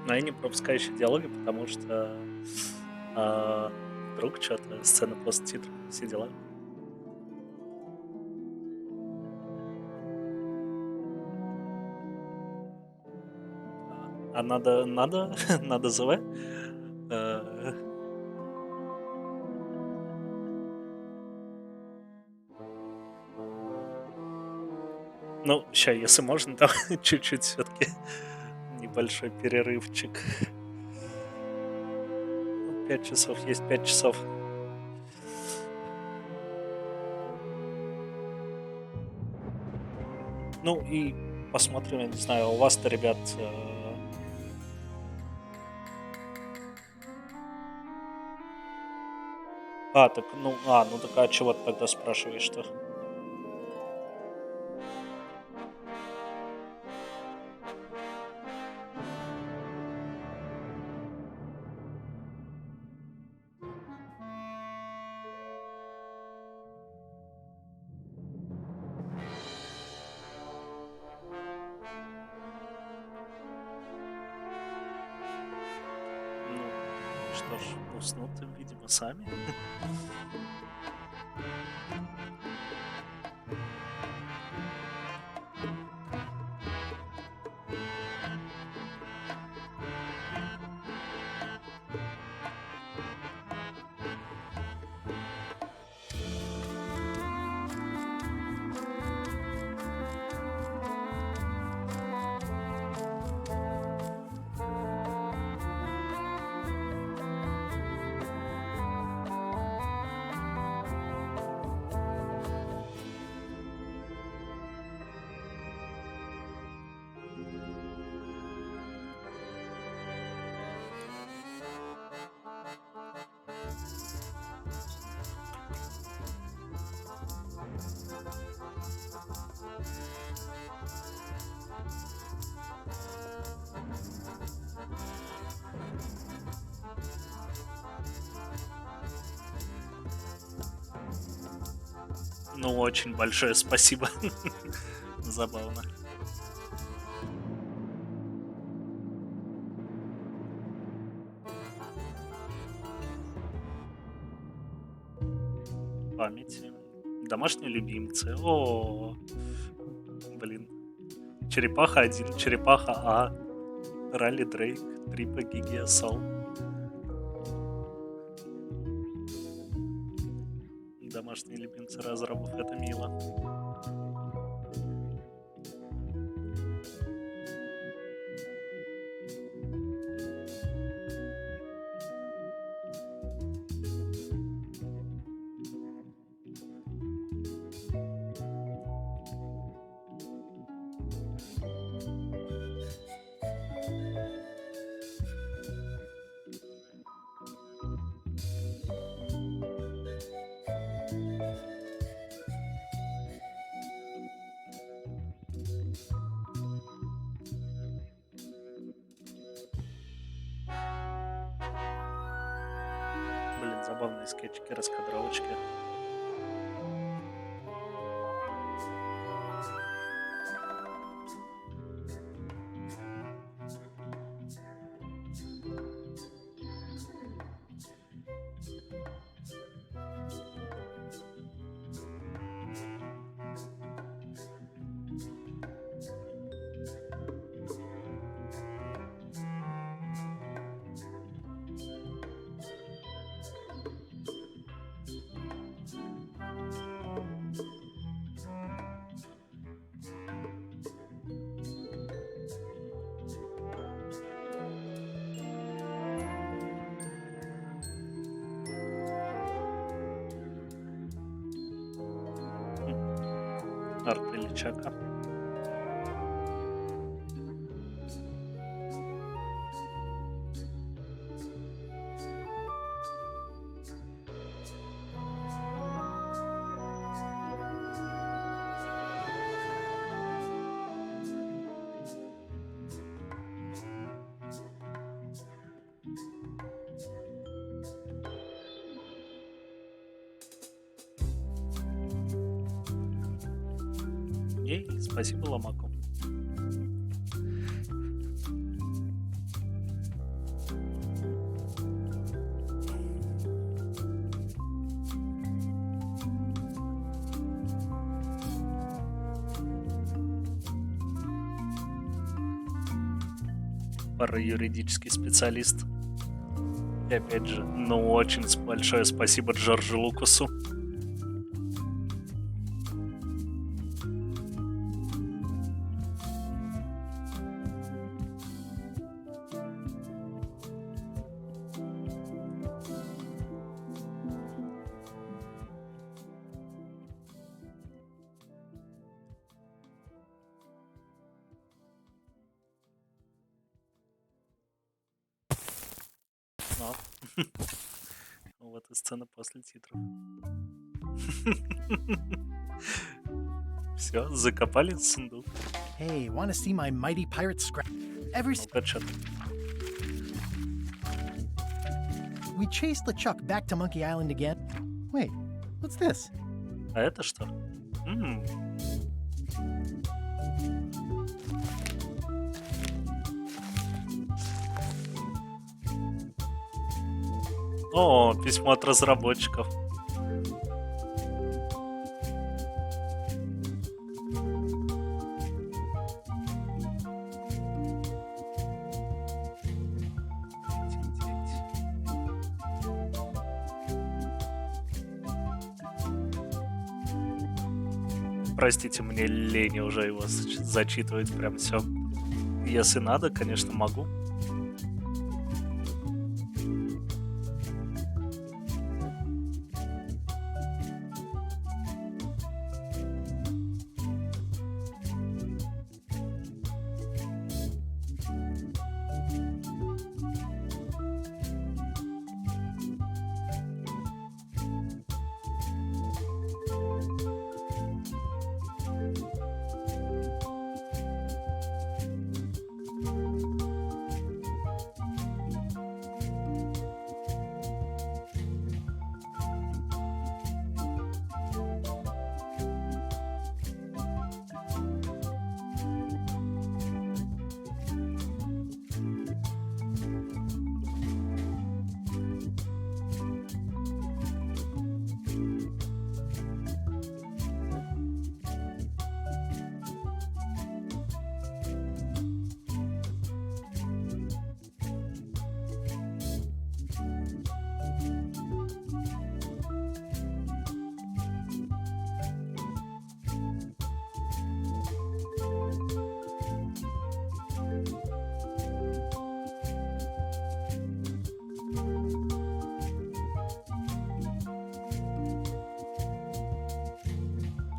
Но я не пропускаю еще диалоги, потому что вдруг что-то, сцена после титров, все дела. А надо, надо ЗВ? Ну, сейчас, если можно, там чуть-чуть все-таки небольшой перерывчик. 5 часов есть 5 часов. Ну и посмотрим, я не знаю, у вас-то, ребят, так, ну так а чего ты тогда спрашиваешь-то? Ну, что ж, уснут, видимо, сами. Ну, очень большое спасибо. Забавно. Память. Домашние любимцы. О, блин. Черепаха 1, Черепаха А, Ралли Дрейк, Трипа Гигия Сол. Домашние любимцы разрабов, это мило. Забавные скетчики, раскадровочки. Арт или Чака. Ей, спасибо Ломаку. Параюридический специалист. И опять же, ну очень большое спасибо Джорджу Лукасу. Но. Вот и сцена после титров. Все, закопали сундук. Hey, want to see my mighty pirate scrap? Ever We chased LeChuck back to Monkey Island again. Wait, what's this? А это что? О, письмо от разработчиков. Простите, мне лень уже его зачитывать прям все. Если надо, конечно, могу.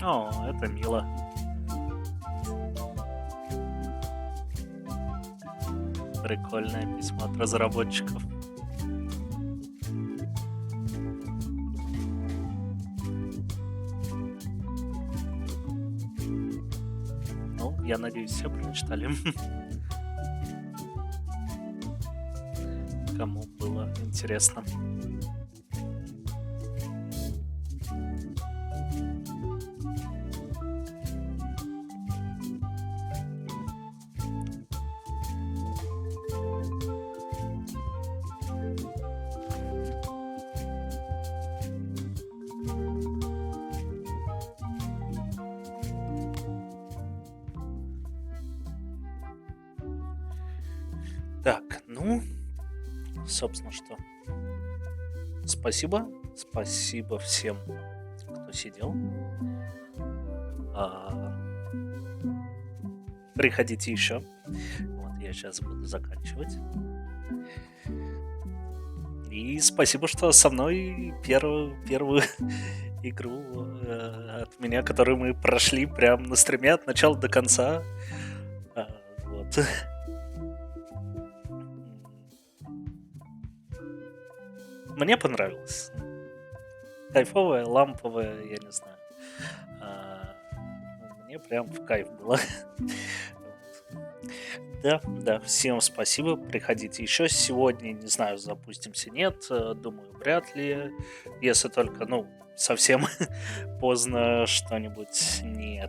О, это мило. Прикольное письмо от разработчиков. Ну, я надеюсь, все прочитали. Кому было интересно. Так, ну, собственно, что. Спасибо. Спасибо всем, кто сидел. Приходите еще. Вот, я сейчас буду заканчивать. И спасибо, что со мной первую игру от меня, которую мы прошли прям на стриме от начала до конца. Вот. Мне понравилось. Кайфовая, ламповая, я не знаю. Мне прям в кайф было. Да, всем спасибо. Приходите еще сегодня. Не знаю, запустимся, нет. Думаю, вряд ли. Если только, совсем поздно что-нибудь не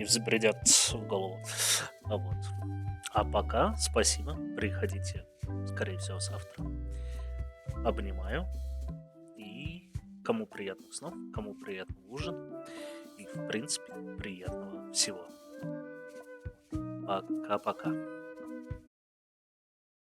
взбредет в голову. Вот. А пока спасибо. Приходите, скорее всего, завтра. Обнимаю. И кому приятных снов, кому приятного ужина. И, в принципе, приятного всего. Пока-пока.